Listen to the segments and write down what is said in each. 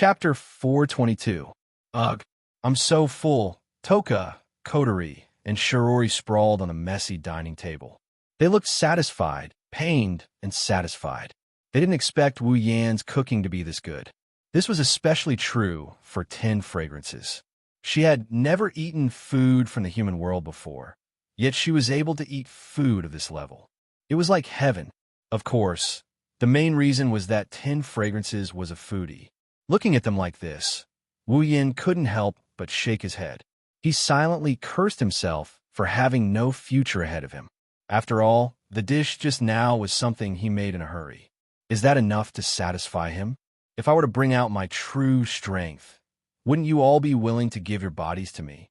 Chapter 422. Ugh, I'm so full. Toka, Kotori, and Shirori sprawled on the messy dining table. They looked satisfied, pained, and satisfied. They didn't expect Wu Yan's cooking to be this good. This was especially true for 10 fragrances. She had never eaten food from the human world before, yet she was able to eat food of this level. It was like heaven. Of course, the main reason was that 10 fragrances was a foodie. Looking at them like this, Wu Yan couldn't help but shake his head. He silently cursed himself for having no future ahead of him. After all, the dish just now was something he made in a hurry. Is that enough to satisfy him? If I were to bring out my true strength, wouldn't you all be willing to give your bodies to me?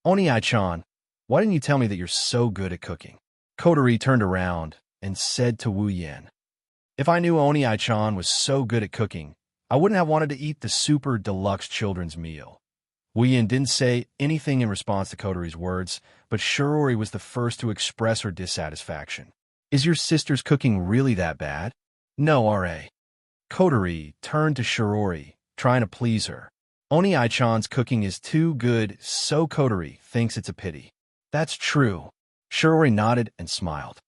Oni-chan, why didn't you tell me that you're so good at cooking? Kotori turned around and said to Wu Yan, if I knew Oni-chan was so good at cooking, I wouldn't have wanted to eat the super deluxe children's meal. Wu Yan didn't say anything in response to Kotori's words, but Shirori was the first to express her dissatisfaction. Is your sister's cooking really that bad? No, R.A. Kotori turned to Shirori, trying to please her. Oni-chan's cooking is too good, so Kotori thinks it's a pity. That's true. Shirori nodded and smiled.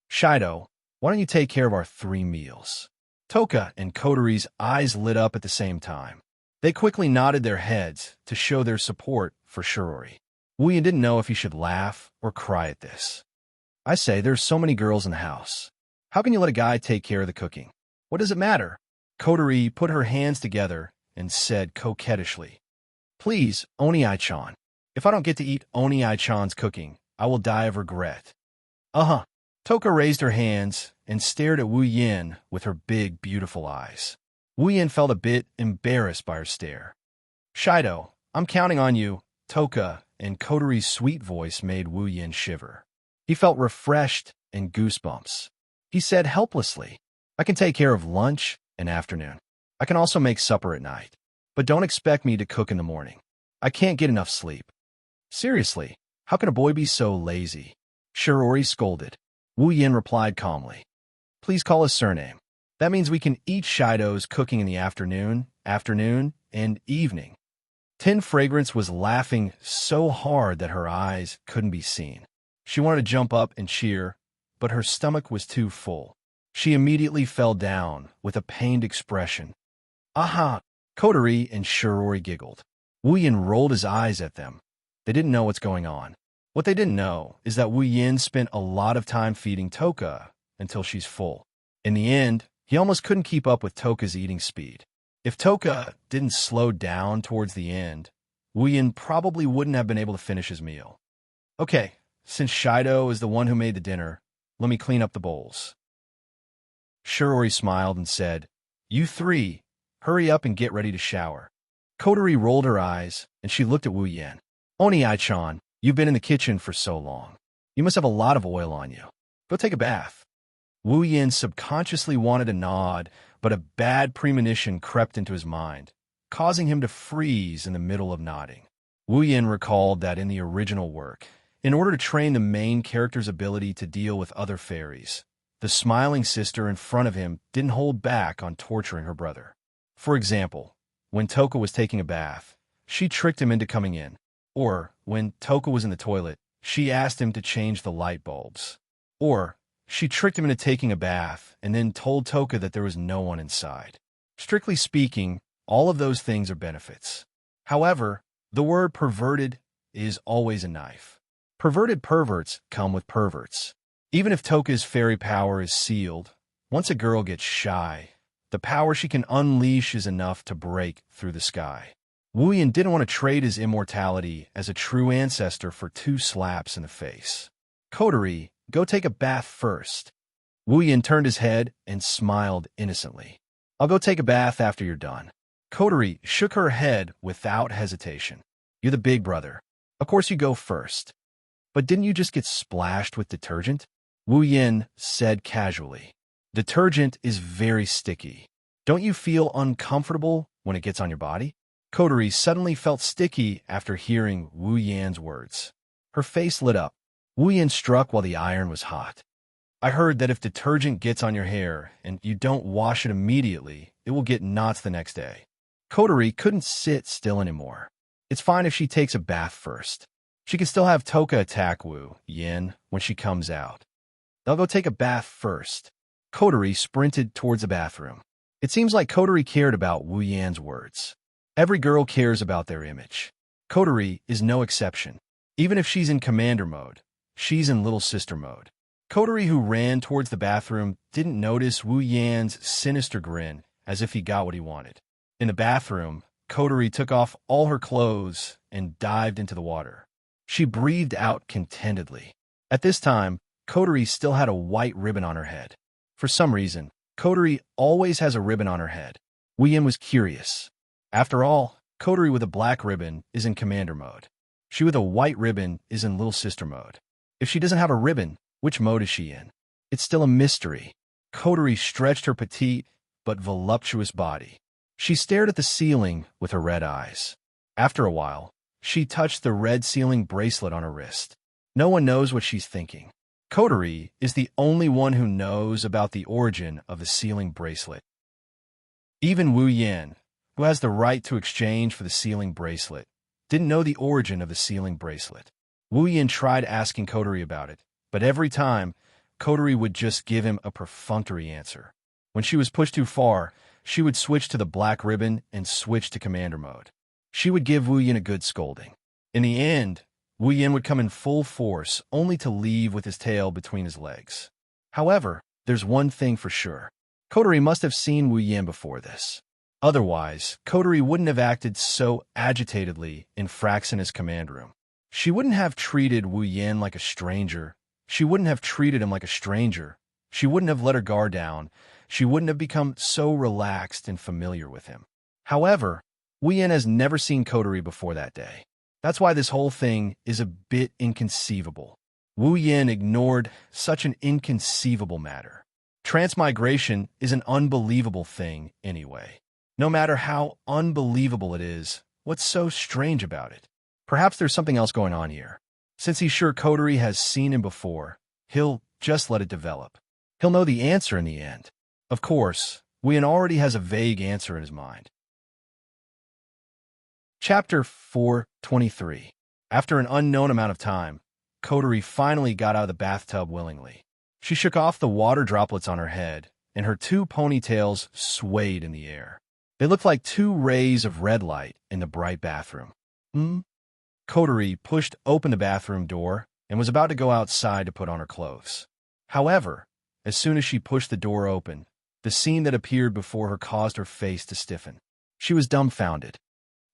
Shido, why don't you take care of our 3 meals? Toka and Kotori's eyes lit up at the same time. They quickly nodded their heads to show their support for Shirori. Wu Yan didn't know if he should laugh or cry at this. I say, there's so many girls in the house. How can you let a guy take care of the cooking? What does it matter? Kotori put her hands together and said coquettishly, please, Oni-chan. If I don't get to eat Oni-chan's cooking, I will die of regret. Uh-huh. Toka raised her hands and stared at Wu Yan with her big, beautiful eyes. Wu Yan felt a bit embarrassed by her stare. Shido, I'm counting on you. Toka and Kotori's sweet voice made Wu Yan shiver. He felt refreshed and goosebumps. He said helplessly, I can take care of lunch and afternoon. I can also make supper at night. But don't expect me to cook in the morning. I can't get enough sleep. Seriously, how can a boy be so lazy? Shirori scolded. Wu Yan replied calmly. Please call his surname. That means we can eat Shido's cooking in the afternoon, and evening. 10 Fragrance was laughing so hard that her eyes couldn't be seen. She wanted to jump up and cheer, but her stomach was too full. She immediately fell down with a pained expression. Aha! Kotori and Shirori giggled. Wu Yan rolled his eyes at them. They didn't know what's going on. What they didn't know is that Wu Yan spent a lot of time feeding Toka until she's full. In the end, he almost couldn't keep up with Toka's eating speed. If Toka didn't slow down towards the end, Wu Yan probably wouldn't have been able to finish his meal. Okay, since Shido is the one who made the dinner, let me clean up the bowls. Shirori smiled and said, you 3, hurry up and get ready to shower. Kotori rolled her eyes, and she looked at Wu Yan. Oni-chan, you've been in the kitchen for so long. You must have a lot of oil on you. Go take a bath. Wu Yan subconsciously wanted to nod, but a bad premonition crept into his mind, causing him to freeze in the middle of nodding. Wu Yan recalled that in the original work, in order to train the main character's ability to deal with other fairies, the smiling sister in front of him didn't hold back on torturing her brother. For example, when Toka was taking a bath, she tricked him into coming in. Or, when Toka was in the toilet, she asked him to change the light bulbs. Or, she tricked him into taking a bath and then told Toka that there was no one inside. Strictly speaking, all of those things are benefits. However, the word perverted is always a knife. Perverted perverts come with perverts. Even if Toka's fairy power is sealed, once a girl gets shy, the power she can unleash is enough to break through the sky. Wu Yan didn't want to trade his immortality as a true ancestor for 2 slaps in the face. Kotori, go take a bath first. Wu Yan turned his head and smiled innocently. I'll go take a bath after you're done. Kotori shook her head without hesitation. You're the big brother. Of course you go first. But didn't you just get splashed with detergent? Wu Yan said casually. Detergent is very sticky. Don't you feel uncomfortable when it gets on your body? Kotori suddenly felt sticky after hearing Wu Yan's words. Her face lit up. Wu Yan struck while the iron was hot. I heard that if detergent gets on your hair and you don't wash it immediately, it will get knots the next day. Kotori couldn't sit still anymore. It's fine if she takes a bath first. She can still have Toka attack Wu Yin when she comes out. They'll go take a bath first. Kotori sprinted towards the bathroom. It seems like Kotori cared about Wu Yan's words. Every girl cares about their image. Kotori is no exception. Even if she's in commander mode, she's in little sister mode. Kotori, who ran towards the bathroom, didn't notice Wu Yan's sinister grin as if he got what he wanted. In the bathroom, Kotori took off all her clothes and dived into the water. She breathed out contentedly. At this time, Kotori still had a white ribbon on her head. For some reason, Kotori always has a ribbon on her head. Wu Yan was curious. After all, Kotori with a black ribbon is in commander mode. She with a white ribbon is in little sister mode. If she doesn't have a ribbon, which mode is she in? It's still a mystery. Kotori stretched her petite but voluptuous body. She stared at the ceiling with her red eyes. After a while, she touched the red sealing bracelet on her wrist. No one knows what she's thinking. Kotori is the only one who knows about the origin of the sealing bracelet. Even Wu Yan, who has the right to exchange for the sealing bracelet, didn't know the origin of the sealing bracelet. Wu Yan tried asking Kotori about it, but every time, Kotori would just give him a perfunctory answer. When she was pushed too far, she would switch to the black ribbon and switch to commander mode. She would give Wu Yan a good scolding. In the end, Wu Yan would come in full force, only to leave with his tail between his legs. However, there's one thing for sure. Kotori must have seen Wu Yan before this. Otherwise, Kotori wouldn't have acted so agitatedly in Fraxina's command room. She wouldn't have treated Wu Yan like a stranger. She wouldn't have treated him like a stranger. She wouldn't have let her guard down. She wouldn't have become so relaxed and familiar with him. However, Wu Yan has never seen Kotori before that day. That's why this whole thing is a bit inconceivable. Wu Yan ignored such an inconceivable matter. Transmigration is an unbelievable thing anyway. No matter how unbelievable it is, what's so strange about it? Perhaps there's something else going on here. Since he's sure Kotori has seen him before, he'll just let it develop. He'll know the answer in the end. Of course, Wu Yan already has a vague answer in his mind. Chapter 423. After an unknown amount of time, Kotori finally got out of the bathtub willingly. She shook off the water droplets on her head, and her two ponytails swayed in the air. They looked like two rays of red light in the bright bathroom. Kotori pushed open the bathroom door and was about to go outside to put on her clothes. However, as soon as she pushed the door open, the scene that appeared before her caused her face to stiffen. She was dumbfounded.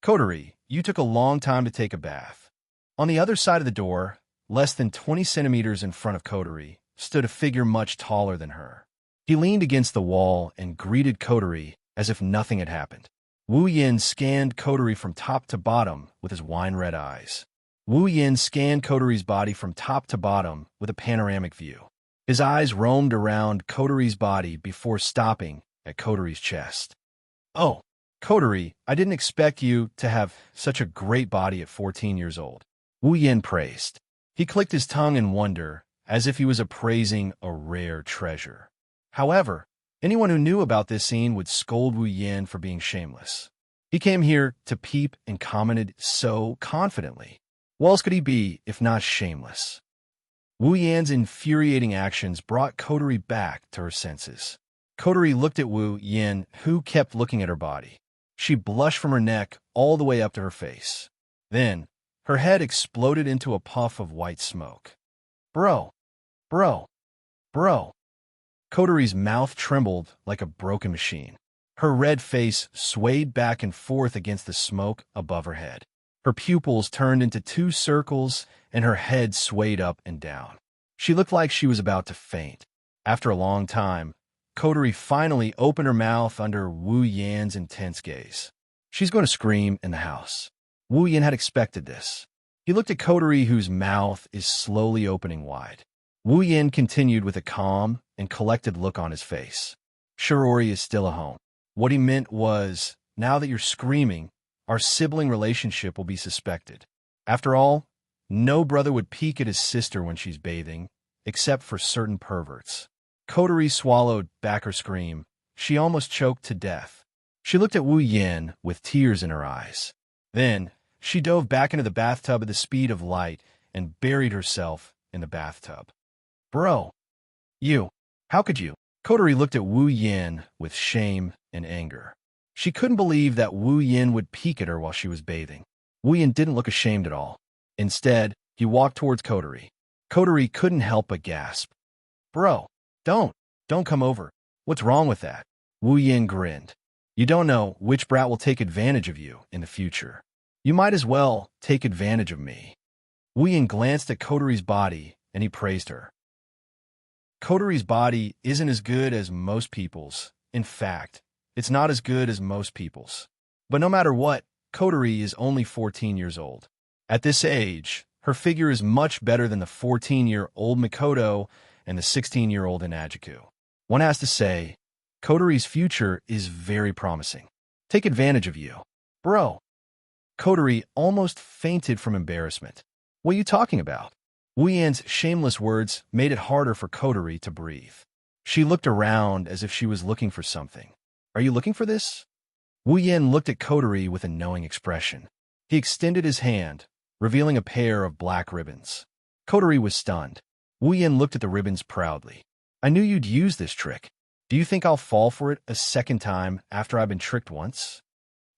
Kotori, you took a long time to take a bath. On the other side of the door, less than 20 centimeters in front of Kotori, stood a figure much taller than her. He leaned against the wall and greeted Kotori as if nothing had happened. Wu Yan scanned Kotori from top to bottom with his wine-red eyes. Wu Yan scanned Kotori's body from top to bottom with a panoramic view. His eyes roamed around Kotori's body before stopping at Kotori's chest. Oh, Kotori, I didn't expect you to have such a great body at 14 years old. Wu Yan praised. He clicked his tongue in wonder, as if he was appraising a rare treasure. However, anyone who knew about this scene would scold Wu Yan for being shameless. He came here to peep and commented so confidently. What else could he be if not shameless? Wu Yan's infuriating actions brought Kotori back to her senses. Kotori looked at Wu Yan, who kept looking at her body. She blushed from her neck all the way up to her face. Then, her head exploded into a puff of white smoke. Bro. Kotori's mouth trembled like a broken machine. Her red face swayed back and forth against the smoke above her head. Her pupils turned into two circles, and her head swayed up and down. She looked like she was about to faint. After a long time, Kotori finally opened her mouth under Wu Yan's intense gaze. She's going to scream in the house. Wu Yan had expected this. He looked at Kotori, whose mouth is slowly opening wide. Wu Yan continued with a calm and collected look on his face. Shirori is still at home. What he meant was, now that you're screaming, our sibling relationship will be suspected. After all, no brother would peek at his sister when she's bathing, except for certain perverts. Kotori swallowed back her scream. She almost choked to death. She looked at Wu Yin with tears in her eyes. Then, she dove back into the bathtub at the speed of light and buried herself in the bathtub. Bro, how could you? Kotori looked at Wu Yin with shame and anger. She couldn't believe that Wu Yin would peek at her while she was bathing. Wu Yin didn't look ashamed at all. Instead, he walked towards Kotori. Kotori couldn't help but gasp. Bro, don't come over. What's wrong with that? Wu Yin grinned. You don't know which brat will take advantage of you in the future. You might as well take advantage of me. Wu Yin glanced at Kotori's body and he praised her. Kotori's body isn't as good as most people's. In fact, it's not as good as most people's. But no matter what, Kotori is only 14 years old. At this age, her figure is much better than the 14-year-old Mikoto and the 16-year-old Inajiku. One has to say, Kotori's future is very promising. Take advantage of you. Bro. Kotori almost fainted from embarrassment. What are you talking about? Wu Yan's shameless words made it harder for Kotori to breathe. She looked around as if she was looking for something. Are you looking for this? Wu Yan looked at Kotori with a knowing expression. He extended his hand, revealing a pair of black ribbons. Kotori was stunned. Wu Yan looked at the ribbons proudly. I knew you'd use this trick. Do you think I'll fall for it a second time after I've been tricked once?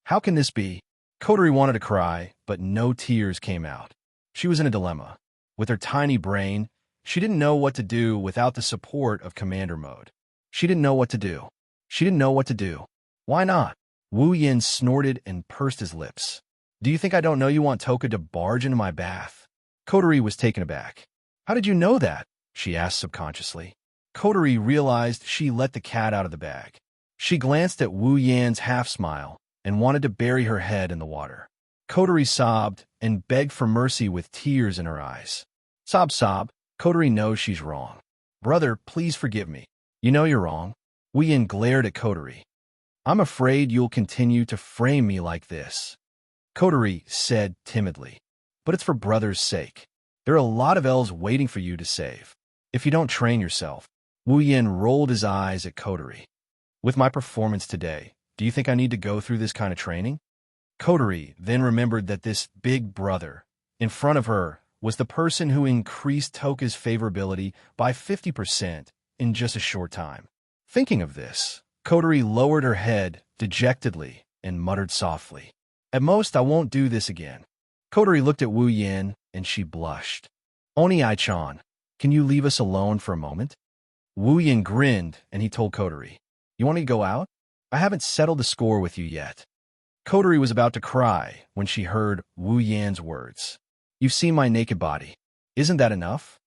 How can this be? Kotori wanted to cry, but no tears came out. She was in a dilemma. With her tiny brain, she didn't know what to do without the support of Commander Mode. She didn't know what to do. She didn't know what to do. Why not? Wu Yin snorted and pursed his lips. Do you think I don't know you want Toka to barge into my bath? Kotori was taken aback. How did you know that? She asked subconsciously. Kotori realized she let the cat out of the bag. She glanced at Wu Yan's half-smile and wanted to bury her head in the water. Kotori sobbed and begged for mercy with tears in her eyes. Sob, sob. Kotori knows she's wrong. Brother, please forgive me. You know you're wrong. Wu Yan glared at Kotori. I'm afraid you'll continue to frame me like this. Kotori said timidly. But it's for brother's sake. There are a lot of elves waiting for you to save. If you don't train yourself. Wu Yan rolled his eyes at Kotori. With my performance today, do you think I need to go through this kind of training? Kotori then remembered that this big brother in front of her was the person who increased Toka's favorability by 50% in just a short time. Thinking of this, Kotori lowered her head dejectedly and muttered softly, At most, I won't do this again. Kotori looked at Wu Yan and she blushed. Oni Ai-chan, can you leave us alone for a moment? Wu Yan grinned and he told Kotori, You want me to go out? I haven't settled the score with you yet. Kotori was about to cry when she heard Wu Yan's words. You've seen my naked body. Isn't that enough?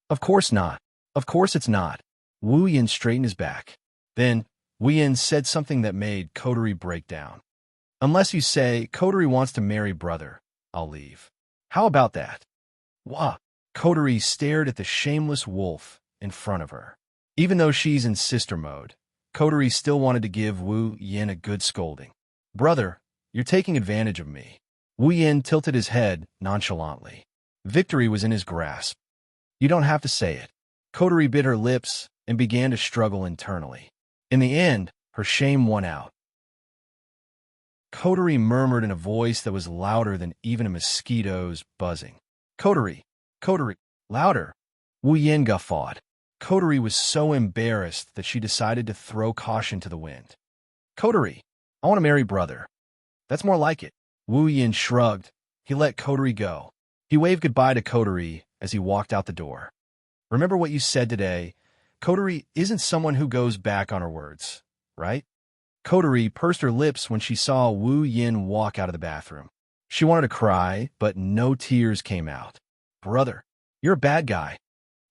Of course not. Of course it's not. Wu Yan straightened his back. Then, Wu Yan said something that made Kotori break down. Unless you say Kotori wants to marry brother, I'll leave. How about that? Wah! Kotori stared at the shameless wolf in front of her. Even though she's in sister mode, Kotori still wanted to give Wu Yan a good scolding. Brother, you're taking advantage of me. Wu Yan tilted his head nonchalantly. Victory was in his grasp. You don't have to say it. Kotori bit her lips and began to struggle internally. In the end, her shame won out. Kotori murmured in a voice that was louder than even a mosquito's buzzing. Kotori, louder. Wu Yan guffawed. Kotori was so embarrassed that she decided to throw caution to the wind. Kotori, I want to marry brother. That's more like it. Wu Yan shrugged. He let Kotori go. He waved goodbye to Kotori as he walked out the door. Remember what you said today. Kotori isn't someone who goes back on her words, right? Kotori pursed her lips when she saw Wu Yan walk out of the bathroom. She wanted to cry, but no tears came out. Brother, you're a bad guy.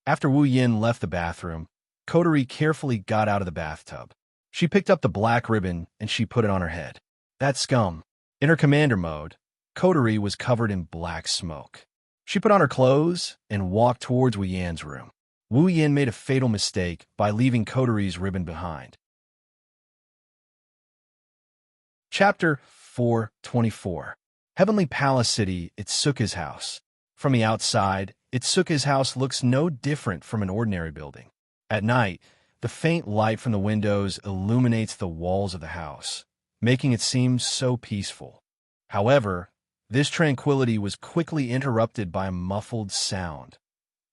After Wu Yan left the bathroom, Kotori carefully got out of the bathtub. She picked up the black ribbon and she put it on her head. That scum. In her commander mode, Kotori was covered in black smoke. She put on her clothes and walked towards Wu Yan's room. Wu Yan made a fatal mistake by leaving Kotori's ribbon behind. Chapter 424. Heavenly Palace City, Itsuka's house. From the outside, Itsuka's house looks no different from an ordinary building. At night, the faint light from the windows illuminates the walls of the house, making it seem so peaceful. However, this tranquility was quickly interrupted by a muffled sound.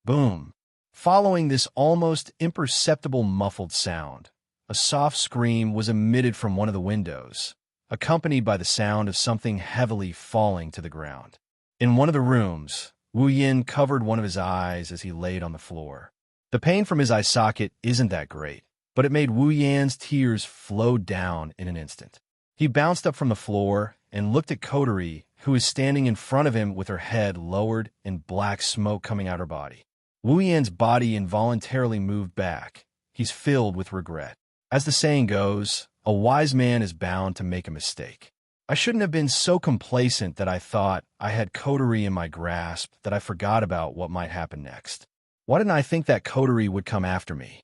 Boom! Following this almost imperceptible muffled sound, a soft scream was emitted from one of the windows, accompanied by the sound of something heavily falling to the ground. In one of the rooms, Wu Yin covered one of his eyes as he laid on the floor. The pain from his eye socket isn't that great, but it made Wu Yan's tears flow down in an instant. He bounced up from the floor and looked at Coterie, who was standing in front of him with her head lowered and black smoke coming out her body. Wu Yan's body involuntarily moved back. He's filled with regret. As the saying goes, a wise man is bound to make a mistake. I shouldn't have been so complacent that I thought I had Coterie in my grasp that I forgot about what might happen next. Why didn't I think that Coterie would come after me?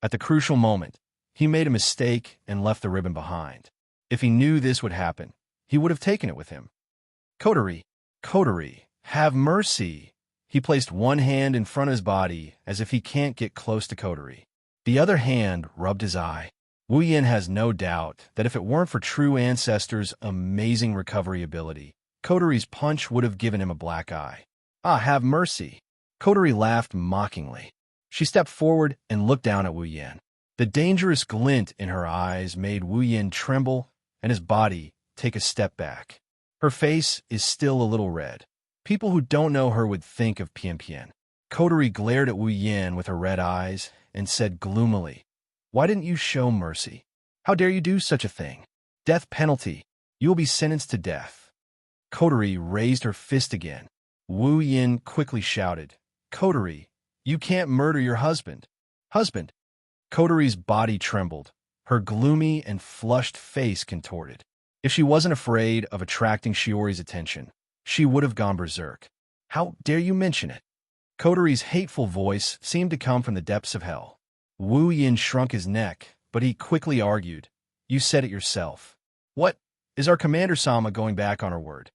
At the crucial moment, he made a mistake and left the ribbon behind. If he knew this would happen, he would have taken it with him. Coterie, Coterie, have mercy. He placed one hand in front of his body as if he can't get close to Coterie. The other hand rubbed his eye. Wu Yin has no doubt that if it weren't for True Ancestor's amazing recovery ability, Coterie's punch would have given him a black eye. Ah, have mercy. Coterie laughed mockingly. She stepped forward and looked down at Wu Yin. The dangerous glint in her eyes made Wu Yin tremble and his body take a step back. Her face is still a little red. People who don't know her would think of Pian Pian. Coterie glared at Wu Yin with her red eyes and said gloomily, "Why didn't you show mercy? How dare you do such a thing? Death penalty. You will be sentenced to death." Coterie raised her fist again. Wu Yin quickly shouted, "Coterie, you can't murder your husband." Husband? Coterie's body trembled, her gloomy and flushed face contorted. If she wasn't afraid of attracting Shiori's attention, she would have gone berserk. How dare you mention it? Coterie's hateful voice seemed to come from the depths of hell. Wu Yin shrunk his neck, but he quickly argued, "You said it yourself. What? Is our Commander-sama going back on her word?"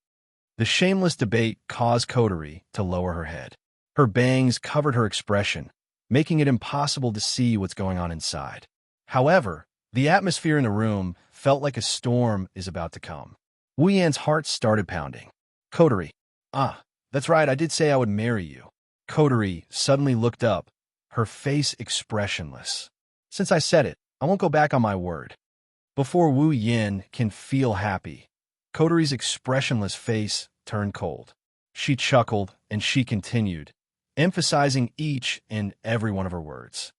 The shameless debate caused Coterie to lower her head. Her bangs covered her expression, making it impossible to see what's going on inside. However, the atmosphere in the room felt like a storm is about to come. Wu Yan's heart started pounding. Coterie, that's right, I did say I would marry you. Coterie suddenly looked up, her face expressionless. Since I said it, I won't go back on my word. Before Wu Yin can feel happy, Coterie's expressionless face turned cold. She chuckled and she continued, emphasizing each and every one of her words.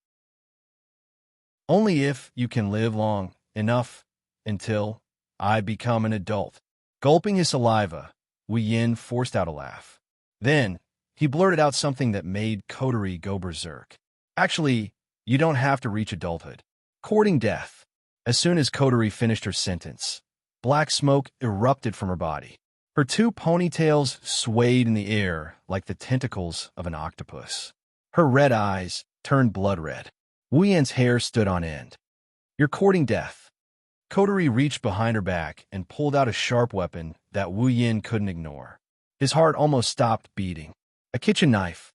Only if you can live long enough until I become an adult. Gulping his saliva, Wu Yin forced out a laugh. Then, he blurted out something that made Coterie go berserk. Actually, you don't have to reach adulthood. Courting death. As soon as Coterie finished her sentence, black smoke erupted from her body. Her two ponytails swayed in the air like the tentacles of an octopus. Her red eyes turned blood red. Wu Yan's hair stood on end. You're courting death. Coterie reached behind her back and pulled out a sharp weapon that Wu Yin couldn't ignore. His heart almost stopped beating. A kitchen knife.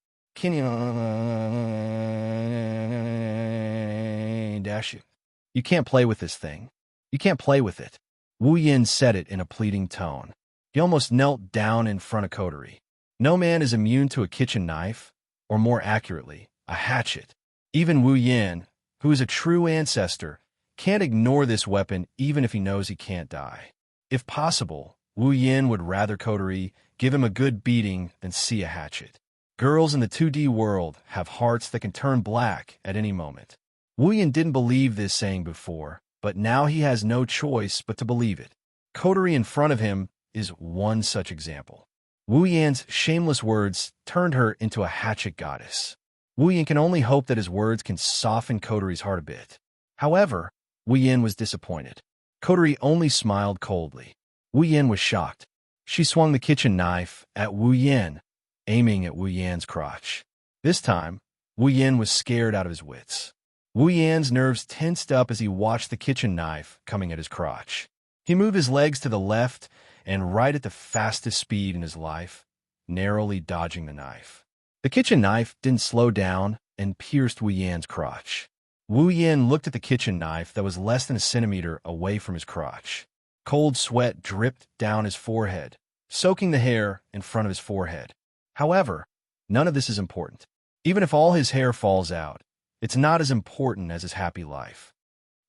You can't play with this thing. You can't play with it. Wu Yin said it in a pleading tone. He almost knelt down in front of Coterie. No man is immune to a kitchen knife, or more accurately, a hatchet. Even Wu Yin, who is a true ancestor, can't ignore this weapon even if he knows he can't die. If possible, Wu Yin would rather Coterie give him a good beating than see a hatchet. Girls in the 2D world have hearts that can turn black at any moment. Wu Yin didn't believe this saying before, but now he has no choice but to believe it. Coterie in front of him is one such example. Wu Yan's shameless words turned her into a hatchet goddess. Wu Yin can only hope that his words can soften Coterie's heart a bit. However, Wu Yin was disappointed. Coterie only smiled coldly. Wu Yin was shocked. She swung the kitchen knife at Wu Yin, aiming at Wu Yan's crotch. This time, Wu Yin was scared out of his wits. Wu Yan's nerves tensed up as he watched the kitchen knife coming at his crotch. He moved his legs to the left and right at the fastest speed in his life, narrowly dodging the knife. The kitchen knife didn't slow down and pierced Wu Yan's crotch. Wu Yin looked at the kitchen knife that was less than a centimeter away from his crotch. Cold sweat dripped down his forehead, soaking the hair in front of his forehead. However, none of this is important. Even if all his hair falls out, it's not as important as his happy life.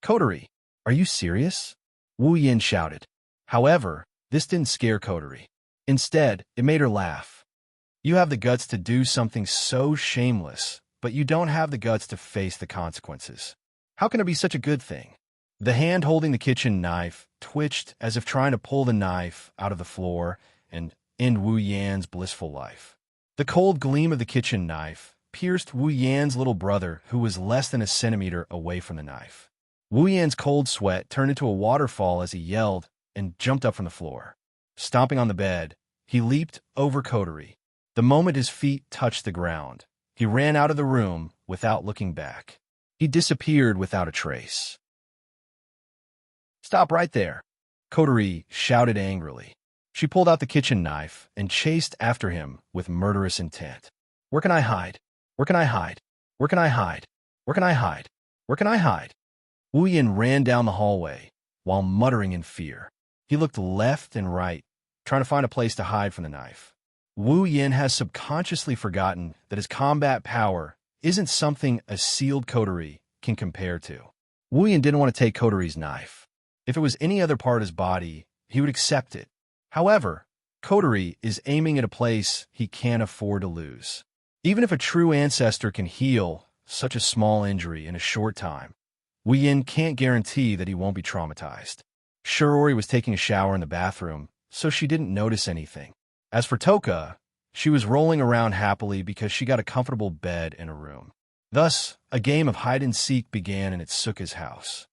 Coterie, are you serious? Wu Yin shouted. However, this didn't scare Coterie. Instead, it made her laugh. You have the guts to do something so shameless, but you don't have the guts to face the consequences. How can it be such a good thing? The hand holding the kitchen knife twitched as if trying to pull the knife out of the floor and end Wu Yan's blissful life. The cold gleam of the kitchen knife pierced Wu Yan's little brother, who was less than a centimeter away from the knife. Wu Yan's cold sweat turned into a waterfall as he yelled and jumped up from the floor. Stomping on the bed, he leaped over Coterie. The moment his feet touched the ground, he ran out of the room without looking back. He disappeared without a trace. Stop right there, Coterie shouted angrily. She pulled out the kitchen knife and chased after him with murderous intent. Where can I hide? Where can I hide? Where can I hide? Where can I hide? Where can I hide? Wu Yin ran down the hallway while muttering in fear. He looked left and right, trying to find a place to hide from the knife. Wu Yin has subconsciously forgotten that his combat power isn't something a sealed coterie can compare to. Wu Yin didn't want to take Coterie's knife. If it was any other part of his body, he would accept it. However, Coterie is aiming at a place he can't afford to lose. Even if a true ancestor can heal such a small injury in a short time, Wu Yin can't guarantee that he won't be traumatized. Shiori was taking a shower in the bathroom, so she didn't notice anything. As for Toka, she was rolling around happily because she got a comfortable bed in her room. Thus, a game of hide-and-seek began in Itsuka's house.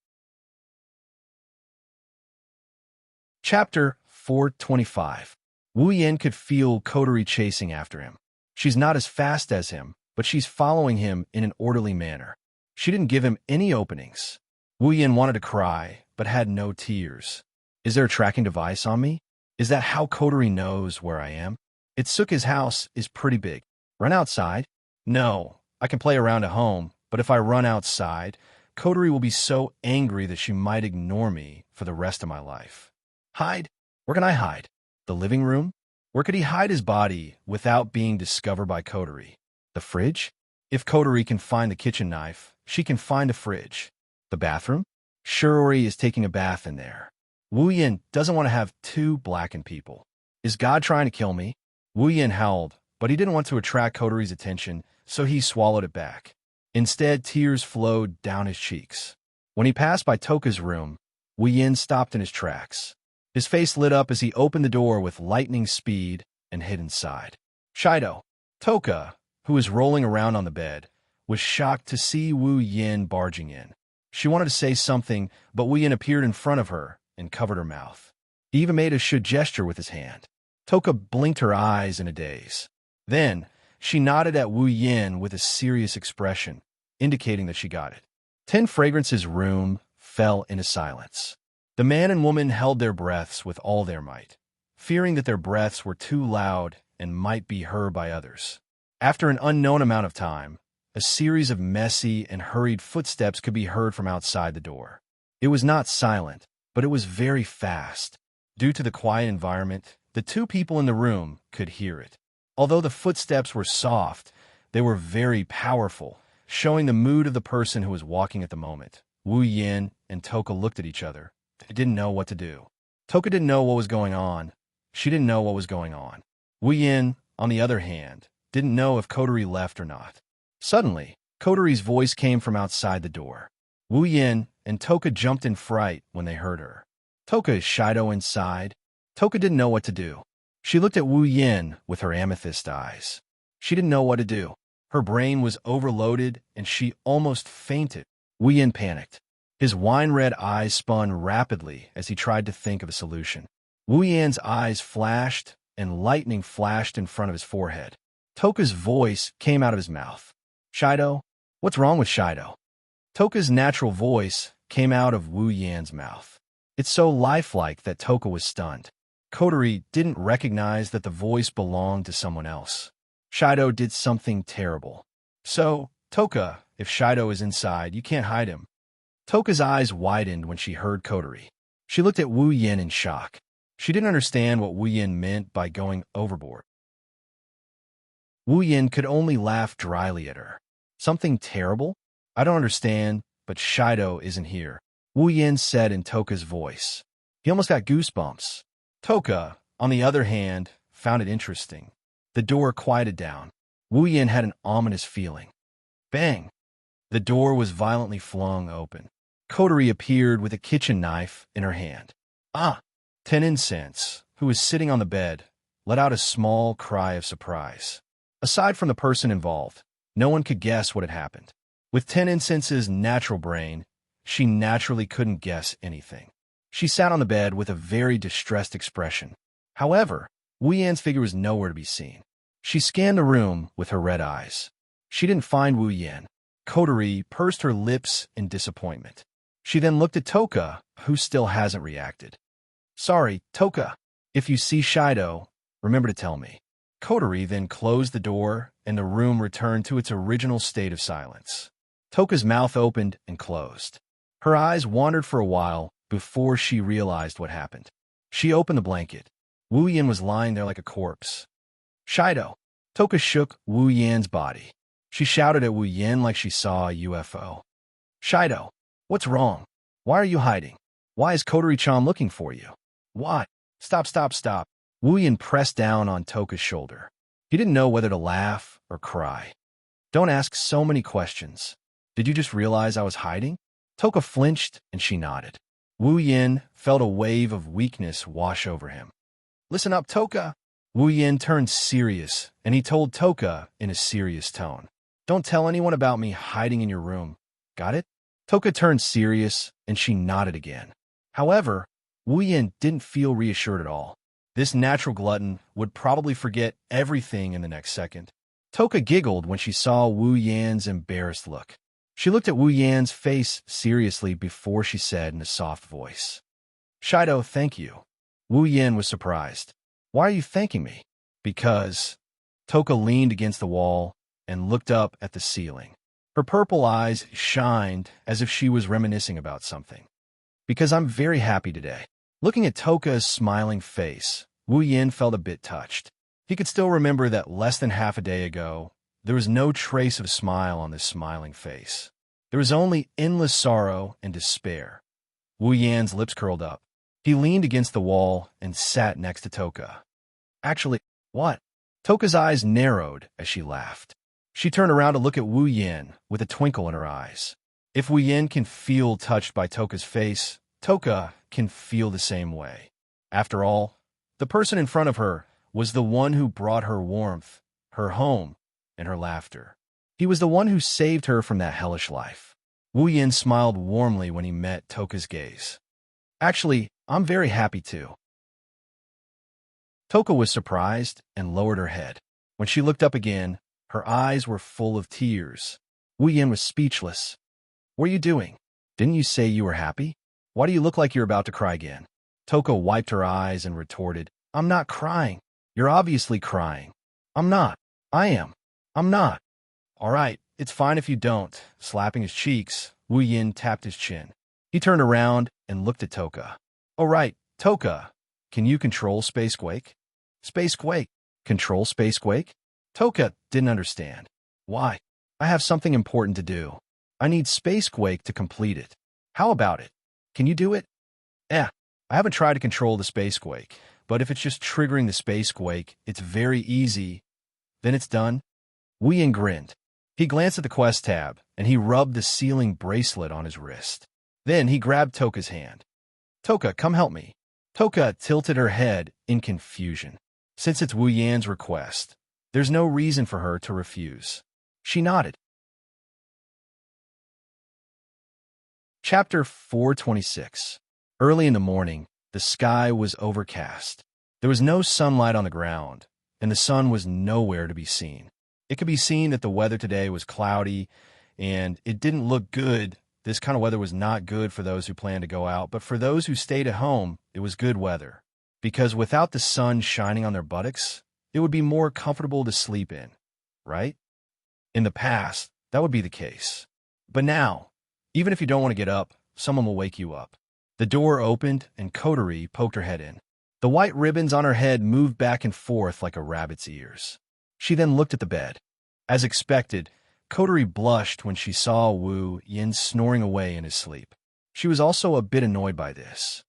Chapter 425. Wu Yin could feel Coterie chasing after him. She's not as fast as him, but she's following him in an orderly manner. She didn't give him any openings. Wu Yin wanted to cry, but had no tears. Is there a tracking device on me? Is that how Coterie knows where I am? Itsuka's house is pretty big. Run outside? No, I can play around at home, but if I run outside, Coterie will be so angry that she might ignore me for the rest of my life. Hide? Where can I hide? The living room? Where could he hide his body without being discovered by Coterie? The fridge? If Coterie can find the kitchen knife, she can find the fridge. The bathroom? Shiori is taking a bath in there. Wu Yin doesn't want to have two blackened people. Is God trying to kill me? Wu Yin howled, but he didn't want to attract Coterie's attention, so he swallowed it back. Instead, tears flowed down his cheeks. When he passed by Toka's room, Wu Yin stopped in his tracks. His face lit up as he opened the door with lightning speed and hid inside. Shido. Toka, who was rolling around on the bed, was shocked to see Wu Yin barging in. She wanted to say something, but Wu Yin appeared in front of her and covered her mouth. He even made a should gesture with his hand. Toka blinked her eyes in a daze. Then, she nodded at Wu Yin with a serious expression, indicating that she got it. 10 Fragrance's room fell into silence. The man and woman held their breaths with all their might, fearing that their breaths were too loud and might be heard by others. After an unknown amount of time, a series of messy and hurried footsteps could be heard from outside the door. It was not silent, but it was very fast. Due to the quiet environment, the two people in the room could hear it. Although the footsteps were soft, they were very powerful, showing the mood of the person who was walking at the moment. Wu Yin and Toka looked at each other. They didn't know what to do. Toka didn't know what was going on. She didn't know what was going on. Wu Yin, on the other hand, didn't know if Coterie left or not. Suddenly, Coterie's voice came from outside the door. Wu Yin and Toka jumped in fright when they heard her. Toka, is Shido inside? Toka didn't know what to do. She looked at Wu Yin with her amethyst eyes. She didn't know what to do. Her brain was overloaded, and she almost fainted. Wu Yin panicked. His wine-red eyes spun rapidly as he tried to think of a solution. Wu Yin's eyes flashed, and lightning flashed in front of his forehead. Toka's voice came out of his mouth. Shido? What's wrong with Shido? Toka's natural voice came out of Wu Yin's mouth. It's so lifelike that Toka was stunned. Coterie didn't recognize that the voice belonged to someone else. Shido did something terrible. So, Toka, if Shido is inside, you can't hide him. Toka's eyes widened when she heard Coterie. She looked at Wu Yin in shock. She didn't understand what Wu Yin meant by going overboard. Wu Yin could only laugh dryly at her. Something terrible? I don't understand, but Shido isn't here, Wu Yin said in Toka's voice. He almost got goosebumps. Toka, on the other hand, found it interesting. The door quieted down. Wu Yin had an ominous feeling. Bang! The door was violently flung open. Coterie appeared with a kitchen knife in her hand. Ah! Ten Incense, who was sitting on the bed, let out a small cry of surprise. Aside from the person involved, no one could guess what had happened. With Ten Incense's natural brain, she naturally couldn't guess anything. She sat on the bed with a very distressed expression. However, Wu Yan's figure was nowhere to be seen. She scanned the room with her red eyes. She didn't find Wu Yan. Coterie pursed her lips in disappointment. She then looked at Toka, who still hasn't reacted. Sorry, Toka. If you see Shido, remember to tell me. Coterie then closed the door, and the room returned to its original state of silence. Toka's mouth opened and closed. Her eyes wandered for a while before she realized what happened. She opened the blanket. Wu Yan was lying there like a corpse. Shido. Toka shook Wu Yan's body. She shouted at Wu Yan like she saw a UFO. Shido, what's wrong? Why are you hiding? Why is Coterie-chan looking for you? Why? Stop, stop, stop. Wu Yan pressed down on Toka's shoulder. He didn't know whether to laugh or cry. Don't ask so many questions. Did you just realize I was hiding? Toka flinched and she nodded. Wu Yan felt a wave of weakness wash over him. Listen up, Toka. Wu Yan turned serious, and he told Toka in a serious tone. Don't tell anyone about me hiding in your room. Got it? Toka turned serious, and she nodded again. However, Wu Yan didn't feel reassured at all. This natural glutton would probably forget everything in the next second. Toka giggled when she saw Wu Yan's embarrassed look. She looked at Wu Yan's face seriously before she said in a soft voice, Shido, thank you. Wu Yan was surprised. Why are you thanking me? Because. Toka leaned against the wall and looked up at the ceiling. Her purple eyes shined as if she was reminiscing about something. Because I'm very happy today. Looking at Toka's smiling face, Wu Yan felt a bit touched. He could still remember that less than half a day ago, there was no trace of a smile on this smiling face. There was only endless sorrow and despair. Wu Yan's lips curled up. He leaned against the wall and sat next to Toka. Actually, what? Toka's eyes narrowed as she laughed. She turned around to look at Wu Yan with a twinkle in her eyes. If Wu Yan can feel touched by Toka's face, Toka can feel the same way. After all, the person in front of her was the one who brought her warmth, her home, and her laughter. He was the one who saved her from that hellish life. Wu Yan smiled warmly when he met Toka's gaze. Actually, I'm very happy too. Toka was surprised and lowered her head. When she looked up again, her eyes were full of tears. Wu Yan was speechless. What are you doing? Didn't you say you were happy? Why do you look like you're about to cry again? Toka wiped her eyes and retorted, I'm not crying. You're obviously crying. I'm not. I am. I'm not. All right, it's fine if you don't. Slapping his cheeks, Wu Yan tapped his chin. He turned around and looked at Toka. All right, Toka, can you control Spacequake? Spacequake? Control Spacequake? Toka didn't understand. Why? I have something important to do. I need Spacequake to complete it. How about it? Can you do it? I haven't tried to control the Spacequake, but if it's just triggering the Spacequake, it's very easy. Then it's done. Wu Yan grinned. He glanced at the quest tab, and he rubbed the sealing bracelet on his wrist. Then he grabbed Toka's hand. Toka, come help me. Toka tilted her head in confusion. Since it's Wu Yan's request, there's no reason for her to refuse. She nodded. Chapter 426. Early in the morning, the sky was overcast. There was no sunlight on the ground, and the sun was nowhere to be seen. It could be seen that the weather today was cloudy, and it didn't look good. This kind of weather was not good for those who planned to go out, but for those who stayed at home, it was good weather. Because without the sun shining on their buttocks, it would be more comfortable to sleep in, right? In the past, that would be the case. But now, even if you don't want to get up, someone will wake you up. The door opened, and Coterie poked her head in. The white ribbons on her head moved back and forth like a rabbit's ears. She then looked at the bed. As expected, Coterie blushed when she saw Wu Yin snoring away in his sleep. She was also a bit annoyed by this.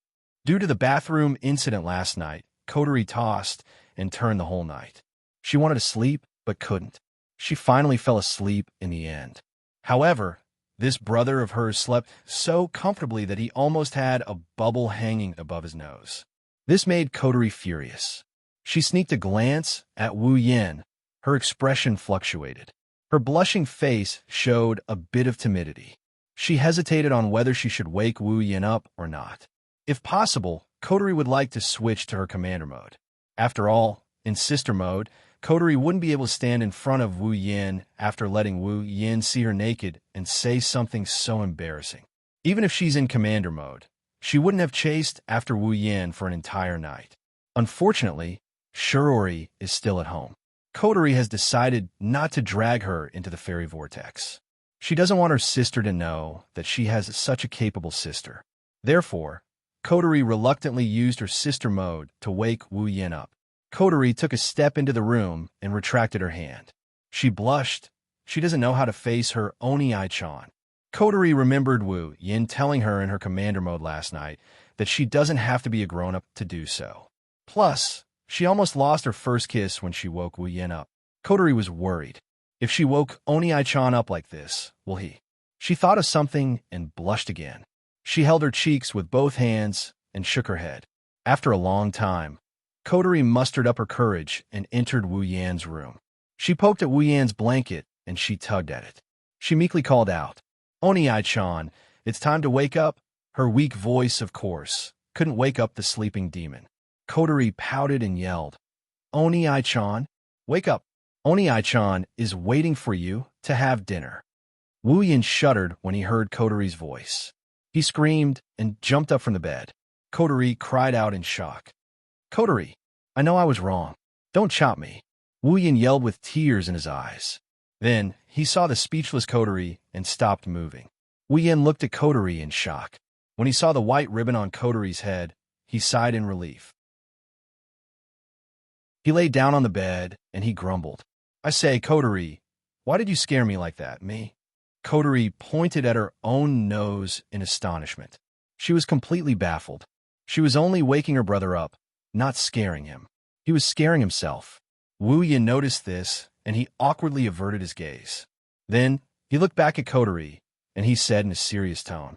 Due to the bathroom incident last night, Coterie tossed and turned the whole night. She wanted to sleep, but couldn't. She finally fell asleep in the end. However, this brother of hers slept so comfortably that he almost had a bubble hanging above his nose. This made Coterie furious. She sneaked a glance at Wu Yin. Her expression fluctuated. Her blushing face showed a bit of timidity. She hesitated on whether she should wake Wu Yin up or not. If possible, Coterie would like to switch to her commander mode. After all, in sister mode, Coterie wouldn't be able to stand in front of Wu Yin after letting Wu Yin see her naked and say something so embarrassing. Even if she's in commander mode, she wouldn't have chased after Wu Yin for an entire night. Unfortunately, Shiori is still at home. Coterie has decided not to drag her into the fairy vortex. She doesn't want her sister to know that she has such a capable sister. Therefore, Coterie reluctantly used her sister mode to wake Wu Yin up. Coterie took a step into the room and retracted her hand. She blushed. She doesn't know how to face her Oni-chan. Coterie remembered Wu Yin telling her in her commander mode last night that she doesn't have to be a grown-up to do so. Plus, she almost lost her first kiss when she woke Wu Yin up. Coterie was worried. If she woke Oni-chan up like this, will he? She thought of something and blushed again. She held her cheeks with both hands and shook her head. After a long time, Coterie mustered up her courage and entered Wu Yan's room. She poked at Wu Yan's blanket and she tugged at it. She meekly called out, "Oni-chan, it's time to wake up." Her weak voice, of course, couldn't wake up the sleeping demon. Coterie pouted and yelled, "Oni-chan, wake up. Oni-chan is waiting for you to have dinner." Wu Yan shuddered when he heard Coterie's voice. He screamed and jumped up from the bed. Coterie cried out in shock. "Coterie, I know I was wrong. Don't chop me." Wu Yan yelled with tears in his eyes. Then he saw the speechless Coterie and stopped moving. Wu Yan looked at Coterie in shock. When he saw the white ribbon on Coterie's head, he sighed in relief. He lay down on the bed and he grumbled, "I say, Coterie, why did you scare me like that, me?" Coterie pointed at her own nose in astonishment. She was completely baffled. She was only waking her brother up, not scaring him. He was scaring himself. Wu Yan noticed this, and he awkwardly averted his gaze. Then he looked back at Coterie, and he said in a serious tone,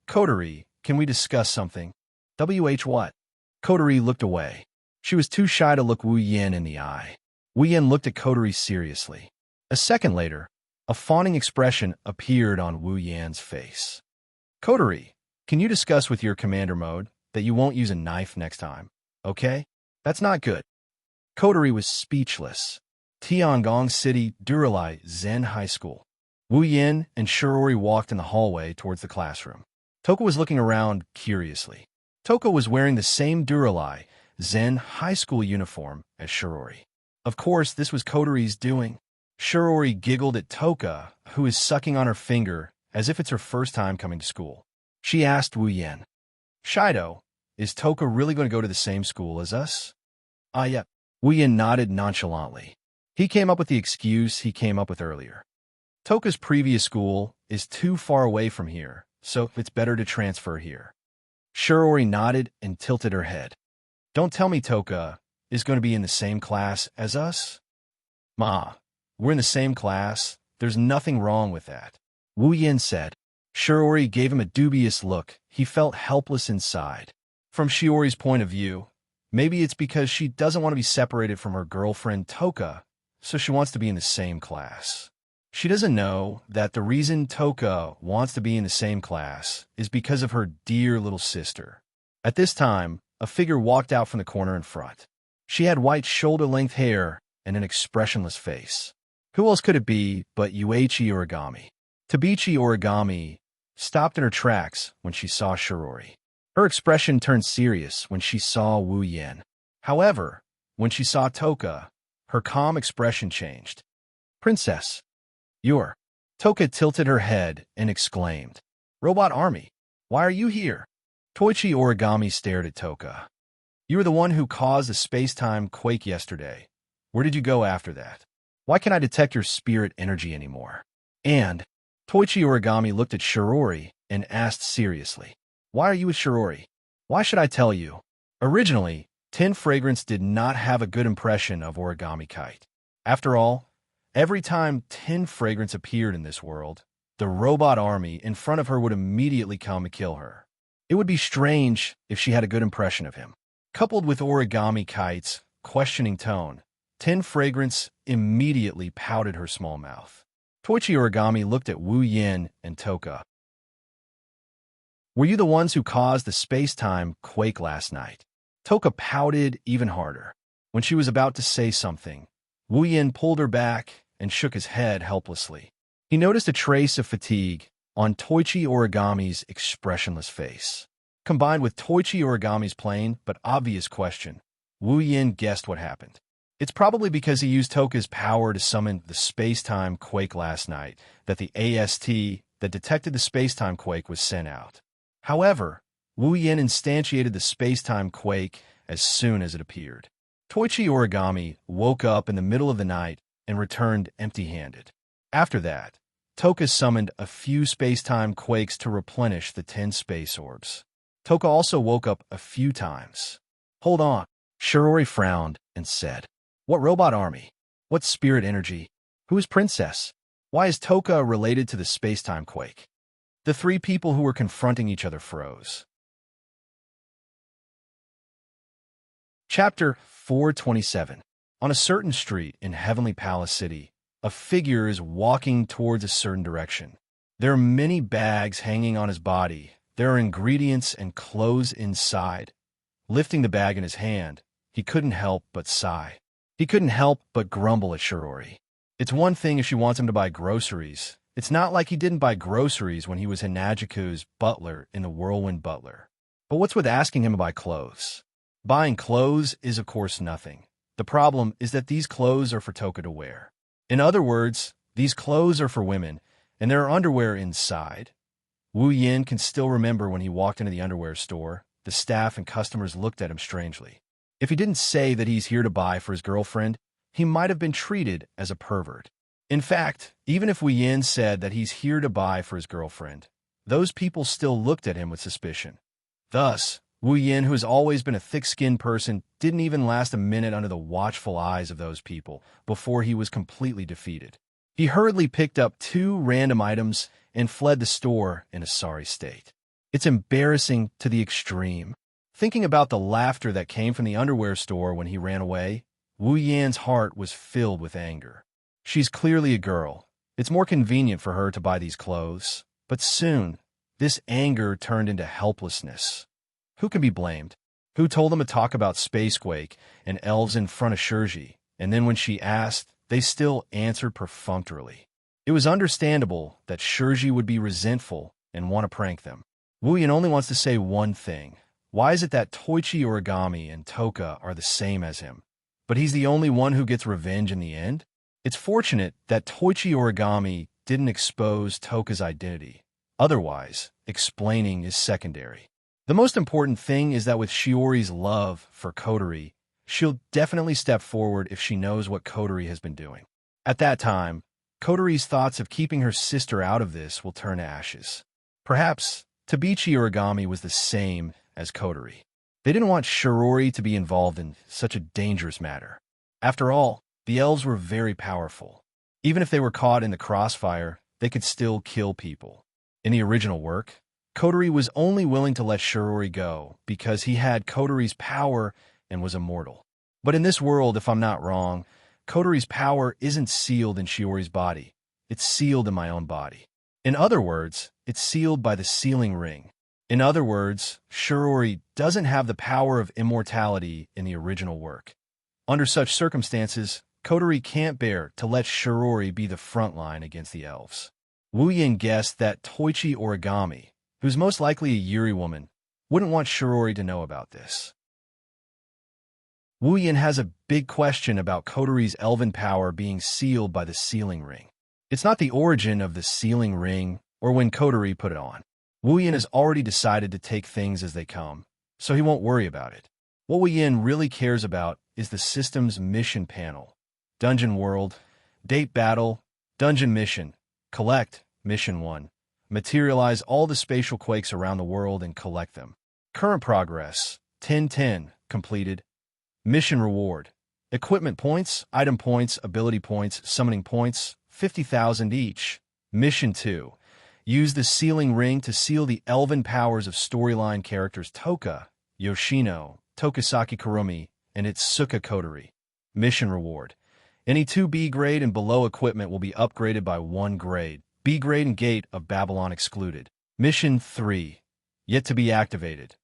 Coterie, can we discuss something?" What? Coterie looked away. She was too shy to look Wu Yan in the eye. Wu Yan looked at Coterie seriously. A second later, a fawning expression appeared on Wu Yan's face. "Coterie, can you discuss with your commander mode that you won't use a knife next time, okay? That's not good." Coterie was speechless. Tiangong City Duralai Zen High School. Wu Yan and Shiori walked in the hallway towards the classroom. Toka was looking around curiously. Toka was wearing the same Duralai Zen High School uniform as Shiori. Of course, this was Coterie's doing. Shiori giggled at Toka, who is sucking on her finger as if it's her first time coming to school. She asked Wu Yan, "Shido, is Toka really going to go to the same school as us?" Yeah." Wu Yan nodded nonchalantly. He came up with the excuse he came up with earlier. Toka's previous school is too far away from here, so it's better to transfer here. Shiori nodded and tilted her head. "Don't tell me Toka is going to be in the same class as us?" "Ma, we're in the same class. There's nothing wrong with that," Wu Yan said. Shiori gave him a dubious look. He felt helpless inside. From Shiori's point of view, maybe it's because she doesn't want to be separated from her girlfriend Toka, so she wants to be in the same class. She doesn't know that the reason Toka wants to be in the same class is because of her dear little sister. At this time, a figure walked out from the corner in front. She had white shoulder-length hair and an expressionless face. Who else could it be but Yuichi Origami? Tabichi Origami stopped in her tracks when she saw Shiori. Her expression turned serious when she saw Wu Yan. However, when she saw Toka, her calm expression changed. "Princess, you're..." Toka tilted her head and exclaimed, "Robot Army, Why are you here? Toichi Origami stared at Toka. You were the one who caused the space-time quake yesterday. Where did you go after that? Why can't I detect your spirit energy anymore? And Toichi Origami looked at Shirori and asked seriously, why are you with Shirori? Why should I tell you? Originally, Tin Fragrance did not have a good impression of Origami Kite. After all, every time Tin Fragrance appeared in this world, the robot army in front of her would immediately come and kill her. It would be strange if she had a good impression of him. Coupled with Origami Kite's questioning tone, Tin Fragrance immediately pouted her small mouth. Toichi Origami looked at Wu Yin and Toka. Were you the ones who caused the space-time quake last night? Toka pouted even harder. When she was about to say something, Wu Yin pulled her back and shook his head helplessly. He noticed a trace of fatigue on Toichi Origami's expressionless face. Combined with Toichi Origami's plain but obvious question, Wu Yin guessed what happened. It's probably because he used Toka's power to summon the space-time quake last night that the AST that detected the space-time quake was sent out. However, Wu Yin instantiated the space-time quake as soon as it appeared. Toichi Origami woke up in the middle of the night and returned empty-handed. After that, Toka summoned a few space-time quakes to replenish the 10 space orbs. Toka also woke up a few times. Hold on. Shirori frowned and said, what robot army? What spirit energy? Who is Princess? Why is Toka related to the space-time quake? The three people who were confronting each other froze. Chapter 427. On a certain street in Heavenly Palace City, a figure is walking towards a certain direction. There are many bags hanging on his body. There are ingredients and clothes inside. Lifting the bag in his hand, he couldn't help but sigh. He couldn't help but grumble at Shirori. It's one thing if she wants him to buy groceries. It's not like he didn't buy groceries when he was Hinajiku's butler in the Whirlwind Butler. But what's with asking him to buy clothes? Buying clothes is of course nothing. The problem is that these clothes are for Toka to wear. In other words, these clothes are for women, and there are underwear inside. Wu Yin can still remember when he walked into the underwear store, the staff and customers looked at him strangely. If he didn't say that he's here to buy for his girlfriend, he might have been treated as a pervert. In fact, even if Wu Yin said that he's here to buy for his girlfriend, those people still looked at him with suspicion. Thus, Wu Yin, who has always been a thick-skinned person, didn't even last a minute under the watchful eyes of those people before he was completely defeated. He hurriedly picked up 2 random items and fled the store in a sorry state. It's embarrassing to the extreme. Thinking about the laughter that came from the underwear store when he ran away, Wu Yan's heart was filled with anger. She's clearly a girl. It's more convenient for her to buy these clothes. But soon, this anger turned into helplessness. Who can be blamed? Who told them to talk about Spacequake and elves in front of Shirji, and then when she asked, they still answered perfunctorily? It was understandable that Shirji would be resentful and want to prank them. Wu Yan only wants to say one thing. Why is it that Toichi Origami and Toka are the same as him, but he's the only one who gets revenge in the end? It's fortunate that Toichi Origami didn't expose Toka's identity. Otherwise, explaining is secondary. The most important thing is that with Shiori's love for Kotori, she'll definitely step forward if she knows what Kotori has been doing. At that time, Kotori's thoughts of keeping her sister out of this will turn to ashes. Perhaps Tabichi Origami was the same as Kotori. They didn't want Shirori to be involved in such a dangerous matter. After all, the elves were very powerful. Even if they were caught in the crossfire, they could still kill people. In the original work, Kotori was only willing to let Shirori go because he had Kotori's power and was immortal. But in this world, if I'm not wrong, Kotori's power isn't sealed in Shiori's body. It's sealed in my own body. In other words, it's sealed by the sealing ring. In other words, Shirori doesn't have the power of immortality in the original work. Under such circumstances, Kotori can't bear to let Shirori be the front line against the elves. Wu Yin guessed that Toichi Origami, who's most likely a Yuri woman, wouldn't want Shirori to know about this. Wu Yin has a big question about Kotori's elven power being sealed by the sealing ring. It's not the origin of the sealing ring or when Kotori put it on. Wu Yin has already decided to take things as they come, so he won't worry about it. What Wu Yin really cares about is the system's mission panel. Dungeon World, Date Battle, Dungeon Mission, Collect, Mission 1. Materialize all the spatial quakes around the world and collect them. Current progress, 1010, completed. Mission reward, equipment points, item points, ability points, summoning points, 50,000 each. Mission 2, use the sealing ring to seal the elven powers of storyline characters Toka, Yoshino, Tokisaki Kurumi, and Itsuka Kotori. Mission reward, any 2 B grade and below equipment will be upgraded by 1 grade. B grade and Gate of Babylon excluded. Mission 3, yet to be activated.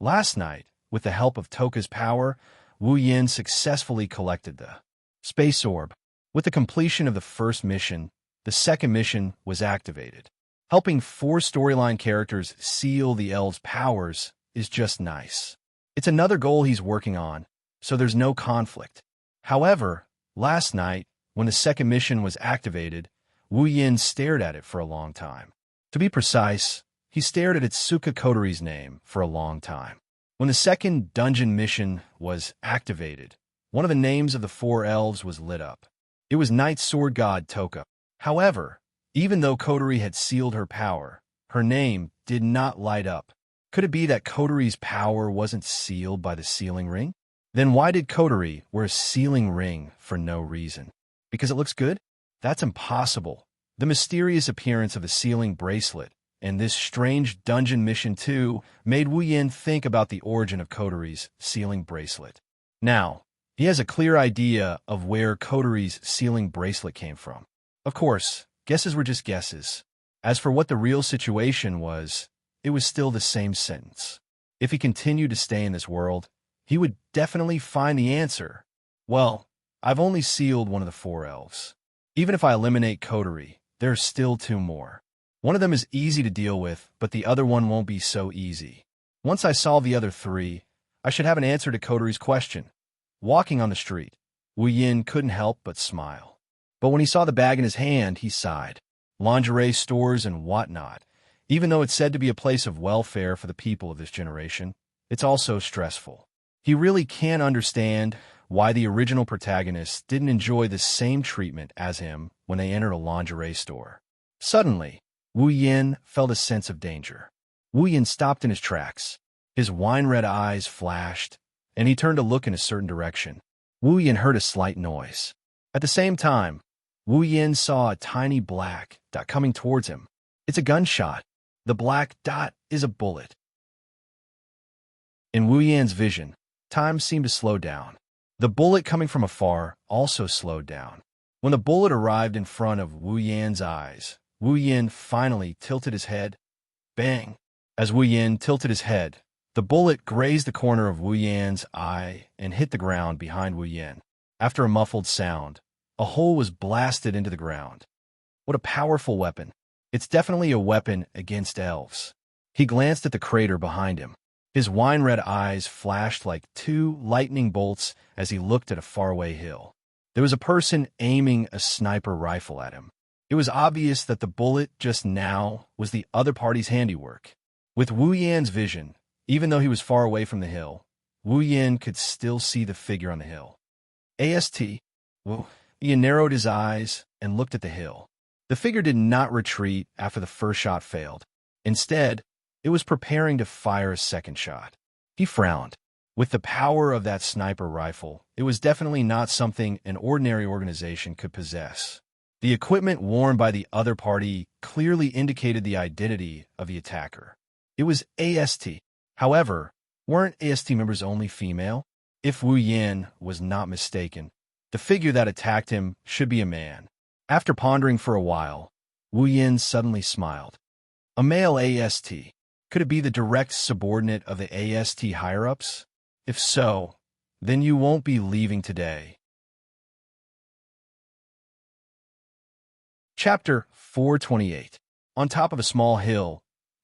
Last night, with the help of Toka's power, Wu Yin successfully collected the Space Orb. With the completion of the first mission, the second mission was activated. Helping 4 storyline characters seal the elves' powers is just nice. It's another goal he's working on, so there's no conflict. However, last night, when the second mission was activated, Wu Yin stared at it for a long time. To be precise, he stared at Itsuka Kotori's name for a long time. When the second dungeon mission was activated, one of the names of the 4 elves was lit up. It was Night Sword God Toka. However, even though Kotori had sealed her power, her name did not light up. Could it be that Kotori's power wasn't sealed by the sealing ring? Then why did Kotori wear a sealing ring for no reason? Because it looks good? That's impossible. The mysterious appearance of the sealing bracelet and this strange dungeon mission too made Wu Yin think about the origin of Kotori's sealing bracelet. Now, he has a clear idea of where Kotori's sealing bracelet came from. Of course, guesses were just guesses. As for what the real situation was, it was still the same sentence. If he continued to stay in this world, he would definitely find the answer. Well, I've only sealed one of the 4 elves. Even if I eliminate Kotori, there are still 2 more. One of them is easy to deal with, but the other one won't be so easy. Once I solve the other 3, I should have an answer to Kotori's question. Walking on the street, Wu Yin couldn't help but smile. But when he saw the bag in his hand, he sighed. Lingerie stores and whatnot. Even though it's said to be a place of welfare for the people of this generation, it's also stressful. He really can't understand why the original protagonists didn't enjoy the same treatment as him when they entered a lingerie store. Suddenly, Wu Yin felt a sense of danger. Wu Yin stopped in his tracks. His wine-red eyes flashed, and he turned to look in a certain direction. Wu Yin heard a slight noise. At the same time, Wu Yin saw a tiny black dot coming towards him. It's a gunshot. The black dot is a bullet. In Wu Yin's vision, time seemed to slow down. The bullet coming from afar also slowed down. When the bullet arrived in front of Wu Yin's eyes, Wu Yin finally tilted his head. Bang! As Wu Yin tilted his head, the bullet grazed the corner of Wu Yin's eye and hit the ground behind Wu Yin. After a muffled sound, a hole was blasted into the ground. What a powerful weapon. It's definitely a weapon against elves. He glanced at the crater behind him. His wine-red eyes flashed like 2 lightning bolts as he looked at a faraway hill. There was a person aiming a sniper rifle at him. It was obvious that the bullet just now was the other party's handiwork. With Wu Yin's vision, even though he was far away from the hill, Wu Yin could still see the figure on the hill. AST. Wu Yin narrowed his eyes and looked at the hill. The figure did not retreat after the first shot failed. Instead, it was preparing to fire a second shot. He frowned. With the power of that sniper rifle, it was definitely not something an ordinary organization could possess. The equipment worn by the other party clearly indicated the identity of the attacker. It was AST. However, weren't AST members only female? If Wu Yin was not mistaken, the figure that attacked him should be a man. After pondering for a while, Wu Yin suddenly smiled. A male AST. Could it be the direct subordinate of the AST higher-ups? If so, then you won't be leaving today. Chapter 428. On top of a small hill,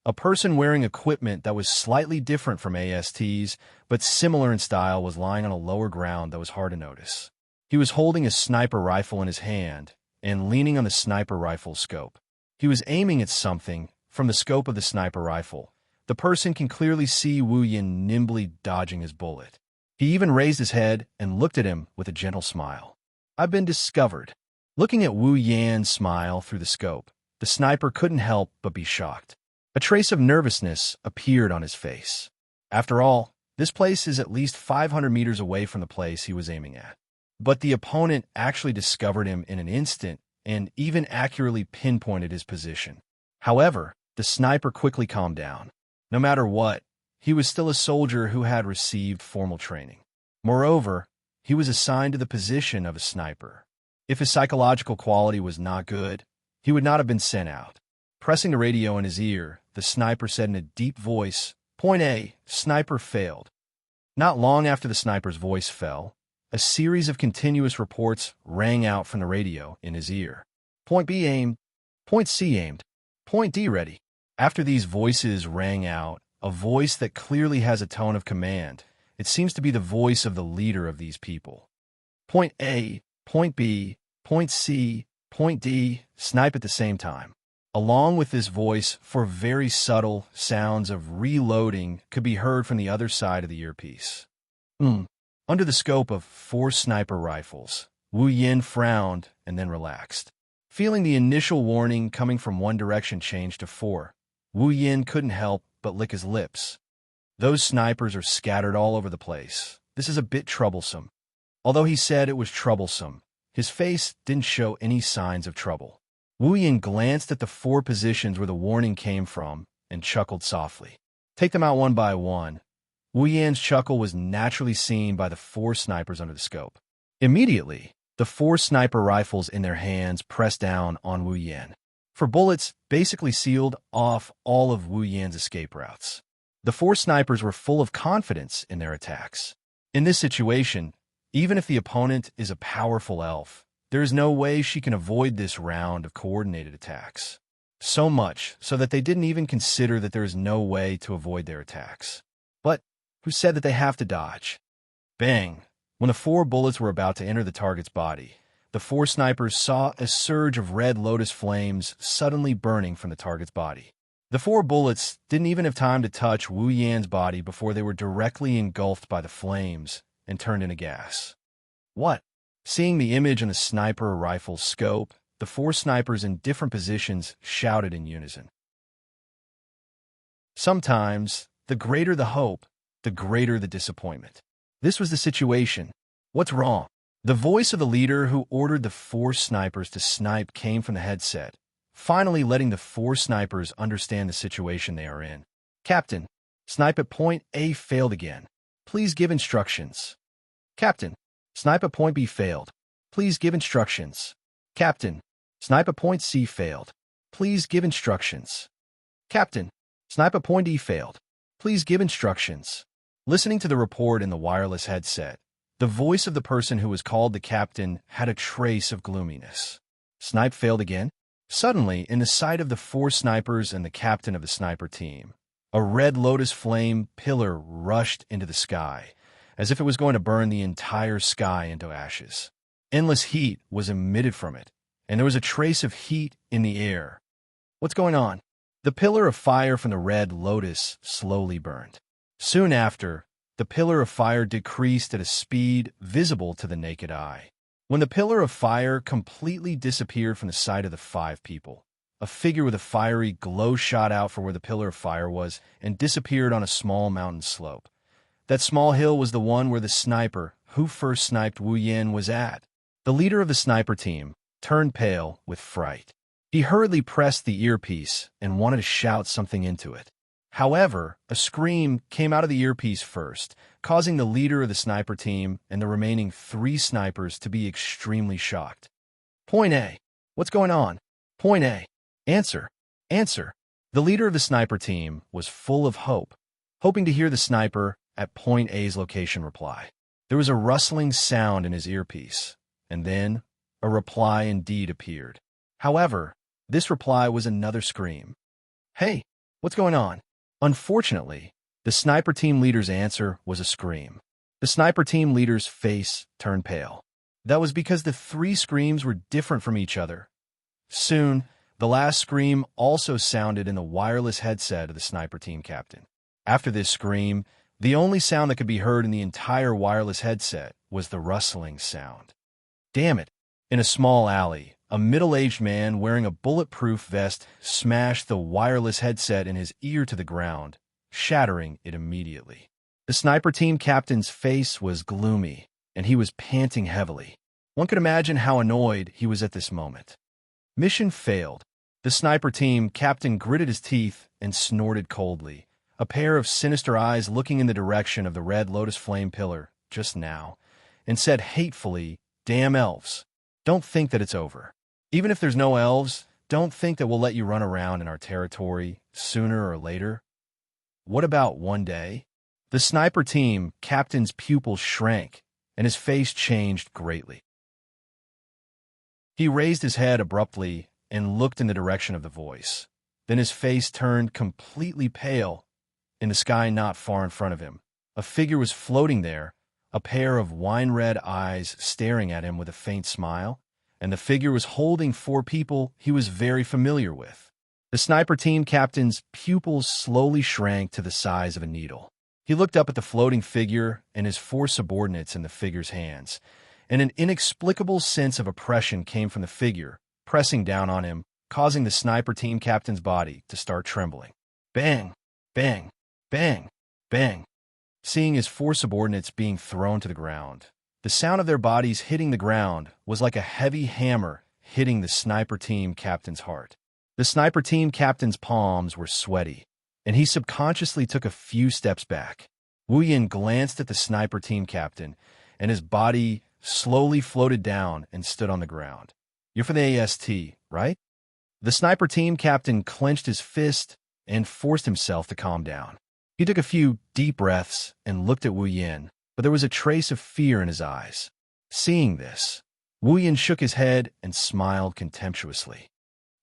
a person wearing equipment that was slightly different from AST's, but similar in style, was lying on a lower ground that was hard to notice. He was holding a sniper rifle in his hand and leaning on the sniper rifle's scope. He was aiming at something, from the scope of the sniper rifle, the person can clearly see Wu Yin nimbly dodging his bullet. He even raised his head and looked at him with a gentle smile. "I've been discovered." Looking at Wu Yan's smile through the scope, the sniper couldn't help but be shocked. A trace of nervousness appeared on his face. After all, this place is at least 500 meters away from the place he was aiming at. But the opponent actually discovered him in an instant and even accurately pinpointed his position. However, the sniper quickly calmed down. No matter what, he was still a soldier who had received formal training. Moreover, he was assigned to the position of a sniper. If his psychological quality was not good, he would not have been sent out. Pressing the radio in his ear, the sniper said in a deep voice, "Point A, sniper failed." Not long after the sniper's voice fell, a series of continuous reports rang out from the radio in his ear. "Point B aimed. Point C aimed. Point D ready." After these voices rang out, a voice that clearly has a tone of command, it seems to be the voice of the leader of these people. "Point A, Point B, Point C, Point D, snipe at the same time." Along with this voice, for very subtle sounds of reloading could be heard from the other side of the earpiece. Under the scope of 4 sniper rifles, Wu Yin frowned and then relaxed. Feeling the initial warning coming from one direction change to 4, Wu Yin couldn't help but lick his lips. Those snipers are scattered all over the place. This is a bit troublesome. Although he said it was troublesome, his face didn't show any signs of trouble. Wu Yin glanced at the 4 positions where the warning came from and chuckled softly. "Take them out one by one." Wu Yan's chuckle was naturally seen by the 4 snipers under the scope. Immediately, the 4 sniper rifles in their hands pressed down on Wu Yan. For bullets basically sealed off all of Wu Yan's escape routes. The 4 snipers were full of confidence in their attacks. In this situation, even if the opponent is a powerful elf, there is no way she can avoid this round of coordinated attacks. So much so that they didn't even consider that there is no way to avoid their attacks. But who said that they have to dodge? Bang! When the 4 bullets were about to enter the target's body, the 4 snipers saw a surge of red lotus flames suddenly burning from the target's body. The 4 bullets didn't even have time to touch Wu Yan's body before they were directly engulfed by the flames and turned into gas. What? Seeing the image on the sniper rifle's scope, the 4 snipers in different positions shouted in unison. Sometimes, the greater the hope, the greater the disappointment. This was the situation. What's wrong? The voice of the leader who ordered the 4 snipers to snipe came from the headset, finally letting the 4 snipers understand the situation they are in. "Captain, snipe at point A failed again. Please give instructions." "Captain, snipe at point B failed. Please give instructions." "Captain, snipe at point C failed. Please give instructions." "Captain, snipe at point D failed. Please give instructions." Listening to the report in the wireless headset, the voice of the person who was called the captain had a trace of gloominess. Snipe failed again? Suddenly, in the sight of the 4 snipers and the captain of the sniper team, a red lotus flame pillar rushed into the sky, as if it was going to burn the entire sky into ashes. Endless heat was emitted from it, and there was a trace of heat in the air. What's going on? The pillar of fire from the red lotus slowly burned. Soon after, the pillar of fire decreased at a speed visible to the naked eye. When the pillar of fire completely disappeared from the sight of the 5 people, a figure with a fiery glow shot out from where the pillar of fire was and disappeared on a small mountain slope. That small hill was the one where the sniper, who first sniped Wu Yan, was at. The leader of the sniper team turned pale with fright. He hurriedly pressed the earpiece and wanted to shout something into it. However, a scream came out of the earpiece first, causing the leader of the sniper team and the remaining 3 snipers to be extremely shocked. "Point A. What's going on? Point A. Answer. Answer." The leader of the sniper team was full of hope, hoping to hear the sniper at point A's location reply. There was a rustling sound in his earpiece, and then a reply indeed appeared. However, this reply was another scream. "Hey, what's going on?" Unfortunately, the sniper team leader's answer was a scream. The sniper team leader's face turned pale. That was because the 3 screams were different from each other. Soon, The last scream also sounded in the wireless headset of the sniper team captain. After this scream, the only sound that could be heard in the entire wireless headset was the rustling sound. Damn it! In a small alley, a middle-aged man wearing a bulletproof vest smashed the wireless headset in his ear to the ground, shattering it immediately. The sniper team captain's face was gloomy, and he was panting heavily. One could imagine how annoyed he was at this moment. Mission failed. The sniper team captain gritted his teeth and snorted coldly, a pair of sinister eyes looking in the direction of the red lotus flame pillar just now, and said hatefully, "Damn elves. Don't think that it's over. Even if there's no elves, don't think that we'll let you run around in our territory sooner or later. What about one day?" The sniper team captain's pupils shrank, and his face changed greatly. He raised his head abruptly and looked in the direction of the voice. Then his face turned completely pale. In the sky not far in front of him, a figure was floating there, a pair of wine-red eyes staring at him with a faint smile, and the figure was holding four people he was very familiar with. The sniper team captain's pupils slowly shrank to the size of a needle. He looked up at the floating figure and his four subordinates in the figure's hands, and an inexplicable sense of oppression came from the figure, pressing down on him, causing the sniper team captain's body to start trembling. Bang! Bang! Bang! Bang! Seeing his four subordinates being thrown to the ground, the sound of their bodies hitting the ground was like a heavy hammer hitting the sniper team captain's heart. The sniper team captain's palms were sweaty, and he subconsciously took a few steps back. Wuyin glanced at the sniper team captain, and his body slowly floated down and stood on the ground. "You're for the AST, right?" The sniper team captain clenched his fist and forced himself to calm down. He took a few deep breaths and looked at Wu Yin, but there was a trace of fear in his eyes. Seeing this, Wu Yin shook his head and smiled contemptuously.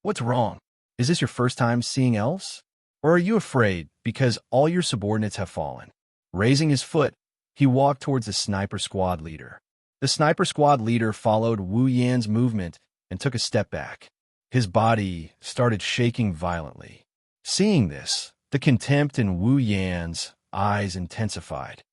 "What's wrong? Is this your first time seeing elves? Or are you afraid because all your subordinates have fallen?" Raising his foot, he walked towards the sniper squad leader. The sniper squad leader followed Wu Yan's movement and took a step back. His body started shaking violently. Seeing this, the contempt in Wu Yan's eyes intensified.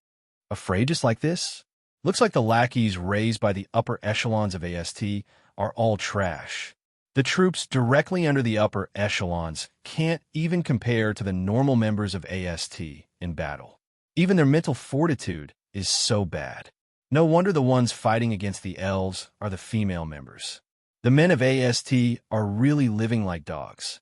"Afraid just like this? Looks like the lackeys raised by the upper echelons of AST are all trash. The troops directly under the upper echelons can't even compare to the normal members of AST in battle. Even their mental fortitude is so bad. No wonder the ones fighting against the elves are the female members. The men of AST are really living like dogs."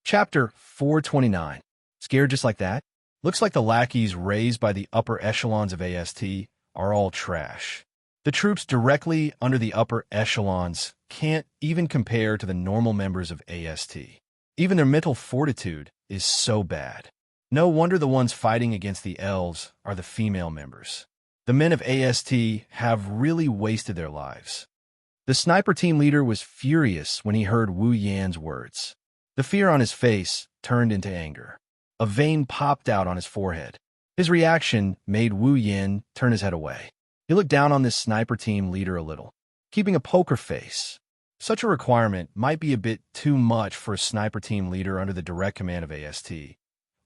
Chapter 429. Scared just like that? Looks like the lackeys raised by the upper echelons of AST are all trash. The troops directly under the upper echelons can't even compare to the normal members of AST. Even their mental fortitude is so bad. No wonder the ones fighting against the elves are the female members. The men of AST have really wasted their lives. The sniper team leader was furious when he heard Wu Yan's words. The fear on his face turned into anger. A vein popped out on his forehead. His reaction made Wu Yan turn his head away. He looked down on this sniper team leader a little, keeping a poker face. Such a requirement might be a bit too much for a sniper team leader under the direct command of AST.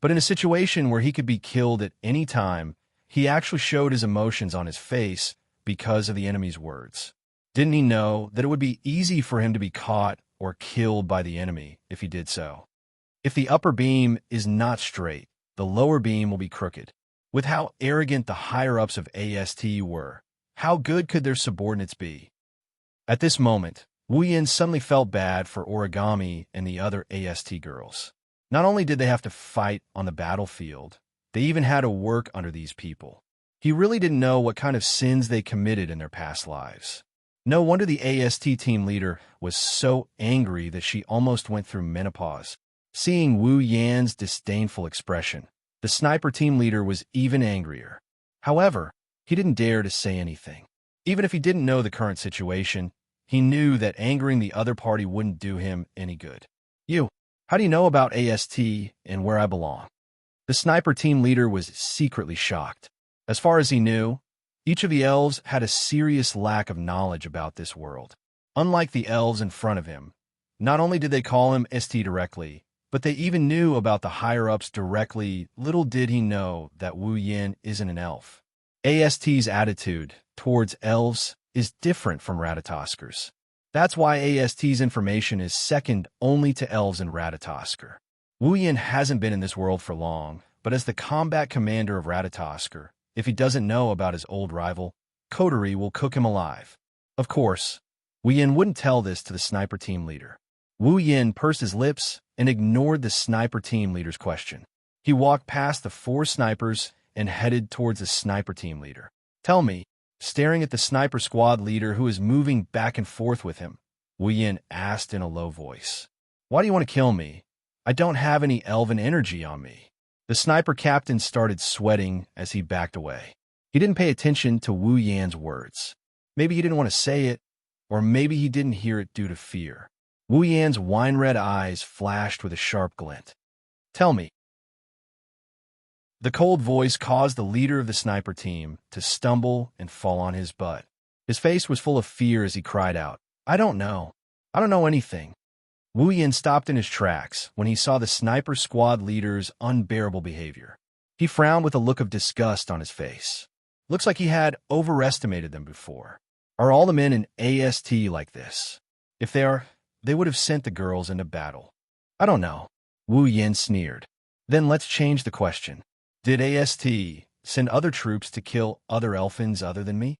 But in a situation where he could be killed at any time, he actually showed his emotions on his face because of the enemy's words. Didn't he know that it would be easy for him to be caught or killed by the enemy if he did so? If the upper beam is not straight, the lower beam will be crooked. With how arrogant the higher-ups of AST were, how good could their subordinates be? At this moment, Wu Yin suddenly felt bad for Origami and the other AST girls. Not only did they have to fight on the battlefield, they even had to work under these people. He really didn't know what kind of sins they committed in their past lives. No wonder the AST team leader was so angry that she almost went through menopause. Seeing Wu Yan's disdainful expression, the sniper team leader was even angrier. However, he didn't dare to say anything. Even if he didn't know the current situation, he knew that angering the other party wouldn't do him any good. "You, how do you know about AST and where I belong?" The sniper team leader was secretly shocked. As far as he knew, Each of the elves had a serious lack of knowledge about this world. Unlike the elves in front of him, not only did they call him ST directly, but they even knew about the higher-ups directly. Little did he know that Wu Yin isn't an elf. AST's attitude towards elves is different from Ratatoskers. That's why AST's information is second only to elves and Ratatosker. Wu Yin hasn't been in this world for long, but as the combat commander of Ratatosker, if he doesn't know about his old rival, Coterie will cook him alive. Of course, Wu Yin wouldn't tell this to the sniper team leader. Wu Yin pursed his lips and ignored the sniper team leader's question. He walked past the 4 snipers and headed towards the sniper team leader. Tell me, staring at the sniper squad leader who is moving back and forth with him, Wu Yin asked in a low voice. Why do you want to kill me? I don't have any elven energy on me. The sniper captain started sweating as he backed away. He didn't pay attention to Wu Yan's words. Maybe he didn't want to say it, or maybe he didn't hear it due to fear. Wu Yan's wine-red eyes flashed with a sharp glint. Tell me. The cold voice caused the leader of the sniper team to stumble and fall on his butt. His face was full of fear as he cried out, I don't know. I don't know anything. Wu Yin stopped in his tracks when he saw the sniper squad leader's unbearable behavior. He frowned with a look of disgust on his face. Looks like he had overestimated them before. Are all the men in AST like this? If they are, they would have sent the girls into battle. I don't know. Wu Yin sneered. Then let's change the question. Did AST send other troops to kill other elfins other than me?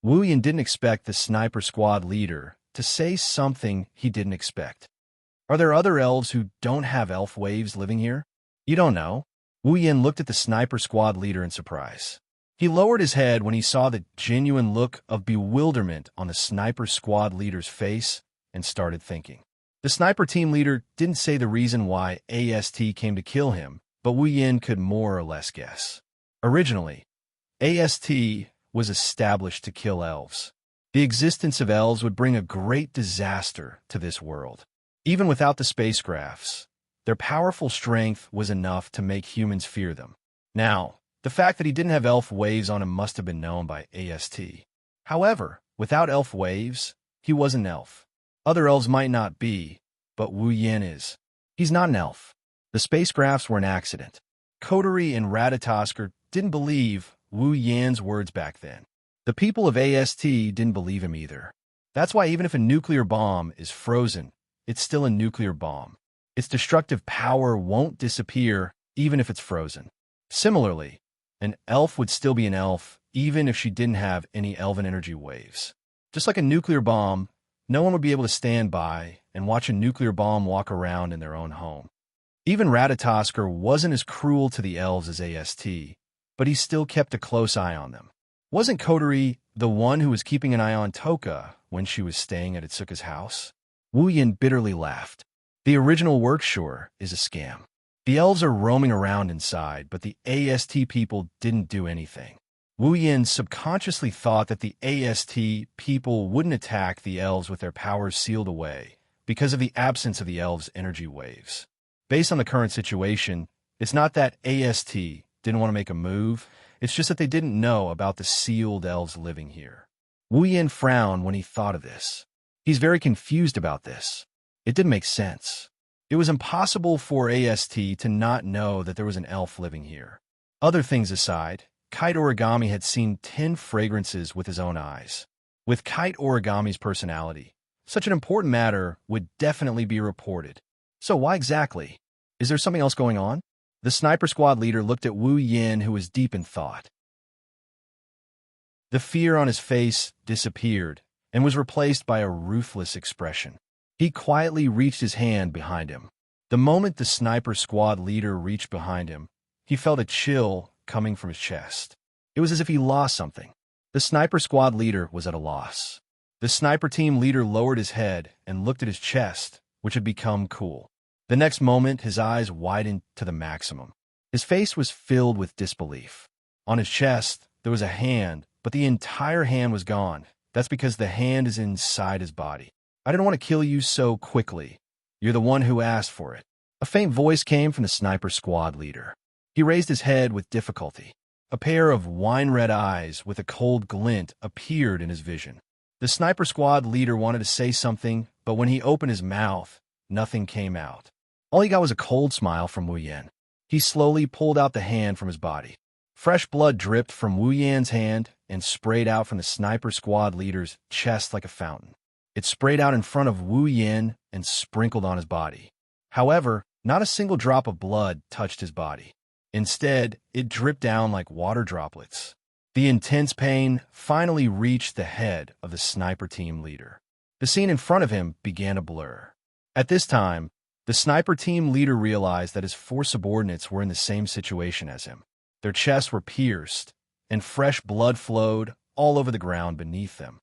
Wu Yin didn't expect the sniper squad leader to say something he didn't expect. Are there other elves who don't have elf waves living here? You don't know. Wu Yin looked at the sniper squad leader in surprise. He lowered his head when he saw the genuine look of bewilderment on the sniper squad leader's face and started thinking. The sniper team leader didn't say the reason why AST came to kill him, but Wu Yin could more or less guess. Originally, AST was established to kill elves. The existence of elves would bring a great disaster to this world. Even without the spacecrafts, their powerful strength was enough to make humans fear them. Now, the fact that he didn't have elf waves on him must have been known by AST. However, without elf waves, he was an elf. Other elves might not be, but Wu Yin is. He's not an elf. The spacecrafts were an accident. Coterie and Ratatosker didn't believe Wu Yan's words back then. The people of AST didn't believe him either. That's why even if a nuclear bomb is frozen, it's still a nuclear bomb. Its destructive power won't disappear even if it's frozen. Similarly, an elf would still be an elf even if she didn't have any elven energy waves. Just like a nuclear bomb, no one would be able to stand by and watch a nuclear bomb walk around in their own home. Even Ratatosker wasn't as cruel to the elves as AST, but he still kept a close eye on them. Wasn't Coterie the one who was keeping an eye on Toka when she was staying at Itsuka's house? Wu Yin bitterly laughed. The original work sure is a scam. The elves are roaming around inside, but the AST people didn't do anything. Wu Yin subconsciously thought that the AST people wouldn't attack the elves with their powers sealed away because of the absence of the elves' energy waves. Based on the current situation, it's not that AST didn't want to make a move, it's just that they didn't know about the sealed elves living here. Wu Yin frowned when he thought of this. He's very confused about this. It didn't make sense. It was impossible for AST to not know that there was an elf living here. Other things aside, Kite Origami had seen 10 fragrances with his own eyes. With Kite Origami's personality, such an important matter would definitely be reported. So why exactly? Is there something else going on? The sniper squad leader looked at Wu Yin, who was deep in thought. The fear on his face disappeared and was replaced by a ruthless expression. He quietly reached his hand behind him. The moment the sniper squad leader reached behind him, he felt a chill coming from his chest. It was as if he lost something. The sniper squad leader was at a loss. The sniper team leader lowered his head and looked at his chest, which had become cool. The next moment, his eyes widened to the maximum. His face was filled with disbelief. On his chest, there was a hand, but the entire hand was gone. That's because the hand is inside his body. I didn't want to kill you so quickly. You're the one who asked for it. A faint voice came from the sniper squad leader. He raised his head with difficulty. A pair of wine-red eyes with a cold glint appeared in his vision. The sniper squad leader wanted to say something, but when he opened his mouth, nothing came out. All he got was a cold smile from Wu Yan. He slowly pulled out the hand from his body. Fresh blood dripped from Wu Yan's hand and sprayed out from the sniper squad leader's chest like a fountain. It sprayed out in front of Wu Yan and sprinkled on his body. However, not a single drop of blood touched his body. Instead, it dripped down like water droplets. The intense pain finally reached the head of the sniper team leader. The scene in front of him began to blur. At this time, the sniper team leader realized that his 4 subordinates were in the same situation as him. Their chests were pierced, and fresh blood flowed all over the ground beneath them.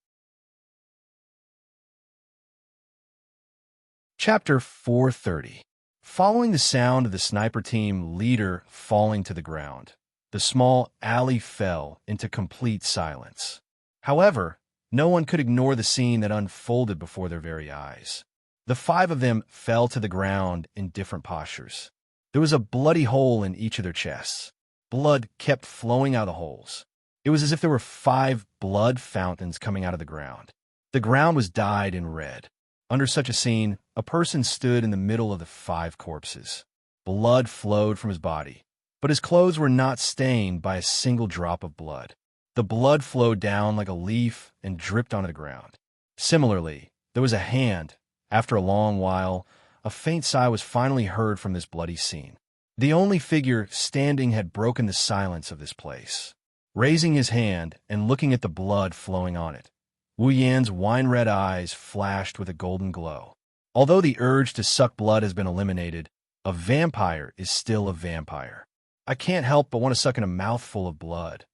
Chapter 430. Following the sound of the sniper team leader falling to the ground, the small alley fell into complete silence. However, no one could ignore the scene that unfolded before their very eyes. The 5 of them fell to the ground in different postures. There was a bloody hole in each of their chests. Blood kept flowing out of the holes. It was as if there were 5 blood fountains coming out of the ground. The ground was dyed in red. Under such a scene, a person stood in the middle of the 5 corpses. Blood flowed from his body, but his clothes were not stained by a single drop of blood. The blood flowed down like a leaf and dripped onto the ground. Similarly, there was a hand. After a long while, a faint sigh was finally heard from this bloody scene. The only figure standing had broken the silence of this place. Raising his hand and looking at the blood flowing on it, Wu Yan's wine-red eyes flashed with a golden glow. Although the urge to suck blood has been eliminated, a vampire is still a vampire. I can't help but want to suck in a mouthful of blood.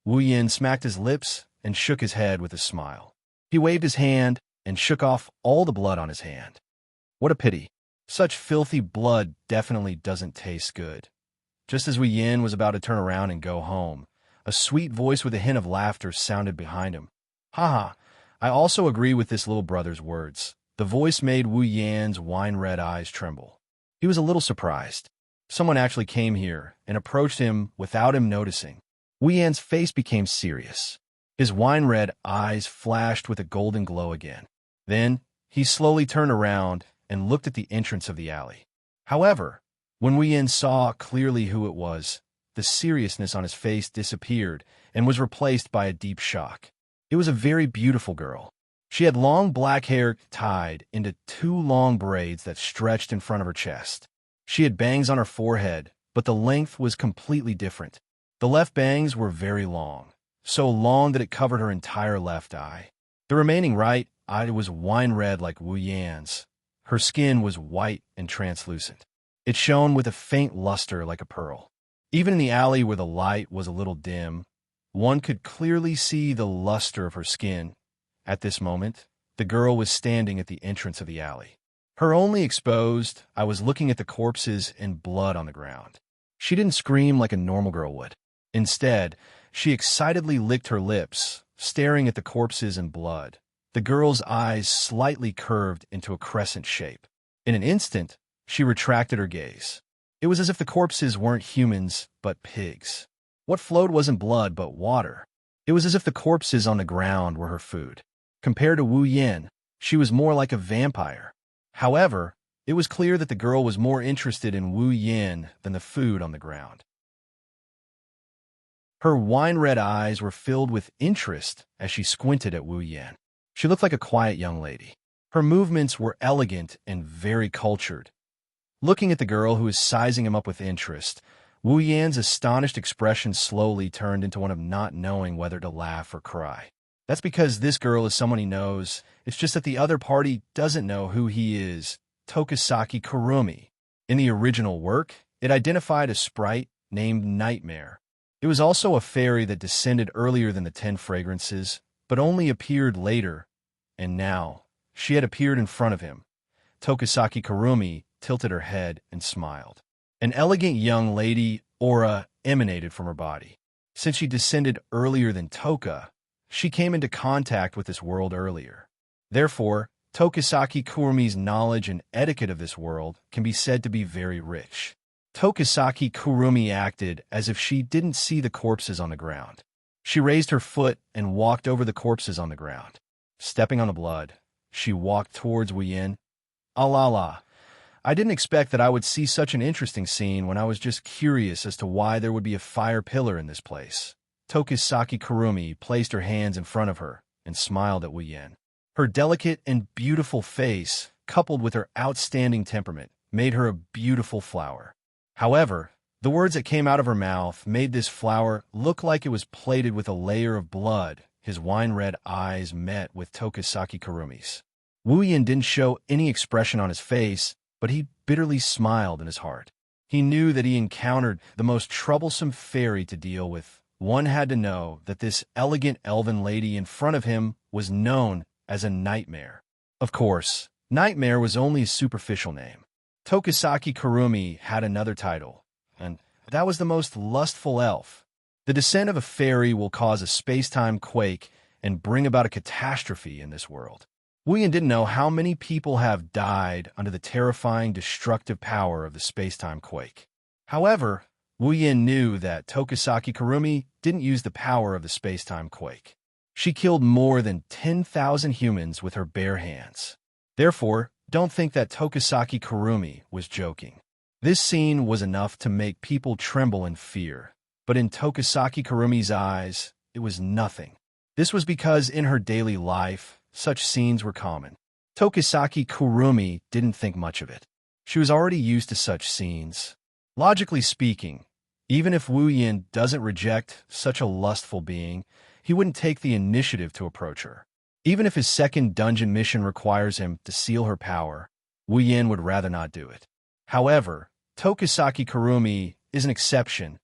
Wu Yan smacked his lips and shook his head with a smile. He waved his hand and shook off all the blood on his hand. What a pity. Such filthy blood definitely doesn't taste good. Just as Wu Yan was about to turn around and go home, a sweet voice with a hint of laughter sounded behind him. Haha, I also agree with this little brother's words. The voice made Wu Yan's wine-red eyes tremble. He was a little surprised. Someone actually came here and approached him without him noticing. Wu Yan's face became serious. His wine-red eyes flashed with a golden glow again. Then, he slowly turned around and looked at the entrance of the alley. However, when Wu Yan saw clearly who it was, the seriousness on his face disappeared and was replaced by a deep shock. It was a very beautiful girl. She had long black hair tied into 2 long braids that stretched in front of her chest. She had bangs on her forehead, but the length was completely different. The left bangs were very long, so long that it covered her entire left eye. The remaining right eye was wine-red like Wu Yan's. Her skin was white and translucent. It shone with a faint luster like a pearl. Even in the alley where the light was a little dim, one could clearly see the luster of her skin. At this moment, the girl was standing at the entrance of the alley. Her only exposed, I was looking at the corpses and blood on the ground. She didn't scream like a normal girl would. Instead, she excitedly licked her lips, staring at the corpses and blood. The girl's eyes slightly curved into a crescent shape. In an instant, she retracted her gaze. It was as if the corpses weren't humans, but pigs. What flowed wasn't blood, but water. It was as if the corpses on the ground were her food. Compared to Wu Yan, she was more like a vampire. However, it was clear that the girl was more interested in Wu Yan than the food on the ground. Her wine-red eyes were filled with interest as she squinted at Wu Yan. She looked like a quiet young lady. Her movements were elegant and very cultured. Looking at the girl who was sizing him up with interest, Wu Yan's astonished expression slowly turned into one of not knowing whether to laugh or cry. That's because this girl is someone he knows. It's just that the other party doesn't know who he is. Tokisaki Kurumi. In the original work, it identified a sprite named Nightmare. It was also a fairy that descended earlier than the 10 fragrances, but only appeared later, and now she had appeared in front of him. Tokisaki Kurumi tilted her head and smiled. An elegant young lady aura emanated from her body. Since she descended earlier than Toka, she came into contact with this world earlier. Therefore, Tokisaki Kurumi's knowledge and etiquette of this world can be said to be very rich. Tokisaki Kurumi acted as if she didn't see the corpses on the ground. She raised her foot and walked over the corpses on the ground. Stepping on the blood, she walked towards Wu Yin. Ah la la. I didn't expect that I would see such an interesting scene when I was just curious as to why there would be a fire pillar in this place. Tokisaki Kurumi placed her hands in front of her and smiled at Wu Yin. Her delicate and beautiful face, coupled with her outstanding temperament, made her a beautiful flower. However, the words that came out of her mouth made this flower look like it was plated with a layer of blood. His wine-red eyes met with Tokisaki Kurumi's. Wu Yin didn't show any expression on his face, but he bitterly smiled in his heart. He knew that he encountered the most troublesome fairy to deal with. One had to know that this elegant elven lady in front of him was known as a nightmare. Of course, nightmare was only a superficial name. Tokisaki Kurumi had another title, and that was the most lustful elf. The descent of a fairy will cause a space-time quake and bring about a catastrophe in this world. Wu Yin didn't know how many people have died under the terrifying, destructive power of the space-time quake. However, Wu Yin knew that Tokisaki Kurumi didn't use the power of the space-time quake. She killed more than 10,000 humans with her bare hands. Therefore, don't think that Tokisaki Kurumi was joking. This scene was enough to make people tremble in fear, but in Tokisaki Kurumi's eyes, it was nothing. This was because in her daily life, such scenes were common. Tokisaki Kurumi didn't think much of it. She was already used to such scenes. Logically speaking, even if Wu Yin doesn't reject such a lustful being, he wouldn't take the initiative to approach her. Even if his second dungeon mission requires him to seal her power, Wu Yin would rather not do it. However, Tokisaki Kurumi is an exception.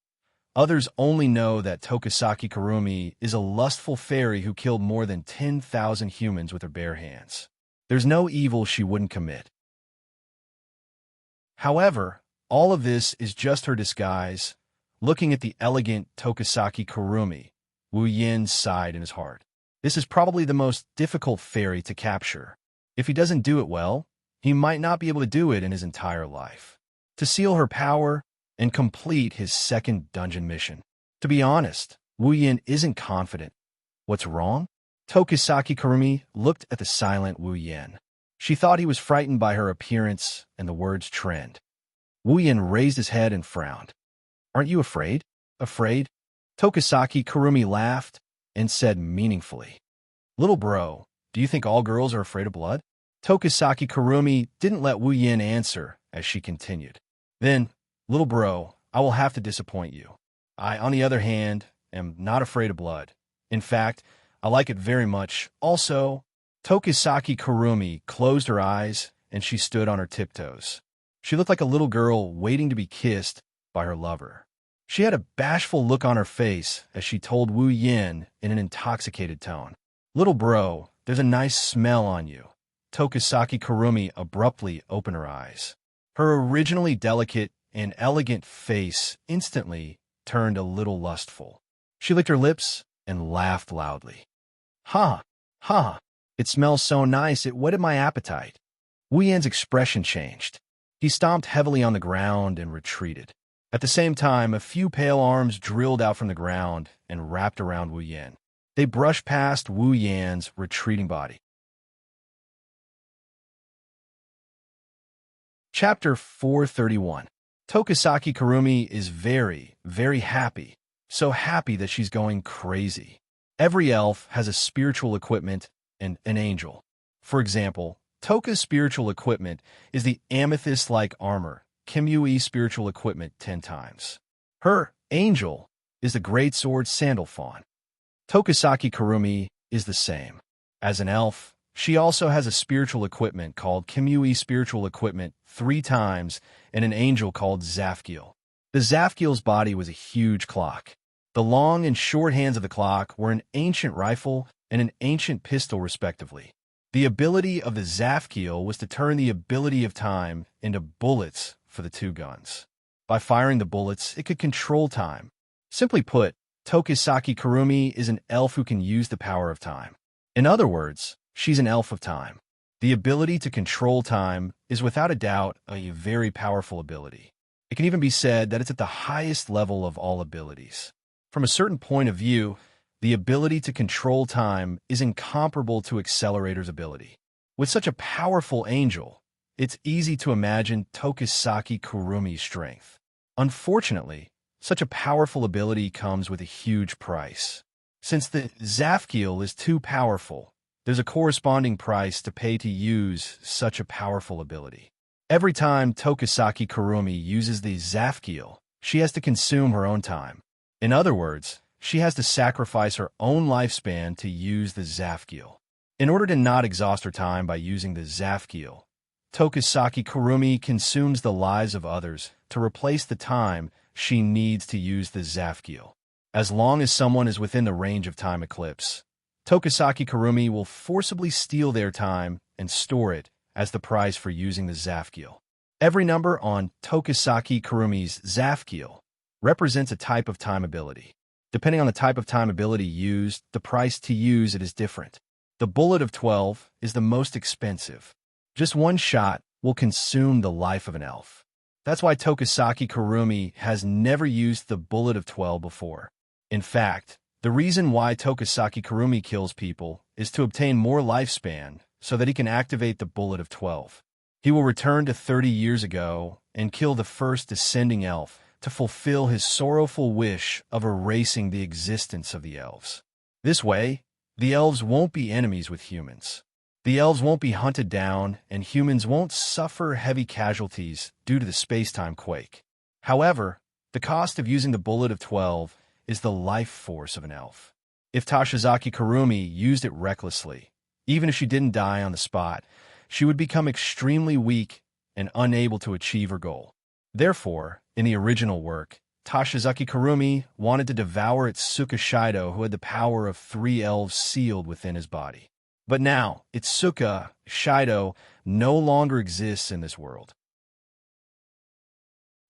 Others only know that Tokisaki Kurumi is a lustful fairy who killed more than 10,000 humans with her bare hands. There's no evil she wouldn't commit. However, all of this is just her disguise. Looking at the elegant Tokisaki Kurumi, Wu Yin sighed in his heart. This is probably the most difficult fairy to capture. If he doesn't do it well, he might not be able to do it in his entire life. To seal her power and complete his second dungeon mission. To be honest, Wu Yin isn't confident. What's wrong? Tokisaki Kurumi looked at the silent Wu Yin. She thought he was frightened by her appearance and the words trend. Wu Yin raised his head and frowned. Aren't you afraid? Afraid? Tokisaki Kurumi laughed and said meaningfully, Little bro, do you think all girls are afraid of blood? Tokisaki Kurumi didn't let Wu Yin answer as she continued. Then, little bro, I will have to disappoint you. I, on the other hand, am not afraid of blood. In fact, I like it very much. Also, Tokisaki Kurumi closed her eyes and she stood on her tiptoes. She looked like a little girl waiting to be kissed by her lover. She had a bashful look on her face as she told Wu Yin in an intoxicated tone, Little bro, there's a nice smell on you. Tokisaki Kurumi abruptly opened her eyes. Her originally delicate and elegant face instantly turned a little lustful. She licked her lips and laughed loudly. Ha! Ha! It smells so nice it whetted my appetite. Wu Yin's expression changed. He stomped heavily on the ground and retreated. At the same time, a few pale arms drilled out from the ground and wrapped around Wu Yin. They brushed past Wu Yin's retreating body. Chapter 431. Tokisaki Kurumi is very, very happy. So happy that she's going crazy. Every elf has a spiritual equipment and an angel. For example, Toka's spiritual equipment is the amethyst-like armor, Kimui spiritual equipment 10 times. Her angel is the great sword Sandalphon. Tokisaki Kurumi is the same. As an elf, she also has a spiritual equipment called Kimui spiritual equipment 3 times and an angel called Zafkiel. The Zafkiel's body was a huge clock. The long and short hands of the clock were an ancient rifle and an ancient pistol respectively. The ability of the Zafkiel was to turn the ability of time into bullets for the 2 guns. By firing the bullets, it could control time. Simply put, Tokisaki Kurumi is an elf who can use the power of time. In other words, she's an elf of time. The ability to control time is without a doubt a very powerful ability. It can even be said that it's at the highest level of all abilities. From a certain point of view, the ability to control time is incomparable to Accelerator's ability. With such a powerful angel, it's easy to imagine Tokisaki Kurumi's strength. Unfortunately, such a powerful ability comes with a huge price. Since the Zafkiel is too powerful, there's a corresponding price to pay to use such a powerful ability. Every time Tokisaki Kurumi uses the Zafkiel, she has to consume her own time. In other words, she has to sacrifice her own lifespan to use the Zafkiel. In order to not exhaust her time by using the Zafkiel, Tokisaki Kurumi consumes the lives of others to replace the time she needs to use the Zafkiel. As long as someone is within the range of time eclipse, Tokisaki Kurumi will forcibly steal their time and store it as the price for using the Zafkiel. Every number on Tokisaki Kurumi's Zafkiel represents a type of time ability. Depending on the type of time ability used, the price to use it is different. The Bullet of 12 is the most expensive. Just one shot will consume the life of an elf. That's why Tokisaki Kurumi has never used the Bullet of 12 before. In fact, the reason why Tokisaki Kurumi kills people is to obtain more lifespan so that he can activate the Bullet of 12. He will return to 30 years ago and kill the first descending elf to fulfill his sorrowful wish of erasing the existence of the elves. This way, the elves won't be enemies with humans. The elves won't be hunted down, and humans won't suffer heavy casualties due to the space-time quake. However, the cost of using the Bullet of 12 is the life force of an elf. If Tashizaki Kurumi used it recklessly, even if she didn't die on the spot, she would become extremely weak and unable to achieve her goal. Therefore, in the original work, Tashizaki Kurumi wanted to devour Itsuka Shido, who had the power of 3 elves sealed within his body. But now, Itsuka Shido no longer exists in this world.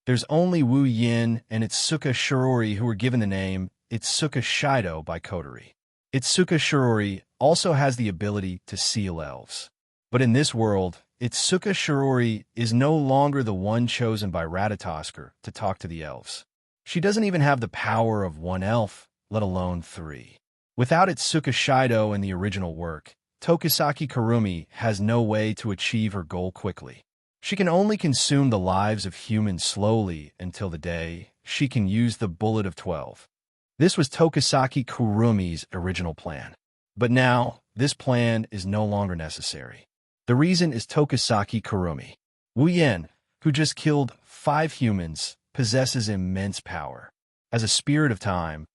There's only Wu Yin and Itsuka Shirori who were given the name Itsuka Shido by Kotori. Itsuka Shirori also has the ability to seal elves. But in this world, Itsuka Shirori is no longer the one chosen by Ratatosker to talk to the elves. She doesn't even have the power of 1 elf, let alone 3. Without Itsuka Shido in the original work, Tokisaki Kurumi has no way to achieve her goal quickly. She can only consume the lives of humans slowly until the day she can use the Bullet of 12. This was Tokisaki Kurumi's original plan. But now, this plan is no longer necessary. The reason is Tokisaki Kurumi. Wu Yen, who just killed 5 humans, possesses immense power. As a spirit of time,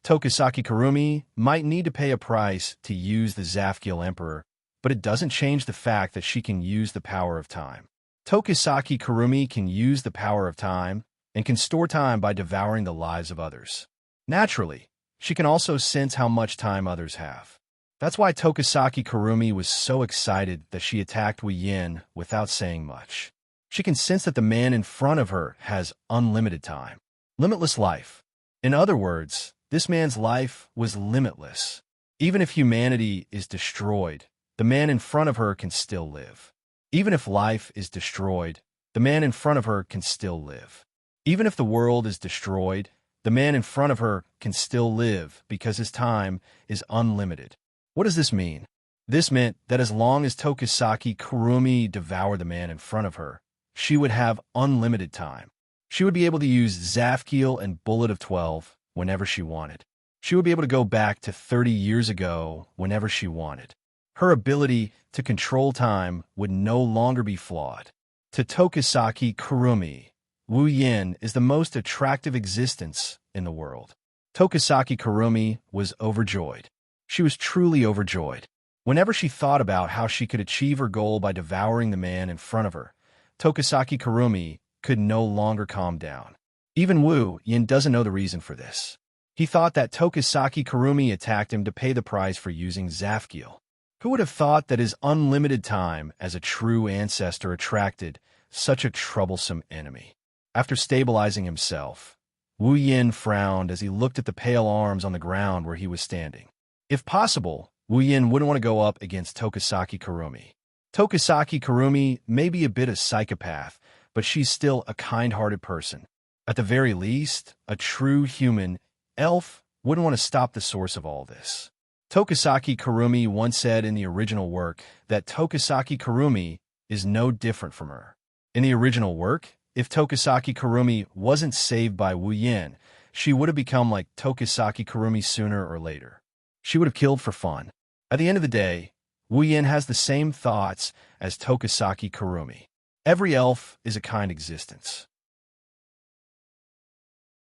Tokisaki Kurumi might need to pay a price to use the Zafkiel Emperor, but it doesn't change the fact that she can use the power of time. Tokisaki Kurumi can use the power of time and can store time by devouring the lives of others. Naturally, she can also sense how much time others have. That's why Tokisaki Kurumi was so excited that she attacked Wu Yin without saying much. She can sense that the man in front of her has unlimited time. Limitless life. In other words, this man's life was limitless. Even if humanity is destroyed, the man in front of her can still live. Even if life is destroyed, the man in front of her can still live. Even if the world is destroyed, the man in front of her can still live because his time is unlimited. What does this mean? This meant that as long as Tokisaki Kurumi devoured the man in front of her, she would have unlimited time. She would be able to use Zafkiel and Bullet of 12 whenever she wanted. She would be able to go back to 30 years ago whenever she wanted. Her ability to control time would no longer be flawed. To Tokisaki Kurumi, Wu Yin is the most attractive existence in the world. Tokisaki Kurumi was overjoyed. She was truly overjoyed. Whenever she thought about how she could achieve her goal by devouring the man in front of her, Tokisaki Kurumi could no longer calm down. Even Wu Yin doesn't know the reason for this. He thought that Tokisaki Kurumi attacked him to pay the price for using Zafkiel. Who would have thought that his unlimited time as a true ancestor attracted such a troublesome enemy? After stabilizing himself, Wu Yin frowned as he looked at the pale arms on the ground where he was standing. If possible, Wu Yin wouldn't want to go up against Tokisaki Kurumi. Tokisaki Kurumi may be a bit of a psychopath, but she's still a kind-hearted person. At the very least, a true human elf wouldn't want to stop the source of all this. Tokisaki Kurumi once said in the original work that Tokisaki Kurumi is no different from her. In the original work, if Tokisaki Kurumi wasn't saved by Wu Yin, she would have become like Tokisaki Kurumi sooner or later. She would have killed for fun. At the end of the day, Wu Yin has the same thoughts as Tokisaki Kurumi. Every elf is a kind existence.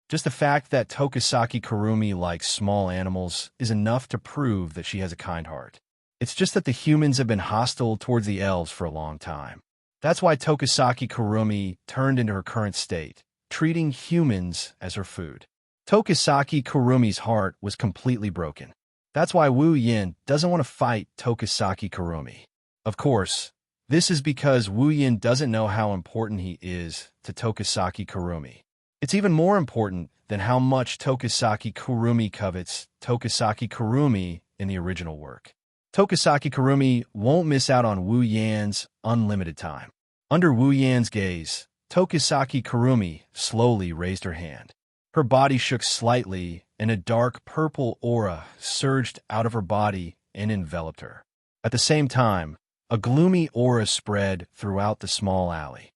Just the fact that Tokisaki Kurumi likes small animals is enough to prove that she has a kind heart. It's just that the humans have been hostile towards the elves for a long time. That's why Tokisaki Kurumi turned into her current state, treating humans as her food. Tokisaki Kurumi's heart was completely broken. That's why Wu Yin doesn't want to fight Tokisaki Kurumi. Of course, this is because Wu Yin doesn't know how important he is to Tokisaki Kurumi. It's even more important than how much Tokisaki Kurumi covets Tokisaki Kurumi in the original work. Tokisaki Kurumi won't miss out on Wu Yan's unlimited time. Under Wu Yan's gaze, Tokisaki Kurumi slowly raised her hand. Her body shook slightly, and a dark purple aura surged out of her body and enveloped her. At the same time, a gloomy aura spread throughout the small alley.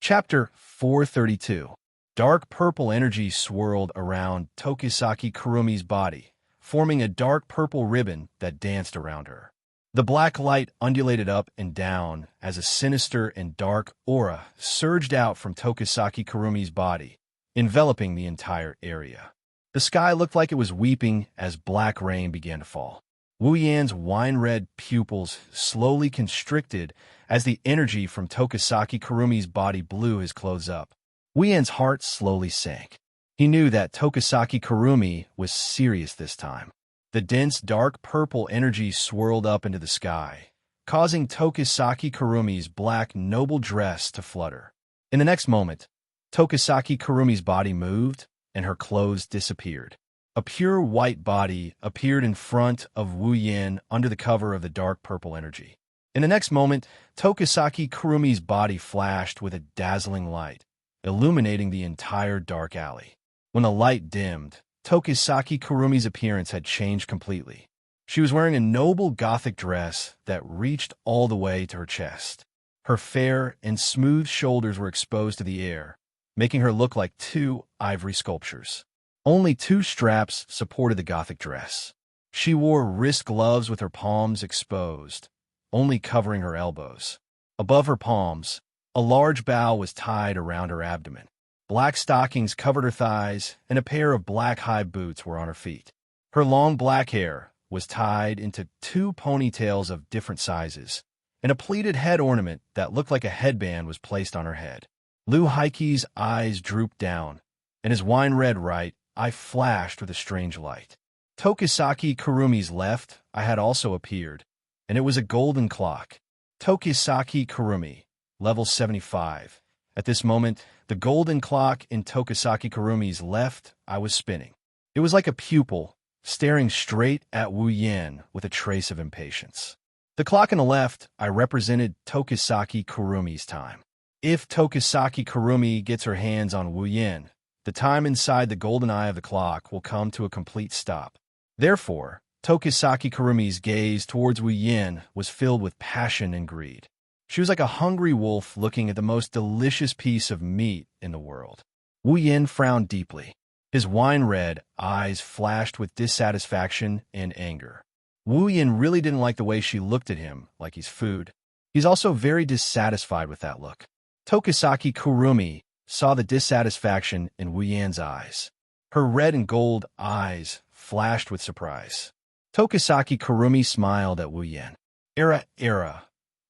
Chapter 432. Dark purple energy swirled around Tokisaki Kurumi's body, forming a dark purple ribbon that danced around her. The black light undulated up and down as a sinister and dark aura surged out from Tokisaki Kurumi's body, enveloping the entire area. The sky looked like it was weeping as black rain began to fall. Wu Yan's wine-red pupils slowly constricted as the energy from Tokisaki Kurumi's body blew his clothes up. Wu Yan's heart slowly sank. He knew that Tokisaki Kurumi was serious this time. The dense, dark purple energy swirled up into the sky, causing Tokisaki Kurumi's black, noble dress to flutter. In the next moment, Tokisaki Kurumi's body moved, and her clothes disappeared. A pure white body appeared in front of Wu Yan under the cover of the dark purple energy. In the next moment, Tokisaki Kurumi's body flashed with a dazzling light, illuminating the entire dark alley. When the light dimmed, Tokisaki Kurumi's appearance had changed completely. She was wearing a noble Gothic dress that reached all the way to her chest. Her fair and smooth shoulders were exposed to the air, making her look like two ivory sculptures. Only two straps supported the Gothic dress. She wore wrist gloves with her palms exposed, only covering her elbows. Above her palms, a large bow was tied around her abdomen. Black stockings covered her thighs, and a pair of black high boots were on her feet. Her long black hair was tied into two ponytails of different sizes, and a pleated head ornament that looked like a headband was placed on her head. Liu Haiqi's eyes drooped down, and his wine-red right eye flashed with a strange light. Tokisaki Kurumi's left eye had also appeared, and it was a golden clock. Tokisaki Kurumi, level 75. At this moment, the golden clock in Tokisaki Kurumi's left eye was spinning. It was like a pupil, staring straight at Wu Yan with a trace of impatience. The clock on the left eye represented Tokisaki Kurumi's time. If Tokisaki Kurumi gets her hands on Wu Yan, the time inside the golden eye of the clock will come to a complete stop. Therefore, Tokisaki Kurumi's gaze towards Wu Yan was filled with passion and greed. She was like a hungry wolf looking at the most delicious piece of meat in the world. Wu Yan frowned deeply. His wine-red eyes flashed with dissatisfaction and anger. Wu Yan really didn't like the way she looked at him like he's food. He's also very dissatisfied with that look. Tokisaki Kurumi saw the dissatisfaction in Wu Yan's eyes. Her red and gold eyes flashed with surprise. Tokisaki Kurumi smiled at Wu Yan. Era.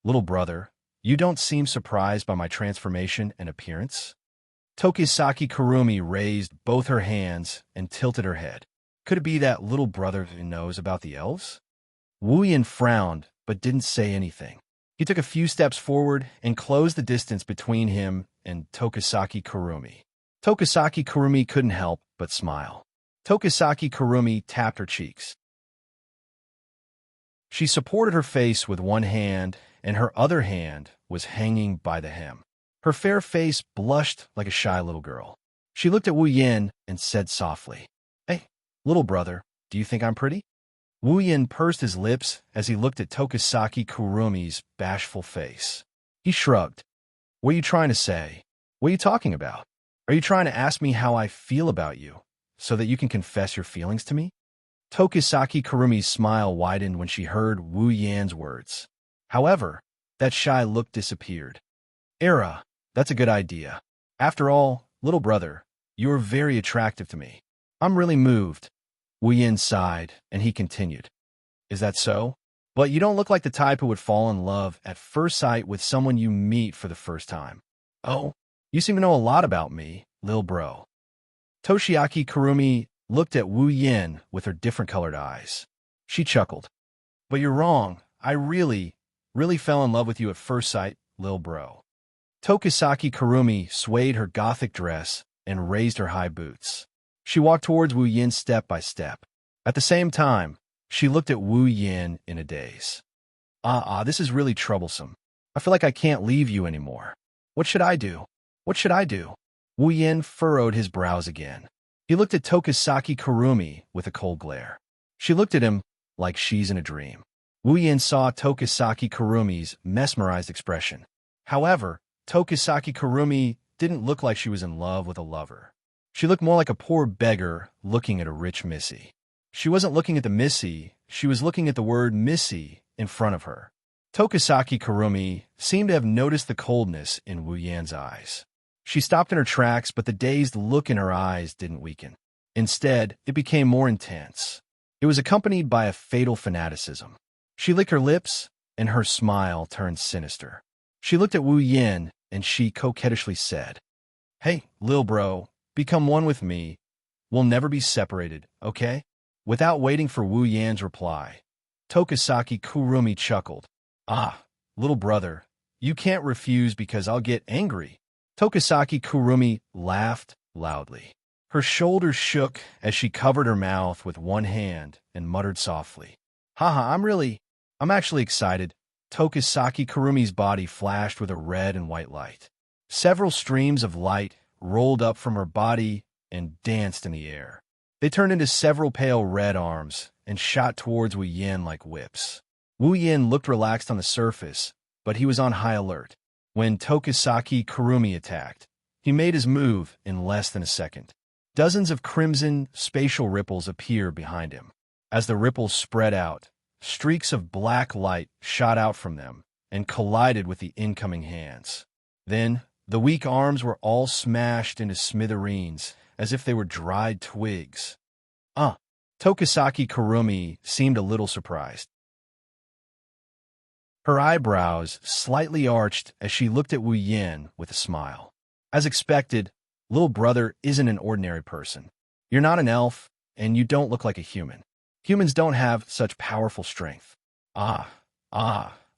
Little brother, you don't seem surprised by my transformation and appearance? Tokisaki Kurumi raised both her hands and tilted her head. Could it be that little brother who knows about the elves? Wu Yan frowned, but didn't say anything. He took a few steps forward and closed the distance between him and Tokisaki Kurumi. Tokisaki Kurumi couldn't help but smile. Tokisaki Kurumi tapped her cheeks. She supported her face with one hand, and her other hand was hanging by the hem. Her fair face blushed like a shy little girl. She looked at Wu Yin and said softly, "Hey, little brother, do you think I'm pretty?" Wu Yin pursed his lips as he looked at Tokisaki Kurumi's bashful face. He shrugged. "What are you trying to say? What are you talking about? Are you trying to ask me how I feel about you, so that you can confess your feelings to me?" Tokisaki Kurumi's smile widened when she heard Wu Yan's words. However, that shy look disappeared. "Era, that's a good idea. After all, little brother, you are very attractive to me. I'm really moved." Wu Yan sighed, and he continued. "Is that so? But you don't look like the type who would fall in love at first sight with someone you meet for the first time. Oh, you seem to know a lot about me, lil bro." Toshiaki Kurumi looked at Wu Yin with her different colored eyes. She chuckled. "But you're wrong. I really fell in love with you at first sight, lil bro." Tokisaki Kurumi swayed her gothic dress and raised her high boots. She walked towards Wu Yin step by step. At the same time, she looked at Wu Yin in a daze. This is really troublesome. I feel like I can't leave you anymore. What should I do? What should I do?" Wu Yin furrowed his brows again. He looked at Tokisaki Kurumi with a cold glare. She looked at him like she's in a dream. Wu Yin saw Tokisaki Kurumi's mesmerized expression. However, Tokisaki Kurumi didn't look like she was in love with a lover. She looked more like a poor beggar looking at a rich missy. She wasn't looking at the missy, she was looking at the word missy in front of her. Tokisaki Kurumi seemed to have noticed the coldness in Wu Yan's eyes. She stopped in her tracks, but the dazed look in her eyes didn't weaken. Instead, it became more intense. It was accompanied by a fatal fanaticism. She licked her lips, and her smile turned sinister. She looked at Wu Yin, and she coquettishly said, "Hey, lil bro, become one with me. We'll never be separated, okay?" Without waiting for Wu Yan's reply, Tokisaki Kurumi chuckled. Little brother, you can't refuse because I'll get angry." Tokisaki Kurumi laughed loudly. Her shoulders shook as she covered her mouth with one hand and muttered softly, "Haha, I'm actually excited." Tokisaki Kurumi's body flashed with a red and white light. Several streams of light rolled up from her body and danced in the air. They turned into several pale red arms and shot towards Wu Yin like whips. Wu Yin looked relaxed on the surface, but he was on high alert. When Tokisaki Kurumi attacked, he made his move in less than a second. Dozens of crimson spatial ripples appeared behind him. As the ripples spread out, streaks of black light shot out from them and collided with the incoming hands. Then, the weak arms were all smashed into smithereens as if they were dried twigs. Tokisaki Kurumi seemed a little surprised. Her eyebrows slightly arched as she looked at Wu Yin with a smile. As expected, little brother isn't an ordinary person. You're not an elf, and you don't look like a human. Humans don't have such powerful strength. I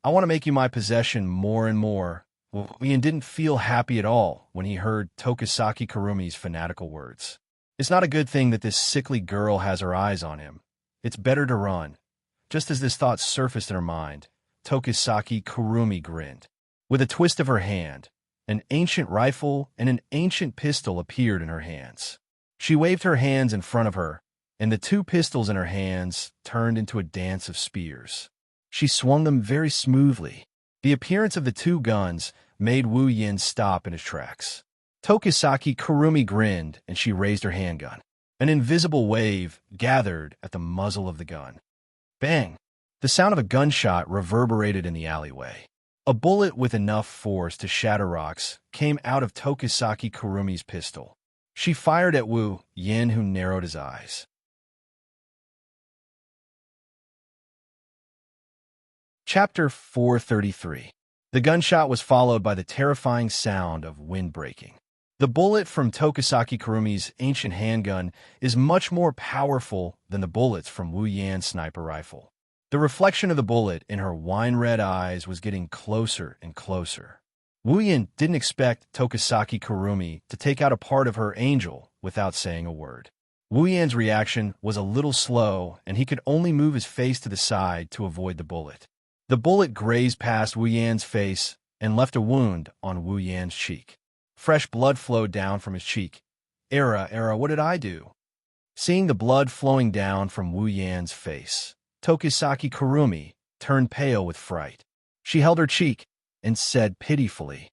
want to make you my possession more and more. Wu Yin didn't feel happy at all when he heard Tokisaki Kurumi's fanatical words. It's not a good thing that this sickly girl has her eyes on him. It's better to run. Just as this thought surfaced in her mind, Tokisaki Kurumi grinned. With a twist of her hand, an ancient rifle and an ancient pistol appeared in her hands. She waved her hands in front of her, and the two pistols in her hands turned into a dance of spears. She swung them very smoothly. The appearance of the two guns made Wu Yin stop in his tracks. Tokisaki Kurumi grinned, and she raised her handgun. An invisible wave gathered at the muzzle of the gun. Bang! The sound of a gunshot reverberated in the alleyway. A bullet with enough force to shatter rocks came out of Tokisaki Kurumi's pistol. She fired at Wu Yin, who narrowed his eyes. Chapter 433. The gunshot was followed by the terrifying sound of wind breaking. The bullet from Tokisaki Kurumi's ancient handgun is much more powerful than the bullets from Wu Yan's sniper rifle. The reflection of the bullet in her wine-red eyes was getting closer and closer. Wu Yin didn't expect Tokisaki Kurumi to take out a part of her angel without saying a word. Wu Yan's reaction was a little slow, and he could only move his face to the side to avoid the bullet. The bullet grazed past Wu Yan's face and left a wound on Wu Yan's cheek. Fresh blood flowed down from his cheek. Era, what did I do? Seeing the blood flowing down from Wu Yan's face, Tokisaki Kurumi turned pale with fright. She held her cheek and said pitifully,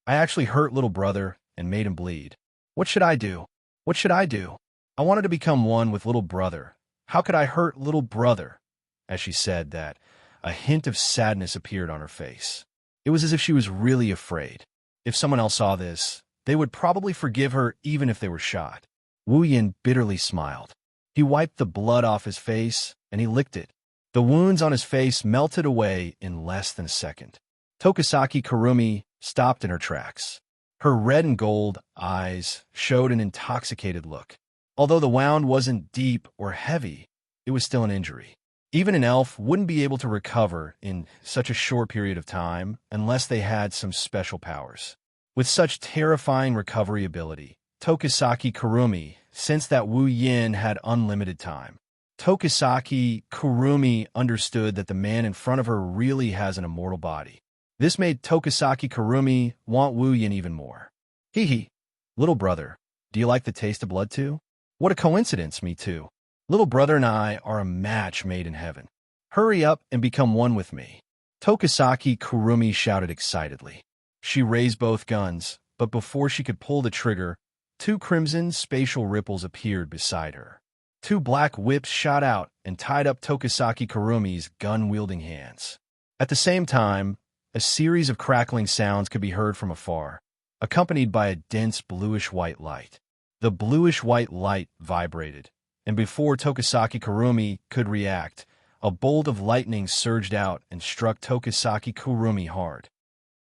I actually hurt little brother and made him bleed. What should I do? What should I do? I wanted to become one with little brother. How could I hurt little brother? As she said that, a hint of sadness appeared on her face. It was as if she was really afraid. If someone else saw this, they would probably forgive her even if they were shot. Wu Yan bitterly smiled. He wiped the blood off his face, and he licked it. The wounds on his face melted away in less than a second. Tokisaki Kurumi stopped in her tracks. Her red and gold eyes showed an intoxicated look. Although the wound wasn't deep or heavy, it was still an injury. Even an elf wouldn't be able to recover in such a short period of time unless they had some special powers. With such terrifying recovery ability, Tokisaki Kurumi sensed that Wu Yan had unlimited time. Tokisaki Kurumi understood that the man in front of her really has an immortal body. This made Tokisaki Kurumi want Wu Yan even more. Hee, little brother, do you like the taste of blood too? What a coincidence, me too. Little brother and I are a match made in heaven. Hurry up and become one with me. Tokisaki Kurumi shouted excitedly. She raised both guns, but before she could pull the trigger, 2 crimson spatial ripples appeared beside her. 2 black whips shot out and tied up Tokisaki Kurumi's gun-wielding hands. At the same time, a series of crackling sounds could be heard from afar, accompanied by a dense bluish-white light. The bluish-white light vibrated, and before Tokisaki Kurumi could react, a bolt of lightning surged out and struck Tokisaki Kurumi hard.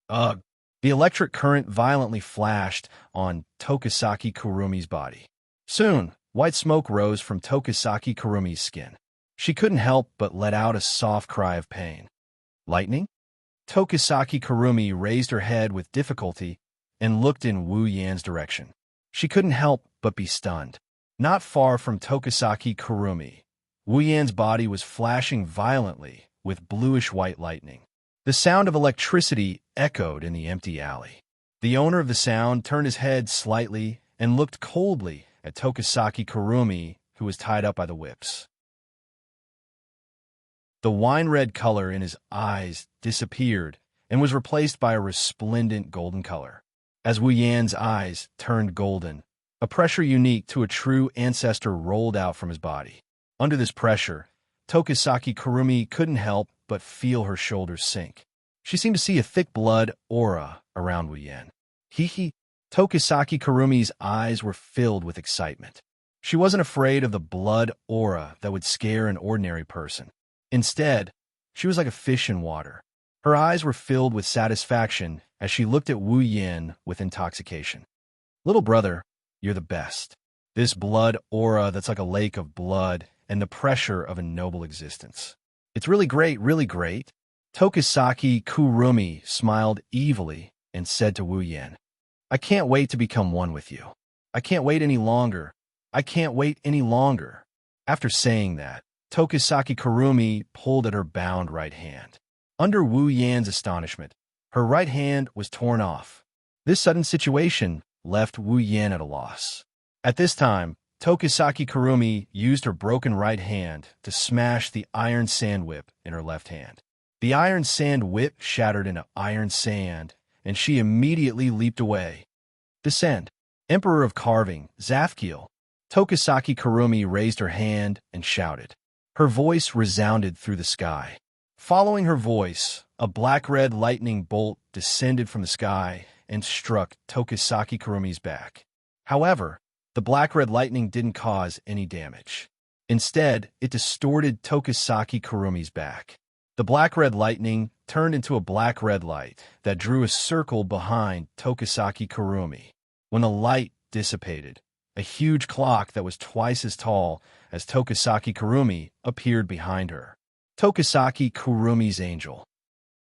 Ugh! The electric current violently flashed on Tokisaki Kurumi's body. Soon, white smoke rose from Tokisaki Kurumi's skin. She couldn't help but let out a soft cry of pain. Lightning? Tokisaki Kurumi raised her head with difficulty and looked in Wu Yan's direction. She couldn't help but be stunned. Not far from Tokisaki Kurumi, Wu Yan's body was flashing violently with bluish-white lightning. The sound of electricity echoed in the empty alley. The owner of the sound turned his head slightly and looked coldly at Tokisaki Kurumi, who was tied up by the whips. The wine-red color in his eyes disappeared and was replaced by a resplendent golden color. As Wu Yan's eyes turned golden, a pressure unique to a true ancestor rolled out from his body. Under this pressure, Tokisaki Kurumi couldn't help but feel her shoulders sink. She seemed to see a thick blood aura around Wu Yan. Tokisaki Kurumi's eyes were filled with excitement. She wasn't afraid of the blood aura that would scare an ordinary person. Instead, she was like a fish in water. Her eyes were filled with satisfaction as she looked at Wu Yan with intoxication. Little brother, you're the best. This blood aura that's like a lake of blood and the pressure of a noble existence. It's really great, really great. Tokisaki Kurumi smiled evilly and said to Wu Yan, I can't wait to become one with you. I can't wait any longer. I can't wait any longer. After saying that, Tokisaki Kurumi pulled at her bound right hand. Under Wu Yan's astonishment, her right hand was torn off. This sudden situation left Wu Yan at a loss. At this time, Tokisaki Kurumi used her broken right hand to smash the iron sand whip in her left hand. The iron sand whip shattered into iron sand, and she immediately leaped away. Descend. Emperor of Carving, Zafkiel. Tokisaki Kurumi raised her hand and shouted. Her voice resounded through the sky. Following her voice, a black-red lightning bolt descended from the sky and struck Tokisaki Kurumi's back. However, the black-red lightning didn't cause any damage. Instead, it distorted Tokisaki Kurumi's back. The black-red lightning turned into a black-red light that drew a circle behind Tokisaki Kurumi. When the light dissipated, a huge clock that was twice as tall as Tokisaki Kurumi appeared behind her. Tokisaki Kurumi's angel.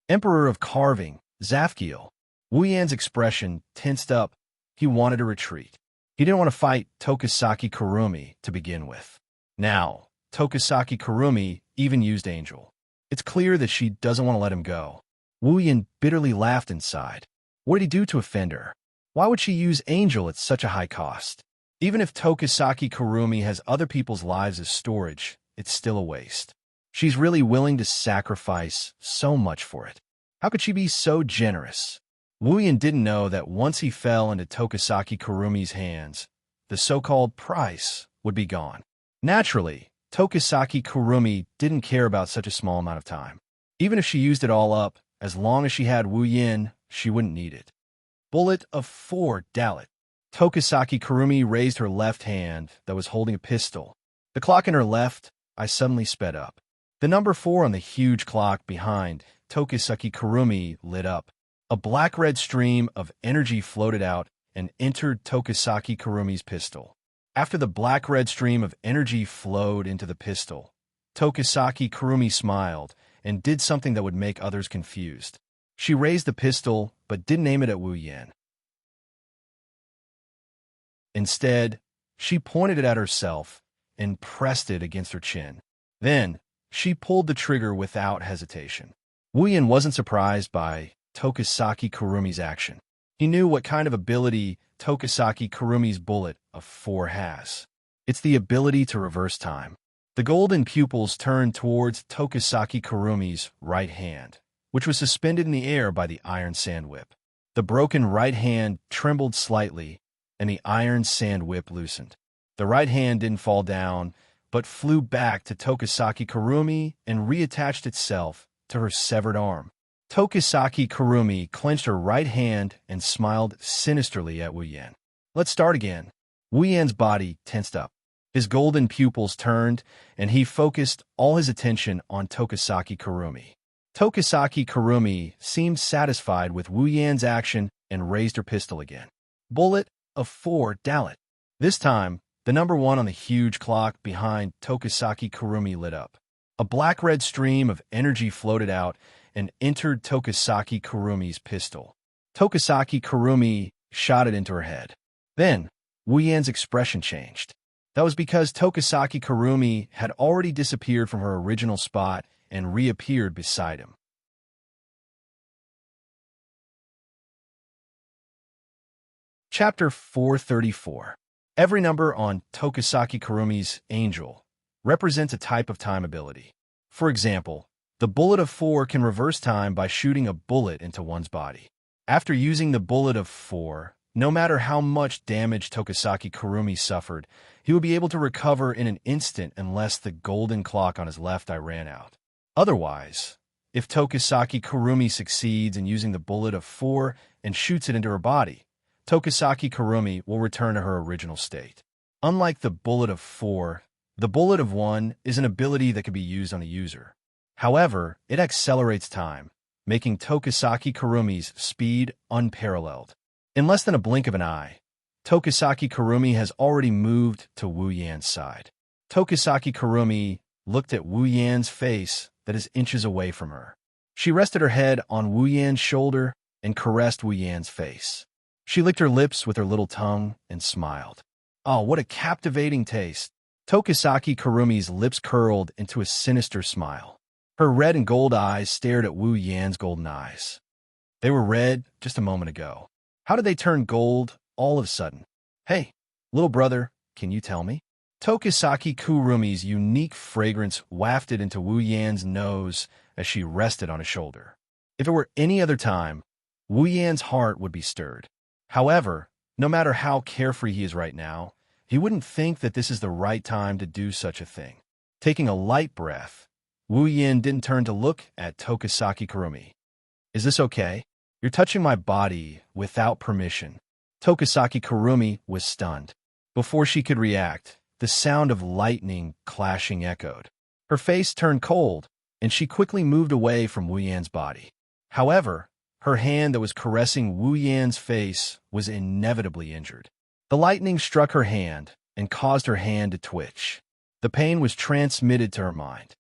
Emperor of Carving, Zafkiel. Wu Yan's expression tensed up. He wanted to retreat. He didn't want to fight Tokisaki Kurumi to begin with. Now, Tokisaki Kurumi even used Angel. It's clear that she doesn't want to let him go. Wu Yin bitterly laughed inside. What did he do to offend her? Why would she use Angel at such a high cost? Even if Tokisaki Kurumi has other people's lives as storage, it's still a waste. She's really willing to sacrifice so much for it. How could she be so generous? Wu Yin didn't know that once he fell into Tokisaki Kurumi's hands, the so-called price would be gone. Naturally, Tokisaki Kurumi didn't care about such a small amount of time. Even if she used it all up, as long as she had Wu Yin, she wouldn't need it. Bullet of 4 Dalit. Tokisaki Kurumi raised her left hand that was holding a pistol. The clock in her left eye suddenly sped up. The number 4 on the huge clock behind Tokisaki Kurumi lit up. A black-red stream of energy floated out and entered Tokisaki Kurumi's pistol. After the black-red stream of energy flowed into the pistol, Tokisaki Kurumi smiled and did something that would make others confused. She raised the pistol, but didn't aim it at Wu Yin. Instead, she pointed it at herself and pressed it against her chin. Then, she pulled the trigger without hesitation. Wu Yin wasn't surprised by Tokisaki Kurumi's action. He knew what kind of ability Tokisaki Kurumi's bullet of 4 has. It's the ability to reverse time. The golden pupils turned towards Tokisaki Kurumi's right hand, which was suspended in the air by the iron sand whip. The broken right hand trembled slightly, and the iron sand whip loosened. The right hand didn't fall down, but flew back to Tokisaki Kurumi and reattached itself to her severed arm. Tokisaki Kurumi clenched her right hand and smiled sinisterly at Wu Yin. Let's start again. Wu Yan's body tensed up. His golden pupils turned, and he focused all his attention on Tokisaki Kurumi. Tokisaki Kurumi seemed satisfied with Wu Yan's action and raised her pistol again. Bullet of 4 Dalit. This time, the number 1 on the huge clock behind Tokisaki Kurumi lit up. A black-red stream of energy floated out and entered Tokisaki Kurumi's pistol. Tokisaki Kurumi shot it into her head. Then, Wu Yan's expression changed. That was because Tokisaki Kurumi had already disappeared from her original spot and reappeared beside him. Chapter 434. Every number on Tokisaki Kurumi's Angel represents a type of time ability. For example, the bullet of 4 can reverse time by shooting a bullet into one's body. After using the bullet of 4, no matter how much damage Tokisaki Kurumi suffered, he would be able to recover in an instant unless the golden clock on his left eye ran out. Otherwise, if Tokisaki Kurumi succeeds in using the bullet of 4 and shoots it into her body, Tokisaki Kurumi will return to her original state. Unlike the bullet of 4, the bullet of 1 is an ability that can be used on a user. However, it accelerates time, making Tokisaki Kurumi's speed unparalleled. In less than a blink of an eye, Tokisaki Kurumi has already moved to Wu Yan's side. Tokisaki Kurumi looked at Wu Yan's face that is inches away from her. She rested her head on Wu Yan's shoulder and caressed Wu Yan's face. She licked her lips with her little tongue and smiled. Oh, what a captivating taste! Tokisaki Kurumi's lips curled into a sinister smile. Her red and gold eyes stared at Wu Yan's golden eyes. They were red just a moment ago. How did they turn gold all of a sudden? Hey, little brother, can you tell me? Tokisaki Kurumi's unique fragrance wafted into Wu Yan's nose as she rested on his shoulder. If it were any other time, Wu Yan's heart would be stirred. However, no matter how carefree he is right now, he wouldn't think that this is the right time to do such a thing. Taking a light breath, Wu Yin didn't turn to look at Tokisaki Kurumi. Is this okay? You're touching my body without permission. Tokisaki Kurumi was stunned. Before she could react, the sound of lightning clashing echoed. Her face turned cold, and she quickly moved away from Wu Yan's body. However, her hand that was caressing Wu Yan's face was inevitably injured. The lightning struck her hand and caused her hand to twitch. The pain was transmitted to her mind.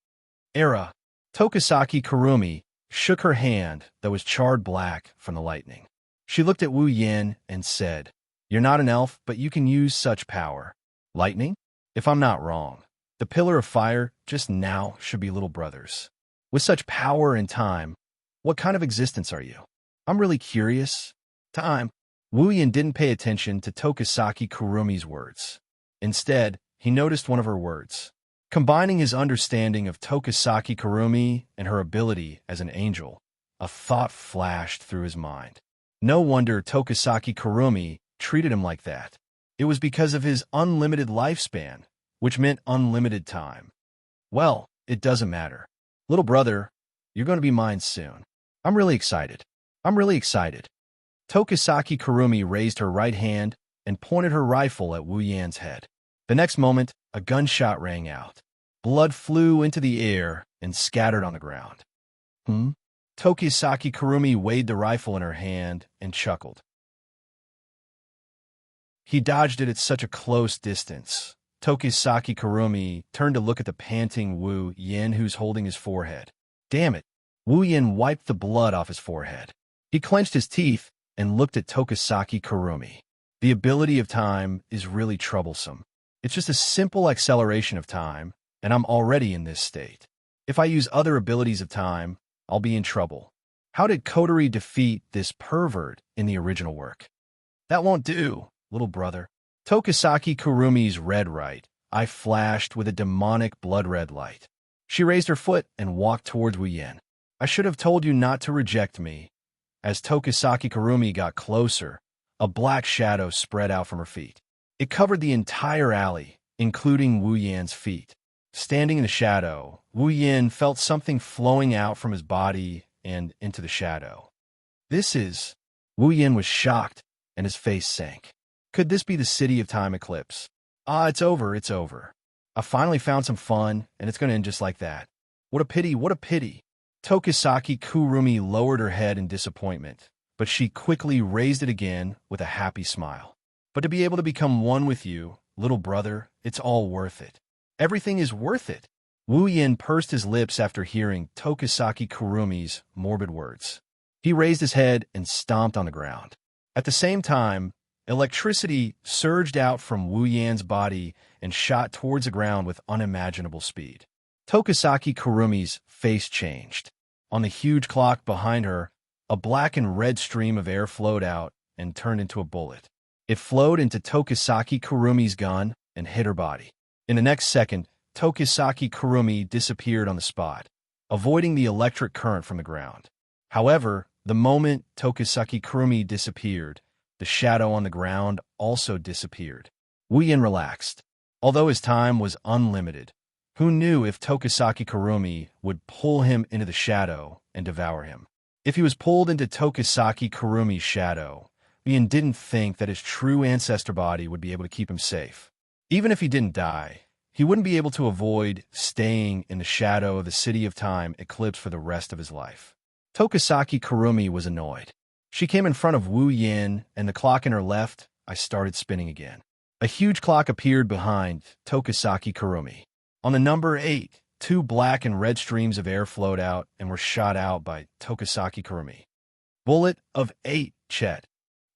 Tokisaki Kurumi shook her hand that was charred black from the lightning. She looked at Wu Yin and said, You're not an elf, but you can use such power. Lightning? If I'm not wrong, the pillar of fire just now should be little brothers. With such power and time, what kind of existence are you? I'm really curious. Time. Wu Yin didn't pay attention to Tokisaki Kurumi's words. Instead, he noticed one of her words. Combining his understanding of Tokisaki Kurumi and her ability as an angel, a thought flashed through his mind. No wonder Tokisaki Kurumi treated him like that. It was because of his unlimited lifespan, which meant unlimited time. Well, it doesn't matter. Little brother, you're going to be mine soon. I'm really excited. I'm really excited. Tokisaki Kurumi raised her right hand and pointed her rifle at Wu Yan's head. The next moment, a gunshot rang out. Blood flew into the air and scattered on the ground. Tokisaki Kurumi weighed the rifle in her hand and chuckled. He dodged it at such a close distance. Tokisaki Kurumi turned to look at the panting Wu Yin who's holding his forehead. Damn it! Wu Yin wiped the blood off his forehead. He clenched his teeth and looked at Tokisaki Kurumi. The ability of time is really troublesome. It's just a simple acceleration of time, and I'm already in this state. If I use other abilities of time, I'll be in trouble. How did Kotori defeat this pervert in the original work? That won't do, little brother. Tokisaki Kurumi's red right eye flashed with a demonic blood-red light. She raised her foot and walked towards Wu Yin. I should have told you not to reject me. As Tokisaki Kurumi got closer, a black shadow spread out from her feet. It covered the entire alley, including Wu Yan's feet. Standing in the shadow, Wu Yin felt something flowing out from his body and into the shadow. Wu Yin was shocked, and his face sank. Could this be the City of Time eclipse? It's over, it's over. I finally found some fun, and it's going to end just like that. What a pity, what a pity. Tokisaki Kurumi lowered her head in disappointment, but she quickly raised it again with a happy smile. But to be able to become one with you, little brother, it's all worth it. Everything is worth it. Wu Yin pursed his lips after hearing Tokisaki Kurumi's morbid words. He raised his head and stomped on the ground. At the same time, electricity surged out from Wu Yan's body and shot towards the ground with unimaginable speed. Tokisaki Kurumi's face changed. On the huge clock behind her, a black and red stream of air flowed out and turned into a bullet. It flowed into Tokisaki Kurumi's gun and hit her body. In the next second, Tokisaki Kurumi disappeared on the spot, avoiding the electric current from the ground. However, the moment Tokisaki Kurumi disappeared, the shadow on the ground also disappeared. Wu Yin relaxed. Although his time was unlimited, who knew if Tokisaki Kurumi would pull him into the shadow and devour him? If he was pulled into Tokisaki Kurumi's shadow, Wu Yin didn't think that his true ancestor body would be able to keep him safe. Even if he didn't die, he wouldn't be able to avoid staying in the shadow of the City of Time eclipse for the rest of his life. Tokisaki Kurumi was annoyed. She came in front of Wu Yin, and the clock in her left eye started spinning again. A huge clock appeared behind Tokisaki Kurumi. On the number 8, 2 black and red streams of air flowed out and were shot out by Tokisaki Kurumi. Bullet of 8, Chet.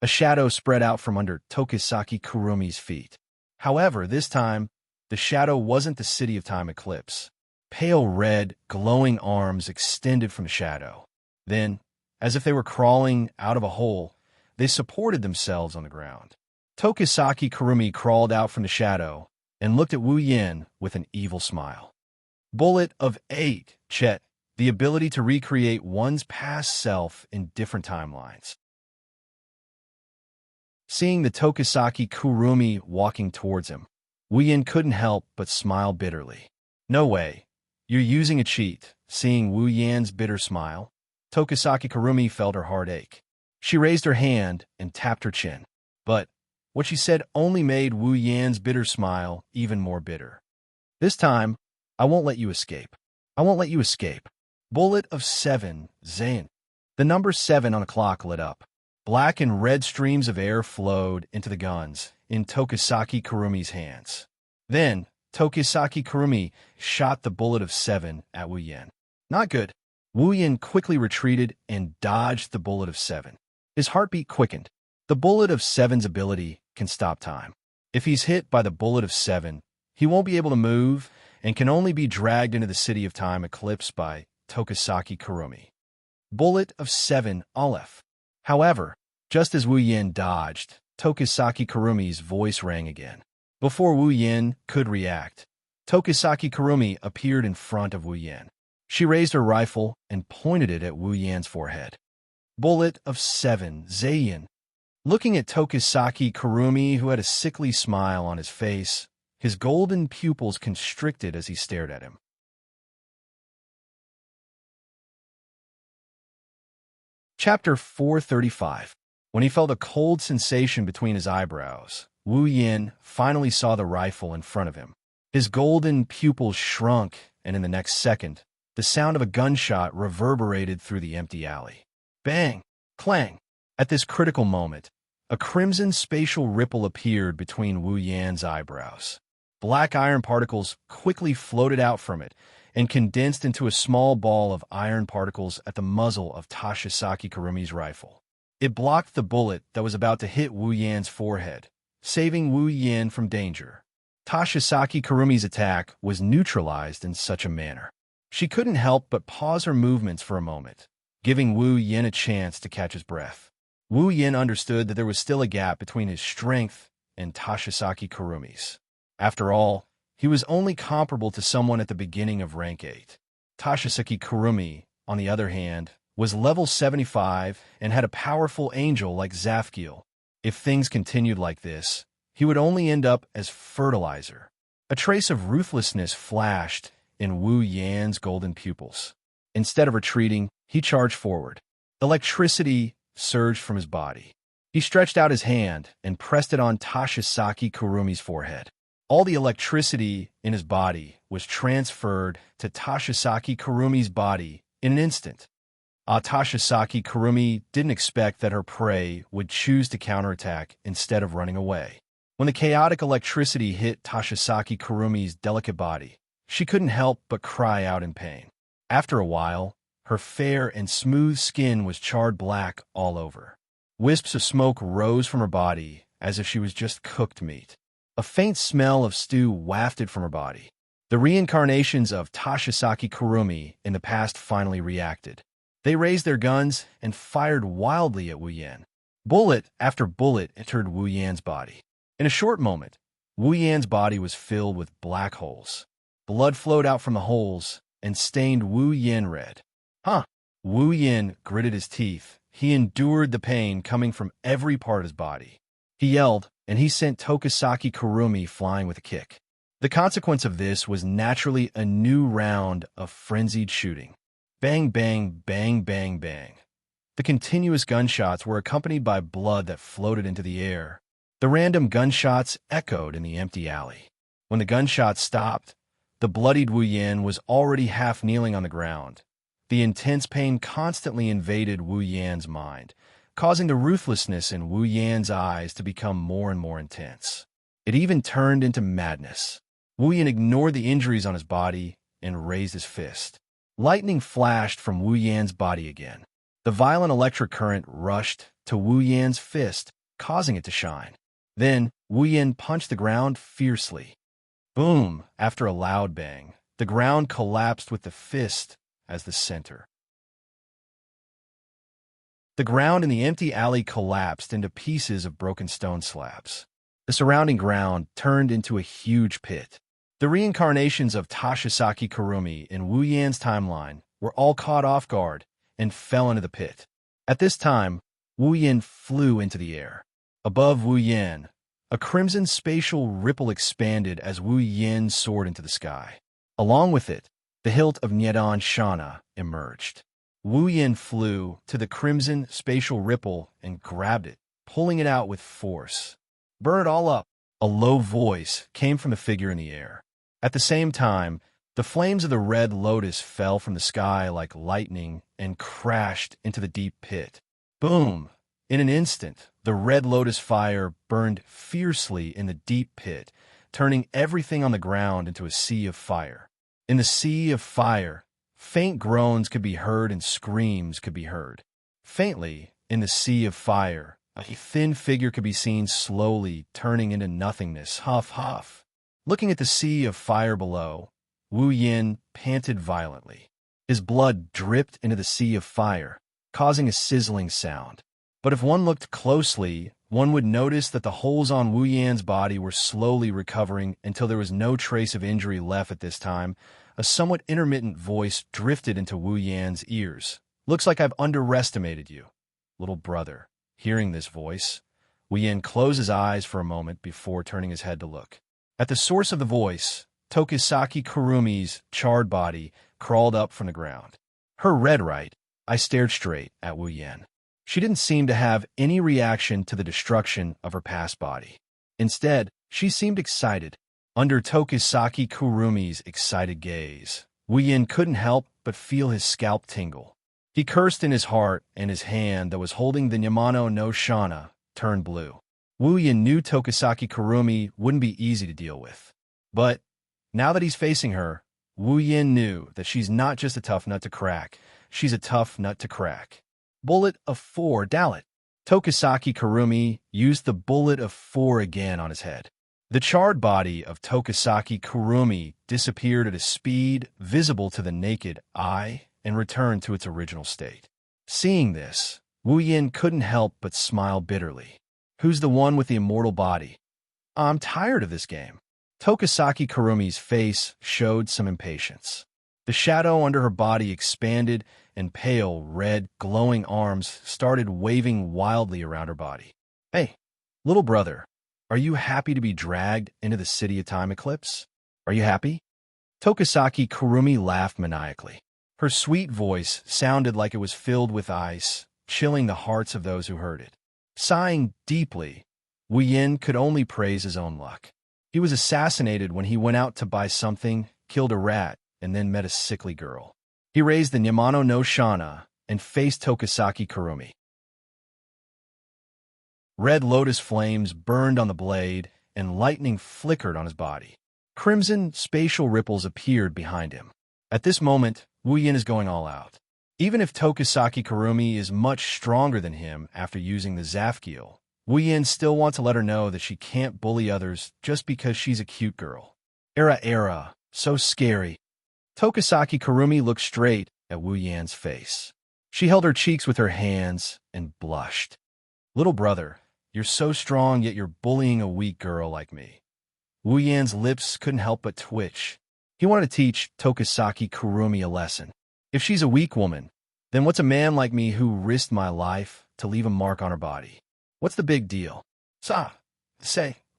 A shadow spread out from under Tokisaki Kurumi's feet. However, this time, the shadow wasn't the City of Time eclipse. Pale red, glowing arms extended from the shadow. Then, as if they were crawling out of a hole, they supported themselves on the ground. Tokisaki Kurumi crawled out from the shadow and looked at Wu Yin with an evil smile. Bullet of 8, Chet. The ability to recreate one's past self in different timelines. Seeing the Tokisaki Kurumi walking towards him, Wu Yin couldn't help but smile bitterly. No way. You're using a cheat. Seeing Wu Yan's bitter smile, Tokisaki Kurumi felt her heart ache. She raised her hand and tapped her chin. But what she said only made Wu Yan's bitter smile even more bitter. This time, I won't let you escape. I won't let you escape. Bullet of 7, Zayn. The number 7 on the clock lit up. Black and red streams of air flowed into the guns in Tokisaki Kurumi's hands. Then, Tokisaki Kurumi shot the bullet of 7 at Wu Yin. Not good. Wu Yin quickly retreated and dodged the bullet of 7. His heartbeat quickened. The Bullet of Seven's ability can stop time. If he's hit by the Bullet of Seven, he won't be able to move and can only be dragged into the City of Time eclipsed by Tokisaki Kurumi. Bullet of Seven Aleph. However, just as Wu Yin dodged, Tokisaki Kurumi's voice rang again. Before Wu Yin could react, Tokisaki Kurumi appeared in front of Wu Yin. She raised her rifle and pointed it at Wu Yan's forehead. Bullet of Seven Zayin. Looking at Tokisaki Kurumi, who had a sickly smile on his face, his golden pupils constricted as he stared at him. Chapter 435. When he felt a cold sensation between his eyebrows, Wu Yin finally saw the rifle in front of him. His golden pupils shrunk, and in the next second, the sound of a gunshot reverberated through the empty alley. Bang! Clang! At this critical moment, a crimson spatial ripple appeared between Wu Yan's eyebrows. Black iron particles quickly floated out from it and condensed into a small ball of iron particles at the muzzle of Tokisaki Kurumi's rifle. It blocked the bullet that was about to hit Wu Yan's forehead, saving Wu Yin from danger. Tokisaki Kurumi's attack was neutralized in such a manner. She couldn't help but pause her movements for a moment, giving Wu Yin a chance to catch his breath. Wu Yin understood that there was still a gap between his strength and Tokisaki Kurumi's. After all, he was only comparable to someone at the beginning of rank 8. Tokisaki Kurumi, on the other hand, was level 75 and had a powerful angel like Zafkiel. If things continued like this, he would only end up as fertilizer. A trace of ruthlessness flashed in Wu Yan's golden pupils. Instead of retreating, he charged forward. Electricity surged from his body. He stretched out his hand and pressed it on Tokisaki Kurumi's forehead. All the electricity in his body was transferred to Tokisaki Kurumi's body in an instant. Tokisaki Kurumi didn't expect that her prey would choose to counterattack instead of running away. When the chaotic electricity hit Tokisaki Kurumi's delicate body, she couldn't help but cry out in pain. After a while, her fair and smooth skin was charred black all over. Wisps of smoke rose from her body as if she was just cooked meat. A faint smell of stew wafted from her body. The reincarnations of Tokisaki Kurumi in the past finally reacted. They raised their guns and fired wildly at Wu Yan. Bullet after bullet entered Wu Yan's body. In a short moment, Wu Yan's body was filled with black holes. Blood flowed out from the holes and stained Wu Yan red. Wu Yan gritted his teeth. He endured the pain coming from every part of his body. He yelled, and he sent Tokisaki Kurumi flying with a kick. The consequence of this was naturally a new round of frenzied shooting. Bang, bang, bang, bang, bang. The continuous gunshots were accompanied by blood that floated into the air. The random gunshots echoed in the empty alley. When the gunshots stopped, the bloodied Wu Yan was already half kneeling on the ground. The intense pain constantly invaded Wu Yan's mind, causing the ruthlessness in Wu Yan's eyes to become more and more intense. It even turned into madness. Wu Yan ignored the injuries on his body and raised his fist. Lightning flashed from Wu Yan's body again. The violent electric current rushed to Wu Yan's fist, causing it to shine. Then, Wu Yan punched the ground fiercely. Boom! After a loud bang, the ground collapsed with the fist as the center. The ground in the empty alley collapsed into pieces of broken stone slabs. The surrounding ground turned into a huge pit. The reincarnations of Tokisaki Kurumi in Wu Yan's timeline were all caught off guard and fell into the pit. At this time, Wu Yan flew into the air. Above Wu Yan, a crimson spatial ripple expanded as Wu Yan soared into the sky. Along with it, the hilt of Nyedan Shana emerged. Wu Yan flew to the crimson spatial ripple and grabbed it, pulling it out with force. Burn it all up! A low voice came from the figure in the air. At the same time, the flames of the red lotus fell from the sky like lightning and crashed into the deep pit. Boom! In an instant, the red lotus fire burned fiercely in the deep pit, turning everything on the ground into a sea of fire. In the sea of fire, faint groans could be heard and screams could be heard. Faintly, in the sea of fire, A thin figure could be seen slowly turning into nothingness, huff, huff. Looking at the sea of fire below, Wu Yin panted violently. His blood dripped into the sea of fire, causing a sizzling sound. But if one looked closely, one would notice that the holes on Wu Yan's body were slowly recovering until there was no trace of injury left at this time. A somewhat intermittent voice drifted into Wu Yan's ears. "Looks like I've underestimated you, little brother." Hearing this voice, Wu Yan closed his eyes for a moment before turning his head to look. At the source of the voice, Tokisaki Kurumi's charred body crawled up from the ground. Her red right, I stared straight at Wu Yan. She didn't seem to have any reaction to the destruction of her past body. Instead, she seemed excited. Under Tokisaki Kurumi's excited gaze, Wu Yan couldn't help but feel his scalp tingle. He cursed in his heart, and his hand that was holding the Yamano no Shana turned blue. Wu Yan knew Tokisaki Kurumi wouldn't be easy to deal with. But now that he's facing her, Wu Yan knew that she's not just a tough nut to crack, she's a tough nut to crack. Bullet of 4, Dalit. Tokisaki Kurumi used the bullet of 4 again on his head. The charred body of Tokisaki Kurumi disappeared at a speed visible to the naked eye and returned to its original state. Seeing this, Wu Yan couldn't help but smile bitterly. Who's the one with the immortal body? I'm tired of this game. Tokisaki Kurumi's face showed some impatience. The shadow under her body expanded, and pale, red, glowing arms started waving wildly around her body. "Hey, little brother, are you happy to be dragged into the City of Time Eclipse? Are you happy?" Tokisaki Kurumi laughed maniacally. Her sweet voice sounded like it was filled with ice, chilling the hearts of those who heard it. Sighing deeply, Wu Yan could only praise his own luck. He was assassinated when he went out to buy something, killed a rat, and then met a sickly girl. He raised the Yamano no Shana and faced Tokisaki Kurumi. Red lotus flames burned on the blade, and lightning flickered on his body. Crimson spatial ripples appeared behind him. At this moment, Wu Yan is going all out. Even if Tokisaki Kurumi is much stronger than him after using the Zafkiel, Wu Yan still wants to let her know that she can't bully others just because she's a cute girl. Era, so scary. Tokisaki Kurumi looked straight at Wu Yan's face. She held her cheeks with her hands and blushed. "Little brother, you're so strong, yet you're bullying a weak girl like me." Wu Yan's lips couldn't help but twitch. He wanted to teach Tokisaki Kurumi a lesson. If she's a weak woman, then what's a man like me who risked my life to leave a mark on her body? What's the big deal?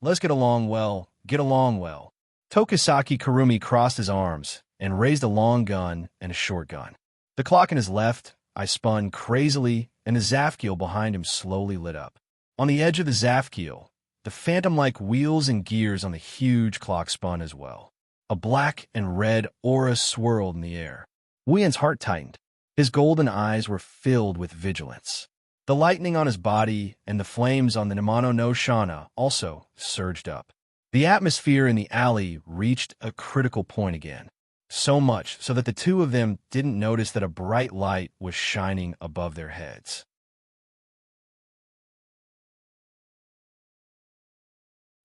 Let's get along well. Tokisaki Kurumi crossed his arms and raised a long gun and a short gun. The clock in his left eye spun crazily, and the Zafkiel behind him slowly lit up. On the edge of the Zafkiel, the phantom-like wheels and gears on the huge clock spun as well. A black and red aura swirled in the air. Wu Yan's heart tightened. His golden eyes were filled with vigilance. The lightning on his body and the flames on the Yamano no Shana also surged up. The atmosphere in the alley reached a critical point again. So much so that the two of them didn't notice that a bright light was shining above their heads.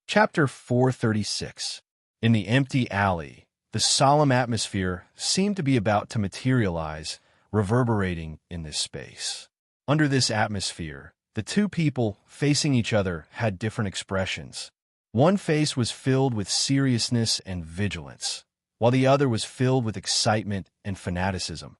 Chapter 436. In the empty alley, the solemn atmosphere seemed to be about to materialize, reverberating in this space. Under this atmosphere, the two people facing each other had different expressions. One face was filled with seriousness and vigilance, while the other was filled with excitement and fanaticism.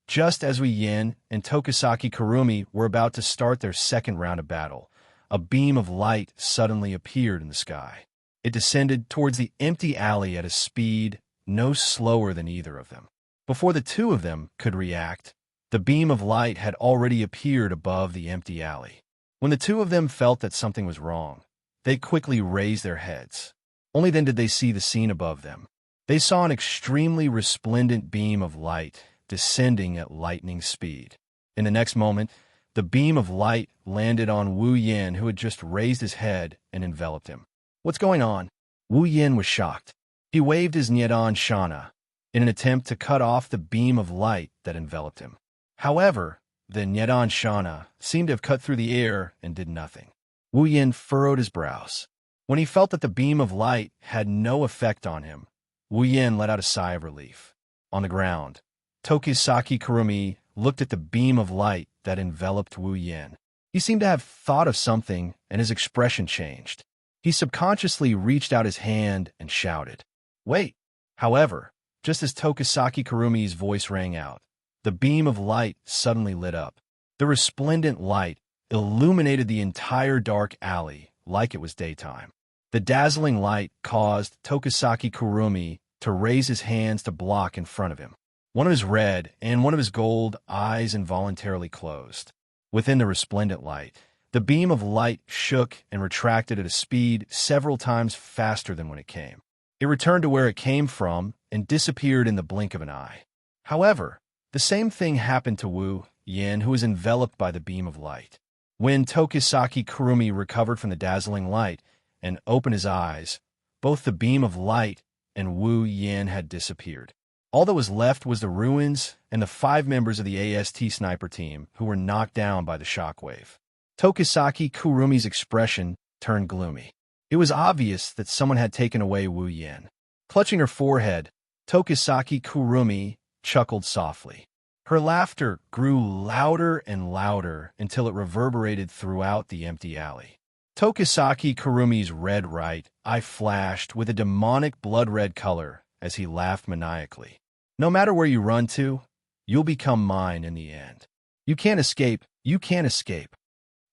Just as Wu Yan and Tokisaki Kurumi were about to start their second round of battle, a beam of light suddenly appeared in the sky. It descended towards the empty alley at a speed no slower than either of them. Before the two of them could react, the beam of light had already appeared above the empty alley. When the two of them felt that something was wrong, they quickly raised their heads. Only then did they see the scene above them. They saw an extremely resplendent beam of light descending at lightning speed. In the next moment, the beam of light landed on Wu Yan, who had just raised his head and enveloped him. "What's going on?" Wu Yan was shocked. He waved his Nyedan Shana in an attempt to cut off the beam of light that enveloped him. However, The Nyedan Shana seemed to have cut through the air and did nothing. Wu Yin furrowed his brows. When he felt that the beam of light had no effect on him, Wu Yin let out a sigh of relief. On the ground, Tokisaki Kurumi looked at the beam of light that enveloped Wu Yin. He seemed to have thought of something, and his expression changed. He subconsciously reached out his hand and shouted, "Wait!" However, just as Tokisaki Kurumi's voice rang out, the beam of light suddenly lit up. The resplendent light illuminated the entire dark alley like it was daytime. The dazzling light caused Tokisaki Kurumi to raise his hands to block in front of him. One of his red and one of his gold eyes involuntarily closed. Within the resplendent light, the beam of light shook and retracted at a speed several times faster than when it came. It returned to where it came from and disappeared in the blink of an eye. However, the same thing happened to Wu Yin, who was enveloped by the beam of light. When Tokisaki Kurumi recovered from the dazzling light and opened his eyes, both the beam of light and Wu Yin had disappeared. All that was left was the ruins and the 5 members of the AST sniper team who were knocked down by the shockwave. Tokisaki Kurumi's expression turned gloomy. It was obvious that someone had taken away Wu Yin. Clutching her forehead, Tokisaki Kurumi chuckled softly. Her laughter grew louder and louder until it reverberated throughout the empty alley. Tokisaki Kurumi's red right eye flashed with a demonic blood-red color as he laughed maniacally. No matter where you run to, you'll become mine in the end. You can't escape, you can't escape.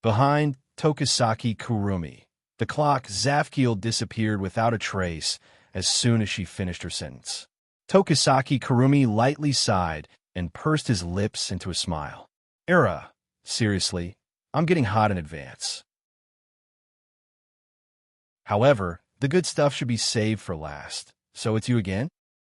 Behind Tokisaki Kurumi, the clock Zafkiel disappeared without a trace as soon as she finished her sentence. Tokisaki Kurumi lightly sighed and pursed his lips into a smile. Era, seriously, I'm getting hot in advance. However, the good stuff should be saved for last. So it's you again?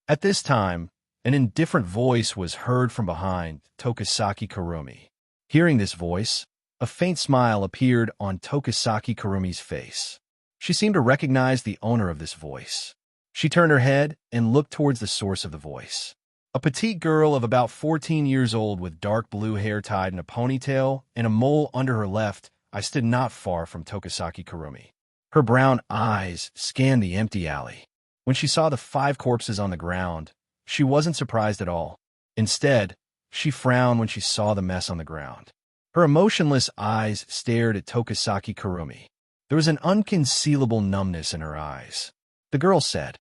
At this time, an indifferent voice was heard from behind Tokisaki Kurumi. Hearing this voice, a faint smile appeared on Tokisaki Kurumi's face. She seemed to recognize the owner of this voice. She turned her head and looked towards the source of the voice. A petite girl of about 14 years old with dark blue hair tied in a ponytail and a mole under her left eye stood not far from Tokisaki Kurumi. Her brown eyes scanned the empty alley. When she saw the 5 corpses on the ground, she wasn't surprised at all. Instead, she frowned when she saw the mess on the ground. Her emotionless eyes stared at Tokisaki Kurumi. There was an unconcealable numbness in her eyes. The girl said,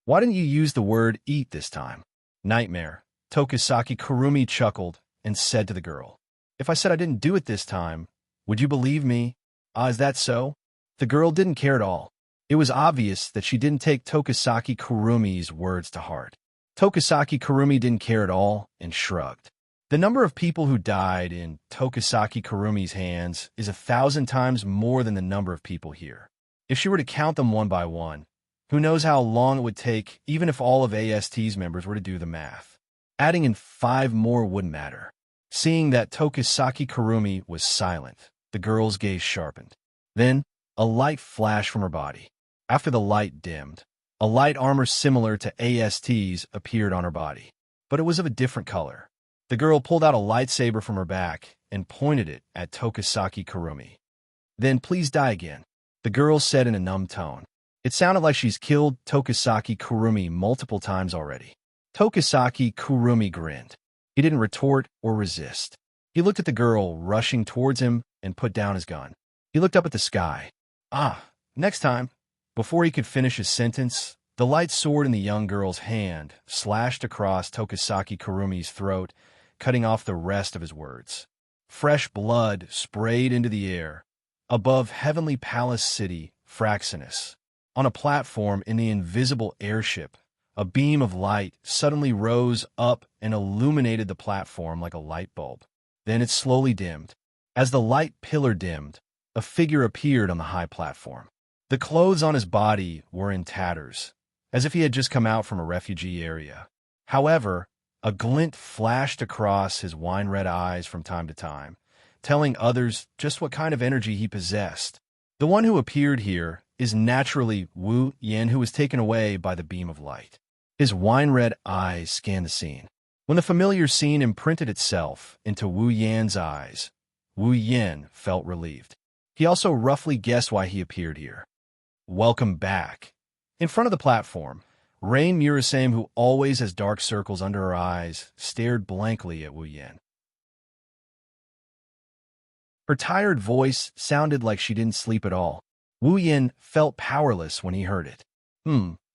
"Why didn't you use the word eat this time?" Nightmare. Tokisaki Kurumi chuckled and said to the girl, "If I said I didn't do it this time, would you believe me?" "Ah, is that so?" The girl didn't care at all. It was obvious that she didn't take Tokisaki Kurumi's words to heart. Tokisaki Kurumi didn't care at all and shrugged. The number of people who died in Tokisaki Kurumi's hands is 1,000 times more than the number of people here. If she were to count them one by one, who knows how long it would take even if all of AST's members were to do the math. Adding in 5 more wouldn't matter. Seeing that Tokisaki Kurumi was silent, the girl's gaze sharpened. Then, a light flashed from her body. After the light dimmed, a light armor similar to AST's appeared on her body, but it was of a different color. The girl pulled out a lightsaber from her back and pointed it at Tokisaki Kurumi. "Then please die again," the girl said in a numb tone. It sounded like she's killed Tokisaki Kurumi multiple times already. Tokisaki Kurumi grinned. He didn't retort or resist. He looked at the girl rushing towards him and put down his gun. He looked up at the sky. Next time. Before he could finish his sentence, the light sword in the young girl's hand slashed across Tokisaki Kurumi's throat, cutting off the rest of his words. Fresh blood sprayed into the air. Above Heavenly Palace City, Fraxinus, on a platform in the invisible airship, a beam of light suddenly rose up and illuminated the platform like a light bulb. Then it slowly dimmed. As the light pillar dimmed, a figure appeared on the high platform. The clothes on his body were in tatters, as if he had just come out from a refugee area. However, a glint flashed across his wine-red eyes from time to time, telling others just what kind of energy he possessed. The one who appeared here is naturally Wu Yin, who was taken away by the beam of light. His wine-red eyes scanned the scene. When the familiar scene imprinted itself into Wu Yan's eyes, Wu Yan felt relieved. He also roughly guessed why he appeared here. Welcome back. In front of the platform, Rain Murasame, who always has dark circles under her eyes, stared blankly at Wu Yan. Her tired voice sounded like she didn't sleep at all. Wu Yan felt powerless when he heard it.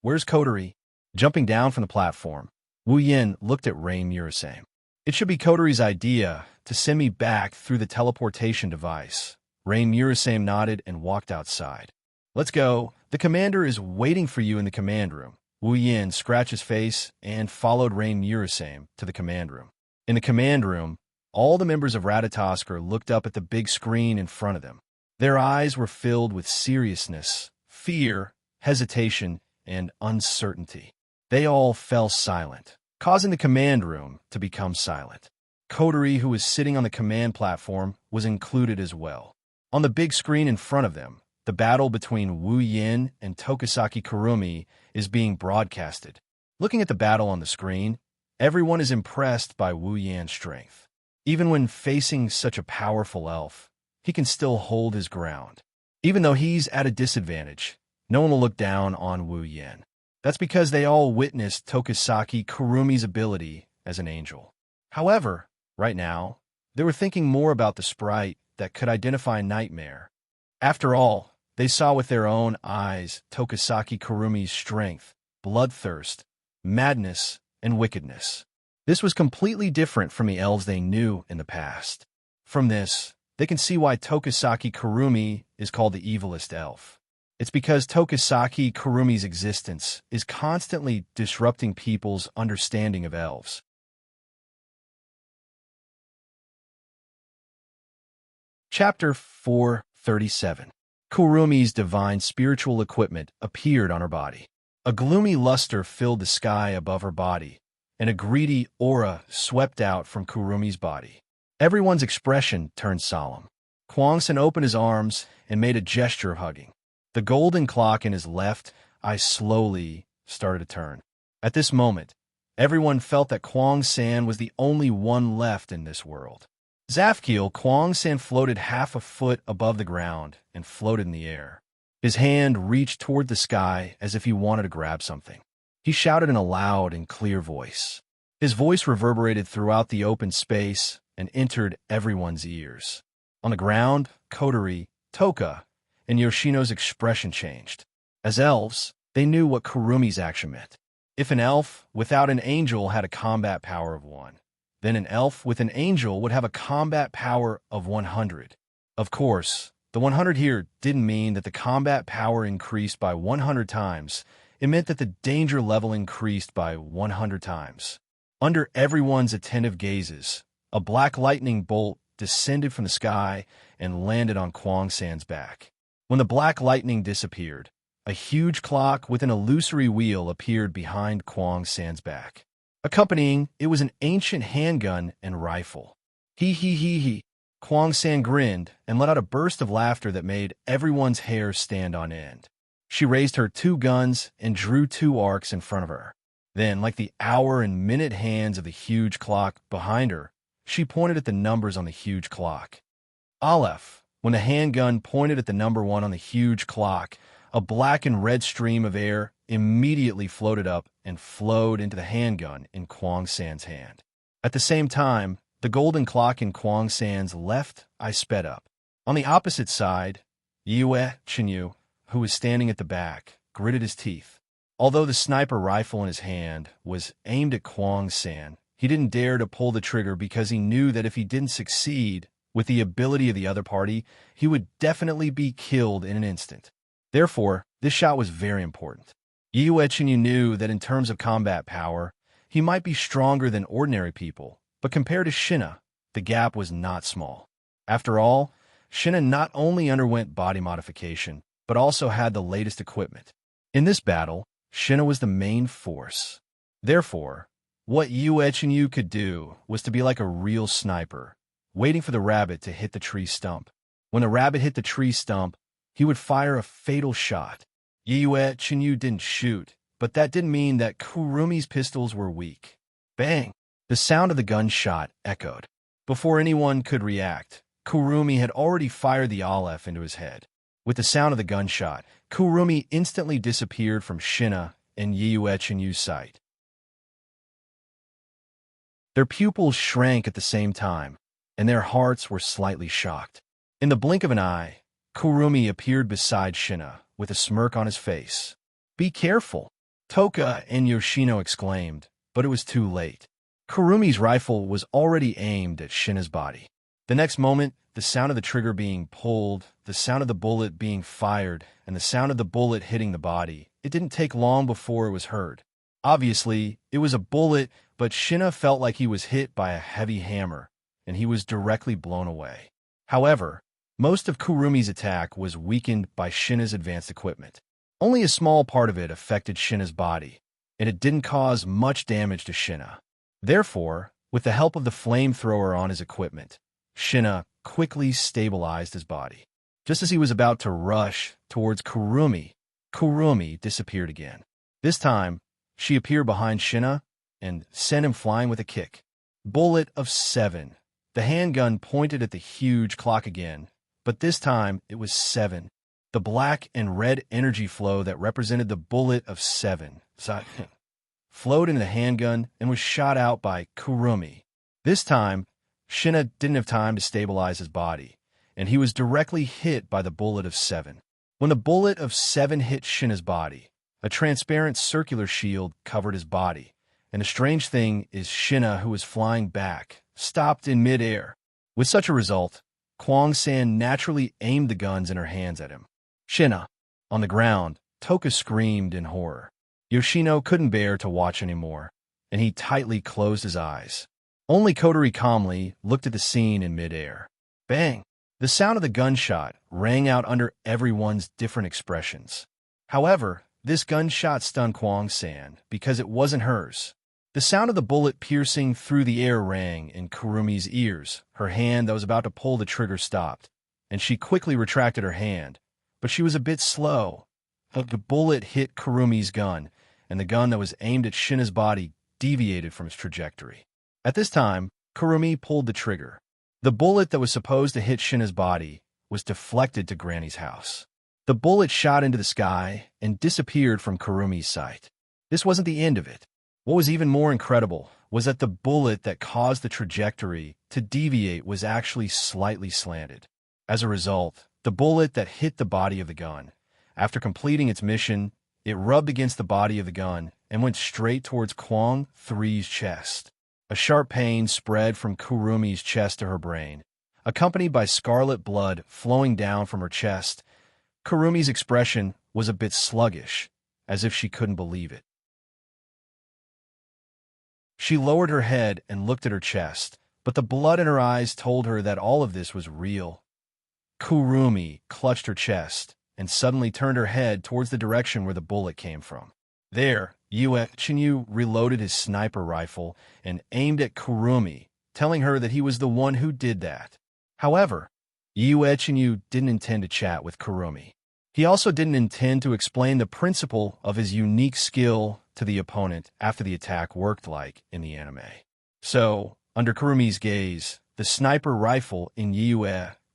Where's Coterie? Jumping down from the platform, Wu Yan looked at Rain Murasame. It should be Coterie's idea to send me back through the teleportation device. Rain Murasame nodded and walked outside. Let's go. The commander is waiting for you in the command room. Wu Yan scratched his face and followed Rain Murasame to the command room. In the command room, all the members of Ratatoskr looked up at the big screen in front of them. Their eyes were filled with seriousness, fear, hesitation, and uncertainty. They all fell silent, causing the command room to become silent. Coterie, who was sitting on the command platform, was included as well. On the big screen in front of them, the battle between Wu Yan and Tokisaki Kurumi is being broadcasted. Looking at the battle on the screen, everyone is impressed by Wu Yan's strength. Even when facing such a powerful elf, he can still hold his ground. Even though he's at a disadvantage, no one will look down on Wu Yan. That's because they all witnessed Tokisaki Kurumi's ability as an angel. However, right now, they were thinking more about the sprite that could identify Nightmare. After all, they saw with their own eyes Tokisaki Kurumi's strength, bloodthirst, madness, and wickedness. This was completely different from the elves they knew in the past. From this, they can see why Tokisaki Kurumi is called the evilest elf. It's because Tokisaki Kurumi's existence is constantly disrupting people's understanding of elves. Chapter 437. Kurumi's divine spiritual equipment appeared on her body. A gloomy luster filled the sky above her body, and a greedy aura swept out from Kurumi's body. Everyone's expression turned solemn. Kwangsen opened his arms and made a gesture of hugging. The golden clock in his left eye slowly started to turn. At this moment, everyone felt that Kwangsan was the only one left in this world. Zafkiel, Kwangsan floated half a foot above the ground and floated in the air. His hand reached toward the sky as if he wanted to grab something. He shouted in a loud and clear voice. His voice reverberated throughout the open space and entered everyone's ears. On the ground, Kotori, Toka, and Yoshino's expression changed. As elves, they knew what Kurumi's action meant. If an elf without an angel had a combat power of 1, then an elf with an angel would have a combat power of 100. Of course, the 100 here didn't mean that the combat power increased by 100 times. It meant that the danger level increased by 100 times. Under everyone's attentive gazes, a black lightning bolt descended from the sky and landed on Kwangsan's back. When the black lightning disappeared, a huge clock with an illusory wheel appeared behind Kwangsan's back. Accompanying, it was an ancient handgun and rifle. He. Kwangsan grinned and let out a burst of laughter that made everyone's hair stand on end. She raised her 2 guns and drew 2 arcs in front of her. Then, like the hour and minute hands of the huge clock behind her, she pointed at the numbers on the huge clock. Aleph. When the handgun pointed at the number 1 on the huge clock, a black and red stream of air immediately floated up and flowed into the handgun in Kwangsan's hand. At the same time, the golden clock in Kwangsan's left eye sped up. On the opposite side, Yue Chinyu, who was standing at the back, gritted his teeth. Although the sniper rifle in his hand was aimed at Kwangsan, he didn't dare to pull the trigger because he knew that if he didn't succeed with the ability of the other party, he would definitely be killed in an instant. Therefore, this shot was very important. Yue Chinyu knew that in terms of combat power, he might be stronger than ordinary people, but compared to Shinna, the gap was not small. After all, Shinna not only underwent body modification, but also had the latest equipment. In this battle, Shinna was the main force. Therefore, what Yue Chinyu could do was to be like a real sniper, waiting for the rabbit to hit the tree stump. When the rabbit hit the tree stump, he would fire a fatal shot. Yue Chinyu didn't shoot, but that didn't mean that Kurumi's pistols were weak. Bang! The sound of the gunshot echoed. Before anyone could react, Kurumi had already fired the Aleph into his head. With the sound of the gunshot, Kurumi instantly disappeared from Shina and Yue Chenyu's sight. Their pupils shrank at the same time, and their hearts were slightly shocked. In the blink of an eye, Kurumi appeared beside Shina, with a smirk on his face. "Be careful," Toka and Yoshino exclaimed, but it was too late. Kurumi's rifle was already aimed at Shina's body. The next moment, the sound of the trigger being pulled, the sound of the bullet being fired, and the sound of the bullet hitting the body, it didn't take long before it was heard. Obviously, it was a bullet, but Shina felt like he was hit by a heavy hammer, and he was directly blown away. However, most of Kurumi's attack was weakened by Shina's advanced equipment. Only a small part of it affected Shina's body, and it didn't cause much damage to Shina. Therefore, with the help of the flamethrower on his equipment, Shina quickly stabilized his body. Just as he was about to rush towards Kurumi, Kurumi disappeared again. This time, she appeared behind Shina and sent him flying with a kick. Bullet of 7. The handgun pointed at the huge clock again, but this time it was 7. The black and red energy flow that represented the bullet of 7 flowed into the handgun and was shot out by Kurumi. This time, Shina didn't have time to stabilize his body, and he was directly hit by the bullet of 7. When the bullet of 7 hit Shina's body, a transparent circular shield covered his body, and the strange thing is Shina, who was flying back, stopped in midair. With such a result, Kwang-san naturally aimed the guns in her hands at him. Shina. On the ground, Toka screamed in horror. Yoshino couldn't bear to watch anymore, and he tightly closed his eyes. Only Kotori calmly looked at the scene in midair. Bang! The sound of the gunshot rang out under everyone's different expressions. However, this gunshot stunned Kwang-san because it wasn't hers. The sound of the bullet piercing through the air rang in Kurumi's ears. Her hand that was about to pull the trigger stopped, and she quickly retracted her hand, but she was a bit slow. The bullet hit Kurumi's gun, and the gun that was aimed at Shina's body deviated from its trajectory. At this time, Kurumi pulled the trigger. The bullet that was supposed to hit Shina's body was deflected to Granny's house. The bullet shot into the sky and disappeared from Kurumi's sight. This wasn't the end of it. What was even more incredible was that the bullet that caused the trajectory to deviate was actually slightly slanted. As a result, the bullet that hit the body of the gun, after completing its mission, it rubbed against the body of the gun and went straight towards Kwang 3's chest. A sharp pain spread from Kurumi's chest to her brain, accompanied by scarlet blood flowing down from her chest. Kurumi's expression was a bit sluggish, as if she couldn't believe it. She lowered her head and looked at her chest, but the blood in her eyes told her that all of this was real. Kurumi clutched her chest and suddenly turned her head towards the direction where the bullet came from. There, Yue Chenyu reloaded his sniper rifle and aimed at Kurumi, telling her that he was the one who did that. However, Yue Chenyu didn't intend to chat with Kurumi. He also didn't intend to explain the principle of his unique skill to the opponent after the attack worked like in the anime. So, under Kurumi's gaze, the sniper rifle in Yue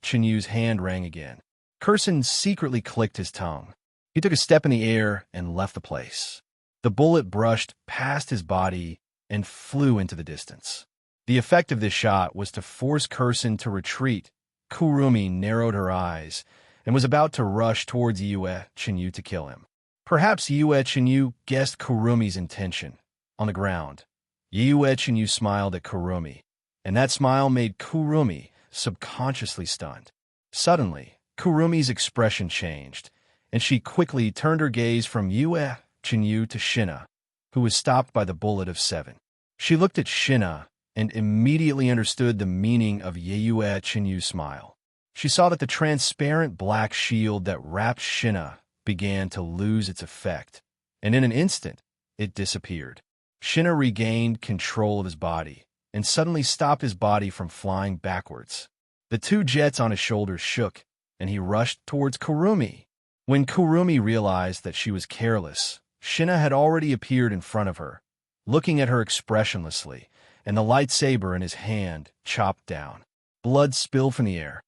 Chenyu's hand rang again. Kurson secretly clicked his tongue. He took a step in the air and left the place. The bullet brushed past his body and flew into the distance. The effect of this shot was to force Kurson to retreat. Kurumi narrowed her eyes and was about to rush towards Yue Chenyu to kill him. Perhaps Yue Chenyu guessed Kurumi's intention. On the ground, Yue Chenyu smiled at Kurumi, and that smile made Kurumi subconsciously stunned. Suddenly, Kurumi's expression changed, and she quickly turned her gaze from Yue Chenyu to Shina, who was stopped by the bullet of 7. She looked at Shina and immediately understood the meaning of Yue Chenyu's smile. She saw that the transparent black shield that wrapped Shina began to lose its effect, and in an instant, it disappeared. Shina regained control of his body and suddenly stopped his body from flying backwards. The 2 jets on his shoulders shook, and he rushed towards Kurumi. When Kurumi realized that she was careless, Shina had already appeared in front of her, looking at her expressionlessly, and the lightsaber in his hand chopped down. Blood spilled from the air.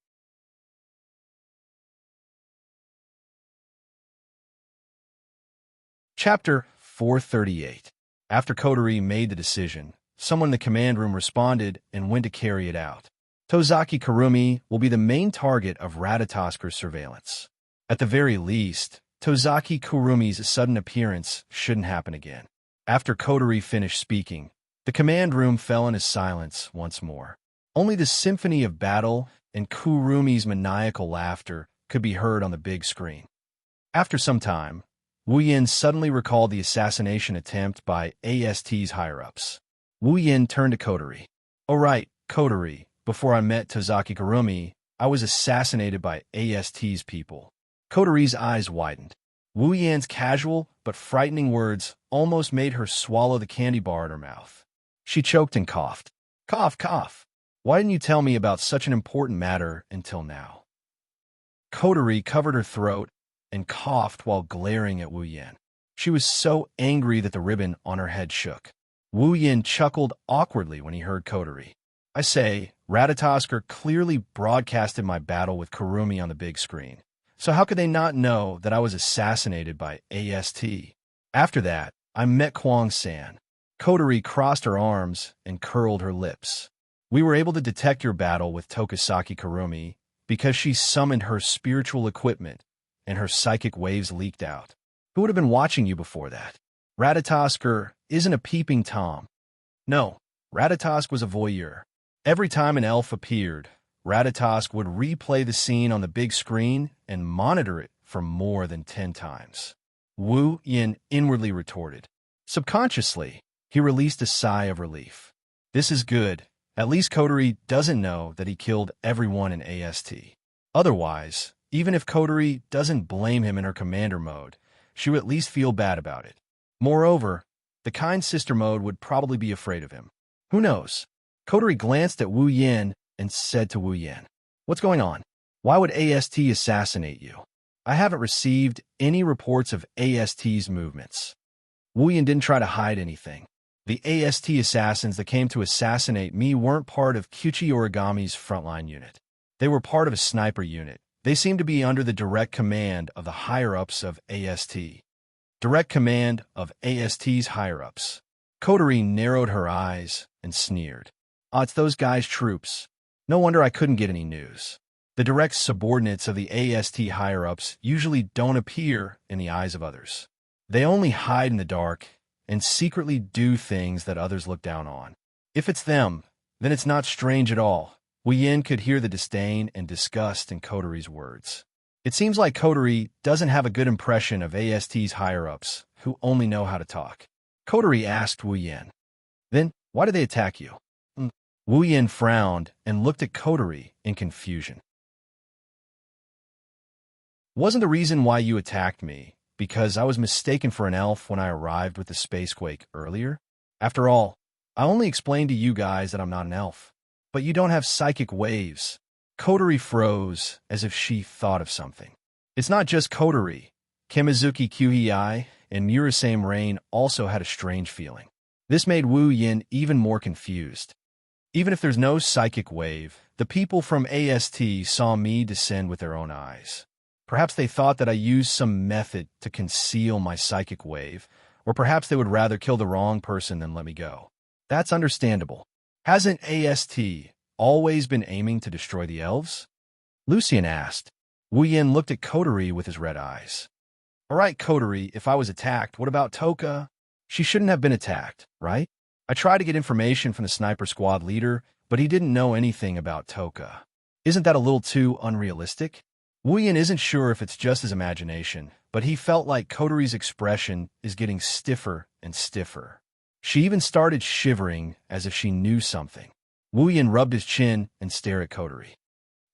Chapter 438. After Kotori made the decision, someone in the command room responded and went to carry it out. Tozaki Kurumi will be the main target of Radatasker's surveillance. At the very least, Tozaki Kurumi's sudden appearance shouldn't happen again. After Kotori finished speaking, the command room fell into silence once more. Only the symphony of battle and Kurumi's maniacal laughter could be heard on the big screen. After some time, Wu Yin suddenly recalled the assassination attempt by AST's higher-ups. Wu Yin turned to Kotori. "Oh right, Kotori, before I met Tozaki Kurumi, I was assassinated by AST's people." Kotori's eyes widened. Wu Yin's casual but frightening words almost made her swallow the candy bar in her mouth. She choked and coughed. "Cough, cough. Why didn't you tell me about such an important matter until now?" Kotori covered her throat and coughed while glaring at Wu Yin. She was so angry that the ribbon on her head shook. Wu Yin chuckled awkwardly when he heard Kotori. "I say, Ratatosker clearly broadcasted my battle with Kurumi on the big screen. So how could they not know that I was assassinated by AST? After that, I met Kwang-san." Kotori crossed her arms and curled her lips. "We were able to detect your battle with Tokisaki Kurumi because she summoned her spiritual equipment and her psychic waves leaked out. Who would have been watching you before that? Ratatosker isn't a peeping Tom. No, Ratatosk was a voyeur. Every time an elf appeared, Ratatosk would replay the scene on the big screen and monitor it for more than 10 times. Wu Yin inwardly retorted. Subconsciously, he released a sigh of relief. "This is good. At least Kotori doesn't know that he killed everyone in AST. Otherwise, even if Kotori doesn't blame him in her commander mode, she would at least feel bad about it. Moreover, the kind sister mode would probably be afraid of him. Who knows?" Kotori glanced at Wu Yin and said to Wu Yin, "What's going on? Why would AST assassinate you? I haven't received any reports of AST's movements." Wu Yin didn't try to hide anything. "The AST assassins that came to assassinate me weren't part of Kyuchi Origami's frontline unit. They were part of a sniper unit. They seem to be under the direct command of the higher-ups of AST." Direct command of AST's higher-ups. Kotori narrowed her eyes and sneered. "Ah, it's those guys' troops. No wonder I couldn't get any news. The direct subordinates of the AST higher-ups usually don't appear in the eyes of others. They only hide in the dark and secretly do things that others look down on. If it's them, then it's not strange at all." Wu Yin could hear the disdain and disgust in Kotori's words. It seems like Kotori doesn't have a good impression of AST's higher-ups, who only know how to talk. Kotori asked Wu Yin, "Then, why did they attack you?" Wu Yin frowned and looked at Kotori in confusion. "Wasn't the reason why you attacked me because I was mistaken for an elf when I arrived with the spacequake earlier? After all, I only explained to you guys that I'm not an elf. But you don't have psychic waves." Kotori froze as if she thought of something. It's not just Kotori. Kimizuki Kyuhei and Murasame Rain also had a strange feeling. This made Wu Yin even more confused. Even if there's no psychic wave, the people from AST saw me descend with their own eyes. Perhaps they thought that I used some method to conceal my psychic wave, or perhaps they would rather kill the wrong person than let me go. That's understandable. Hasn't AST always been aiming to destroy the elves? Lucian asked. Wu Yin looked at Kotori with his red eyes. "All right, Kotori, if I was attacked, what about Toka? She shouldn't have been attacked, right? I tried to get information from the sniper squad leader, but he didn't know anything about Toka. Isn't that a little too unrealistic?" Wu Yin isn't sure if it's just his imagination, but he felt like Kotori's expression is getting stiffer and stiffer. She even started shivering as if she knew something. Wu Yin rubbed his chin and stared at Kotori.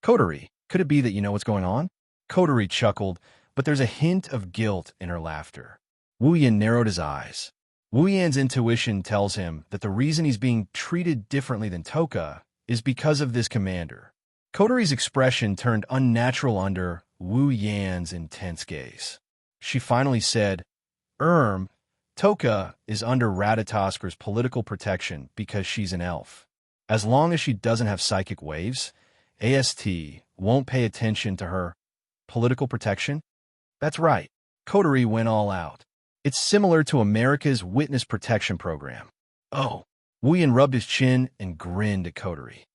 "Kotori, could it be that you know what's going on?" Kotori chuckled, but there's a hint of guilt in her laughter. Wu Yin narrowed his eyes. Wu Yin's intuition tells him that the reason he's being treated differently than Toka is because of this commander. Kotori's expression turned unnatural under Wu Yin's intense gaze. She finally said, Toka is under Radatasker's political protection because she's an elf. As long as she doesn't have psychic waves, AST won't pay attention to her political protection. That's right. Coterie went all out. It's similar to America's Witness Protection Program. Oh, Wuyan rubbed his chin and grinned at Coterie.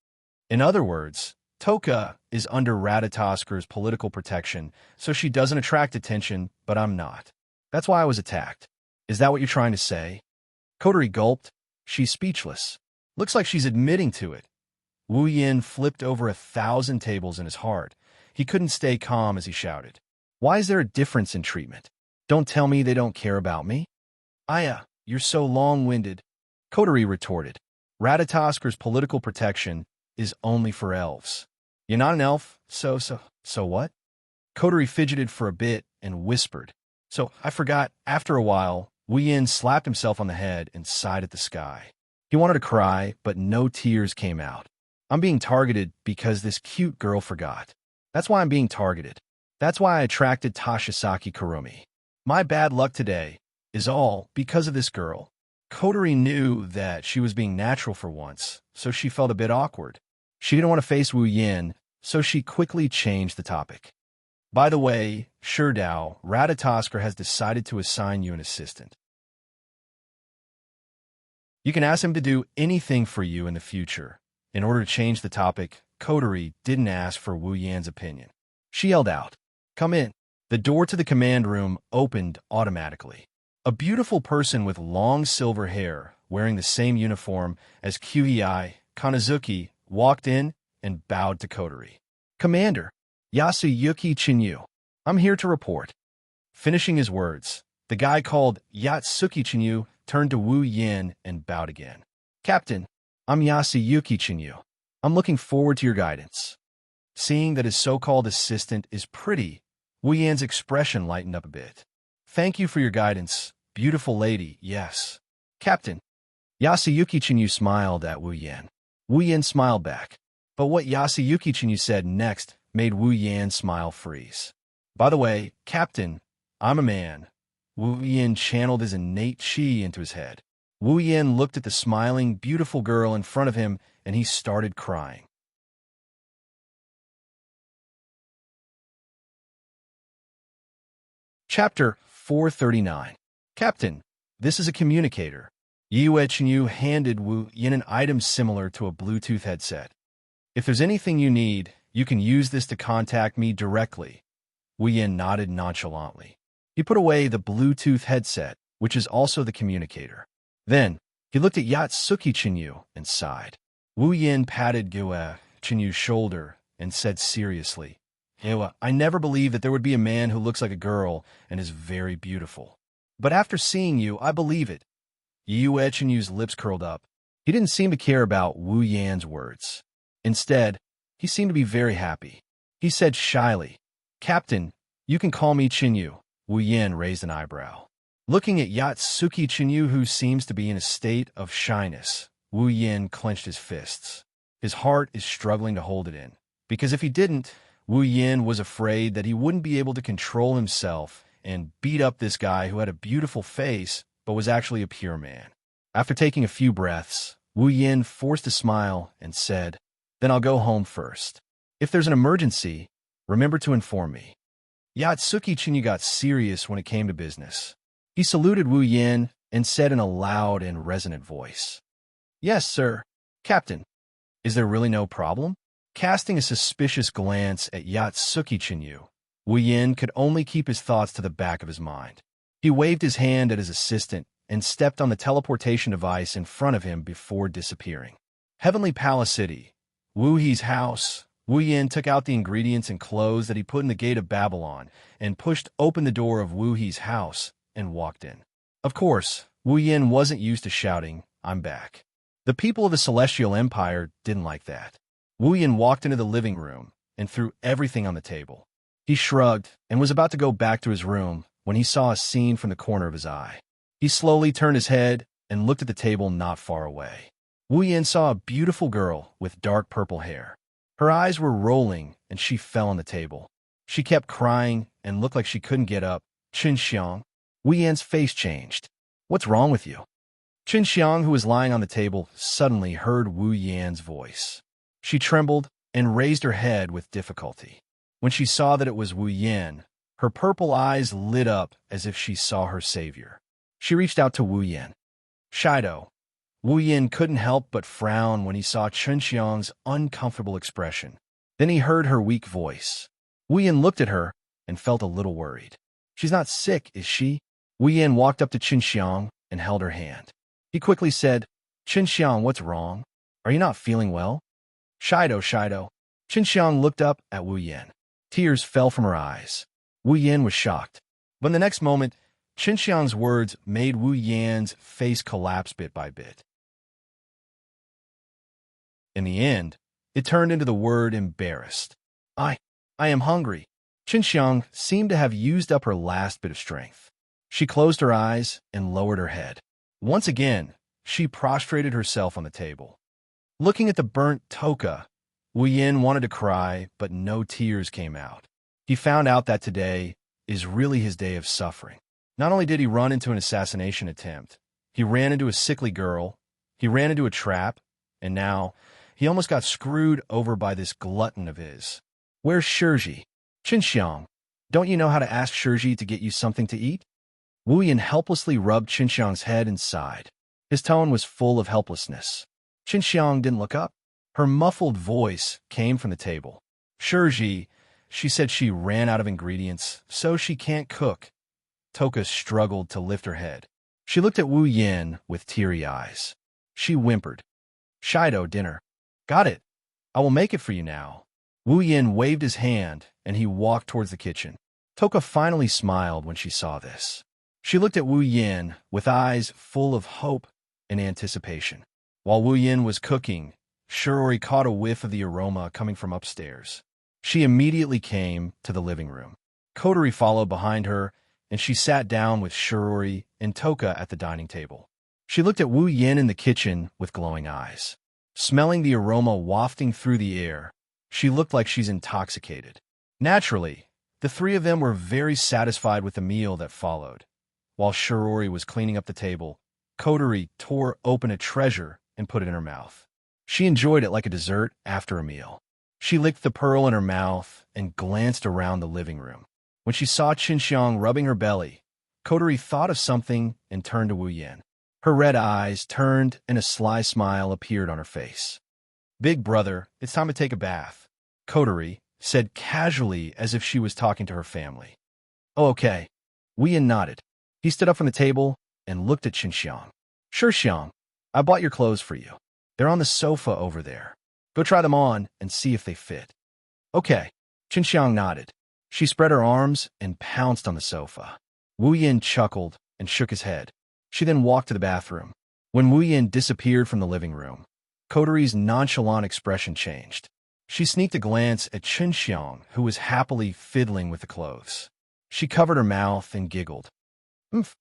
In other words, Toka is under Radatasker's political protection, so she doesn't attract attention, but I'm not. That's why I was attacked. Is that what you're trying to say? Coterie gulped. She's speechless. Looks like she's admitting to it. Wu Yin flipped over 1,000 tables in his heart. He couldn't stay calm as he shouted. Why is there a difference in treatment? Don't tell me they don't care about me. Aya, you're so long-winded. Coterie retorted. Radatasker's political protection is only for elves. You're not an elf, so what? Coterie fidgeted for a bit and whispered. So, I forgot. After a while, Wu Yin slapped himself on the head and sighed at the sky. He wanted to cry, but no tears came out. I'm being targeted because this cute girl forgot. That's why I'm being targeted. That's why I attracted Tashisaki Kurumi. My bad luck today is all because of this girl. Coterie knew that she was being natural for once, so she felt a bit awkward. She didn't want to face Wu Yin, so she quickly changed the topic. By the way, Sherdao, Radatasker has decided to assign you an assistant. You can ask him to do anything for you in the future. In order to change the topic, Coterie didn't ask for Wu Yan's opinion. She yelled out, "Come in." The door to the command room opened automatically. A beautiful person with long silver hair, wearing the same uniform as Kyuhei Kanazuki, walked in and bowed to Coterie. "Commander, Yasuyuki Chinyu, I'm here to report." Finishing his words, the guy called Yatsuki Chinyu turned to Wu Yin and bowed again. "Captain, I'm Yasuyuki Chinyu. I'm looking forward to your guidance." Seeing that his so-called assistant is pretty, Wu Yan's expression lightened up a bit. "Thank you for your guidance, beautiful lady, yes." "Captain." Yasuyuki Chinyu smiled at Wu Yan. Wu Yan smiled back. But what Yasuyuki Chinyu said next made Wu Yan's smile freeze. "By the way, Captain, I'm a man." Wu Yan channeled his innate chi into his head. Wu Yan looked at the smiling, beautiful girl in front of him, and he started crying. Chapter 439. Captain, this is a communicator. Yue Chinyu handed Wu Yan an item similar to a Bluetooth headset. "If there's anything you need, you can use this to contact me directly." Wu Yan nodded nonchalantly. He put away the Bluetooth headset, which is also the communicator. Then, he looked at Yatsuki Chinyu and sighed. Wu Yan patted Yue Chinyu's shoulder and said seriously, "Yue, I never believed that there would be a man who looks like a girl and is very beautiful. But after seeing you, I believe it." Yue Chinyu's lips curled up. He didn't seem to care about Wu Yan's words. Instead, he seemed to be very happy. He said shyly, "Captain, you can call me Chinyu." Wu Yan raised an eyebrow. Looking at Yatsuki Chinyu, who seems to be in a state of shyness, Wu Yan clenched his fists. His heart is struggling to hold it in, because if he didn't, Wu Yan was afraid that he wouldn't be able to control himself and beat up this guy who had a beautiful face but was actually a pure man. After taking a few breaths, Wu Yan forced a smile and said, "Then I'll go home first. If there's an emergency, remember to inform me." Yatsuki Chinyu got serious when it came to business. He saluted Wu Yan and said in a loud and resonant voice, "Yes, sir. Captain, is there really no problem?" Casting a suspicious glance at Yatsuki Chinyu, Wu Yan could only keep his thoughts to the back of his mind. He waved his hand at his assistant and stepped on the teleportation device in front of him before disappearing. Heavenly Palace City, Wu He's house. Wu Yan took out the ingredients and clothes that he put in the gate of Babylon and pushed open the door of Wu He's house and walked in. Of course, Wu Yan wasn't used to shouting, "I'm back." The people of the Celestial Empire didn't like that. Wu Yan walked into the living room and threw everything on the table. He shrugged and was about to go back to his room when he saw a scene from the corner of his eye. He slowly turned his head and looked at the table not far away. Wu Yan saw a beautiful girl with dark purple hair. Her eyes were rolling and she fell on the table. She kept crying and looked like she couldn't get up. "Xianxia." Wu Yan's face changed. What's wrong with you? Xianxia, who was lying on the table, suddenly heard Wu Yan's voice. She trembled and raised her head with difficulty. When she saw that it was Wu Yan, her purple eyes lit up as if she saw her savior. She reached out to Wu Yan. Shido. Wu Yan couldn't help but frown when he saw Xianxia's uncomfortable expression. Then he heard her weak voice. Wu Yan looked at her and felt a little worried. She's not sick, is she? Wu Yan walked up to Xianxia and held her hand. He quickly said, Xianxia, what's wrong? Are you not feeling well? Shido. Xianxia looked up at Wu Yan. Tears fell from her eyes. Wu Yan was shocked. But in the next moment, Xianxia's words made Wu Yan's face collapse bit by bit. In the end, it turned into the word embarrassed. I am hungry. Xianxia seemed to have used up her last bit of strength. She closed her eyes and lowered her head. Once again, she prostrated herself on the table. Looking at the burnt toka, Wu Yan wanted to cry, but no tears came out. He found out that today is really his day of suffering. Not only did he run into an assassination attempt, he ran into a sickly girl, he ran into a trap, and now he almost got screwed over by this glutton of his. Where's Shiji? Xianxia, don't you know how to ask Shiji to get you something to eat? Wu Yan helplessly rubbed Xianxia's head and sighed. His tone was full of helplessness. Xianxia didn't look up. Her muffled voice came from the table. Shiji, she said she ran out of ingredients, so she can't cook. Toka struggled to lift her head. She looked at Wu Yan with teary eyes. She whimpered. Shido, dinner. Got it. I will make it for you now. Wu Yan waved his hand, and he walked towards the kitchen. Toka finally smiled when she saw this. She looked at Wu Yan with eyes full of hope and anticipation. While Wu Yan was cooking, Shirori caught a whiff of the aroma coming from upstairs. She immediately came to the living room. Kotori followed behind her, and she sat down with Shirori and Toka at the dining table. She looked at Wu Yan in the kitchen with glowing eyes. Smelling the aroma wafting through the air, she looked like she's intoxicated. Naturally, the three of them were very satisfied with the meal that followed. While Shirori was cleaning up the table, Kotori tore open a treasure and put it in her mouth. She enjoyed it like a dessert after a meal. She licked the pearl in her mouth and glanced around the living room. When she saw Xianxia rubbing her belly, Kotori thought of something and turned to Wu Yan. Her red eyes turned and a sly smile appeared on her face. Big brother, it's time to take a bath, Kotori said casually as if she was talking to her family. Oh, okay. Wu Yan nodded. He stood up from the table and looked at Xianxia. Sure, Xiang. I bought your clothes for you. They're on the sofa over there. Go try them on and see if they fit. Okay. Xianxia nodded. She spread her arms and pounced on the sofa. Wu Yan chuckled and shook his head. She then walked to the bathroom. When Wu Yan disappeared from the living room, Kotori's nonchalant expression changed. She sneaked a glance at Xianxia, who was happily fiddling with the clothes. She covered her mouth and giggled.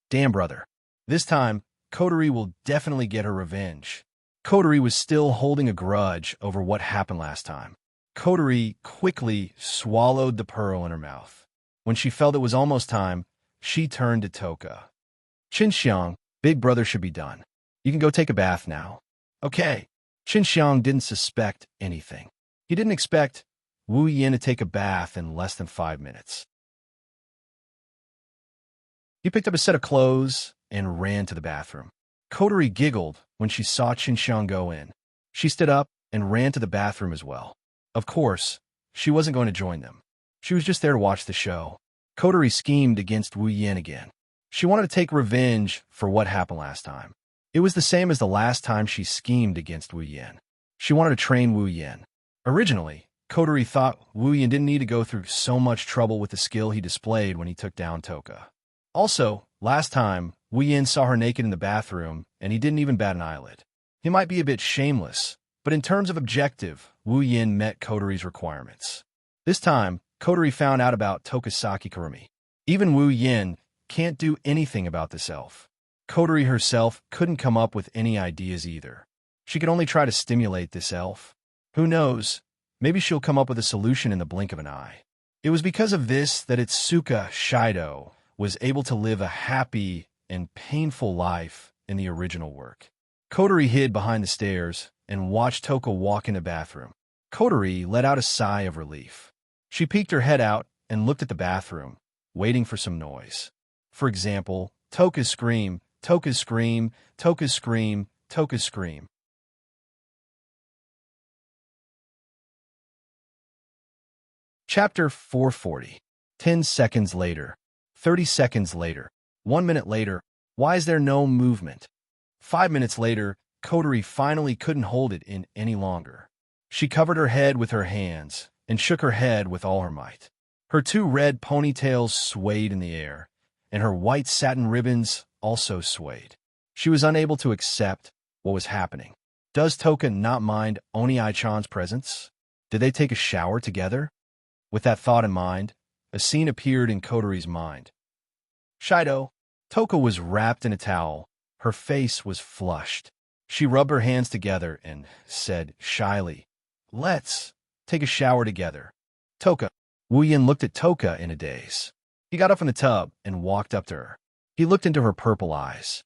Damn, brother. This time, Kotori will definitely get her revenge. Kotori was still holding a grudge over what happened last time. Kotori quickly swallowed the pearl in her mouth. When she felt it was almost time, she turned to Toka. Xianxia, big brother should be done. You can go take a bath now. Okay. Xianxia didn't suspect anything. He didn't expect Wu Yan to take a bath in less than 5 minutes. He picked up a set of clothes and ran to the bathroom. Kotori giggled when she saw Xianxia go in. She stood up and ran to the bathroom as well. Of course, she wasn't going to join them. She was just there to watch the show. Kotori schemed against Wu Yan again. She wanted to take revenge for what happened last time. It was the same as the last time she schemed against Wu Yan. She wanted to train Wu Yan. Originally, Kotori thought Wu Yan didn't need to go through so much trouble with the skill he displayed when he took down Toka. Also, last time, Wu Yan saw her naked in the bathroom, and he didn't even bat an eyelid. He might be a bit shameless, but in terms of objective, Wu Yan met Kotori's requirements. This time, Kotori found out about Tokasaki Kurumi. Even Wu Yan can't do anything about this elf. Kotori herself couldn't come up with any ideas either. She could only try to stimulate this elf. Who knows, maybe she'll come up with a solution in the blink of an eye. It was because of this that Itsuka Shido was able to live a happy and painful life in the original work. Kotori hid behind the stairs and watched Toka walk in the bathroom. Kotori let out a sigh of relief. She peeked her head out and looked at the bathroom, waiting for some noise. For example, Toka's scream, Toka's scream, Toka's scream, Toka's scream. Chapter 440. 10 seconds later. 30 seconds later. 1 minute later. Why is there no movement? 5 minutes later, Kotori finally couldn't hold it in any longer. She covered her head with her hands and shook her head with all her might. Her 2 red ponytails swayed in the air, and her white satin ribbons also swayed. She was unable to accept what was happening. Does Toka not mind Oni-chan's presence? Did they take a shower together? With that thought in mind, a scene appeared in Kotori's mind. Shido. Toka was wrapped in a towel. Her face was flushed. She rubbed her hands together and said shyly, "Let's take a shower together." Toka. Wuyin looked at Toka in a daze. He got up from the tub and walked up to her. He looked into her purple eyes.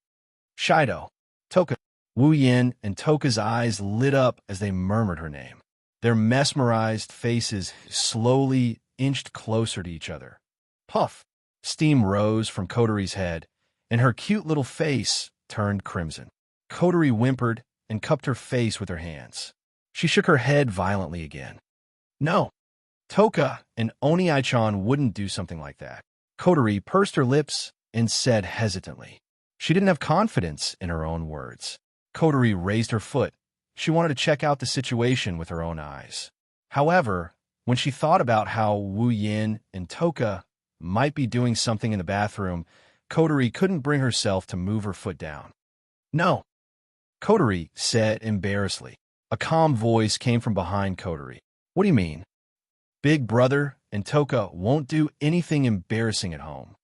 Shido. Toka. Wuyin and Toka's eyes lit up as they murmured her name. Their mesmerized faces slowly inched closer to each other. Puff! Steam rose from Kotori's head, and her cute little face turned crimson. Kotori whimpered and cupped her face with her hands. She shook her head violently again. No! Toka and Oni-chan wouldn't do something like that. Kotori pursed her lips and said hesitantly. She didn't have confidence in her own words. Kotori raised her foot. She wanted to check out the situation with her own eyes. However, when she thought about how Wuyin and Toka might be doing something in the bathroom, Kotori couldn't bring herself to move her foot down. No, Kotori said embarrassedly. A calm voice came from behind Kotori. What do you mean? Big brother and Toka won't do anything embarrassing at home.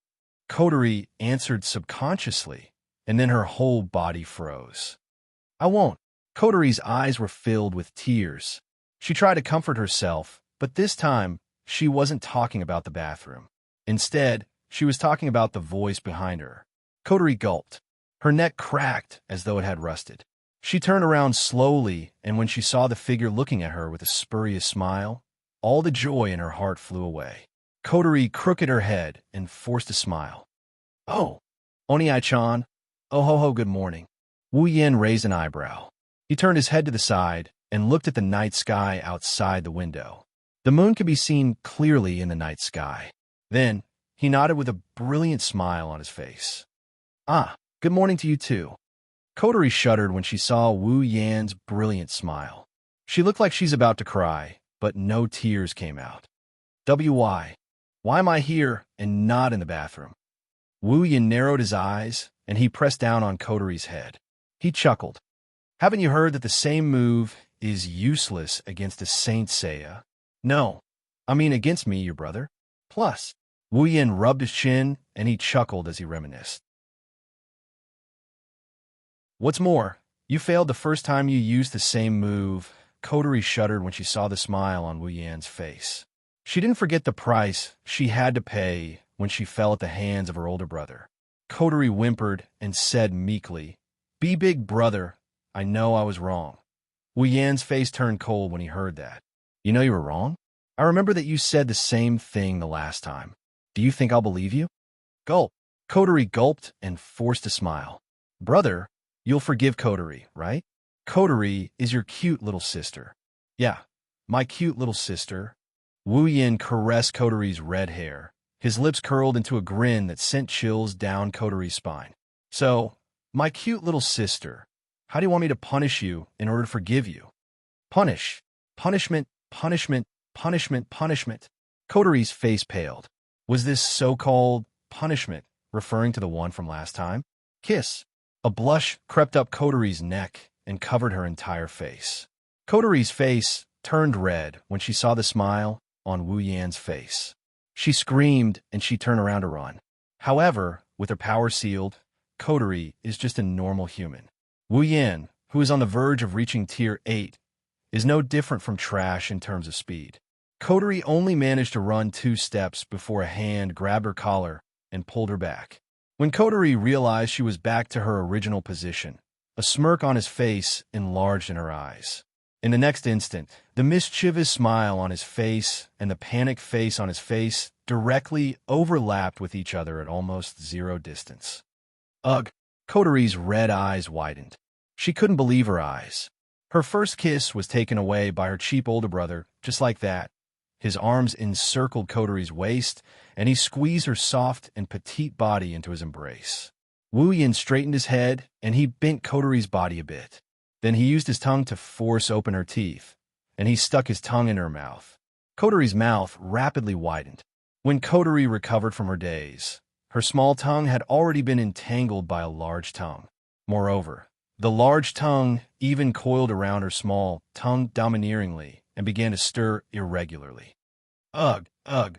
Kotori answered subconsciously, and then her whole body froze. I won't. Kotori's eyes were filled with tears. She tried to comfort herself, but this time, she wasn't talking about the bathroom. Instead, she was talking about the voice behind her. Kotori gulped. Her neck cracked as though it had rusted. She turned around slowly, and when she saw the figure looking at her with a spurious smile, all the joy in her heart flew away. Kotori crooked her head and forced a smile. Oh, Oni-chan. Oh ho ho, good morning. Wuyin raised an eyebrow. He turned his head to the side and looked at the night sky outside the window. The moon could be seen clearly in the night sky. Then, he nodded with a brilliant smile on his face. Ah, good morning to you too. Kotori shuddered when she saw Wuyin's brilliant smile. She looked like she's about to cry, but no tears came out. Why? Why am I here and not in the bathroom? Wuyin narrowed his eyes, and he pressed down on Kotori's head. He chuckled. Haven't you heard that the same move is useless against a Saint Seiya? No, I mean against me, your brother. Plus, Wuyin rubbed his chin, and he chuckled as he reminisced. What's more, you failed the first time you used the same move. Kotori shuddered when she saw the smile on Wuyin's face. She didn't forget the price she had to pay when she fell at the hands of her older brother. Kotori whimpered and said meekly, Be big, brother. I know I was wrong. Wuyin's face turned cold when he heard that. You know you were wrong? I remember that you said the same thing the last time. Do you think I'll believe you? Gulp. Kotori gulped and forced a smile. Brother, you'll forgive Kotori, right? Kotori is your cute little sister. Yeah, my cute little sister. Wuyin caressed Kotori's red hair. His lips curled into a grin that sent chills down Kotori's spine. So, my cute little sister, how do you want me to punish you in order to forgive you? Punish. Punishment, punishment, punishment, punishment. Kotori's face paled. Was this so-called punishment referring to the one from last time? Kiss. A blush crept up Kotori's neck and covered her entire face. Kotori's face turned red when she saw the smile on Wuyin's face. She screamed and she turned around to run. However, with her power sealed, Kotori is just a normal human. Wuyin, who is on the verge of reaching Tier 8, is no different from trash in terms of speed. Kotori only managed to run 2 steps before a hand grabbed her collar and pulled her back. When Coterie realized she was back to her original position, a smirk on his face enlarged in her eyes. In the next instant, the mischievous smile on his face and the panicked face on his face directly overlapped with each other at almost zero distance. Ugh! Coterie's red eyes widened. She couldn't believe her eyes. Her first kiss was taken away by her cheap older brother, just like that. His arms encircled Coterie's waist, and he squeezed her soft and petite body into his embrace. Wu Yin straightened his head, and he bent Coterie's body a bit. Then he used his tongue to force open her teeth, and he stuck his tongue in her mouth. Coterie's mouth rapidly widened. When Coterie recovered from her daze, her small tongue had already been entangled by a large tongue. Moreover, the large tongue even coiled around her small tongue domineeringly and began to stir irregularly. Ugh, ugh,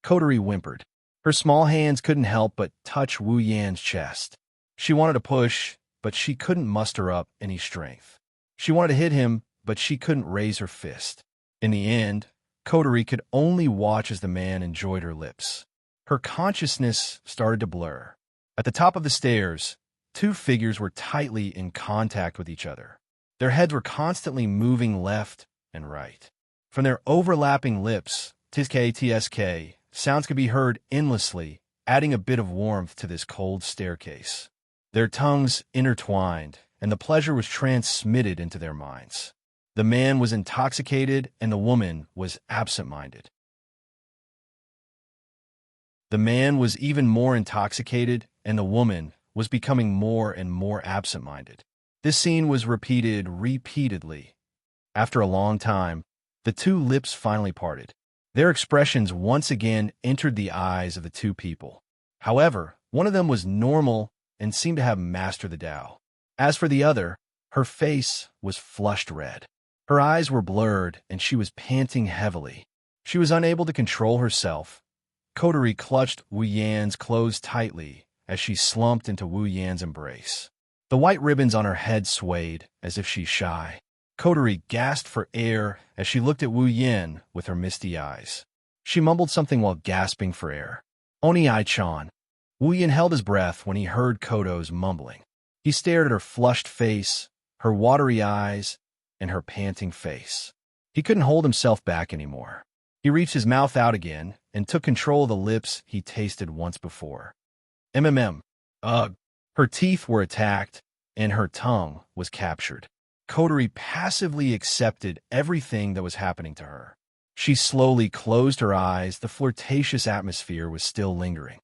Coterie whimpered. Her small hands couldn't help but touch Wu Yan's chest. She wanted to push, but she couldn't muster up any strength. She wanted to hit him, but she couldn't raise her fist. In the end, Coterie could only watch as the man enjoyed her lips. Her consciousness started to blur. At the top of the stairs, two figures were tightly in contact with each other. Their heads were constantly moving left and right. From their overlapping lips, tsk, sounds could be heard endlessly, adding a bit of warmth to this cold staircase. Their tongues intertwined, and the pleasure was transmitted into their minds. The man was intoxicated, and the woman was absent-minded. The man was even more intoxicated, and the woman was becoming more and more absent-minded. This scene was repeated repeatedly. After a long time, the two lips finally parted. Their expressions once again entered the eyes of the two people. However, one of them was normal and seemed to have mastered the Tao. As for the other, her face was flushed red. Her eyes were blurred, and she was panting heavily. She was unable to control herself. Coterie clutched Wu Yan's clothes tightly as she slumped into Wu Yan's embrace. The white ribbons on her head swayed as if she's shy. Coterie gasped for air as she looked at Wu Yan with her misty eyes. She mumbled something while gasping for air. Oni Ai-chan. Wu Yan held his breath when he heard Koto's mumbling. He stared at her flushed face, her watery eyes, and her panting face. He couldn't hold himself back anymore. He reached his mouth out again and took control of the lips he tasted once before. Ugh. Her teeth were attacked, and her tongue was captured. Coterie passively accepted everything that was happening to her. She slowly closed her eyes. The flirtatious atmosphere was still lingering.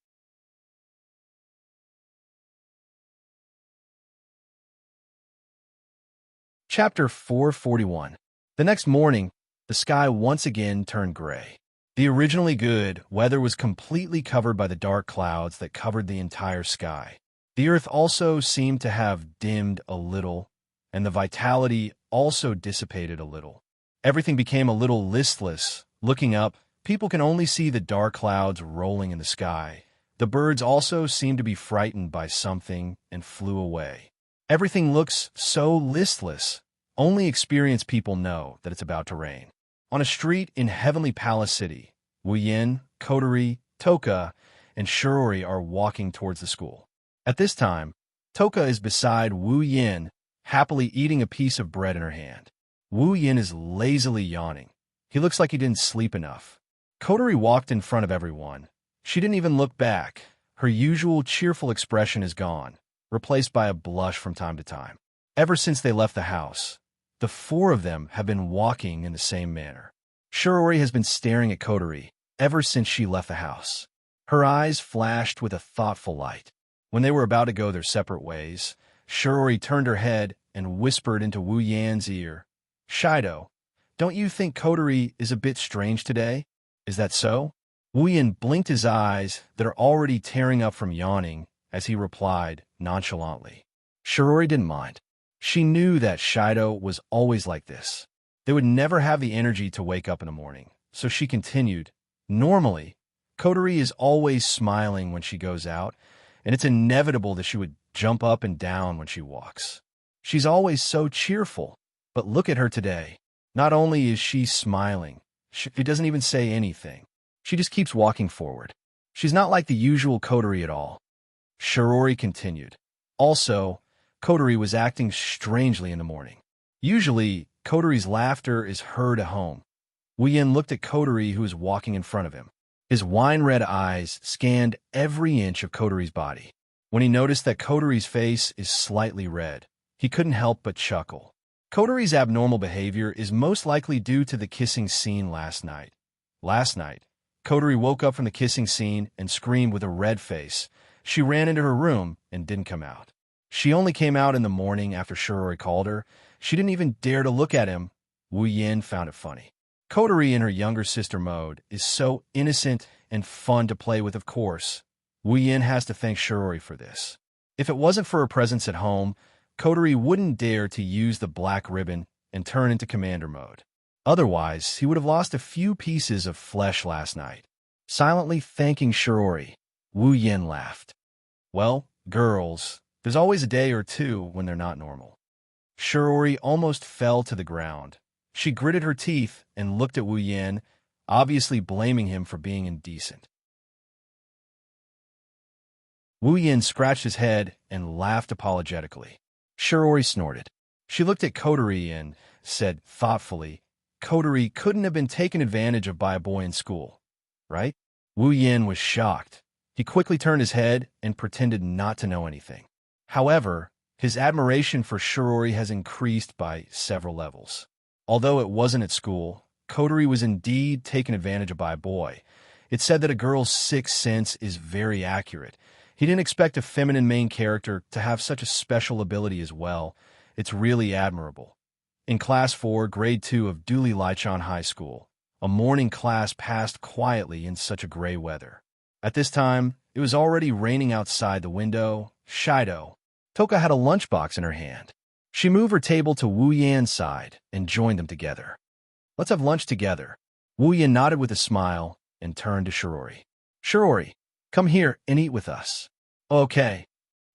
Chapter 441. The next morning, the sky once again turned gray. The originally good weather was completely covered by the dark clouds that covered the entire sky. The earth also seemed to have dimmed a little, and the vitality also dissipated a little. Everything became a little listless. Looking up, people can only see the dark clouds rolling in the sky. The birds also seemed to be frightened by something and flew away. Everything looks so listless. Only experienced people know that it's about to rain. On a street in Heavenly Palace City, Wu Yin, Coterie, Toka, and Shirori are walking towards the school. At this time, Toka is beside Wu Yin, happily eating a piece of bread in her hand. Wu Yin is lazily yawning. He looks like he didn't sleep enough. Coterie walked in front of everyone. She didn't even look back. Her usual cheerful expression is gone, replaced by a blush from time to time. Ever since they left the house, the four of them have been walking in the same manner. Shirori has been staring at Coterie ever since she left the house. Her eyes flashed with a thoughtful light. When they were about to go their separate ways, Shirori turned her head and whispered into Wu Yan's ear, "Shido, don't you think Coterie is a bit strange today? Is that so?" Wu Yan blinked his eyes that are already tearing up from yawning as he replied nonchalantly. Shirori didn't mind. She knew that Shido was always like this. They would never have the energy to wake up in the morning, so she continued, "Normally, Coterie is always smiling when she goes out, and it's inevitable that she would jump up and down when she walks. She's always so cheerful, but look at her today. Not only is she smiling, she doesn't even say anything. She just keeps walking forward. She's not like the usual Coterie at all." Shirori continued. Also, Kotori was acting strangely in the morning. Usually, Kotori's laughter is heard at home. Wuyin looked at Kotori, who was walking in front of him. His wine-red eyes scanned every inch of Kotori's body. When he noticed that Kotori's face is slightly red, he couldn't help but chuckle. Kotori's abnormal behavior is most likely due to the kissing scene last night. Last night, Kotori woke up from the kissing scene and screamed with a red face. She ran into her room and didn't come out. She only came out in the morning after Shirori called her. She didn't even dare to look at him. Wuyin found it funny. Kotori in her younger sister mode is so innocent and fun to play with, of course. Wuyin has to thank Shirori for this. If it wasn't for her presence at home, Kotori wouldn't dare to use the black ribbon and turn into commander mode. Otherwise, he would have lost a few pieces of flesh last night. Silently thanking Shirori, Wuyin laughed. Well, girls, there's always a day or two when they're not normal. Shirori almost fell to the ground. She gritted her teeth and looked at Wuyin, obviously blaming him for being indecent. Wuyin scratched his head and laughed apologetically. Shirori snorted. She looked at Kotori and said thoughtfully, Kotori couldn't have been taken advantage of by a boy in school, right? Wuyin was shocked. He quickly turned his head and pretended not to know anything. However, his admiration for Shirori has increased by several levels. Although it wasn't at school, Kotori was indeed taken advantage of by a boy. It said that a girl's sixth sense is very accurate. He didn't expect a feminine main character to have such a special ability as well. It's really admirable. In Class 4, Grade 2 of Duli Lichon High School, a morning class passed quietly in such a gray weather. At this time, it was already raining outside the window. Shido. Toka had a lunchbox in her hand. She moved her table to Wu Yan's side and joined them together. Let's have lunch together. Wu Yan nodded with a smile and turned to Shirori. Shirori, come here and eat with us. Okay.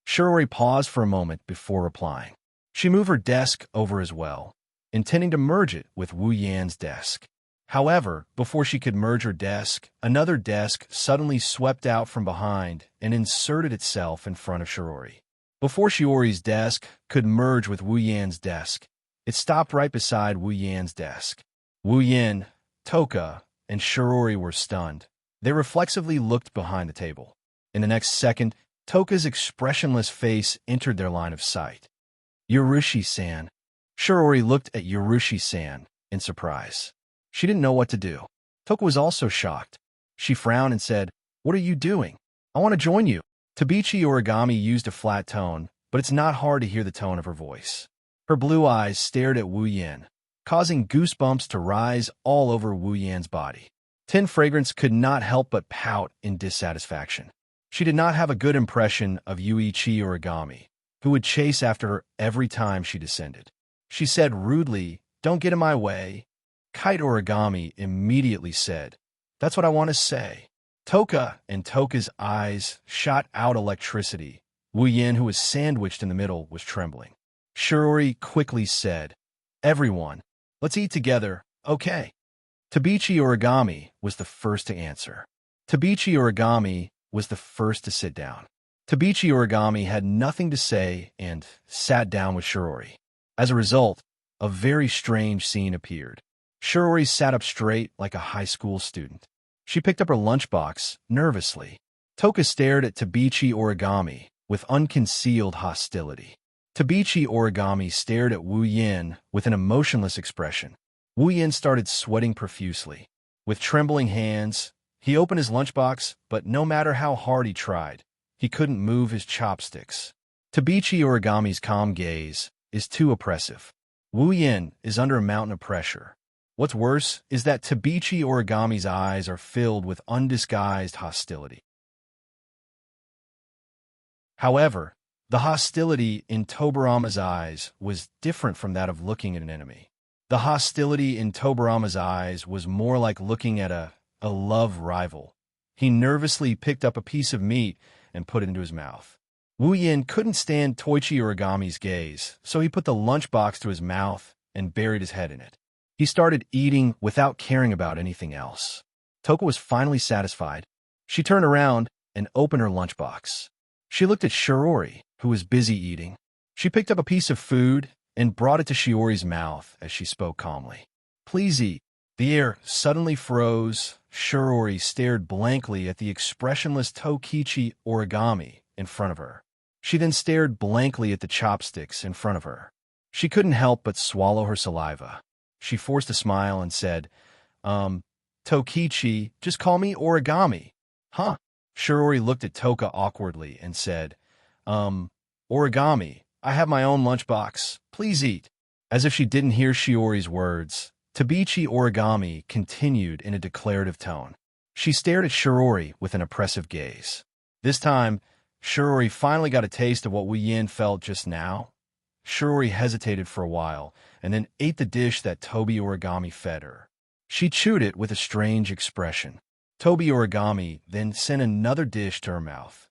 Shirori paused for a moment before replying. She moved her desk over as well, intending to merge it with Wu Yan's desk. However, before she could merge her desk, another desk suddenly swept out from behind and inserted itself in front of Shirori. Before Shiori's desk could merge with Wu Yan's desk, it stopped right beside Wu Yan's desk. Wu Yan, Toka, and Shirori were stunned. They reflexively looked behind the table. In the next second, Toka's expressionless face entered their line of sight. Yorushi-san. Shirori looked at Yorushi-san in surprise. She didn't know what to do. Toka was also shocked. She frowned and said, What are you doing? I want to join you. Tabichi Origami used a flat tone, but it's not hard to hear the tone of her voice. Her blue eyes stared at Wu Yan, causing goosebumps to rise all over Wu Yan's body. Tin Fragrance could not help but pout in dissatisfaction. She did not have a good impression of Yuichi Origami, who would chase after her every time she descended. She said rudely, Don't get in my way. Kite Origami immediately said, That's what I want to say. Toka and Toka's eyes shot out electricity. Wu Yan, who was sandwiched in the middle, was trembling. Shirori quickly said, Everyone, let's eat together, okay? Tabichi Origami was the first to answer. Tabichi Origami was the first to sit down. Tabichi Origami had nothing to say and sat down with Shirori. As a result, a very strange scene appeared. Shirori sat up straight like a high school student. She picked up her lunchbox nervously. Toka stared at Tabichi Origami with unconcealed hostility. Tabichi Origami stared at Wu Yan with an emotionless expression. Wu Yan started sweating profusely. With trembling hands, he opened his lunchbox, but no matter how hard he tried, he couldn't move his chopsticks. Tabichi Origami's calm gaze is too oppressive. Wu Yan is under a mountain of pressure. What's worse is that Tabichi Origami's eyes are filled with undisguised hostility. However, the hostility in Tobarama's eyes was different from that of looking at an enemy. The hostility in Tobarama's eyes was more like looking at a love rival. He nervously picked up a piece of meat and put it into his mouth. Wu Yan couldn't stand Toichi Origami's gaze, so he put the lunchbox to his mouth and buried his head in it. He started eating without caring about anything else. Toka was finally satisfied. She turned around and opened her lunchbox. She looked at Shiori, who was busy eating. She picked up a piece of food and brought it to Shiori's mouth as she spoke calmly. Please eat. The air suddenly froze. Shiori stared blankly at the expressionless Tokichi origami in front of her. She then stared blankly at the chopsticks in front of her. She couldn't help but swallow her saliva. She forced a smile and said, Tokichi, just call me origami. Huh? Shiori looked at Toka awkwardly and said, origami, I have my own lunchbox. Please eat. As if she didn't hear Shiori's words, Tabichi origami continued in a declarative tone. She stared at Shiori with an oppressive gaze. This time, Shiori finally got a taste of what Wu Yin felt just now. Shiori hesitated for a while and then ate the dish that Tobi origami fed her. She chewed it with a strange expression. Tobi origami then sent another dish to her mouth.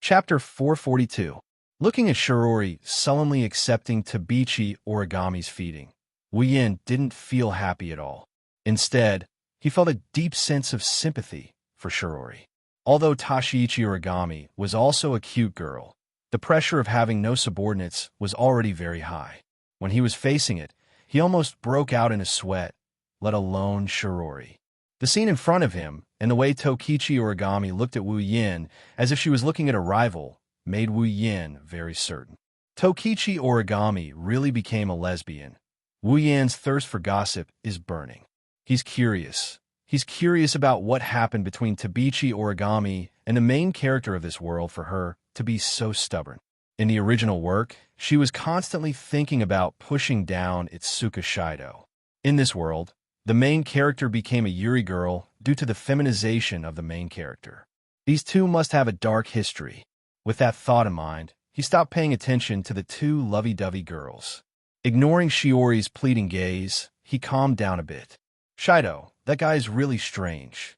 Chapter 442. Looking at Shiori sullenly accepting Tabichi origami's feeding, Wu Yin didn't feel happy at all. Instead, he felt a deep sense of sympathy for Shiori. Although Tashiichi origami was also a cute girl, the pressure of having no subordinates was already very high. When he was facing it, he almost broke out in a sweat, let alone Shiori. The scene in front of him and the way Tokichi origami looked at Wu Yin as if she was looking at a rival made Wu Yin very certain. Tokichi origami really became a lesbian. Wu Yin's thirst for gossip is burning. He's curious. He's curious about what happened between Tabichi origami and the main character of this world for her to be so stubborn. In the original work, she was constantly thinking about pushing down Itsuka Shido. In this world, the main character became a Yuri girl due to the feminization of the main character. These two must have a dark history. With that thought in mind, he stopped paying attention to the two lovey-dovey girls. Ignoring Shiori's pleading gaze, he calmed down a bit. Shido, that guy's really strange.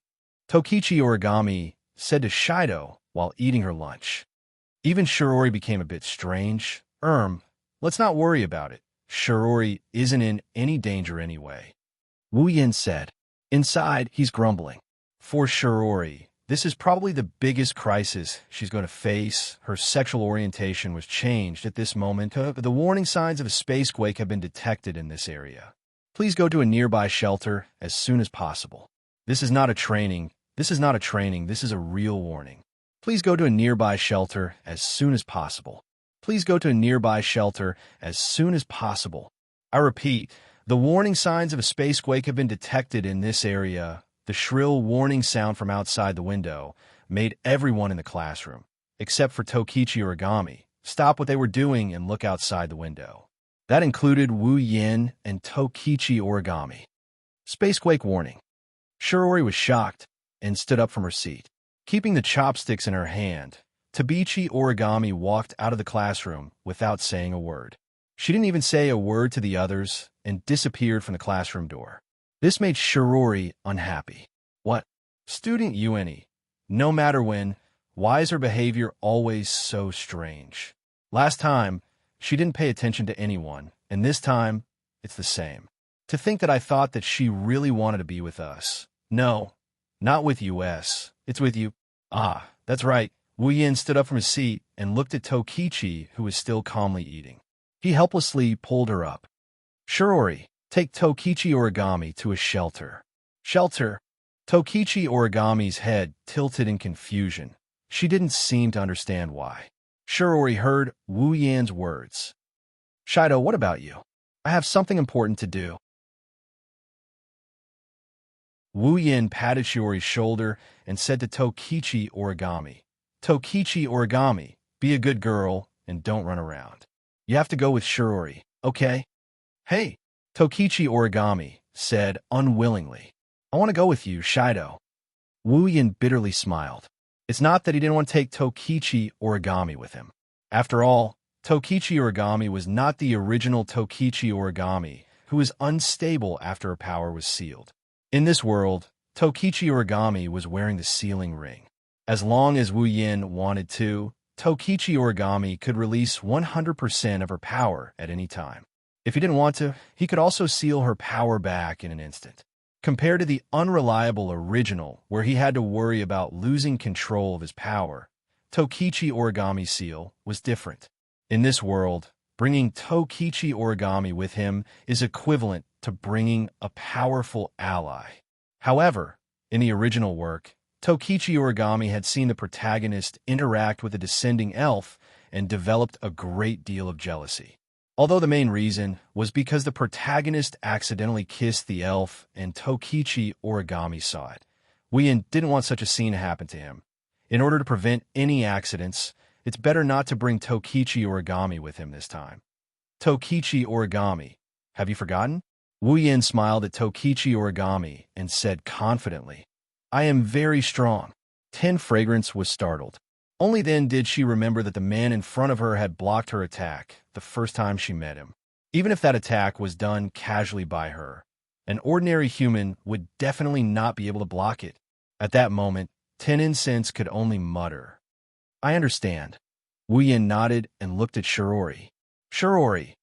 Tokichi origami said to Shido while eating her lunch. Even Shiori became a bit strange. Let's not worry about it. Shiori isn't in any danger anyway. Wu Yin said. Inside, he's grumbling. For Shiori, this is probably the biggest crisis she's going to face. Her sexual orientation was changed at this moment. The warning signs of a spacequake have been detected in this area. Please go to a nearby shelter as soon as possible. This is not a training. This is a real warning. Please go to a nearby shelter as soon as possible. Please go to a nearby shelter as soon as possible. I repeat, the warning signs of a spacequake have been detected in this area. The shrill warning sound from outside the window made everyone in the classroom, except for Tokichi origami, stop what they were doing and look outside the window. That included Wu Yin and Tokichi origami. Spacequake warning. Shiori was shocked and stood up from her seat. Keeping the chopsticks in her hand, Tabichi origami walked out of the classroom without saying a word. She didn't even say a word to the others and disappeared from the classroom door. This made Shiori unhappy. What? Student Yueni. No matter when, why is her behavior always so strange? Last time, she didn't pay attention to anyone, and this time, it's the same. To think that I thought that she really wanted to be with us. No, not with US. It's with you. Ah, that's right. Wu Yin stood up from his seat and looked at Tokichi, who was still calmly eating. He helplessly pulled her up. Shiori, take Tokichi origami to a shelter. Shelter? Tokichi origami's head tilted in confusion. She didn't seem to understand why. Shiori heard Wu Yan's words. Shido, what about you? I have something important to do. Wu Yin patted Shiori's shoulder and said to Tokichi origami, Tokichi origami, be a good girl and don't run around. You have to go with Shiori, okay? Hey, Tokichi origami said unwillingly. I want to go with you, Shido. Wu Yin bitterly smiled. It's not that he didn't want to take Tokichi origami with him. After all, Tokichi origami was not the original Tokichi origami, who was unstable after her power was sealed. In this world, Tokichi origami was wearing the sealing ring. As long as Wu Yin wanted to, Tokichi origami could release 100% of her power at any time. If he didn't want to, he could also seal her power back in an instant. Compared to the unreliable original, where he had to worry about losing control of his power, Tokichi Origami Seal was different. In this world, bringing Tokichi Origami with him is equivalent to bringing a powerful ally. However, in the original work, Tokichi Origami had seen the protagonist interact with a descending elf and developed a great deal of jealousy. Although the main reason was because the protagonist accidentally kissed the elf and Tokichi Origami saw it. Wuyin didn't want such a scene to happen to him. In order to prevent any accidents, it's better not to bring Tokichi Origami with him this time. Tokichi Origami, have you forgotten? Wuyin smiled at Tokichi Origami and said confidently, I am very strong. Ten Fragrance was startled. Only then did she remember that the man in front of her had blocked her attack the first time she met him. Even if that attack was done casually by her, an ordinary human would definitely not be able to block it. At that moment, Ten Incense could only mutter, I understand. Wuyin nodded and looked at Shirori. Shirori,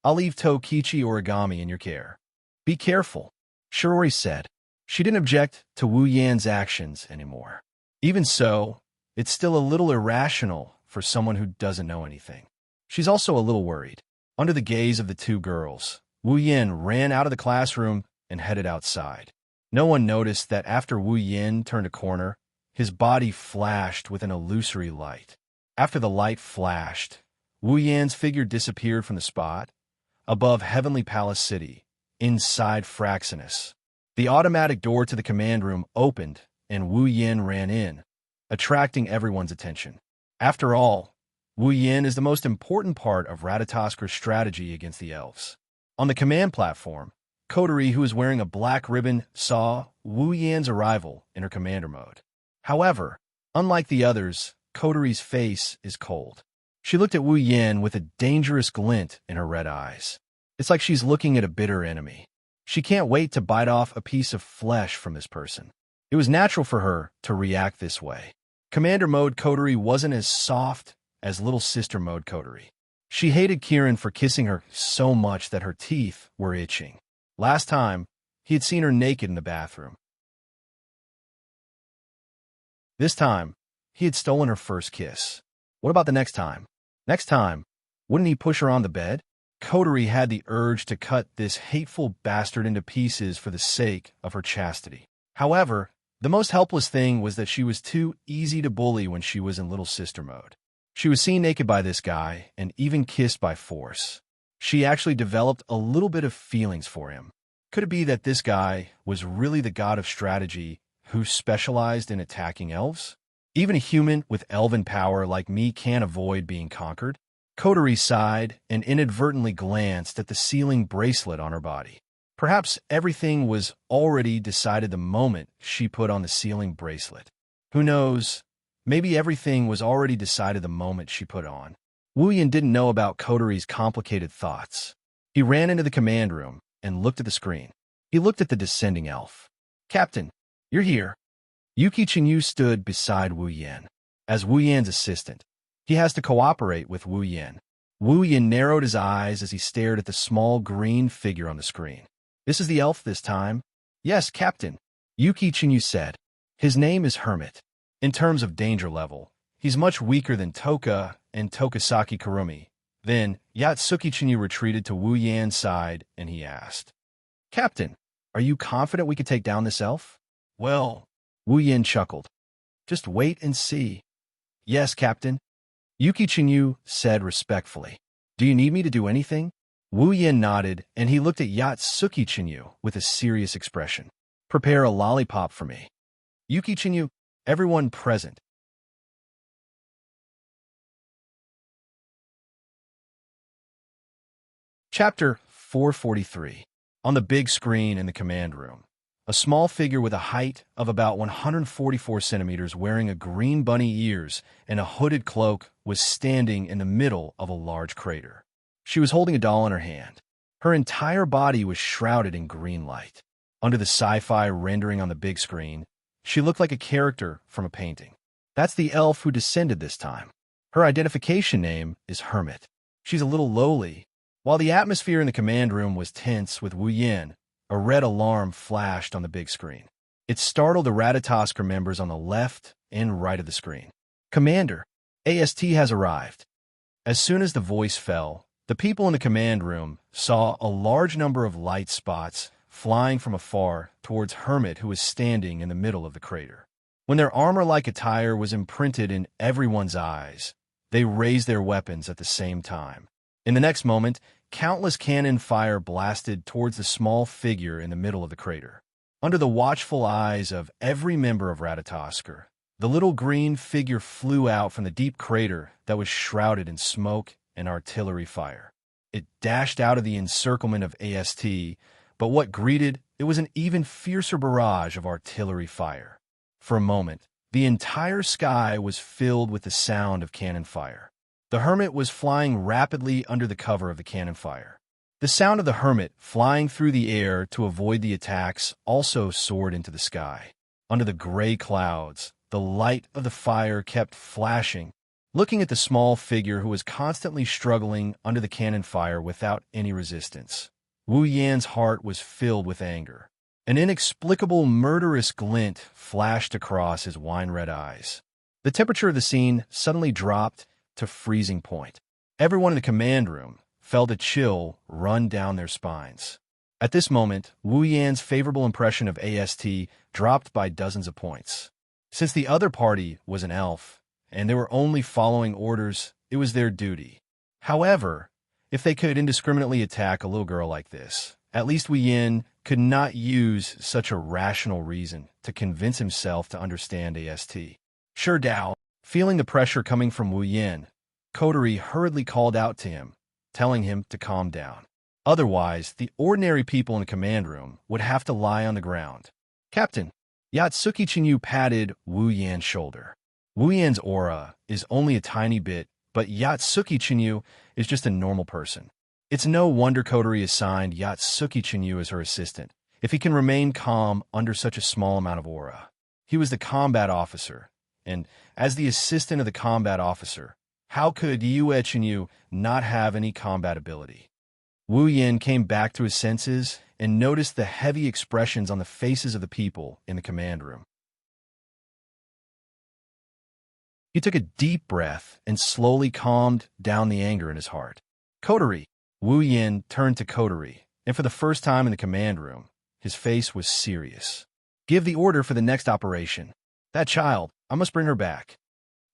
I'll leave Tokichi Origami in your care. Be careful, Shirori said. She didn't object to Wu Yan's actions anymore. Even so, it's still a little irrational for someone who doesn't know anything. She's also a little worried. Under the gaze of the two girls, Wu Yan ran out of the classroom and headed outside. No one noticed that after Wu Yan turned a corner, his body flashed with an illusory light. After the light flashed, Wu Yan's figure disappeared from the spot above Heavenly Palace City, inside Fraxinus. The automatic door to the command room opened, and Wu Yan ran in, attracting everyone's attention. After all, Wu Yan is the most important part of Ratatasker's strategy against the elves. On the command platform, Coterie, who was wearing a black ribbon, saw Wu Yan's arrival in her commander mode. However, unlike the others, Coterie's face is cold. She looked at Wu Yan with a dangerous glint in her red eyes. It's like she's looking at a bitter enemy. She can't wait to bite off a piece of flesh from this person. It was natural for her to react this way. Commander Mode Coterie wasn't as soft as Little Sister Mode Coterie. She hated Kieran for kissing her so much that her teeth were itching. Last time, he had seen her naked in the bathroom. This time, he had stolen her first kiss. What about the next time? Next time, wouldn't he push her on the bed? Coterie had the urge to cut this hateful bastard into pieces for the sake of her chastity. However, the most helpless thing was that she was too easy to bully when she was in Little Sister mode. She was seen naked by this guy and even kissed by force. She actually developed a little bit of feelings for him. Could it be that this guy was really the god of strategy who specialized in attacking elves? Even a human with elven power like me can't avoid being conquered. Coterie sighed and inadvertently glanced at the sealing bracelet on her body. Perhaps everything was already decided the moment she put on the sealing bracelet. Who knows? Maybe everything was already decided the moment she put on. Wu Yan didn't know about Coterie's complicated thoughts. He ran into the command room and looked at the screen. He looked at the descending elf. Captain, you're here. Yuki Chinyu stood beside Wu Yan. As Wu Yan's assistant, he has to cooperate with Wu Yan. Wu Yan narrowed his eyes as he stared at the small green figure on the screen. This is the elf this time? Yes, Captain, Yuki Chinyu said. His name is Hermit. In terms of danger level, he's much weaker than Toka and Tokasaki Kurumi. Then, Yatsuki Chinyu retreated to Wu Yan's side and he asked, Captain, are you confident we could take down this elf? Well, Wu Yan chuckled. Just wait and see. Yes, Captain. Yuki Chinyu said respectfully. Do you need me to do anything? Wu Yan nodded and he looked at Yatsuki Chinyu with a serious expression. Prepare a lollipop for me. Yuki Chinyu, everyone present. Chapter 443. On the big screen in the command room, a small figure with a height of about 144 centimeters wearing a green bunny ears and a hooded cloak was standing in the middle of a large crater. She was holding a doll in her hand. Her entire body was shrouded in green light. Under the sci-fi rendering on the big screen, she looked like a character from a painting. That's the elf who descended this time. Her identification name is Hermit. She's a little lowly. While the atmosphere in the command room was tense with Wu Yan, a red alarm flashed on the big screen. It startled the Ratatoskr members on the left and right of the screen. "Commander, AST has arrived." As soon as the voice fell, the people in the command room saw a large number of light spots flying from afar towards Hermit, who was standing in the middle of the crater. When their armor-like attire was imprinted in everyone's eyes, they raised their weapons at the same time. In the next moment, countless cannon fire blasted towards the small figure in the middle of the crater. Under the watchful eyes of every member of Ratatoskr, the little green figure flew out from the deep crater that was shrouded in smoke and artillery fire. It dashed out of the encirclement of AST, but what greeted it was an even fiercer barrage of artillery fire. For a moment, the entire sky was filled with the sound of cannon fire. The Hermit was flying rapidly under the cover of the cannon fire. The sound of the Hermit flying through the air to avoid the attacks also soared into the sky. Under the gray clouds, the light of the fire kept flashing, looking at the small figure who was constantly struggling under the cannon fire without any resistance. Wu Yan's heart was filled with anger. An inexplicable murderous glint flashed across his wine-red eyes. The temperature of the scene suddenly dropped to freezing point. Everyone in the command room felt a chill run down their spines. At this moment, Wu Yan's favorable impression of AST dropped by dozens of points. Since the other party was an elf, and they were only following orders, it was their duty. However, if they could indiscriminately attack a little girl like this, at least Wu Yan could not use such a rational reason to convince himself to understand AST. Sure Dao, feeling the pressure coming from Wu Yan, Coterie hurriedly called out to him, telling him to calm down. Otherwise, the ordinary people in the command room would have to lie on the ground. "Captain," Yatsuki Chinyu patted Wu Yan's shoulder. Wu Yan's aura is only a tiny bit, but Yatsuki Chinyu is just a normal person. It's no wonder Coterie assigned Yatsuki Chinyu as her assistant, if he can remain calm under such a small amount of aura. He was the combat officer, and as the assistant of the combat officer, how could Yue Chinyu not have any combat ability? Wu Yan came back to his senses and noticed the heavy expressions on the faces of the people in the command room. He took a deep breath and slowly calmed down the anger in his heart. "Coterie." Wu Yan turned to Coterie, and for the first time in the command room, his face was serious. "Give the order for the next operation. That child, I must bring her back."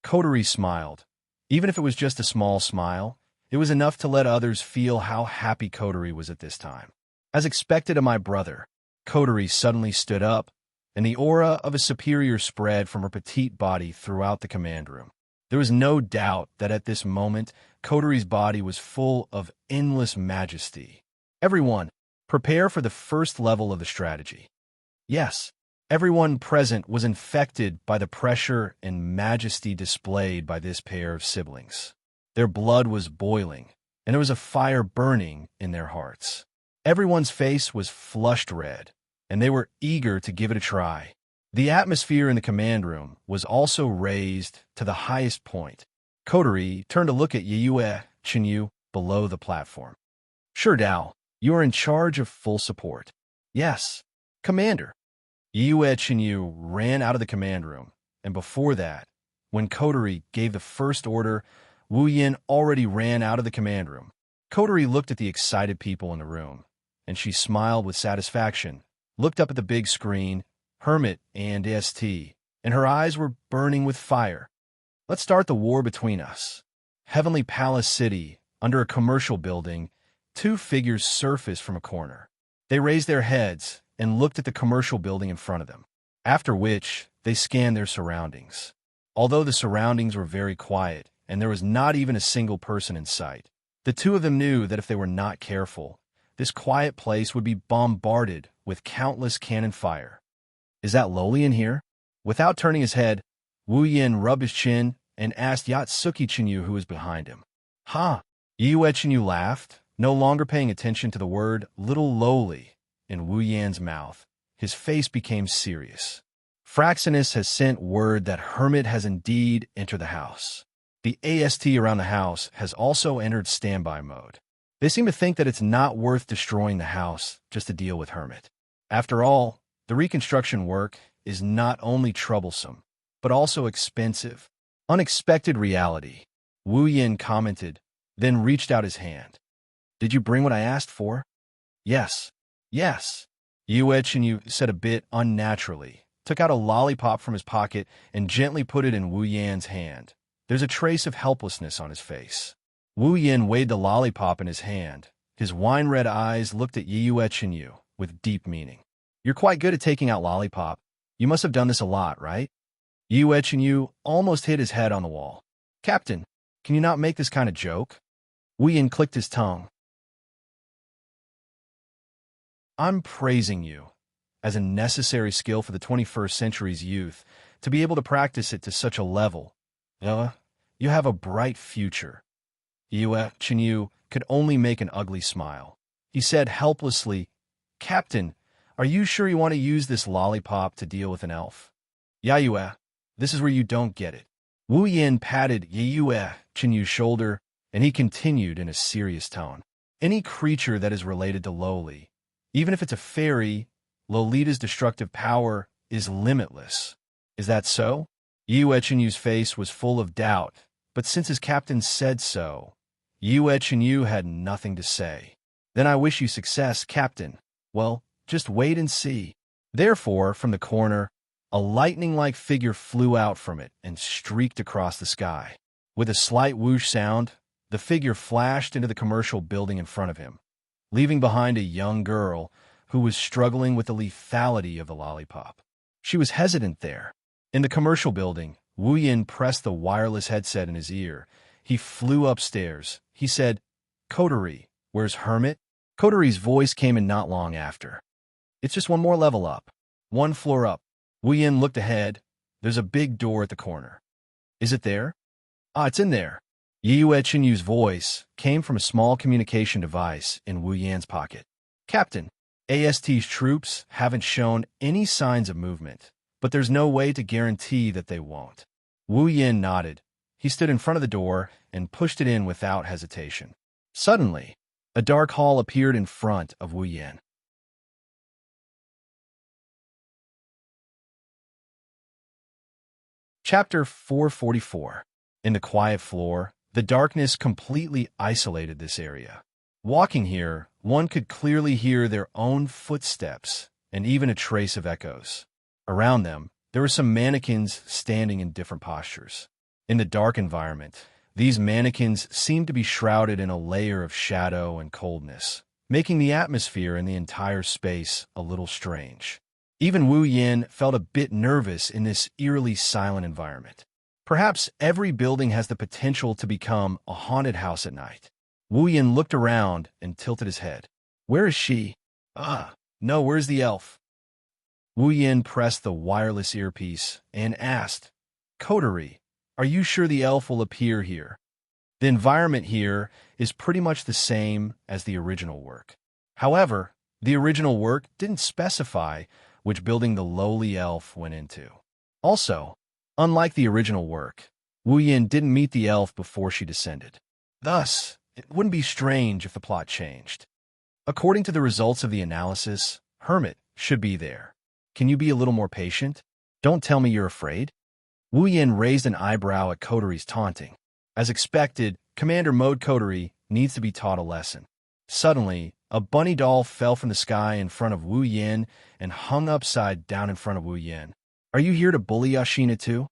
Coterie smiled. Even if it was just a small smile, it was enough to let others feel how happy Coterie was at this time. As expected of my brother, Coterie suddenly stood up, and the aura of a superior spread from her petite body throughout the command room. There was no doubt that at this moment, Coterie's body was full of endless majesty. "Everyone, prepare for the first level of the strategy." Yes, everyone present was infected by the pressure and majesty displayed by this pair of siblings. Their blood was boiling, and there was a fire burning in their hearts. Everyone's face was flushed red, and they were eager to give it a try. The atmosphere in the command room was also raised to the highest point. Coterie turned to look at Yue Chinyu below the platform. "Sure Dao, you are in charge of full support." "Yes, Commander." Yue Chinyu ran out of the command room, and before that, when Coterie gave the first order, Wu Yan already ran out of the command room. Coterie looked at the excited people in the room, and she smiled with satisfaction, looked up at the big screen, Hermit and ST, and her eyes were burning with fire. "Let's start the war between us." Heavenly Palace City, under a commercial building, two figures surfaced from a corner. They raised their heads and looked at the commercial building in front of them, after which they scanned their surroundings. Although the surroundings were very quiet, and there was not even a single person in sight, the two of them knew that if they were not careful, this quiet place would be bombarded with countless cannon fire. "Is that Loli in here?" Without turning his head, Wu Yan rubbed his chin and asked Yatsuki Chinyu who was behind him. "Ha!" Yue Chinyu laughed, no longer paying attention to the word "little Loli" in Wu Yan's mouth. His face became serious. "Fraxinus has sent word that Hermit has indeed entered the house. The AST around the house has also entered standby mode. They seem to think that it's not worth destroying the house just to deal with Hermit. After all, the reconstruction work is not only troublesome, but also expensive. Unexpected reality, Wu Yin commented, then reached out his hand. Did you bring what I asked for? Yes. Yes. Yu Qianyu said a bit unnaturally, took out a lollipop from his pocket and gently put it in Wu Yan's hand. There's a trace of helplessness on his face. Wu Yin weighed the lollipop in his hand. His wine-red eyes looked at Yu Qianyu with deep meaning. You're quite good at taking out lollipop. You must have done this a lot, right? Yu Qianyu almost hit his head on the wall. Captain, can you not make this kind of joke? Wu Yin clicked his tongue. I'm praising you as a necessary skill for the 21st century's youth to be able to practice it to such a level. You have a bright future. Yu Qianyu could only make an ugly smile. He said helplessly, Captain, are you sure you want to use this lollipop to deal with an elf? Yue, this is where you don't get it. Wu Yin patted Yu Qianyu's shoulder, and he continued in a serious tone. Any creature that is related to Loli, even if it's a fairy, Lolita's destructive power is limitless. Is that so? Yu Qianyu's face was full of doubt, but since his captain said so, Yu Qianyu had nothing to say. Then I wish you success, Captain. Well, just wait and see. Therefore, from the corner, a lightning-like figure flew out from it and streaked across the sky. With a slight whoosh sound, the figure flashed into the commercial building in front of him, leaving behind a young girl who was struggling with the lethality of the lollipop. She was hesitant there. In the commercial building, Wu Yin pressed the wireless headset in his ear. He flew upstairs. He said, Coterie, where's Hermit? Coterie's voice came in not long after. It's just one more level up. One floor up. Wu Yin looked ahead. There's a big door at the corner. Is it there? Ah, it's in there. Yu Qianyu's voice came from a small communication device in Wu Yan's pocket. Captain, AST's troops haven't shown any signs of movement, but there's no way to guarantee that they won't. Wu Yin nodded. He stood in front of the door and pushed it in without hesitation. Suddenly, a dark hall appeared in front of Wu Yin. Chapter 444. In the quiet floor, the darkness completely isolated this area. Walking here, one could clearly hear their own footsteps and even a trace of echoes. Around them, there were some mannequins standing in different postures. In the dark environment, these mannequins seemed to be shrouded in a layer of shadow and coldness, making the atmosphere in the entire space a little strange. Even Wu Yin felt a bit nervous in this eerily silent environment. Perhaps every building has the potential to become a haunted house at night. Wu Yin looked around and tilted his head. Where is she? No, where's the elf? Wu Yin pressed the wireless earpiece and asked, Coterie, are you sure the elf will appear here? The environment here is pretty much the same as the original work. However, the original work didn't specify which building the lowly elf went into. Also, unlike the original work, Wu Yin didn't meet the elf before she descended. Thus, it wouldn't be strange if the plot changed. According to the results of the analysis, Hermit should be there. Can you be a little more patient? Don't tell me you're afraid. Wu Yin raised an eyebrow at Coterie's taunting. As expected, Commander Mode Coterie needs to be taught a lesson. Suddenly, a bunny doll fell from the sky in front of Wu Yin and hung upside down in front of Wu Yin. Are you here to bully Xianxia too?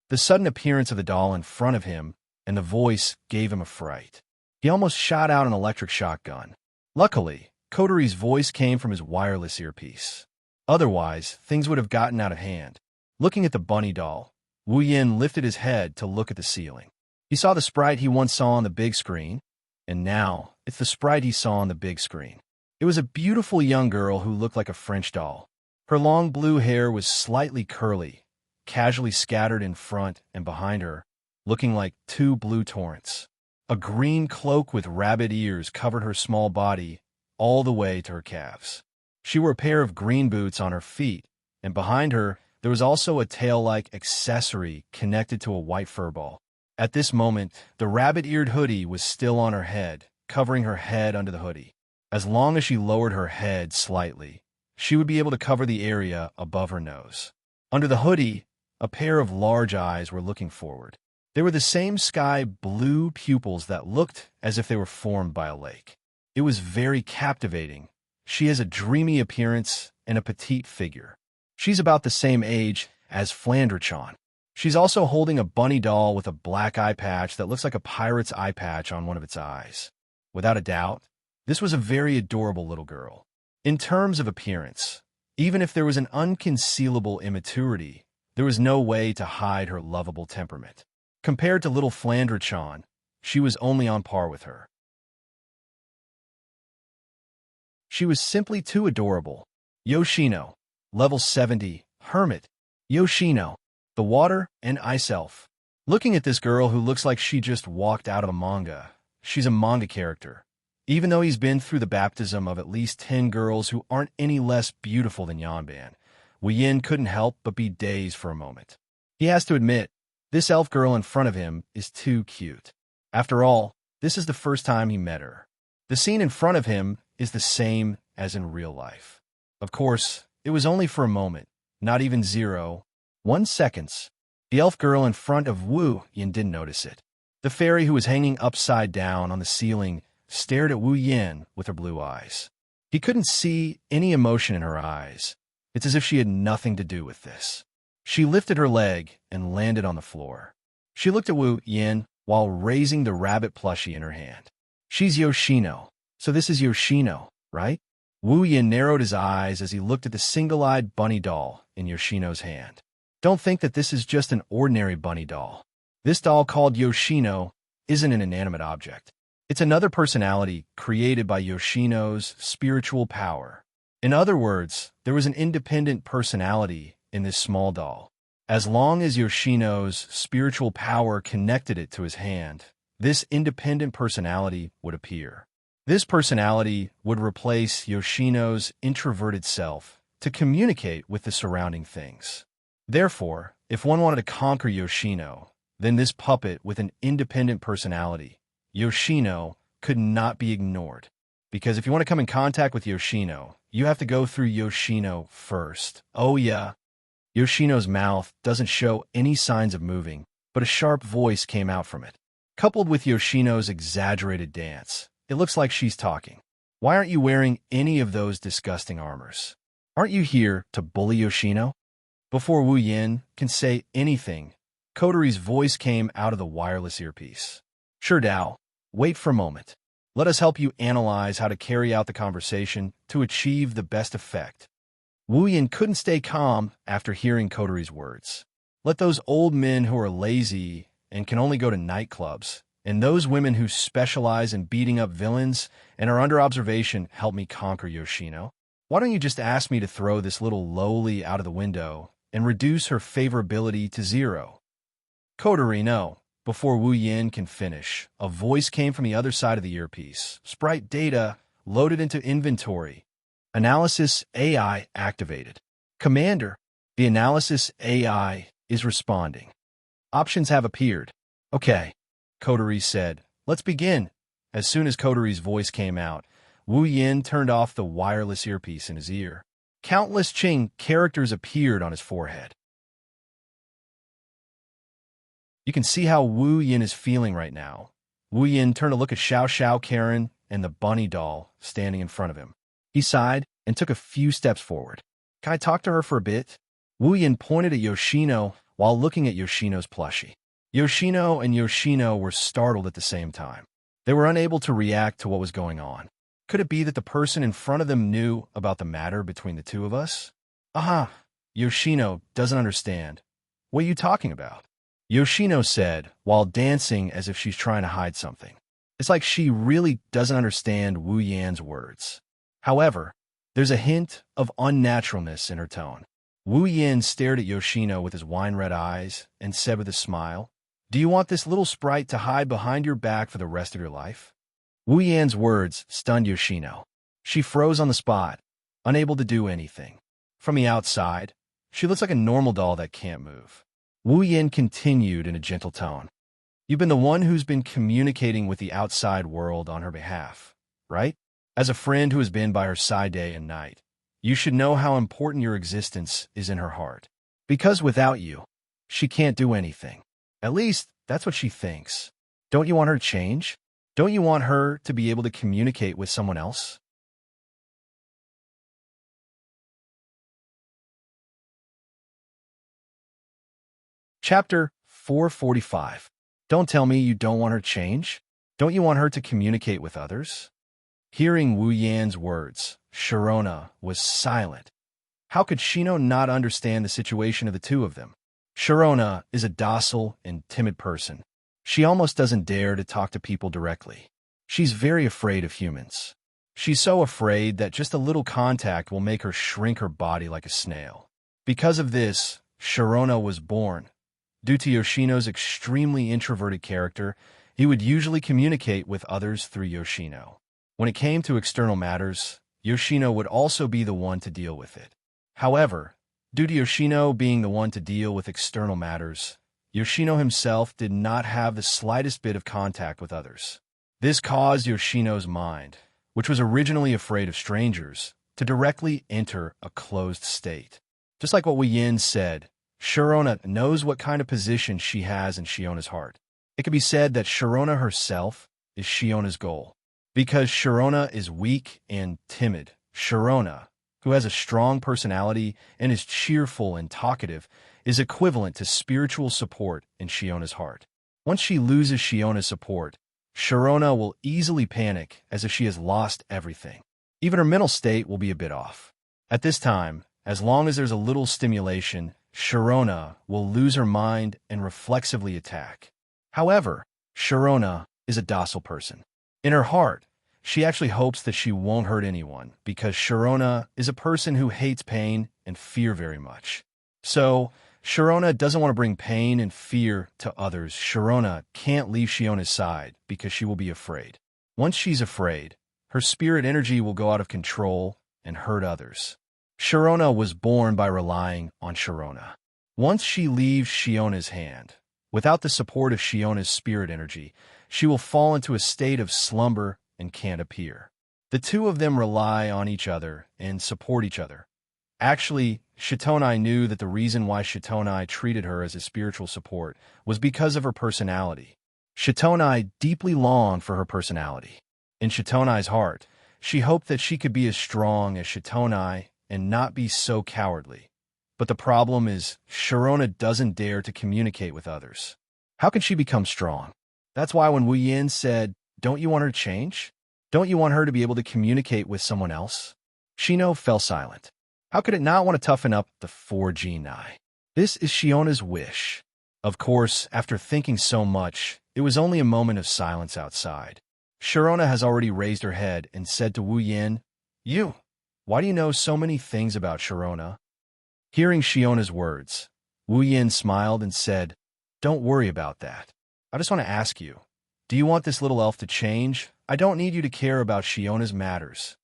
The sudden appearance of the doll in front of him and the voice gave him a fright. He almost shot out an electric shotgun. Luckily, Coterie's voice came from his wireless earpiece. Otherwise, things would have gotten out of hand. Looking at the bunny doll, Wu Yin lifted his head to look at the ceiling. He saw the sprite he once saw on the big screen, and now it's the sprite he saw on the big screen. It was a beautiful young girl who looked like a French doll. Her long blue hair was slightly curly, casually scattered in front and behind her, looking like two blue torrents. A green cloak with rabbit ears covered her small body all the way to her calves. She wore a pair of green boots on her feet, and behind her there was also a tail-like accessory connected to a white fur ball. At this moment, the rabbit-eared hoodie was still on her head, covering her head under the hoodie. As long as she lowered her head slightly, she would be able to cover the area above her nose. Under the hoodie, a pair of large eyes were looking forward. They were the same sky blue pupils that looked as if they were formed by a lake. It was very captivating. She has a dreamy appearance and a petite figure. She's about the same age as Flandrachon. She's also holding a bunny doll with a black eye patch that looks like a pirate's eye patch on one of its eyes. Without a doubt, this was a very adorable little girl. In terms of appearance, even if there was an unconcealable immaturity, there was no way to hide her lovable temperament. Compared to little Flandrachon, she was only on par with her. She was simply too adorable. Yoshino, level 70, Hermit. Yoshino, the water and ice elf. Looking at this girl who looks like she just walked out of a manga, she's a manga character. Even though he's been through the baptism of at least 10 girls who aren't any less beautiful than Yanban, Wuyin couldn't help but be dazed for a moment. He has to admit, this elf girl in front of him is too cute. After all, this is the first time he met her. The scene in front of him is the same as in real life. Of course, it was only for a moment, not even 0.1 seconds. The elf girl in front of Wu Yin didn't notice it. The fairy who was hanging upside down on the ceiling stared at Wu Yin with her blue eyes. He couldn't see any emotion in her eyes. It's as if she had nothing to do with this. She lifted her leg and landed on the floor. She looked at Wu Yin while raising the rabbit plushie in her hand. She's Yoshino, so this is Yoshino, right? Wu Yin narrowed his eyes as he looked at the single-eyed bunny doll in Yoshino's hand. Don't think that this is just an ordinary bunny doll. This doll called Yoshino isn't an inanimate object. It's another personality created by Yoshino's spiritual power. In other words, there was an independent personality in this small doll. As long as Yoshino's spiritual power connected it to his hand, this independent personality would appear. This personality would replace Yoshino's introverted self to communicate with the surrounding things. Therefore, if one wanted to conquer Yoshino, then this puppet with an independent personality, Yoshino, could not be ignored. Because if you want to come in contact with Yoshino, you have to go through Yoshino first. Oh yeah. Yoshino's mouth doesn't show any signs of moving, but a sharp voice came out from it. Coupled with Yoshino's exaggerated dance, it looks like she's talking. Why aren't you wearing any of those disgusting armors? Aren't you here to bully Yoshino? Before Wu Yin can say anything, Kotori's voice came out of the wireless earpiece. Sure, Dao, wait for a moment. Let us help you analyze how to carry out the conversation to achieve the best effect. Wu Yin couldn't stay calm after hearing Kotori's words. Let those old men who are lazy and can only go to nightclubs, and those women who specialize in beating up villains and are under observation help me conquer Yoshino. Why don't you just ask me to throw this little lowly out of the window and reduce her favorability to 0? Kotori, no. Before Wu Yin can finish, a voice came from the other side of the earpiece. Sprite data loaded into inventory. Analysis AI activated. Commander, the analysis AI is responding. Options have appeared. Okay, Kotori said. Let's begin. As soon as Kotori's voice came out, Wu Yin turned off the wireless earpiece in his ear. Countless Qing characters appeared on his forehead. You can see how Wu Yin is feeling right now. Wu Yin turned to look at Xiao Karen and the bunny doll standing in front of him. He sighed and took a few steps forward. Can I talk to her for a bit? Wu Yin pointed at Yoshino while looking at Yoshino's plushie. Yoshino and Yoshino were startled at the same time. They were unable to react to what was going on. Could it be that the person in front of them knew about the matter between the two of us? Aha! Yoshino doesn't understand. What are you talking about? Yoshino said, while dancing as if she's trying to hide something. It's like she really doesn't understand Wu Yan's words. However, there's a hint of unnaturalness in her tone. Wu Yin stared at Yoshino with his wine-red eyes and said with a smile, "Do you want this little sprite to hide behind your back for the rest of your life?" Wu Yan's words stunned Yoshino. She froze on the spot, unable to do anything. From the outside, she looks like a normal doll that can't move. Wu Yin continued in a gentle tone. You've been the one who's been communicating with the outside world on her behalf, right? As a friend who has been by her side day and night, you should know how important your existence is in her heart. Because without you, she can't do anything. At least, that's what she thinks. Don't you want her to change? Don't you want her to be able to communicate with someone else? Chapter 445. Don't tell me you don't want her to change? Don't you want her to communicate with others? Hearing Wu Yan's words, Sharona was silent. How could Shino not understand the situation of the two of them? Sharona is a docile and timid person. She almost doesn't dare to talk to people directly. She's very afraid of humans. She's so afraid that just a little contact will make her shrink her body like a snail. Because of this, Sharona was born. Due to Yoshino's extremely introverted character, he would usually communicate with others through Yoshino. When it came to external matters, Yoshino would also be the one to deal with it. However, due to Yoshino being the one to deal with external matters, Yoshino himself did not have the slightest bit of contact with others. This caused Yoshino's mind, which was originally afraid of strangers, to directly enter a closed state. Just like what Wu Yin said, Sharona knows what kind of position she has in Shiona's heart. It could be said that Sharona herself is Shiona's goal. Because Sharona is weak and timid, Sharona, who has a strong personality and is cheerful and talkative, is equivalent to spiritual support in Shiona's heart. Once she loses Shiona's support, Sharona will easily panic as if she has lost everything. Even her mental state will be a bit off. At this time, as long as there's a little stimulation, Sharona will lose her mind and reflexively attack. However, Sharona is a docile person. In her heart, she actually hopes that she won't hurt anyone because Sharona is a person who hates pain and fear very much. So, Sharona doesn't want to bring pain and fear to others. Sharona can't leave Shiona's side because she will be afraid. Once she's afraid, her spirit energy will go out of control and hurt others. Sharona was born by relying on Sharona. Once she leaves Shiona's hand, without the support of Shiona's spirit energy, she will fall into a state of slumber and can't appear. The two of them rely on each other and support each other. Actually, Shitonai knew that the reason why Shitonai treated her as a spiritual support was because of her personality. Shitonai deeply longed for her personality. In Shitonai's heart, she hoped that she could be as strong as Shitonai and not be so cowardly. But the problem is, Sharona doesn't dare to communicate with others. How can she become strong? That's why when Wu Yin said, "Don't you want her to change? Don't you want her to be able to communicate with someone else?" Shino fell silent. How could it not want to toughen up the 4G Nai? This is Shiona's wish. Of course, after thinking so much, it was only a moment of silence outside. Sharona has already raised her head and said to Wu Yin, Why do you know so many things about Sharona?" Hearing Shiona's words, Wu Yin smiled and said, "Don't worry about that. I just want to ask you, do you want this little elf to change? I don't need you to care about Shiona's matters."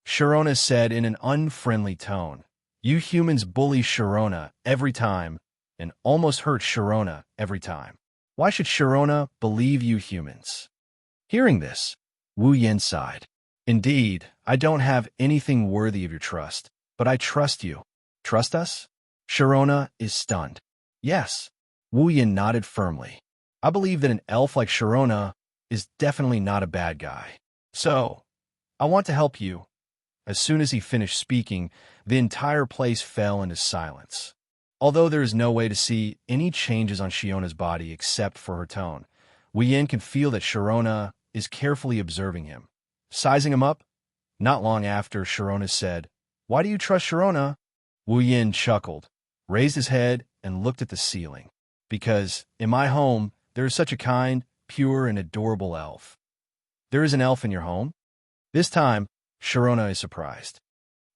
Sharona said in an unfriendly tone, "You humans bully Sharona every time and almost hurt Sharona every time. Why should Sharona believe you humans?" Hearing this, Wu Yin sighed. "Indeed, I don't have anything worthy of your trust, but I trust you. Trust us?" Sharona is stunned. "Yes." Wu Yin nodded firmly. "I believe that an elf like Sharona is definitely not a bad guy. So, I want to help you." As soon as he finished speaking, the entire place fell into silence. Although there is no way to see any changes on Shiona's body except for her tone, Wu Yin can feel that Sharona is carefully observing him, sizing him up. Not long after, Sharona said, "Why do you trust Sharona?" Wu Yin chuckled, raised his head, and looked at the ceiling. "Because, in my home, there is such a kind, pure, and adorable elf." "There is an elf in your home?" This time, Sharona is surprised.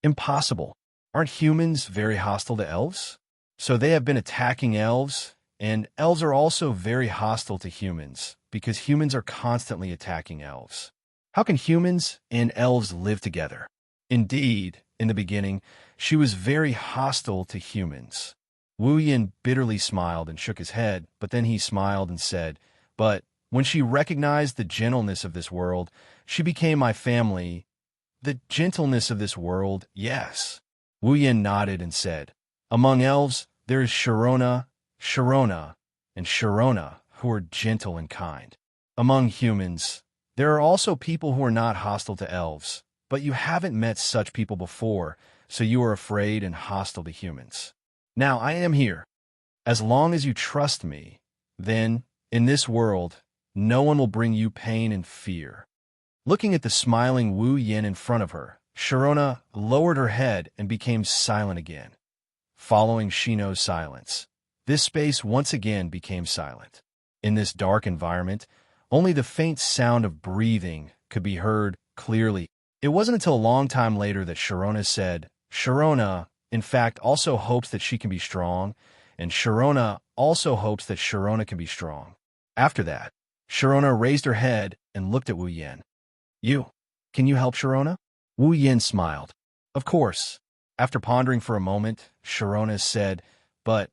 "Impossible. Aren't humans very hostile to elves?" "So they have been attacking elves, and elves are also very hostile to humans, because humans are constantly attacking elves. How can humans and elves live together?" Indeed, in the beginning, she was very hostile to humans. Wu Yin bitterly smiled and shook his head, but then he smiled and said, "But when she recognized the gentleness of this world, she became my family." "The gentleness of this world, yes." Wu Yin nodded and said, "Among elves, there is Sharona, and Sharona, who are gentle and kind. Among humans, there are also people who are not hostile to elves, but you haven't met such people before, so you are afraid and hostile to humans. Now I am here. As long as you trust me, then, in this world, no one will bring you pain and fear." Looking at the smiling Wu Yin in front of her, Sharona lowered her head and became silent again. Following Shino's silence, this space once again became silent. In this dark environment, only the faint sound of breathing could be heard clearly. It wasn't until a long time later that Sharona said, "Sharona, in fact, also hopes that she can be strong, and Sharona also hopes that Sharona can be strong." After that, Sharona raised her head and looked at Wu Yin. Can you help Sharona?" Wu Yin smiled. "Of course." After pondering for a moment, Sharona said, "But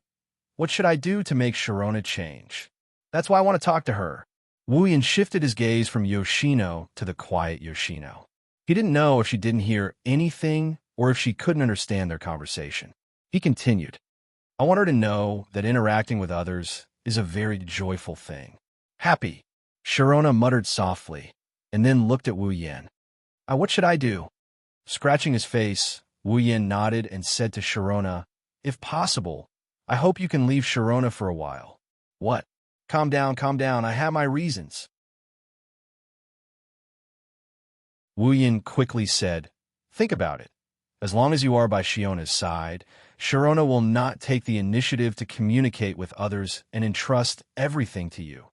what should I do to make Sharona change? That's why I want to talk to her." Wu Yin shifted his gaze from Yoshino to the quiet Yoshino. He didn't know if she didn't hear anything or if she couldn't understand their conversation. He continued, "I want her to know that interacting with others is a very joyful thing." "Happy," Sharona muttered softly, and then looked at Wu Yin. What should I do?" Scratching his face, Wu Yin nodded and said to Sharona, "If possible, I hope you can leave Sharona for a while." "What?" Calm down, I have my reasons." Wu Yin quickly said, "Think about it. As long as you are by Shiona's side, Sharona will not take the initiative to communicate with others and entrust everything to you,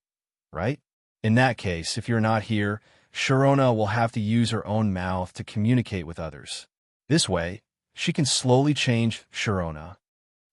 right? In that case, if you're not here, Sharona will have to use her own mouth to communicate with others. This way, she can slowly change Sharona."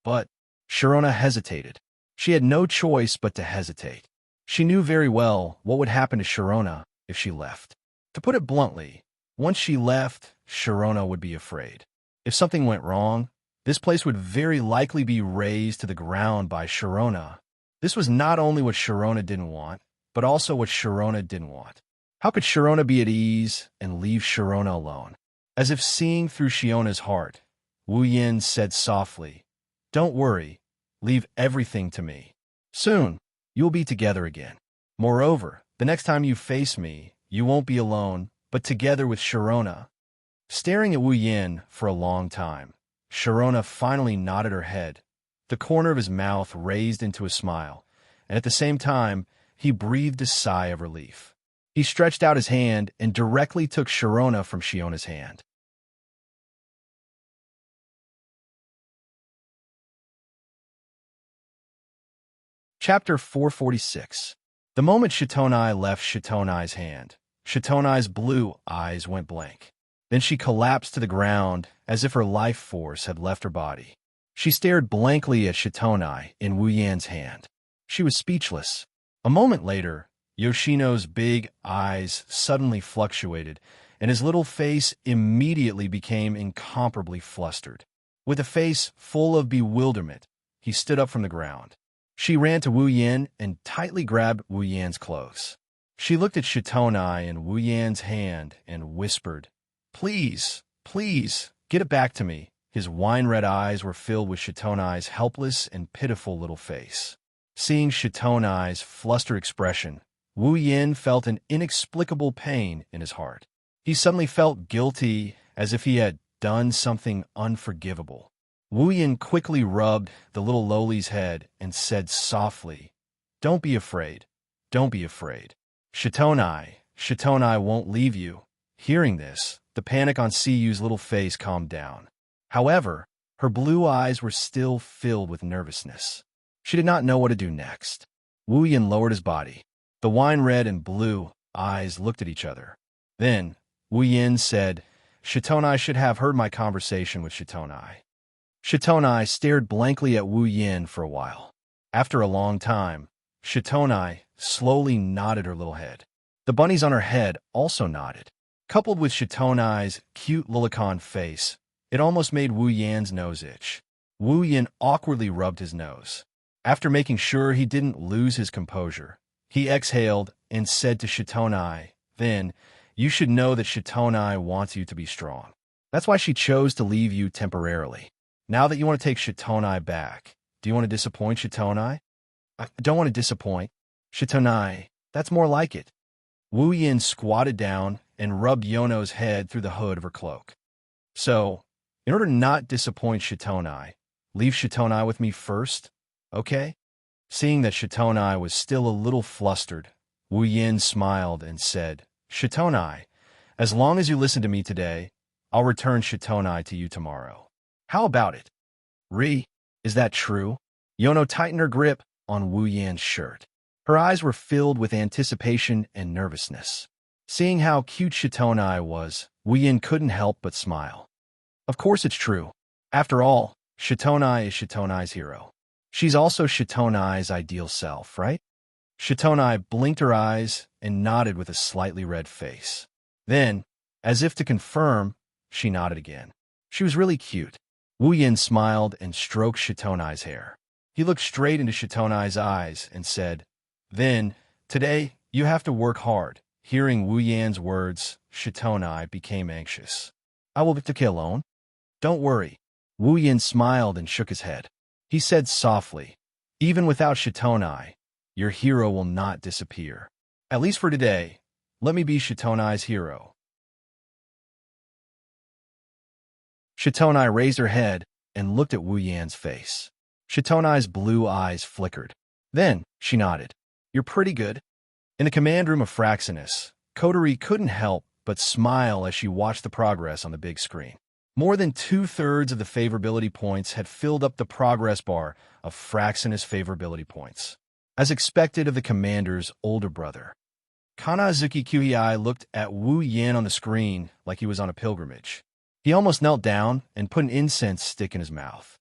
But Sharona hesitated. She had no choice but to hesitate. She knew very well what would happen to Sharona if she left. To put it bluntly, once she left, Sharona would be afraid. If something went wrong, this place would very likely be razed to the ground by Sharona. This was not only what Sharona didn't want, but also what Sharona didn't want. How could Sharona be at ease and leave Sharona alone? As if seeing through Shiona's heart, Wu Yin said softly, "Don't worry. Leave everything to me. Soon, you'll be together again. Moreover, the next time you face me, you won't be alone, but together with Sharona." Staring at Wu Yin for a long time, Sharona finally nodded her head. The corner of his mouth raised into a smile, and at the same time, he breathed a sigh of relief. He stretched out his hand and directly took Sharona from Shiona's hand. Chapter 446. The moment Shitonai left Shitonai's hand, Shitonai's blue eyes went blank. Then she collapsed to the ground as if her life force had left her body. She stared blankly at Shitonai in Wu Yan's hand. She was speechless. A moment later, Yoshino's big eyes suddenly fluctuated, and his little face immediately became incomparably flustered. With a face full of bewilderment, he stood up from the ground. She ran to Wu Yan and tightly grabbed Wu Yan's clothes. She looked at Shitonai and Wu Yan's hand and whispered, Please, get it back to me." His wine-red eyes were filled with Shitonai's helpless and pitiful little face. Seeing Shitonai's flustered expression, Wu Yin felt an inexplicable pain in his heart. He suddenly felt guilty, as if he had done something unforgivable. Wu Yin quickly rubbed the little lowly's head and said softly, Don't be afraid. Shitonai won't leave you." Hearing this, the panic on Siyu's little face calmed down. However, her blue eyes were still filled with nervousness. She did not know what to do next. Wu Yin lowered his body. The wine-red and blue eyes looked at each other. Then, Wu Yin said, Shitonai should have heard my conversation with Shitonai. Shitonai stared blankly at Wu Yin for a while. After a long time, Shitonai slowly nodded her little head. The bunnies on her head also nodded. Coupled with Shitonai's cute lilicon face, it almost made Wu Yan's nose itch. Wu Yin awkwardly rubbed his nose. After making sure he didn't lose his composure, he exhaled and said to Shitonai, "Then, you should know that Shitonai wants you to be strong. That's why she chose to leave you temporarily. Now that you want to take Shitonai back, do you want to disappoint Shitonai?" "I don't want to disappoint Shitonai. That's more like it." Wu Yin squatted down and rubbed Yono's head through the hood of her cloak. "So, in order not disappoint Shitonai, leave Shitonai with me first, okay?" Seeing that Shitonai was still a little flustered, Wu Yin smiled and said, "Shitonai, as long as you listen to me today, I'll return Shitonai to you tomorrow. How about it?" Is that true?" Yono tightened her grip on Wu Yan's shirt. Her eyes were filled with anticipation and nervousness. Seeing how cute Shitonai was, Wu Yin couldn't help but smile. Of course it's true. After all, Shitonai is Shitonai's hero. She's also Shitonai's ideal self, right? Shitonai blinked her eyes and nodded with a slightly red face. Then, as if to confirm, she nodded again. She was really cute. Wu Yin smiled and stroked Shitonai's hair. He looked straight into Shitonai's eyes and said, "Then, today, you have to work hard." Hearing Wu Yan's words, Shitonai became anxious. "I will be alone." "Don't worry." Wu Yin smiled and shook his head. He said softly, "Even without Shitonai, your hero will not disappear. At least for today, let me be Shitonai's hero." Shitonai raised her head and looked at Wu Yan's face. Shitonai's blue eyes flickered. Then she nodded. "You're pretty good." In the command room of Fraxinus, Coterie couldn't help but smile as she watched the progress on the big screen. More than 2/3 of the favorability points had filled up the progress bar of Fraxinus favorability points, as expected of the commander's older brother. Kanazuki Kuhei looked at Wu Yin on the screen like he was on a pilgrimage. He almost knelt down and put an incense stick in his mouth.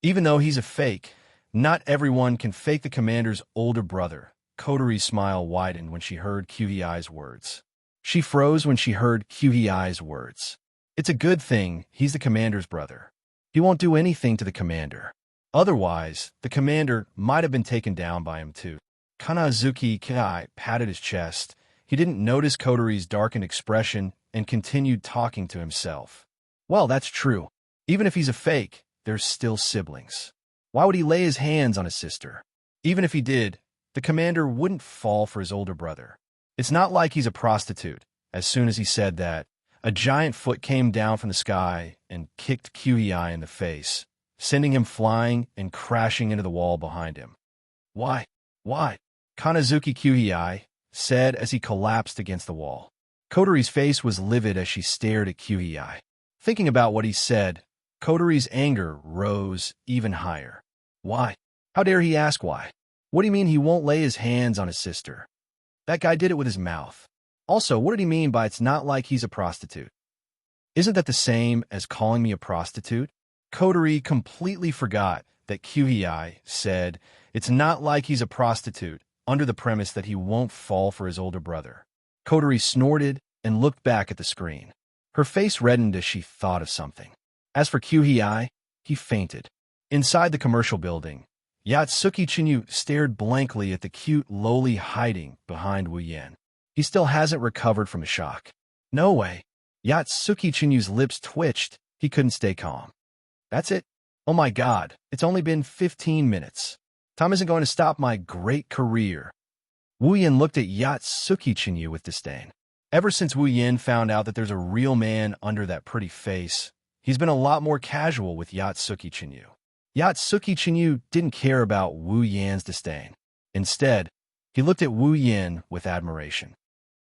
Even though he's a fake, not everyone can fake the commander's older brother. Coterie's smile widened when she heard Kuhei's words. She froze when she heard Kuhei's words. It's a good thing he's the commander's brother. He won't do anything to the commander. Otherwise, the commander might have been taken down by him too. Kanazuki Kuhei patted his chest. He didn't notice Coterie's darkened expression and continued talking to himself. Well, that's true. Even if he's a fake, they're still siblings. Why would he lay his hands on his sister? Even if he did, the commander wouldn't fall for his older brother. It's not like he's a prostitute. As soon as he said that, a giant foot came down from the sky and kicked Kuhei in the face, sending him flying and crashing into the wall behind him. Why? Kanazuki Kuhei said as he collapsed against the wall. Coterie's face was livid as she stared at Kuhei. Thinking about what he said, Coterie's anger rose even higher. Why? How dare he ask why? What do you mean he won't lay his hands on his sister? That guy did it with his mouth. Also, what did he mean by it's not like he's a prostitute? Isn't that the same as calling me a prostitute? Coterie completely forgot that Kuhei said it's not like he's a prostitute under the premise that he won't fall for his older brother. Coterie snorted and looked back at the screen. Her face reddened as she thought of something. As for Kuhei, he fainted. Inside the commercial building, Yatsuki Chinyu stared blankly at the cute lowly hiding behind Wu Yin. He still hasn't recovered from the shock. No way. Yatsuki Chinyu's lips twitched. He couldn't stay calm. That's it? Oh my god, it's only been 15 minutes. Time isn't going to stop my great career. Wu Yin looked at Yatsuki Chinyu with disdain. Ever since Wu Yin found out that there's a real man under that pretty face, he's been a lot more casual with Yatsuki Chinyu. Yatsuki Chinyu didn't care about Wu Yin's disdain. Instead, he looked at Wu Yin with admiration.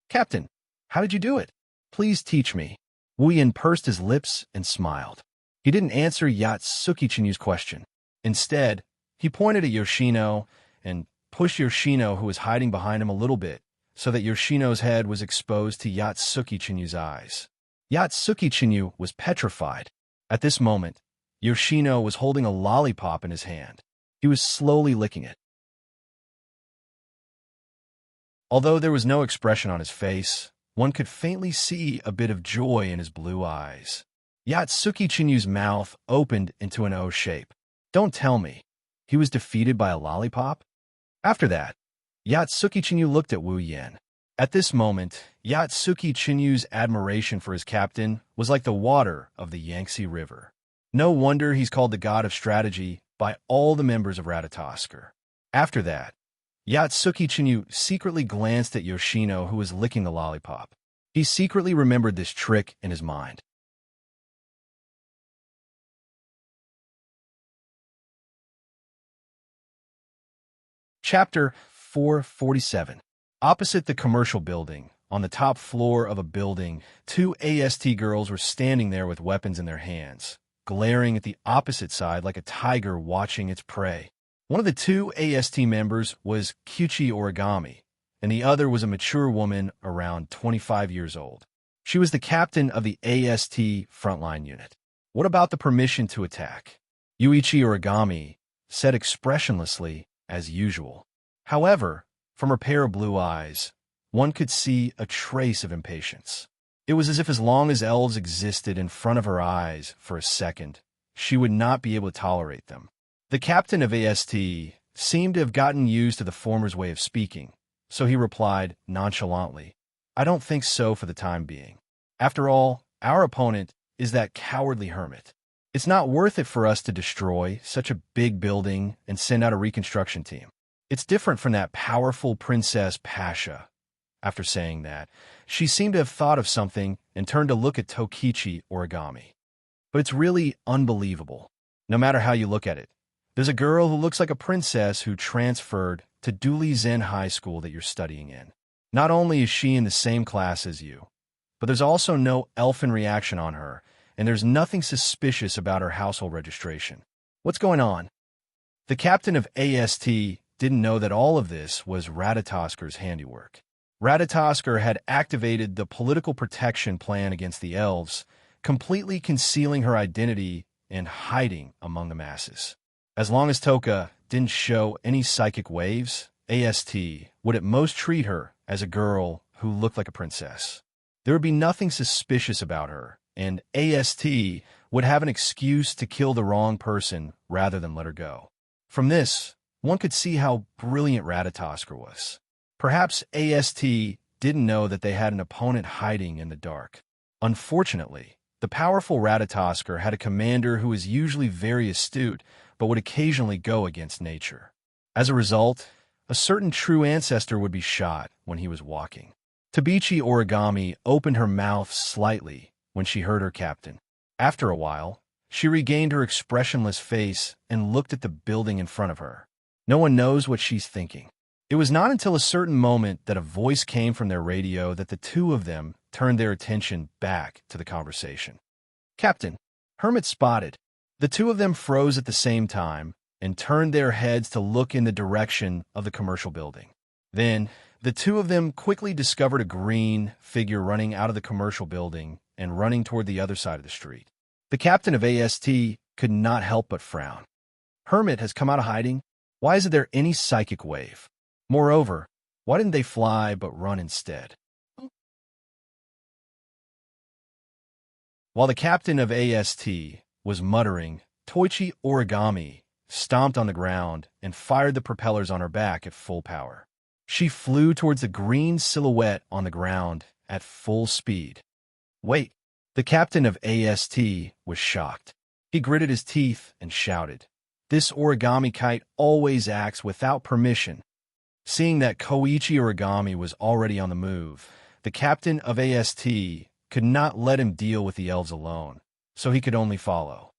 Captain, how did you do it? Please teach me. Wu Yin pursed his lips and smiled. He didn't answer Yatsuki Chinyu's question. Instead, he pointed at Yoshino and pushed Yoshino, who was hiding behind him, a little bit, so that Yoshino's head was exposed to Yatsuki Chinyu's eyes. Yatsuki Chinyu was petrified. At this moment, Yoshino was holding a lollipop in his hand. He was slowly licking it. Although there was no expression on his face, one could faintly see a bit of joy in his blue eyes. Yatsuki Chinyu's mouth opened into an O shape. Don't tell me. He was defeated by a lollipop? After that, Yatsuki Chinyu looked at Wu Yan. At this moment, Yatsuki Chinyu's admiration for his captain was like the water of the Yangtze River. No wonder he's called the god of strategy by all the members of Ratatoskr. After that, Yatsuki Chinyu secretly glanced at Yoshino, who was licking the lollipop. He secretly remembered this trick in his mind. Chapter 447. Opposite the commercial building, on the top floor of a building, two AST girls were standing there with weapons in their hands, glaring at the opposite side like a tiger watching its prey. One of the two AST members was Kyuchi Origami, and the other was a mature woman around 25 years old. She was the captain of the AST frontline unit. What about the permission to attack? Yuichi Origami said expressionlessly, as usual. However, from her pair of blue eyes, one could see a trace of impatience. It was as if as long as elves existed in front of her eyes for a second, she would not be able to tolerate them. The captain of AST seemed to have gotten used to the former's way of speaking, so he replied nonchalantly, "I don't think so for the time being. After all, our opponent is that cowardly hermit. It's not worth it for us to destroy such a big building and send out a reconstruction team. It's different from that powerful Princess Pasha." After saying that, she seemed to have thought of something and turned to look at Tokichi Origami. But it's really unbelievable. No matter how you look at it, there's a girl who looks like a princess who transferred to Duli Zen High School that you're studying in. Not only is she in the same class as you, but there's also no elfin reaction on her, and there's nothing suspicious about her household registration. What's going on? The captain of AST didn't know that all of this was Ratatoskr's handiwork. Ratatoskr had activated the political protection plan against the elves, completely concealing her identity and hiding among the masses. As long as Toka didn't show any psychic waves, AST would at most treat her as a girl who looked like a princess. There would be nothing suspicious about her, and AST would have an excuse to kill the wrong person rather than let her go. From this, one could see how brilliant Ratatoskr was. Perhaps AST didn't know that they had an opponent hiding in the dark. Unfortunately, the powerful Ratatoskr had a commander who was usually very astute, but would occasionally go against nature. As a result, a certain true ancestor would be shot when he was walking. Tabichi Origami opened her mouth slightly when she heard her captain. After a while, she regained her expressionless face and looked at the building in front of her. No one knows what she's thinking. It was not until a certain moment that a voice came from their radio that the two of them turned their attention back to the conversation. "Captain, Hermit spotted." The two of them froze at the same time and turned their heads to look in the direction of the commercial building. Then, the two of them quickly discovered a green figure running out of the commercial building and running toward the other side of the street. The captain of AST could not help but frown. Hermit has come out of hiding? Why isn't there any psychic wave? Moreover, why didn't they fly but run instead? While the captain of AST was muttering, Toichi Origami stomped on the ground and fired the propellers on her back at full power. She flew towards the green silhouette on the ground at full speed. Wait, the captain of AST was shocked. He gritted his teeth and shouted, "This origami kite always acts without permission." Seeing that Koichi Origami was already on the move, the captain of AST could not let him deal with the elves alone, so he could only follow.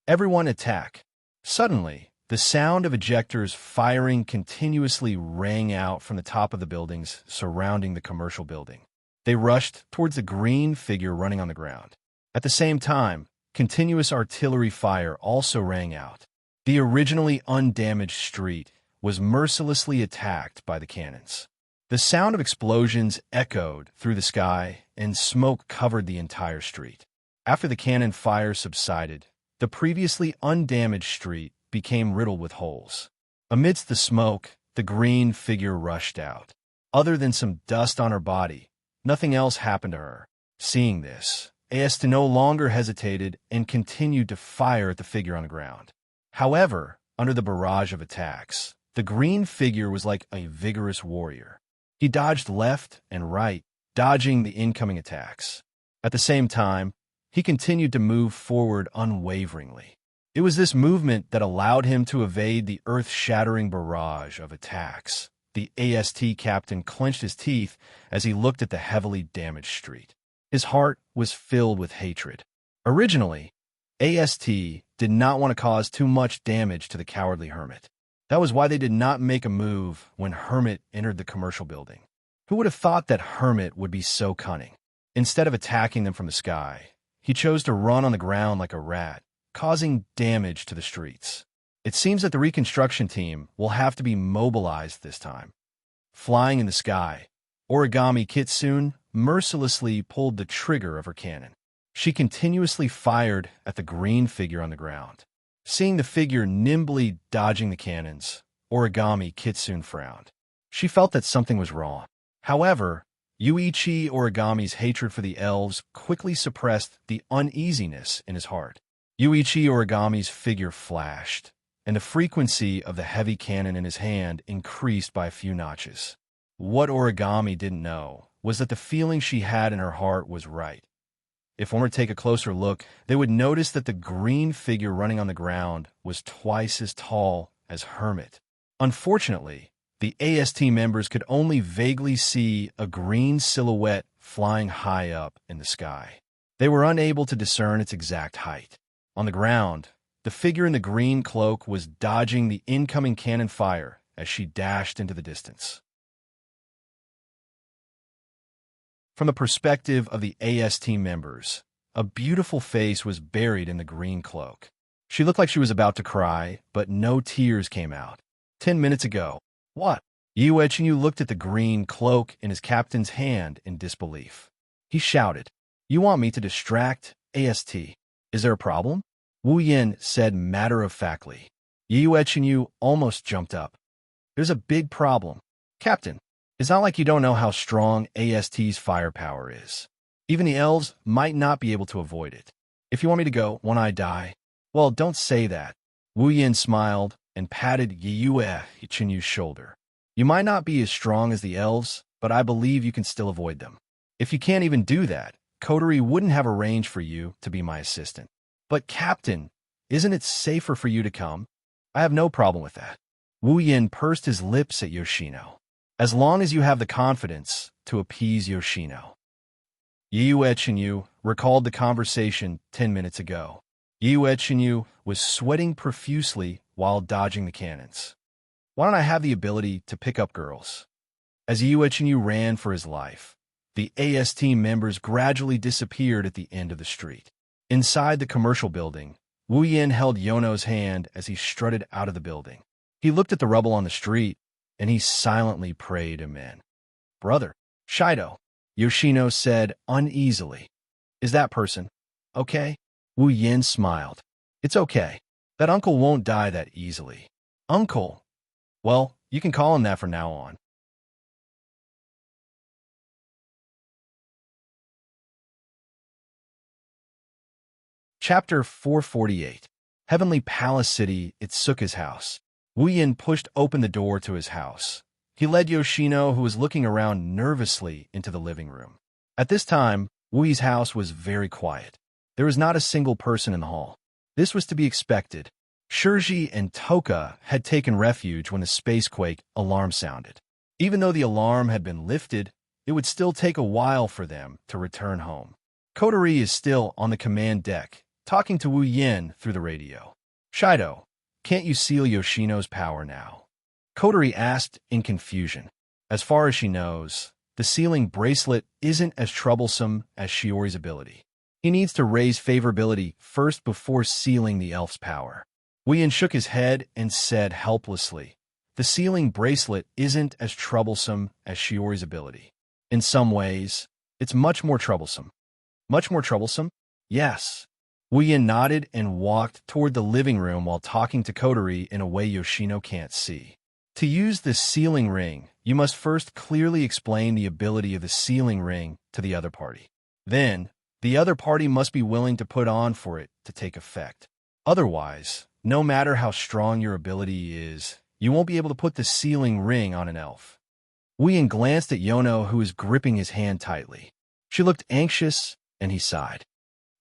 Everyone attack. Suddenly, the sound of ejectors firing continuously rang out from the top of the buildings surrounding the commercial building. They rushed towards the green figure running on the ground. At the same time, continuous artillery fire also rang out. The originally undamaged street was mercilessly attacked by the cannons. The sound of explosions echoed through the sky, and smoke covered the entire street. After the cannon fire subsided, the previously undamaged street became riddled with holes. Amidst the smoke, the green figure rushed out. Other than some dust on her body, nothing else happened to her. Seeing this, AST no longer hesitated and continued to fire at the figure on the ground. However, under the barrage of attacks, the green figure was like a vigorous warrior. He dodged left and right, dodging the incoming attacks. At the same time, he continued to move forward unwaveringly. It was this movement that allowed him to evade the earth-shattering barrage of attacks. The AST captain clenched his teeth as he looked at the heavily damaged street. His heart was filled with hatred. Originally, AST did not want to cause too much damage to the cowardly hermit. That was why they did not make a move when Hermit entered the commercial building. Who would have thought that Hermit would be so cunning? Instead of attacking them from the sky, he chose to run on the ground like a rat, causing damage to the streets. It seems that the reconstruction team will have to be mobilized this time. Flying in the sky, Origami Kitsune mercilessly pulled the trigger of her cannon. She continuously fired at the green figure on the ground. Seeing the figure nimbly dodging the cannons, Origami Kitsune frowned. She felt that something was wrong. However, Yuichi Origami's hatred for the elves quickly suppressed the uneasiness in his heart. Yuichi Origami's figure flashed, and the frequency of the heavy cannon in his hand increased by a few notches. What Origami didn't know was that the feeling she had in her heart was right. If one were to take a closer look, they would notice that the green figure running on the ground was twice as tall as Hermit. Unfortunately, the AST members could only vaguely see a green silhouette flying high up in the sky. They were unable to discern its exact height. On the ground, the figure in the green cloak was dodging the incoming cannon fire as she dashed into the distance. From the perspective of the AST members, a beautiful face was buried in the green cloak. She looked like she was about to cry, but no tears came out. 10 minutes ago. What? Yuichi looked at the green cloak in his captain's hand in disbelief. He shouted, "You want me to distract AST? Is there a problem?" Wu Yin said matter-of-factly. Yuichi almost jumped up. "There's a big problem. Captain, it's not like you don't know how strong AST's firepower is. Even the elves might not be able to avoid it. If you want me to go, won't I die?" "Well, don't say that." Wu Yin smiled and patted Yuichi's shoulder. "You might not be as strong as the elves, but I believe you can still avoid them. If you can't even do that, Coterie wouldn't have arranged for you to be my assistant." "But Captain, isn't it safer for you to come?" "I have no problem with that." Wu Yin pursed his lips at Yoshino. "As long as you have the confidence to appease Yoshino." Yuichi recalled the conversation 10 minutes ago. Yuichi was sweating profusely while dodging the cannons. "Why don't I have the ability to pick up girls?" As Yuichi ran for his life, the AST members gradually disappeared at the end of the street. Inside the commercial building, Wu Yin held Yono's hand as he strutted out of the building. He looked at the rubble on the street, and he silently prayed amen. "Brother, Shido," Yoshino said uneasily. "Is that person okay?" Wu Yin smiled. "It's okay. That uncle won't die that easily." "Uncle?" "Well, you can call him that from now on." Chapter 448. Heavenly Palace City, Itsuka's house. Wu Yin pushed open the door to his house. He led Yoshino, who was looking around nervously, into the living room. At this time, Wui's house was very quiet. There was not a single person in the hall. This was to be expected. Shirji and Toka had taken refuge when the spacequake alarm sounded. Even though the alarm had been lifted, it would still take a while for them to return home. Coterie is still on the command deck, talking to Wu Yin through the radio. "Shido, can't you seal Yoshino's power now?" Coterie asked in confusion. As far as she knows, the sealing bracelet isn't as troublesome as Shiori's ability. He needs to raise favorability first before sealing the elf's power. Wu Yin shook his head and said helplessly, "The sealing bracelet isn't as troublesome as Shiori's ability. In some ways, it's much more troublesome." "Much more troublesome?" "Yes." Wu Yin nodded and walked toward the living room while talking to Coterie in a way Yoshino can't see. To use the sealing ring, you must first clearly explain the ability of the sealing ring to the other party. Then, the other party must be willing to put on for it to take effect. Otherwise, No matter how strong your ability is, you won't be able to put the sealing ring on an elf. Wu Yin glanced at Yono, who was gripping his hand tightly. She looked anxious, and he sighed.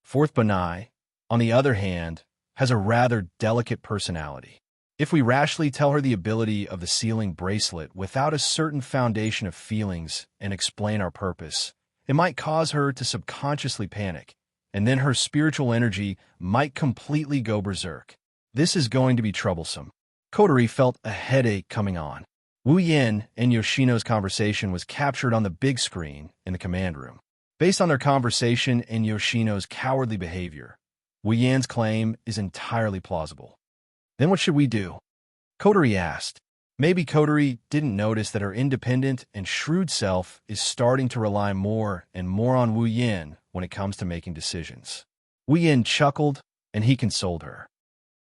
Fourth Banai, on the other hand, has a rather delicate personality. If we rashly tell her the ability of the sealing bracelet without a certain foundation of feelings and explain our purpose, it might cause her to subconsciously panic, and then her spiritual energy might completely go berserk. This is going to be troublesome. Kotori felt a headache coming on. Wu Yin and Yoshino's conversation was captured on the big screen in the command room. Based on their conversation and Yoshino's cowardly behavior, Wu Yin's claim is entirely plausible. Then what should we do? Kotori asked. Maybe Kotori didn't notice that her independent and shrewd self is starting to rely more and more on Wu Yin when it comes to making decisions. Wu Yin chuckled, and he consoled her.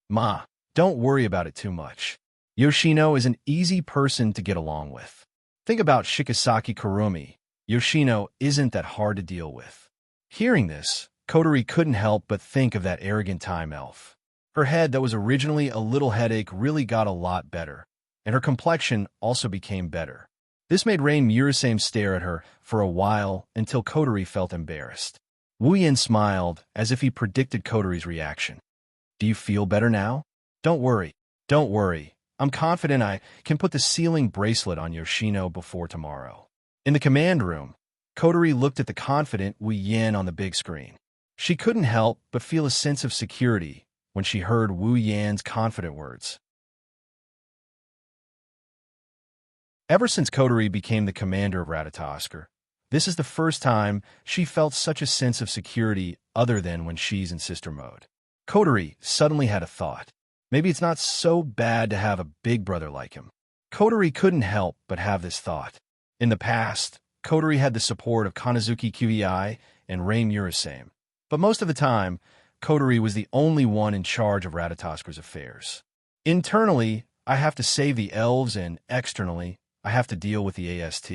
Ma, don't worry about it too much. Yoshino is an easy person to get along with. Think about Shikisaki Kurumi. Yoshino isn't that hard to deal with. Hearing this, Kotori couldn't help but think of that arrogant time elf. Her head that was originally a little headache really got a lot better, and her complexion also became better. This made Rain Murasame stare at her for a while until Kotori felt embarrassed. Wu Yin smiled as if he predicted Kotori's reaction. Do you feel better now? Don't worry. I'm confident I can put the sealing bracelet on Yoshino before tomorrow. In the command room, Kotori looked at the confident Wu Yin on the big screen. She couldn't help but feel a sense of security when she heard Wu Yan's confident words. Ever since Kotori became the commander of Ratatoskr, this is the first time she felt such a sense of security other than when she's in sister mode. Kotori suddenly had a thought. Maybe it's not so bad to have a big brother like him. Kotori couldn't help but have this thought. In the past, Kotori had the support of Kanazuki Qi and Rain Murasame, but most of the time, Kotori was the only one in charge of Ratatoskr's affairs. Internally, I have to save the elves, and externally, I have to deal with the AST.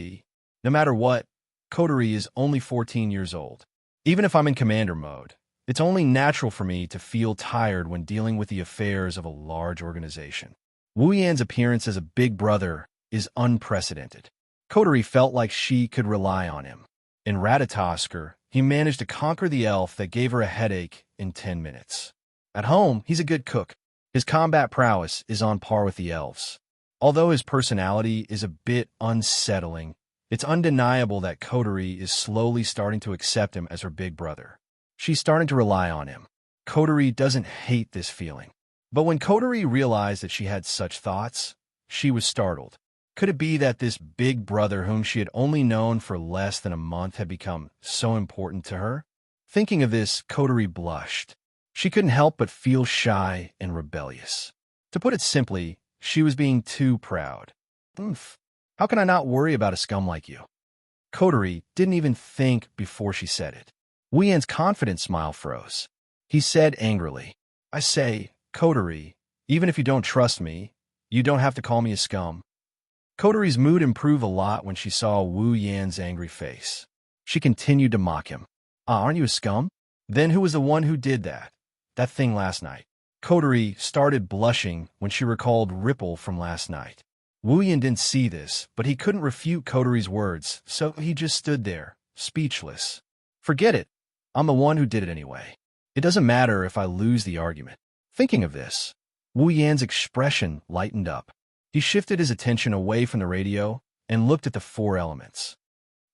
No matter what, Kotori is only 14 years old. Even if I'm in commander mode, it's only natural for me to feel tired when dealing with the affairs of a large organization. Wu Yan's appearance as a big brother is unprecedented. Kotori felt like she could rely on him. In Ratatoskr, he managed to conquer the elf that gave her a headache in 10 minutes. At home, he's a good cook. His combat prowess is on par with the elves. Although his personality is a bit unsettling, it's undeniable that Kotori is slowly starting to accept him as her big brother. She's starting to rely on him. Kotori doesn't hate this feeling. But when Kotori realized that she had such thoughts, she was startled. Could it be that this big brother whom she had only known for less than a month had become so important to her? Thinking of this, Kotori blushed. She couldn't help but feel shy and rebellious. To put it simply, she was being too proud. Oomph. How can I not worry about a scum like you? Kotori didn't even think before she said it. Wu Yan's confident smile froze. He said angrily, I say, Kotori, even if you don't trust me, you don't have to call me a scum. Kotori's mood improved a lot when she saw Wu Yan's angry face. She continued to mock him. Aren't you a scum? Then who was the one who did that? That thing last night. Kotori started blushing when she recalled Ripple from last night. Wu Yan didn't see this, but he couldn't refute Kotori's words, so he just stood there, speechless. Forget it. I'm the one who did it anyway. It doesn't matter if I lose the argument. Thinking of this, Wu Yan's expression lightened up. He shifted his attention away from the radio and looked at the four elements.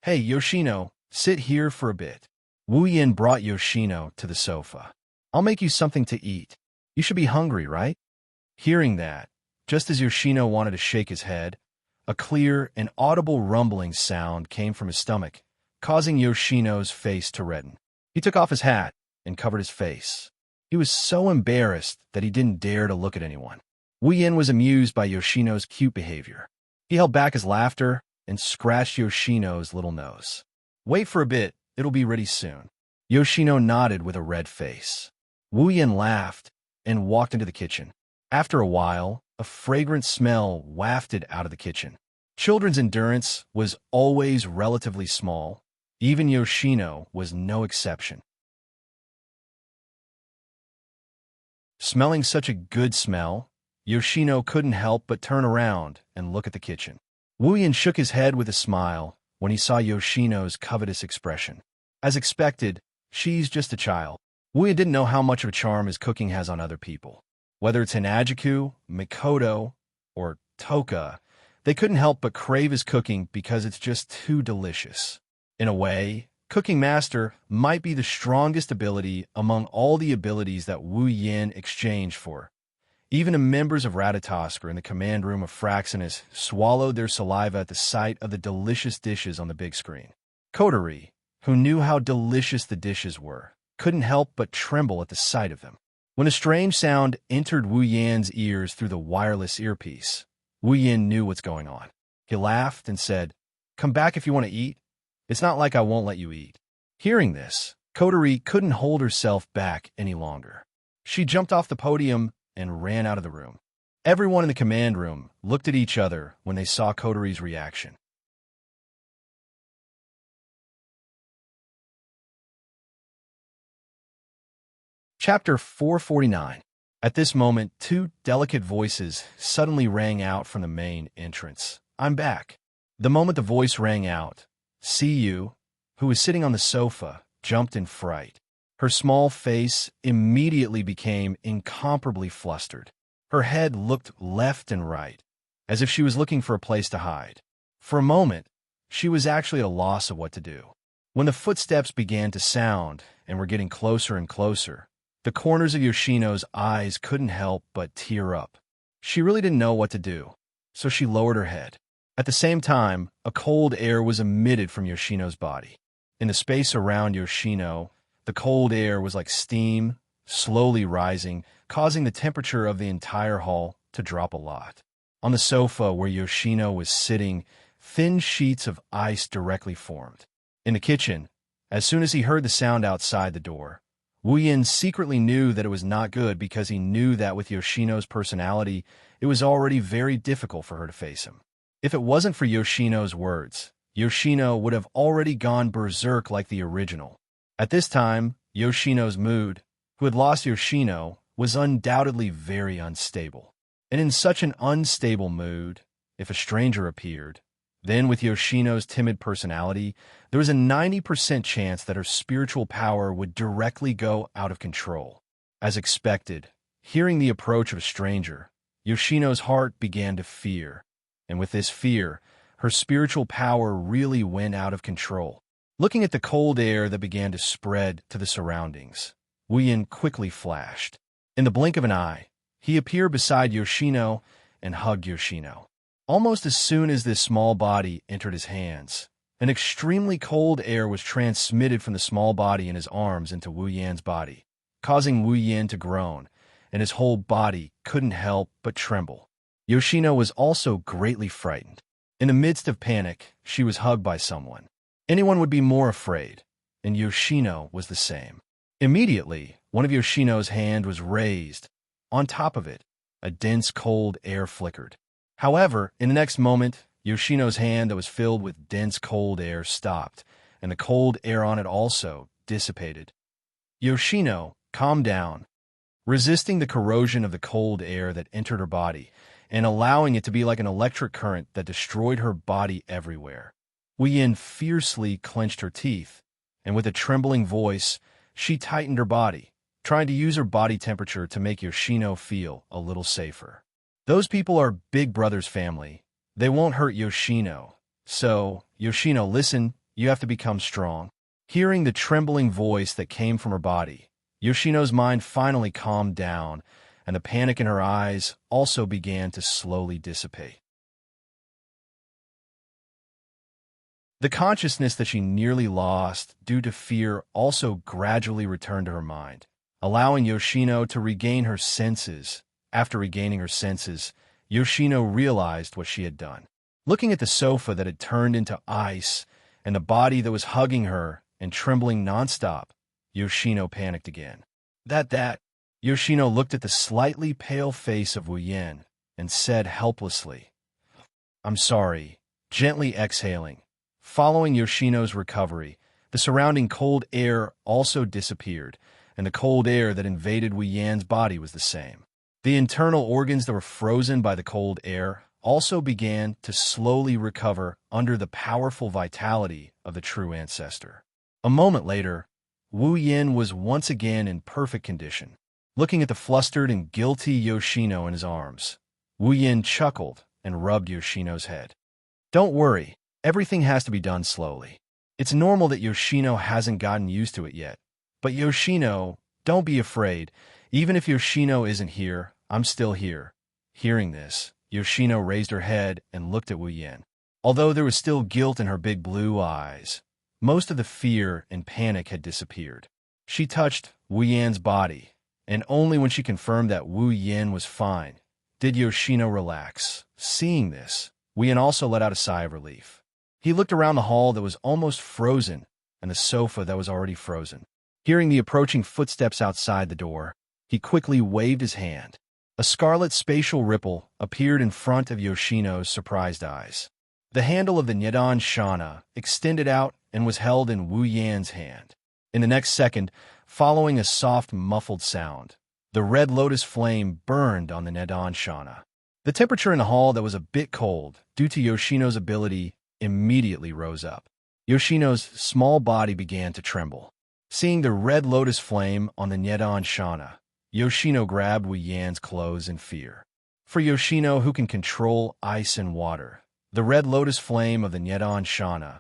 Hey, Yoshino, sit here for a bit. Wu Yan brought Yoshino to the sofa. I'll make you something to eat. You should be hungry, right? Hearing that, just as Yoshino wanted to shake his head, a clear and audible rumbling sound came from his stomach, causing Yoshino's face to redden. He took off his hat and covered his face. He was so embarrassed that he didn't dare to look at anyone. Wu Yan was amused by Yoshino's cute behavior. He held back his laughter and scratched Yoshino's little nose. Wait for a bit, it'll be ready soon. Yoshino nodded with a red face. Wu Yan laughed and walked into the kitchen. After a while, a fragrant smell wafted out of the kitchen. Children's endurance was always relatively small. Even Yoshino was no exception. Smelling such a good smell, Yoshino couldn't help but turn around and look at the kitchen. Wu Yin shook his head with a smile when he saw Yoshino's covetous expression. As expected, she's just a child. Wu Yin didn't know how much of a charm his cooking has on other people. Whether it's Hinajiku, Mikoto, or Toka, they couldn't help but crave his cooking because it's just too delicious. In a way, Cooking Master might be the strongest ability among all the abilities that Wu Yin exchanged for. Even the members of Ratatoskr in the command room of Fraxinus swallowed their saliva at the sight of the delicious dishes on the big screen. Coterie, who knew how delicious the dishes were, couldn't help but tremble at the sight of them. When a strange sound entered Wu Yan's ears through the wireless earpiece, Wu Yin knew what's going on. He laughed and said, "Come back if you want to eat. It's not like I won't let you eat." Hearing this, Coterie couldn't hold herself back any longer. She jumped off the podium and ran out of the room. Everyone in the command room looked at each other when they saw Coterie's reaction. Chapter 449. At this moment, two delicate voices suddenly rang out from the main entrance. "I'm back." The moment the voice rang out, Siyu, who was sitting on the sofa, jumped in fright. Her small face immediately became incomparably flustered. Her head looked left and right, as if she was looking for a place to hide. For a moment, she was actually at a loss of what to do. When the footsteps began to sound and were getting closer and closer, the corners of Yoshino's eyes couldn't help but tear up. She really didn't know what to do, so she lowered her head. At the same time, a cold air was emitted from Yoshino's body. In the space around Yoshino, the cold air was like steam, slowly rising, causing the temperature of the entire hall to drop a lot. On the sofa where Yoshino was sitting, thin sheets of ice directly formed. In the kitchen, as soon as he heard the sound outside the door, Wu Yin secretly knew that it was not good because he knew that with Yoshino's personality, it was already very difficult for her to face him. If it wasn't for Yoshino's words, Yoshino would have already gone berserk like the original. At this time, Yoshino's mood, who had lost Yoshino, was undoubtedly very unstable. And in such an unstable mood, if a stranger appeared, then with Yoshino's timid personality, there was a 90% chance that her spiritual power would directly go out of control. As expected, hearing the approach of a stranger, Yoshino's heart began to fear, and with this fear, her spiritual power really went out of control. Looking at the cold air that began to spread to the surroundings, Wu Yin quickly flashed. In the blink of an eye, he appeared beside Yoshino and hugged Yoshino. Almost as soon as this small body entered his hands, an extremely cold air was transmitted from the small body in his arms into Wu Yan's body, causing Wu Yan to groan, and his whole body couldn't help but tremble. Yoshino was also greatly frightened. In the midst of panic, she was hugged by someone. Anyone would be more afraid, and Yoshino was the same. Immediately, one of Yoshino's hand was raised. On top of it, a dense cold air flickered. However, in the next moment, Yoshino's hand that was filled with dense cold air stopped, and the cold air on it also dissipated. Yoshino calmed down, resisting the corrosion of the cold air that entered her body, and allowing it to be like an electric current that destroyed her body everywhere. Wu Yin fiercely clenched her teeth, and with a trembling voice, she tightened her body, trying to use her body temperature to make Yoshino feel a little safer. Those people are Big Brother's family. They won't hurt Yoshino. So, Yoshino, listen, you have to become strong. Hearing the trembling voice that came from her body, Yoshino's mind finally calmed down, and the panic in her eyes also began to slowly dissipate. The consciousness that she nearly lost due to fear also gradually returned to her mind, allowing Yoshino to regain her senses. After regaining her senses, Yoshino realized what she had done. Looking at the sofa that had turned into ice and the body that was hugging her and trembling nonstop, Yoshino panicked again. Yoshino looked at the slightly pale face of Wu Yin and said helplessly, "I'm sorry," gently exhaling. Following Yoshino's recovery, the surrounding cold air also disappeared, and the cold air that invaded Wu Yan's body was the same. The internal organs that were frozen by the cold air also began to slowly recover under the powerful vitality of the true ancestor. A moment later, Wu Yan was once again in perfect condition. Looking at the flustered and guilty Yoshino in his arms, Wu Yan chuckled and rubbed Yoshino's head. "Don't worry, everything has to be done slowly. It's normal that Yoshino hasn't gotten used to it yet. But Yoshino, don't be afraid. Even if Yoshino isn't here, I'm still here." Hearing this, Yoshino raised her head and looked at Wu Yan. Although there was still guilt in her big blue eyes, most of the fear and panic had disappeared. She touched Wu Yan's body, and only when she confirmed that Wu Yan was fine did Yoshino relax. Seeing this, Wu Yan also let out a sigh of relief. He looked around the hall that was almost frozen and the sofa that was already frozen. Hearing the approaching footsteps outside the door, he quickly waved his hand. A scarlet spatial ripple appeared in front of Yoshino's surprised eyes. The handle of the Nyedan Shana extended out and was held in Wu Yan's hand. In the next second, following a soft, muffled sound, the red lotus flame burned on the Nyedan Shana. The temperature in the hall that was a bit cold due to Yoshino's ability immediately rose up. Yoshino's small body began to tremble. Seeing the red lotus flame on the Nyedan Shana, Yoshino grabbed Wu Yan's clothes in fear. For Yoshino, who can control ice and water, the red lotus flame of the Nyedan Shana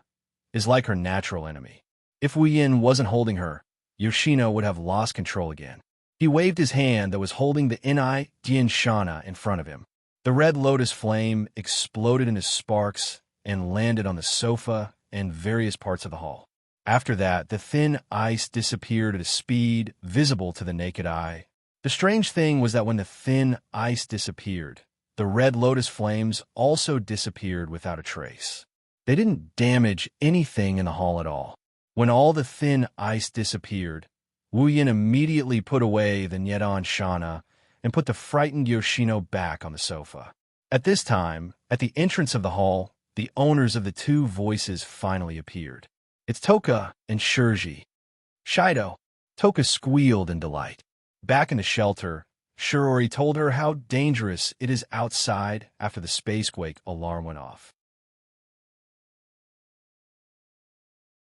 is like her natural enemy. If Wu Yan wasn't holding her, Yoshino would have lost control again. He waved his hand that was holding the Nyedan Shana in front of him. The red lotus flame exploded into sparks and landed on the sofa and various parts of the hall. After that, the thin ice disappeared at a speed visible to the naked eye. The strange thing was that when the thin ice disappeared, the red lotus flames also disappeared without a trace. They didn't damage anything in the hall at all. When all the thin ice disappeared, Wu Yan immediately put away the Nyedan Shana and put the frightened Yoshino back on the sofa. At this time, at the entrance of the hall, the owners of the two voices finally appeared. "It's Toka and Shurji." "Shido." Toka squealed in delight. Back in the shelter, Shirori told her how dangerous it is outside after the spacequake alarm went off.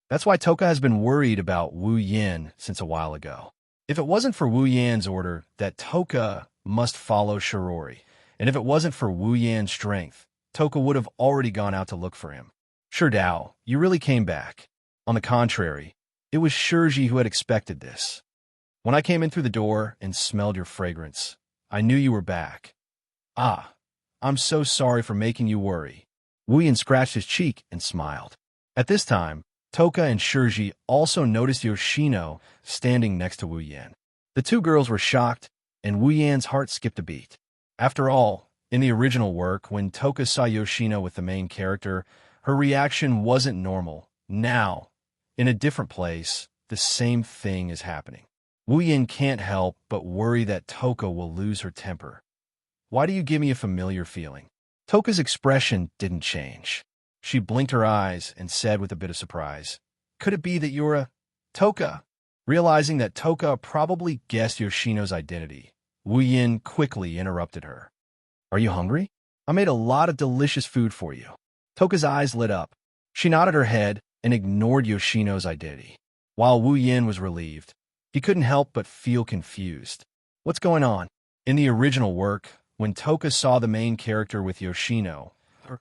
That's why Toka has been worried about Wu Yan since a while ago. If it wasn't for Wu Yan's order that Toka must follow Shirori, and if it wasn't for Wu Yan's strength, Toka would have already gone out to look for him. "Shirdao, you really came back." On the contrary, it was Shurji who had expected this. "When I came in through the door and smelled your fragrance, I knew you were back." "Ah, I'm so sorry for making you worry." Wu Yan scratched his cheek and smiled. At this time, Toka and Shurji also noticed Yoshino standing next to Wu Yan. The two girls were shocked, and Wu Yan's heart skipped a beat. After all, in the original work, when Toka saw Yoshino with the main character, her reaction wasn't normal. Now, in a different place, the same thing is happening. Wu Yan can't help but worry that Toka will lose her temper. "Why do you give me a familiar feeling?" Toka's expression didn't change. She blinked her eyes and said with a bit of surprise, "Could it be that you're a Toka?" Realizing that Toka probably guessed Yoshino's identity, Wu Yan quickly interrupted her. "Are you hungry? I made a lot of delicious food for you." Toka's eyes lit up. She nodded her head and ignored Yoshino's identity. While Wu Yan was relieved, he couldn't help but feel confused. What's going on? In the original work, when Toka saw the main character with Yoshino, her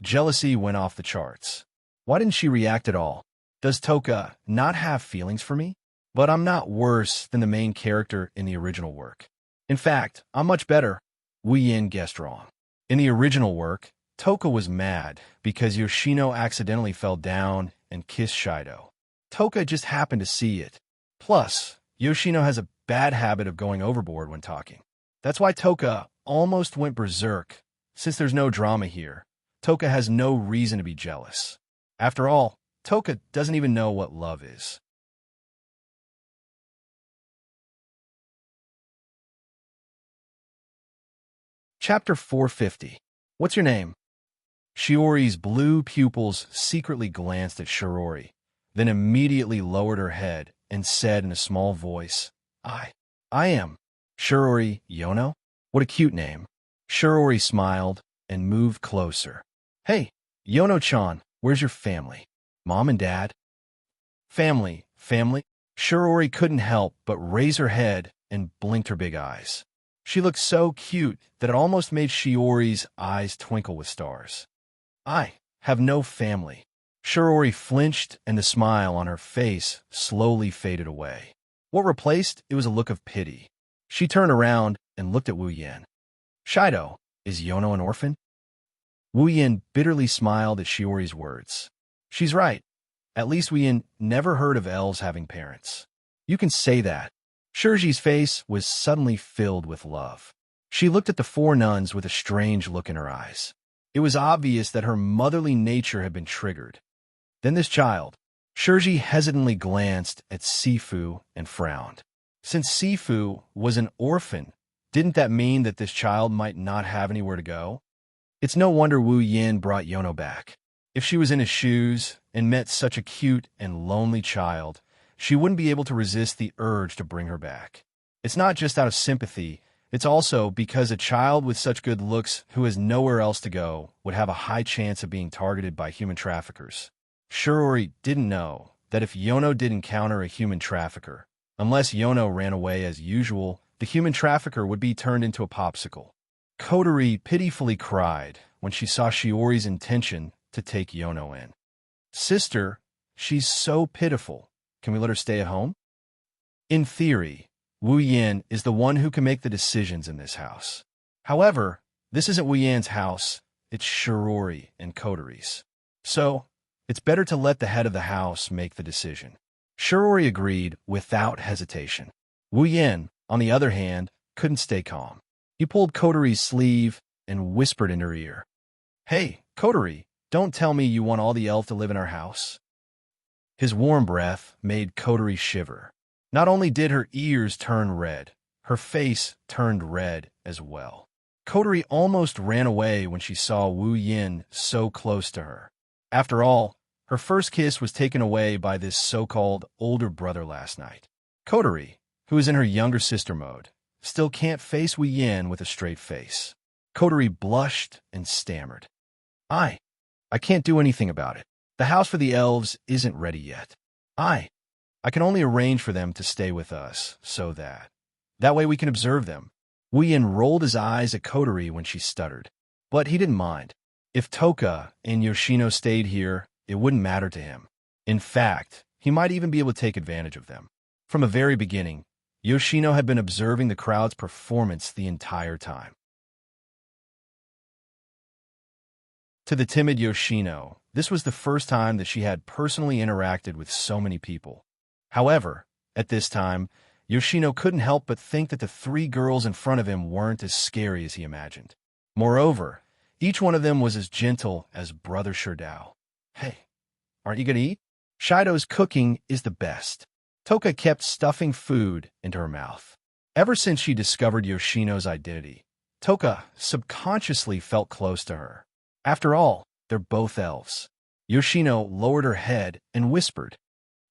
jealousy went off the charts. Why didn't she react at all? Does Toka not have feelings for me? But I'm not worse than the main character in the original work. In fact, I'm much better. Wu Yan guessed wrong. In the original work, Toka was mad because Yoshino accidentally fell down and kissed Shido. Toka just happened to see it. Plus, Yoshino has a bad habit of going overboard when talking. That's why Toka almost went berserk. Since there's no drama here, Toka has no reason to be jealous. After all, Toka doesn't even know what love is. Chapter 450. What's your name? Shiori's blue pupils secretly glanced at Shirori, then immediately lowered her head and said in a small voice, I. I am. Shirori Yono? What a cute name. Shirori smiled and moved closer. Hey, Yono-chan, where's your family? Mom and dad? Family? Shirori couldn't help but raise her head and blinked her big eyes. She looked so cute that it almost made Shiori's eyes twinkle with stars. I have no family. Shirori flinched and the smile on her face slowly faded away. What replaced it was a look of pity. She turned around and looked at Wu Yin. Shido, is Yono an orphan? Wu Yin bitterly smiled at Shiori's words. She's right. At least Wu Yin never heard of elves having parents. You can say that. Shirji's face was suddenly filled with love. She looked at the four nuns with a strange look in her eyes. It was obvious that her motherly nature had been triggered. Then this child. Shirji hesitantly glanced at Sifu and frowned. Since Sifu was an orphan, didn't that mean that this child might not have anywhere to go? It's no wonder Wu Yin brought Yono back. If she was in his shoes and met such a cute and lonely child, she wouldn't be able to resist the urge to bring her back. It's not just out of sympathy, it's also because a child with such good looks who has nowhere else to go would have a high chance of being targeted by human traffickers. Shirori didn't know that if Yono did encounter a human trafficker, unless Yono ran away as usual, the human trafficker would be turned into a popsicle. Kotori pitifully cried when she saw Shiori's intention to take Yono in. Sister, she's so pitiful. Can we let her stay at home? In theory, Wu Yin is the one who can make the decisions in this house. However, this isn't Wu Yin's house, it's Shirori and Kotori's. So, it's better to let the head of the house make the decision. Shirori agreed without hesitation. Wu Yin, on the other hand, couldn't stay calm. He pulled Kotori's sleeve and whispered in her ear. Hey, Kotori, don't tell me you want all the elves to live in our house. His warm breath made Kotori shiver. Not only did her ears turn red, her face turned red as well. Kotori almost ran away when she saw Wu Yin so close to her. After all, her first kiss was taken away by this so-called older brother last night. Kotori, who is in her younger sister mode, still can't face Wu Yin with a straight face. Kotori blushed and stammered. I can't do anything about it. The house for the elves isn't ready yet. I can only arrange for them to stay with us, so that way we can observe them. Wu Yin rolled his eyes at Kotori when she stuttered. But he didn't mind. If Toka and Yoshino stayed here, it wouldn't matter to him. In fact, he might even be able to take advantage of them. From the very beginning, Yoshino had been observing the crowd's performance the entire time. To the timid Yoshino, this was the first time that she had personally interacted with so many people. However, at this time, Yoshino couldn't help but think that the three girls in front of him weren't as scary as he imagined. Moreover, each one of them was as gentle as Brother Sherdao. Hey, aren't you going to eat? Shido's cooking is the best. Toka kept stuffing food into her mouth. Ever since she discovered Yoshino's identity, Toka subconsciously felt close to her. After all, they're both elves. Yoshino lowered her head and whispered,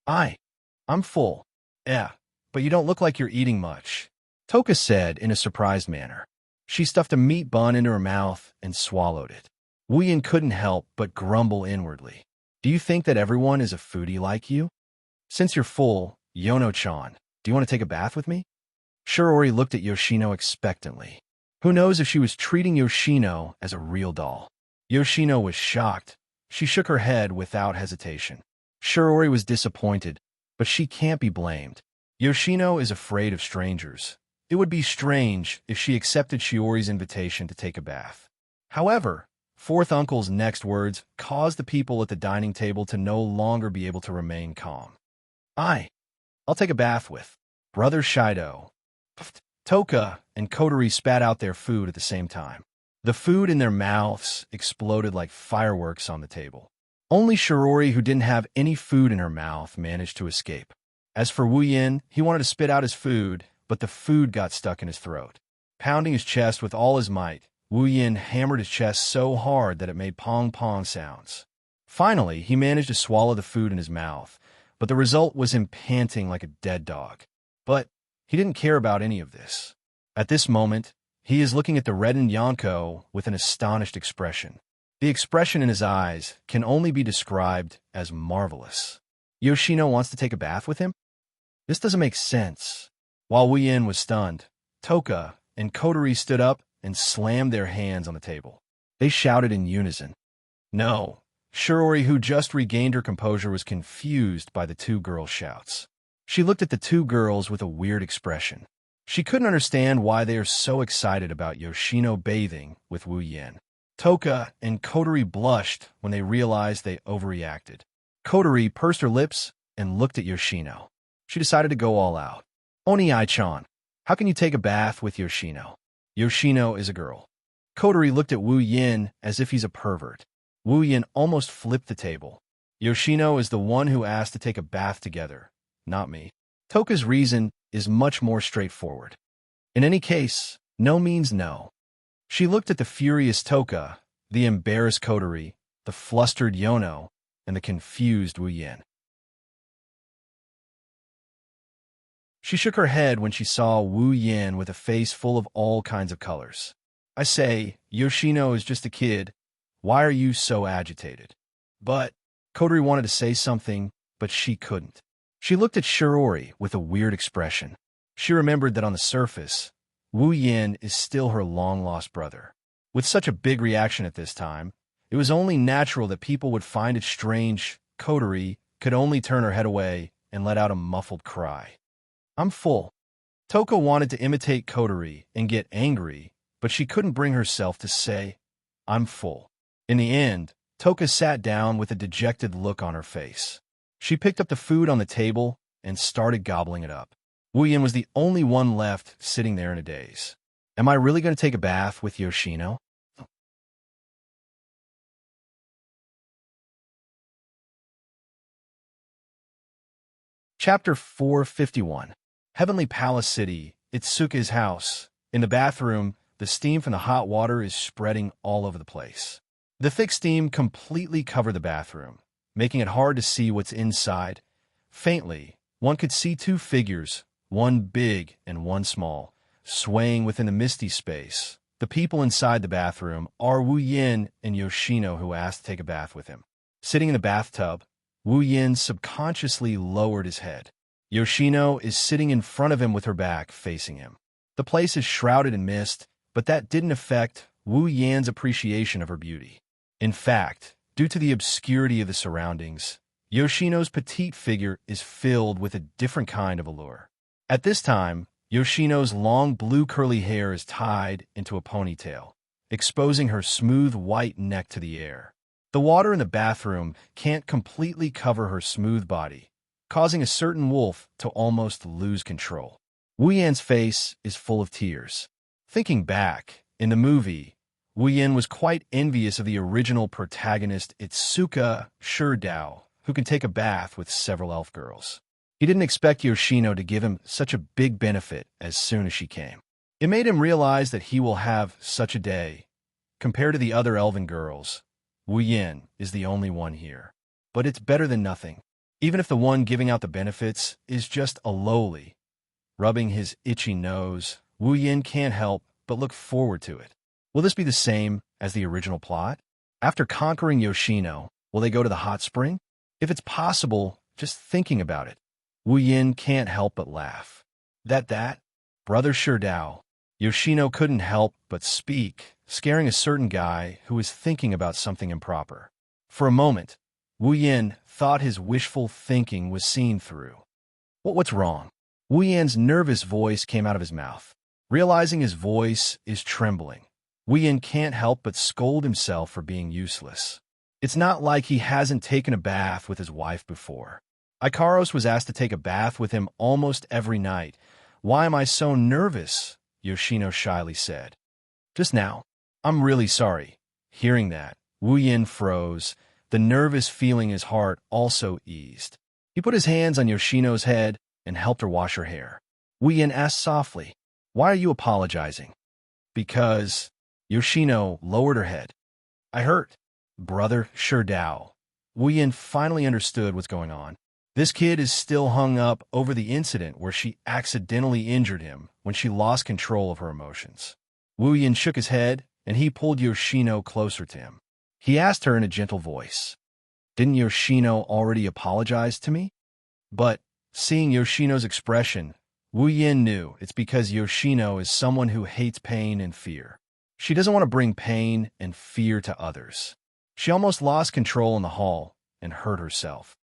I'm full. Yeah, but you don't look like you're eating much, Toka said in a surprised manner. She stuffed a meat bun into her mouth and swallowed it. Wu Yin couldn't help but grumble inwardly. Do you think that everyone is a foodie like you? Since you're full, Yono-chan, do you want to take a bath with me? Shirori looked at Yoshino expectantly. Who knows if she was treating Yoshino as a real doll? Yoshino was shocked. She shook her head without hesitation. Shirori was disappointed, but she can't be blamed. Yoshino is afraid of strangers. It would be strange if she accepted Shiori's invitation to take a bath. However, Fourth Uncle's next words caused the people at the dining table to no longer be able to remain calm. I'll take a bath with Brother Shido. Toka and Kotori spat out their food at the same time. The food in their mouths exploded like fireworks on the table. Only Shirori, who didn't have any food in her mouth, managed to escape. As for Wu Yin, he wanted to spit out his food, but the food got stuck in his throat. Pounding his chest with all his might, Wu Yin hammered his chest so hard that it made pong-pong sounds. Finally, he managed to swallow the food in his mouth, but the result was him panting like a dead dog. But He didn't care about any of this. At this moment, he is looking at the reddened Yonko with an astonished expression. The expression in his eyes can only be described as marvelous. Yoshino wants to take a bath with him? This doesn't make sense. While Wu Yin was stunned, Toka and Kotori stood up and slammed their hands on the table. They shouted in unison. No. Shiori, who just regained her composure, was confused by the two girls' shouts. She looked at the two girls with a weird expression. She couldn't understand why they are so excited about Yoshino bathing with Wu Yin. Toka and Kotori blushed when they realized they overreacted. Kotori pursed her lips and looked at Yoshino. She decided to go all out. Oni-chan, how can you take a bath with Yoshino? Yoshino is a girl. Kotori looked at Wu Yin as if he's a pervert. Wu Yin almost flipped the table. Yoshino is the one who asked to take a bath together, not me. Toka's reason is much more straightforward. In any case, no means no. She looked at the furious Toka, the embarrassed Kotori, the flustered Yono, and the confused Wu Yin. She shook her head when she saw Wu Yin with a face full of all kinds of colors. I say, Yoshino is just a kid. Why are you so agitated? But Kotori wanted to say something, but she couldn't. She looked at Shiori with a weird expression. She remembered that on the surface, Wu Yin is still her long-lost brother. With such a big reaction at this time, it was only natural that people would find it strange Kotori could only turn her head away and let out a muffled cry. I'm full. Toka wanted to imitate Kotori and get angry, but she couldn't bring herself to say, I'm full. In the end, Toka sat down with a dejected look on her face. She picked up the food on the table and started gobbling it up. Wu Yin was the only one left sitting there in a daze. Am I really going to take a bath with Yoshino? Chapter 451. Heavenly Palace City, Itsuka's house. In the bathroom, the steam from the hot water is spreading all over the place. The thick steam completely covered the bathroom, making it hard to see what's inside. Faintly, one could see two figures, one big and one small, swaying within the misty space. The people inside the bathroom are Wu Yin and Yoshino, who asked to take a bath with him. Sitting in the bathtub, Wu Yin subconsciously lowered his head. Yoshino is sitting in front of him with her back facing him. The place is shrouded in mist, but that didn't affect Wu Yan's appreciation of her beauty. In fact, due to the obscurity of the surroundings, Yoshino's petite figure is filled with a different kind of allure. At this time, Yoshino's long blue curly hair is tied into a ponytail, exposing her smooth white neck to the air. The water in the bathroom can't completely cover her smooth body, causing a certain wolf to almost lose control. Wu Yan's face is full of tears. Thinking back, in the movie, Wu Yan was quite envious of the original protagonist Itsuka Shirdao, who can take a bath with several elf girls. He didn't expect Yoshino to give him such a big benefit as soon as she came. It made him realize that he will have such a day. Compared to the other elven girls, Wu Yan is the only one here. But it's better than nothing. Even if the one giving out the benefits is just a lowly. Rubbing his itchy nose, Wu Yin can't help but look forward to it. Will this be the same as the original plot? After conquering Yoshino, will they go to the hot spring? If it's possible, just thinking about it, Wu Yin can't help but laugh. That, Brother Shirdao. Yoshino couldn't help but speak, scaring a certain guy who was thinking about something improper. For a moment, Wu Yin thought his wishful thinking was seen through. What's wrong? Wu Yan's nervous voice came out of his mouth. Realizing his voice is trembling, Wu Yin can't help but scold himself for being useless. It's not like he hasn't taken a bath with his wife before. Ikaros was asked to take a bath with him almost every night. Why am I so nervous? Yoshino shyly said. Just now. I'm really sorry. Hearing that, Wu Yin froze. The nervous feeling in his heart also eased. He put his hands on Yoshino's head and helped her wash her hair. Wu Yin asked softly, "Why are you apologizing?" "Because..." Yoshino lowered her head. "I hurt." Brother Shirdao. Wu Yin finally understood what's going on. This kid is still hung up over the incident where she accidentally injured him when she lost control of her emotions. Wu Yin shook his head, and he pulled Yoshino closer to him. He asked her in a gentle voice, "Didn't Yoshino already apologize to me?" But, seeing Yoshino's expression, Wu Yin knew it's because Yoshino is someone who hates pain and fear. She doesn't want to bring pain and fear to others. She almost lost control in the hall and hurt herself.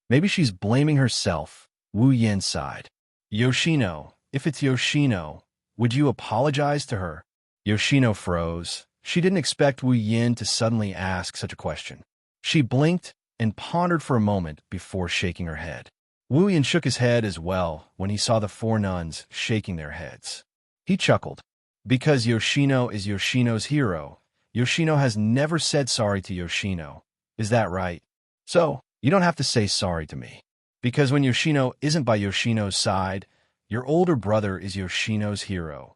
Maybe she's blaming herself, Wu Yin sighed. Yoshino, if it's Yoshino, would you apologize to her? Yoshino froze. She didn't expect Wu Yin to suddenly ask such a question. She blinked and pondered for a moment before shaking her head. Wu Yin shook his head as well when he saw the four nuns shaking their heads. He chuckled. Because Yoshino is Yoshino's hero, Yoshino has never said sorry to Yoshino. Is that right? So, you don't have to say sorry to me. Because when Yoshino isn't by Yoshino's side, your older brother is Yoshino's hero.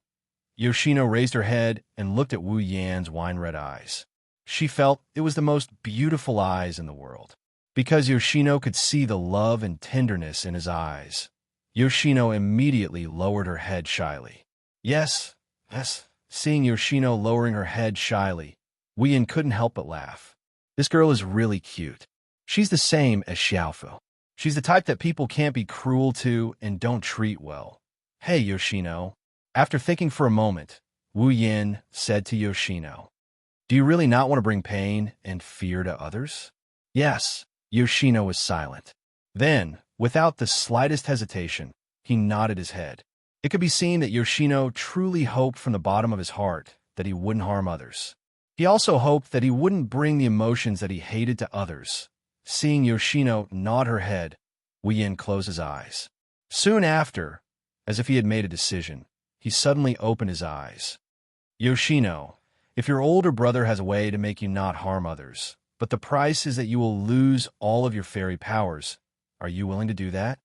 Yoshino raised her head and looked at Wu Yan's wine-red eyes. She felt it was the most beautiful eyes in the world. Because Yoshino could see the love and tenderness in his eyes, Yoshino immediately lowered her head shyly. Yes. Seeing Yoshino lowering her head shyly, Wu Yan couldn't help but laugh. This girl is really cute. She's the same as Xiaofu. She's the type that people can't be cruel to and don't treat well. Hey, Yoshino. After thinking for a moment, Wu Yan said to Yoshino, "Do you really not want to bring pain and fear to others?" Yes. Yoshino was silent. Then, without the slightest hesitation, he nodded his head. It could be seen that Yoshino truly hoped from the bottom of his heart that he wouldn't harm others. He also hoped that he wouldn't bring the emotions that he hated to others. Seeing Yoshino nod her head, Wu Yan closed his eyes. Soon after, as if he had made a decision, he suddenly opened his eyes. Yoshino, if your older brother has a way to make you not harm others, but the price is that you will lose all of your fairy powers, are you willing to do that?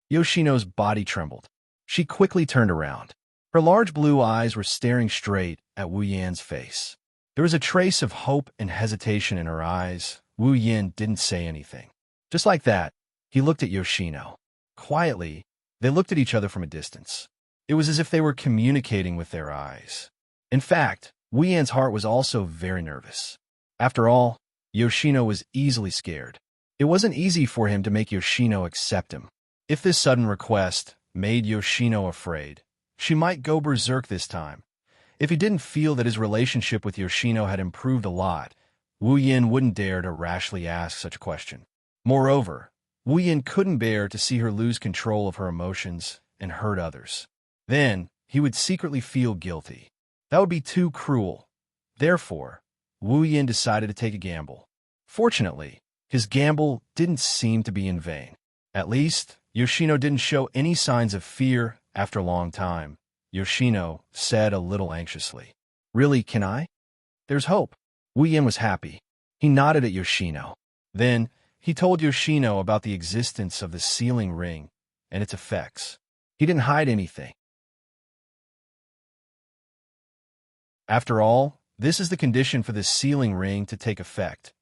Yoshino's body trembled. She quickly turned around. Her large blue eyes were staring straight at Wu Yan's face. There was a trace of hope and hesitation in her eyes. Wu Yan didn't say anything. Just like that, he looked at Yoshino. Quietly, they looked at each other from a distance. It was as if they were communicating with their eyes. In fact, Wu Yan's heart was also very nervous. After all, Yoshino was easily scared. It wasn't easy for him to make Yoshino accept him. If this sudden request made Yoshino afraid, she might go berserk this time. If he didn't feel that his relationship with Yoshino had improved a lot, Wu Yan wouldn't dare to rashly ask such a question. Moreover, Wu Yan couldn't bear to see her lose control of her emotions and hurt others. Then, he would secretly feel guilty. That would be too cruel. Therefore, Wu Yan decided to take a gamble. Fortunately, his gamble didn't seem to be in vain. At least, Yoshino didn't show any signs of fear after a long time. Yoshino said a little anxiously, "Really, can I?" There's hope. Wu Yan was happy. He nodded at Yoshino. Then, he told Yoshino about the existence of the sealing ring and its effects. He didn't hide anything. After all, this is the condition for the sealing ring to take effect.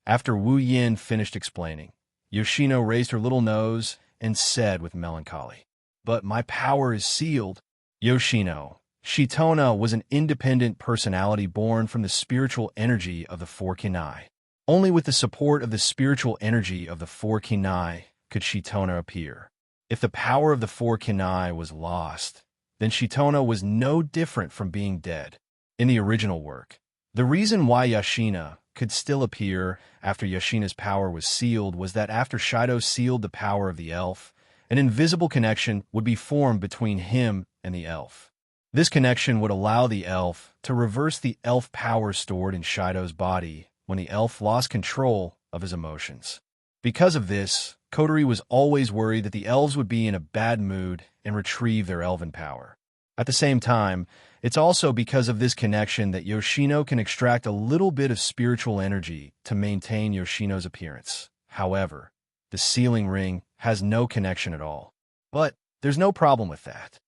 After Wu Yan finished explaining, Yoshino raised her little nose and said with melancholy, "But my power is sealed." Yoshino, Shitona was an independent personality born from the spiritual energy of the four kinai. Only with the support of the spiritual energy of the four kinai could Shitona appear. If the power of the four kinai was lost, then Shitona was no different from being dead. In the original work, the reason why Yashina could still appear after Yashina's power was sealed was that after Shido sealed the power of the elf, an invisible connection would be formed between him and the elf. This connection would allow the elf to reverse the elf power stored in Shido's body when the elf lost control of his emotions. Because of this, Kotori was always worried that the elves would be in a bad mood and retrieve their elven power. At the same time, it's also because of this connection that Yoshino can extract a little bit of spiritual energy to maintain Yoshino's appearance. However, the sealing ring has no connection at all. But there's no problem with that.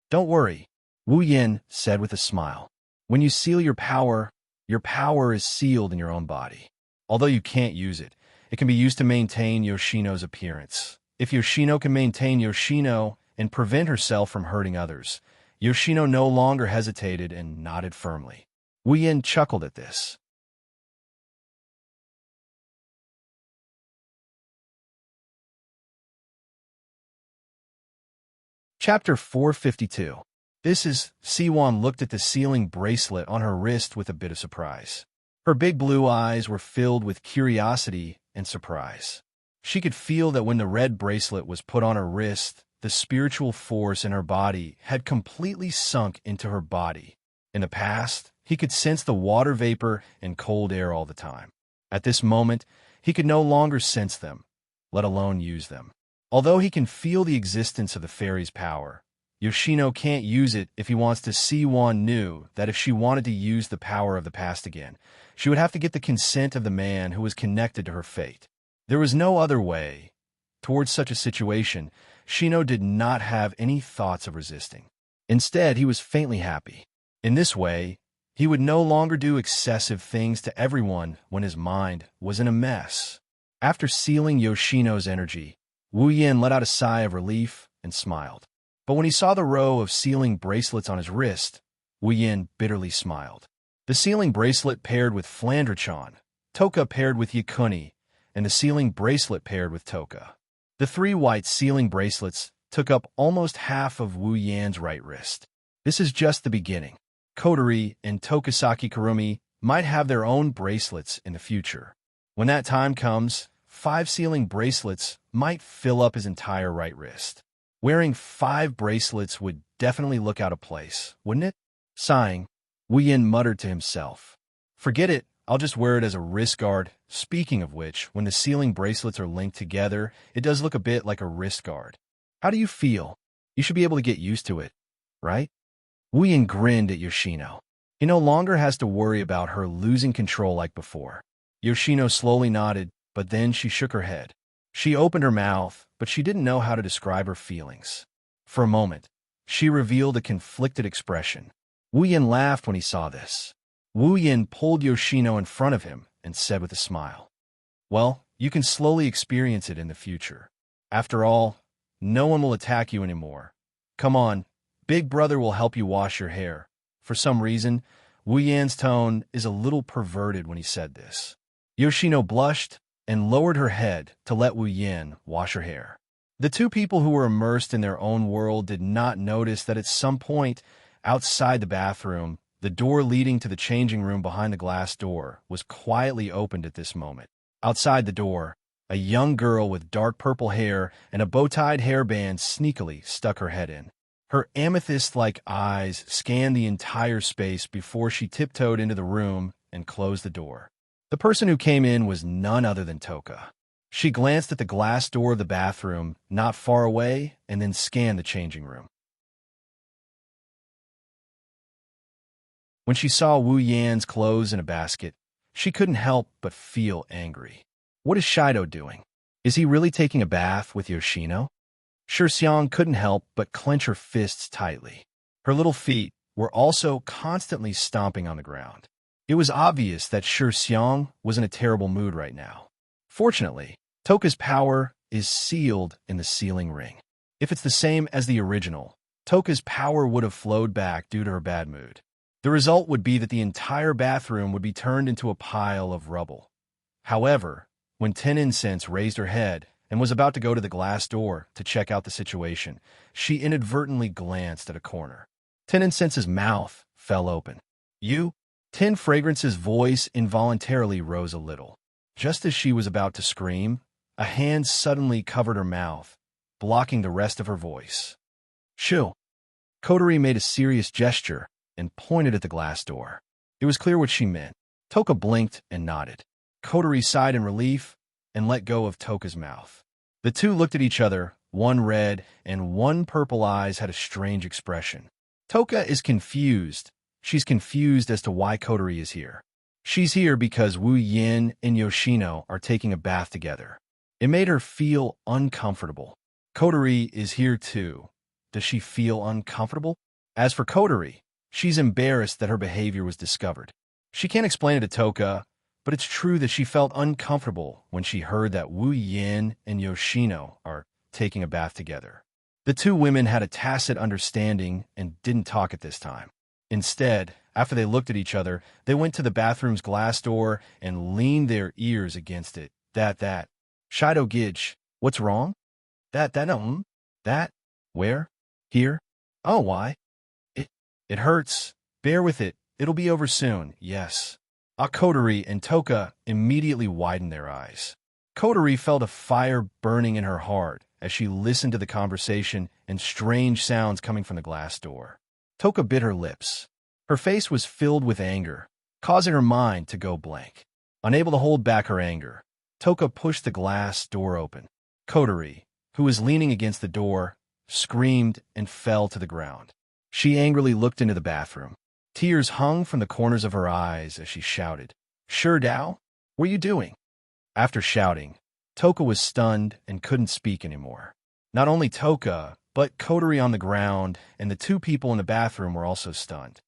Don't worry, Wu Yan said with a smile. When you seal your power is sealed in your own body. Although you can't use it, it can be used to maintain Yoshino's appearance. If Yoshino can maintain Yoshino and prevent herself from hurting others, Yoshino no longer hesitated and nodded firmly. Wu Yin chuckled at this. Chapter 452. This is, Siwon looked at the sealing bracelet on her wrist with a bit of surprise. Her big blue eyes were filled with curiosity and surprise. She could feel that when the red bracelet was put on her wrist, the spiritual force in her body had completely sunk into her body. In the past, he could sense the water vapor and cold air all the time. At this moment, he could no longer sense them, let alone use them. Although he can feel the existence of the fairy's power, Yoshino can't use it if he wants to. Siwon knew that if she wanted to use the power of the past again, she would have to get the consent of the man who was connected to her fate. There was no other way. Towards such a situation, Shino did not have any thoughts of resisting. Instead, he was faintly happy. In this way, he would no longer do excessive things to everyone when his mind was in a mess. After sealing Yoshino's energy, Wu Yin let out a sigh of relief and smiled. But when he saw the row of sealing bracelets on his wrist, Wu Yin bitterly smiled. The sealing bracelet paired with Flandrachon, Toka paired with Yakuni, and the sealing bracelet paired with Toka. The three white sealing bracelets took up almost half of Wu Yan's right wrist. This is just the beginning. Kotori and Tokasaki Kurumi might have their own bracelets in the future. When that time comes, 5 sealing bracelets might fill up his entire right wrist. Wearing 5 bracelets would definitely look out of place, wouldn't it? Sighing, Wu Yin muttered to himself. Forget it, I'll just wear it as a wrist guard. Speaking of which, when the sealing bracelets are linked together, it does look a bit like a wrist guard. How do you feel? You should be able to get used to it, right? Wu Yin grinned at Yoshino. He no longer has to worry about her losing control like before. Yoshino slowly nodded, but then she shook her head. She opened her mouth, but she didn't know how to describe her feelings. For a moment, she revealed a conflicted expression. Wu Yin laughed when he saw this. Wu Yin pulled Yoshino in front of him and said with a smile, "Well, you can slowly experience it in the future. After all, no one will attack you anymore. Come on, Big Brother will help you wash your hair." For some reason, Wu Yan's tone is a little perverted when he said this. Yoshino blushed and lowered her head to let Wu Yin wash her hair. The two people who were immersed in their own world did not notice that at some point outside the bathroom, the door leading to the changing room behind the glass door was quietly opened at this moment. Outside the door, a young girl with dark purple hair and a bow-tied hairband sneakily stuck her head in. Her amethyst-like eyes scanned the entire space before she tiptoed into the room and closed the door. The person who came in was none other than Toka. She glanced at the glass door of the bathroom not far away and then scanned the changing room. When she saw Wu Yan's clothes in a basket, she couldn't help but feel angry. What is Shido doing? Is he really taking a bath with Yoshino? Xianxia couldn't help but clench her fists tightly. Her little feet were also constantly stomping on the ground. It was obvious that Xianxia was in a terrible mood right now. Fortunately, Toka's power is sealed in the sealing ring. If it's the same as the original, Toka's power would have flowed back due to her bad mood. The result would be that the entire bathroom would be turned into a pile of rubble. However, when Ten Incense raised her head and was about to go to the glass door to check out the situation, she inadvertently glanced at a corner. Ten Incense's mouth fell open. "You?" Ten Fragrance's voice involuntarily rose a little. Just as she was about to scream, a hand suddenly covered her mouth, blocking the rest of her voice. "Shoo!" Kotori made a serious gesture and pointed at the glass door. It was clear what she meant. Toka blinked and nodded. Kotori sighed in relief and let go of Toka's mouth. The two looked at each other, one red and one purple eyes had a strange expression. Toka is confused. She's confused as to why Kotori is here. She's here because Wu Yin and Yoshino are taking a bath together. It made her feel uncomfortable. Kotori is here too. Does she feel uncomfortable? As for Kotori, she's embarrassed that her behavior was discovered. She can't explain it to Toka, but it's true that she felt uncomfortable when she heard that Wu Yin and Yoshino are taking a bath together. The two women had a tacit understanding and didn't talk at this time. Instead, after they looked at each other, they went to the bathroom's glass door and leaned their ears against it. That. Shido Gidge, what's wrong? That? Where? Here? Oh, why? It hurts. Bear with it. It'll be over soon. Yes. Kotori and Toka immediately widened their eyes. Kotori felt a fire burning in her heart as she listened to the conversation and strange sounds coming from the glass door. Toka bit her lips. Her face was filled with anger, causing her mind to go blank. Unable to hold back her anger, Toka pushed the glass door open. Kotori, who was leaning against the door, screamed and fell to the ground. She angrily looked into the bathroom. Tears hung from the corners of her eyes as she shouted, "Sure, Dao? What are you doing?" After shouting, Toka was stunned and couldn't speak anymore. Not only Toka, but Kotori on the ground and the two people in the bathroom were also stunned.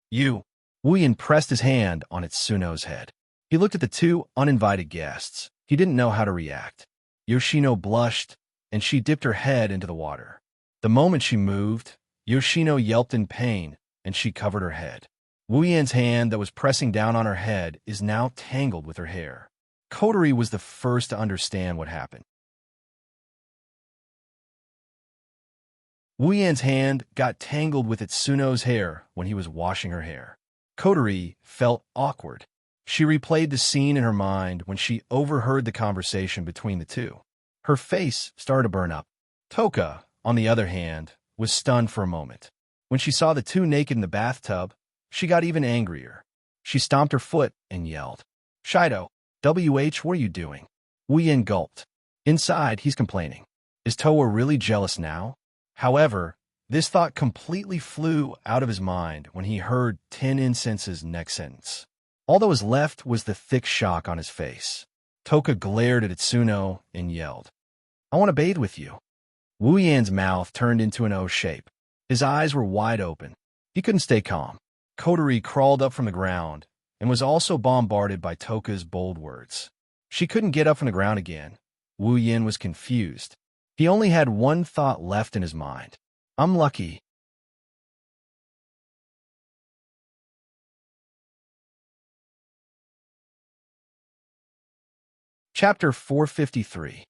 "You!" Wuyin pressed his hand on Itsuno's head. He looked at the two uninvited guests. He didn't know how to react. Yoshino blushed, and she dipped her head into the water. The moment she moved, Yoshino yelped in pain, and she covered her head. Wuyin's hand that was pressing down on her head is now tangled with her hair. Kotori was the first to understand what happened. Wuyin's hand got tangled with Itsuno's hair when he was washing her hair. Kotori felt awkward. She replayed the scene in her mind when she overheard the conversation between the two. Her face started to burn up. Toka, on the other hand, was stunned for a moment. When she saw the two naked in the bathtub, she got even angrier. She stomped her foot and yelled, "Shido, what are you doing?" Wuyin gulped. Inside, he's complaining. Is Toa really jealous now? However, this thought completely flew out of his mind when he heard Ten Incense's next sentence. All that was left was the thick shock on his face. Toka glared at Itsuno and yelled, "I want to bathe with you." Wu Yan's mouth turned into an O shape. His eyes were wide open. He couldn't stay calm. Kotori crawled up from the ground and was also bombarded by Toka's bold words. She couldn't get up from the ground again. Wu Yan was confused. He only had one thought left in his mind. I'm lucky. Chapter 453.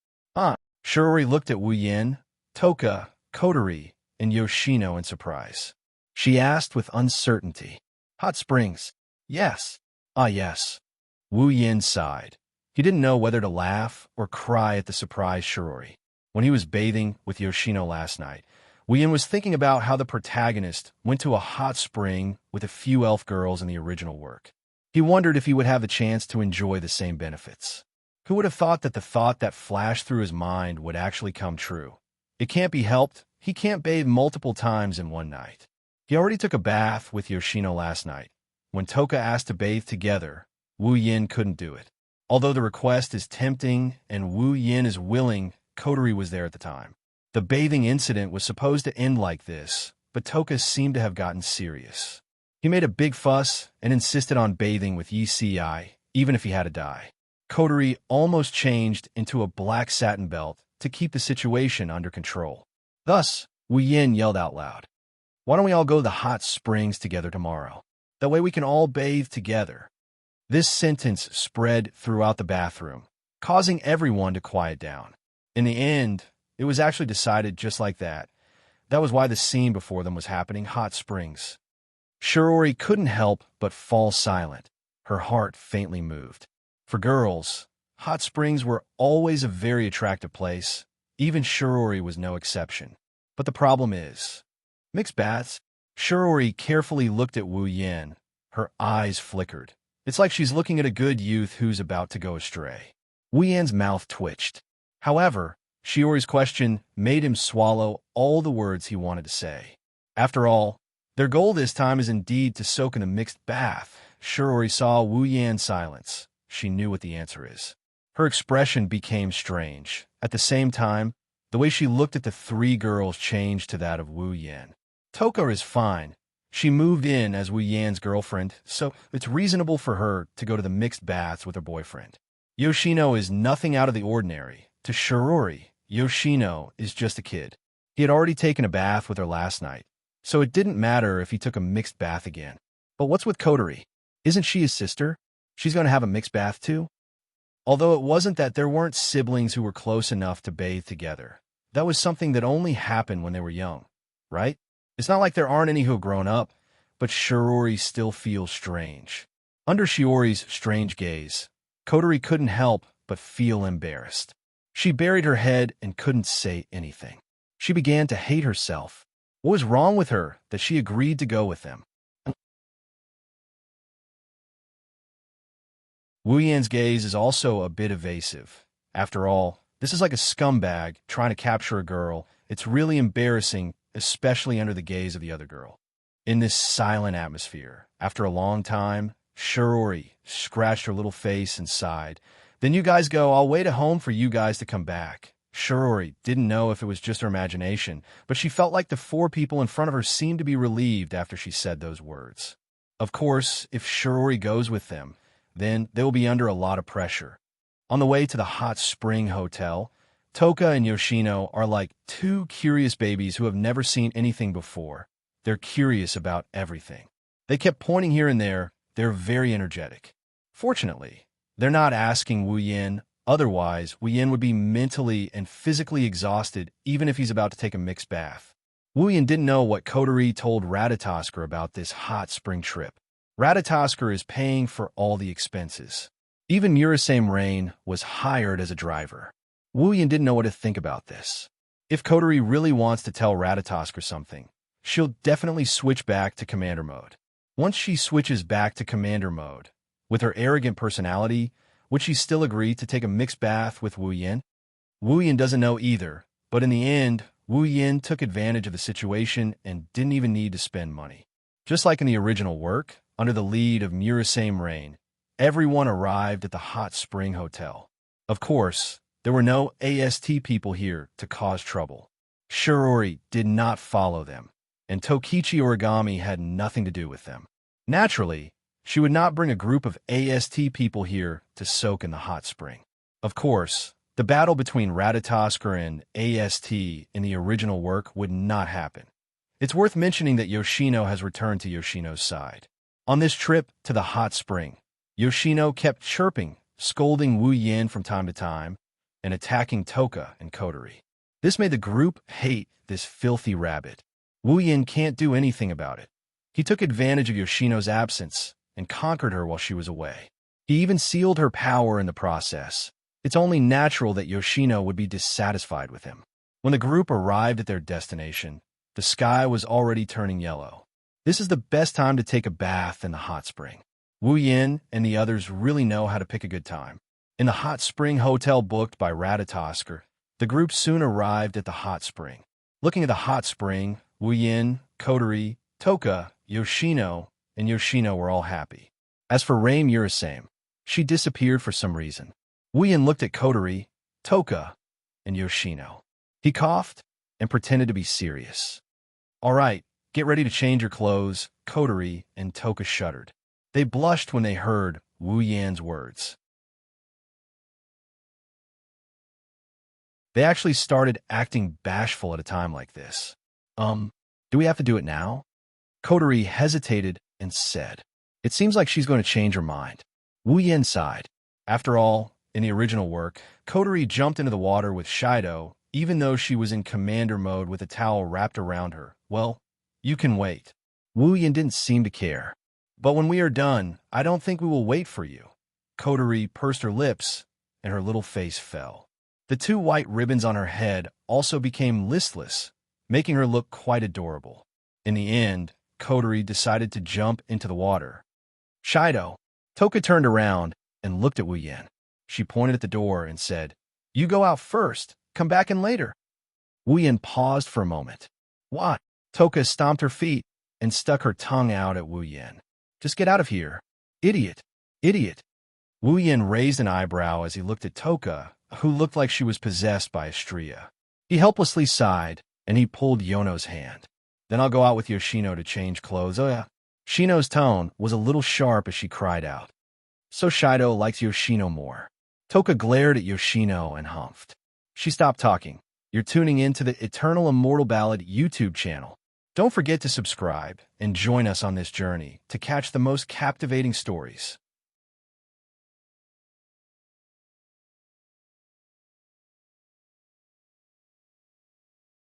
Shirori looked at Wu Yin, Toka, Kotori, and Yoshino in surprise. She asked with uncertainty, "Hot springs?" "Yes." "Ah, yes." Wu Yin sighed. He didn't know whether to laugh or cry at the surprised Shirori. When he was bathing with Yoshino last night, Wu Yin was thinking about how the protagonist went to a hot spring with a few elf girls in the original work. He wondered if he would have the chance to enjoy the same benefits. Who would have thought that the thought that flashed through his mind would actually come true? It can't be helped. He can't bathe multiple times in one night. He already took a bath with Yoshino last night. When Toka asked to bathe together, Wu Yin couldn't do it. Although the request is tempting and Wu Yin is willing, Kotori was there at the time. The bathing incident was supposed to end like this, but Toka seemed to have gotten serious. He made a big fuss and insisted on bathing with Yi Ci, even if he had to die. Kotori almost changed into a black satin belt to keep the situation under control. Thus, Wu Yin yelled out loud, "Why don't we all go to the hot springs together tomorrow? That way we can all bathe together." This sentence spread throughout the bathroom, causing everyone to quiet down. In the end, it was actually decided just like that. That was why the scene before them was happening, hot springs. Shirori couldn't help but fall silent. Her heart faintly moved. For girls, hot springs were always a very attractive place. Even Shirori was no exception. But the problem is, mixed baths? Shirori carefully looked at Wu Yin. Her eyes flickered. It's like she's looking at a good youth who's about to go astray. Wu Yin's mouth twitched. However, Shiori's question made him swallow all the words he wanted to say. After all, their goal this time is indeed to soak in a mixed bath. Shirori saw Wu Yan's silence. She knew what the answer is. Her expression became strange. At the same time, the way she looked at the three girls changed to that of Wu Yin. Toka is fine. She moved in as Wu Yan's girlfriend, so it's reasonable for her to go to the mixed baths with her boyfriend. Yoshino is nothing out of the ordinary. To Shirori, Yoshino is just a kid. He had already taken a bath with her last night, so it didn't matter if he took a mixed bath again. But what's with Kotori? Isn't she his sister? She's going to have a mixed bath too? Although it wasn't that there weren't siblings who were close enough to bathe together. That was something that only happened when they were young, right? It's not like there aren't any who have grown up, but Shirori still feels strange. Under Shiori's strange gaze, Kotori couldn't help but feel embarrassed. She buried her head and couldn't say anything. She began to hate herself. What was wrong with her that she agreed to go with them? Wu Yan's gaze is also a bit evasive. After all, this is like a scumbag trying to capture a girl. It's really embarrassing, especially under the gaze of the other girl. In this silent atmosphere, after a long time, Shirori scratched her little face and sighed. Then you guys go, I'll wait at home for you guys to come back. Shirori didn't know if it was just her imagination, but she felt like the four people in front of her seemed to be relieved after she said those words. Of course, if Shirori goes with them, then they will be under a lot of pressure. On the way to the hot spring hotel, Toka and Yoshino are like two curious babies who have never seen anything before. They're curious about everything. They kept pointing here and there. They're very energetic. Fortunately, they're not asking Wu Yan. Otherwise, Wu Yan would be mentally and physically exhausted even if he's about to take a mixed bath. Wu Yan didn't know what Kotori told Ratatosker about this hot spring trip. Ratatosker is paying for all the expenses. Even Murasame Rain was hired as a driver. Wu Yan didn't know what to think about this. If Kotori really wants to tell Ratatosker something, she'll definitely switch back to commander mode. Once she switches back to commander mode, with her arrogant personality, would she still agree to take a mixed bath with Wu Yan? Wu Yan doesn't know either, but in the end, Wu Yan took advantage of the situation and didn't even need to spend money. Just like in the original work, under the lead of Murasame Rain, everyone arrived at the hot spring hotel. Of course, there were no AST people here to cause trouble. Shirori did not follow them, and Tokichi Origami had nothing to do with them. Naturally, she would not bring a group of AST people here to soak in the hot spring. Of course, the battle between Ratatosker and AST in the original work would not happen. It's worth mentioning that Yoshino has returned to Yoshino's side. On this trip to the hot spring, Yoshino kept chirping, scolding Wu Yan from time to time, and attacking Toka and Kotori. This made the group hate this filthy rabbit. Wu Yan can't do anything about it. He took advantage of Yoshino's absence and conquered her while she was away. He even sealed her power in the process. It's only natural that Yoshino would be dissatisfied with him. When the group arrived at their destination, the sky was already turning yellow. This is the best time to take a bath in the hot spring. Wu Yan and the others really know how to pick a good time. In the hot spring hotel booked by Ratatosker, the group soon arrived at the hot spring. Looking at the hot spring, Wu Yan, Kotori, Toka, Yoshino, and Yoshino were all happy. As for Rei Murasame, she disappeared for some reason. Wu Yan looked at Kotori, Toka, and Yoshino. He coughed and pretended to be serious. All right, get ready to change your clothes, Kotori and Toka shuddered. They blushed when they heard Wu Yan's words. They actually started acting bashful at a time like this. Do we have to do it now? Kotori hesitated and said, It seems like she's going to change her mind. Wu Yan sighed. After all, in the original work, Kotori jumped into the water with Shido, even though she was in commander mode with a towel wrapped around her. Well, you can wait. Wu Yan didn't seem to care. But when we are done, I don't think we will wait for you. Kotori pursed her lips, and her little face fell. The two white ribbons on her head also became listless, making her look quite adorable. In the end, Kotori decided to jump into the water. Shido. Toka turned around and looked at Wu Yan. She pointed at the door and said, You go out first. Come back in later. Wu Yan paused for a moment. What? Toka stomped her feet and stuck her tongue out at Wu Yan. Just get out of here. Idiot. Idiot. Wu Yan raised an eyebrow as he looked at Toka, who looked like she was possessed by a stria. He helplessly sighed, and he pulled Yono's hand. Then I'll go out with Yoshino to change clothes. Oh yeah. Shino's tone was a little sharp as she cried out. So Shido likes Yoshino more. Toka glared at Yoshino and humphed. She stopped talking. You're tuning in to the Eternal Immortal Ballad YouTube channel. Don't forget to subscribe and join us on this journey to catch the most captivating stories.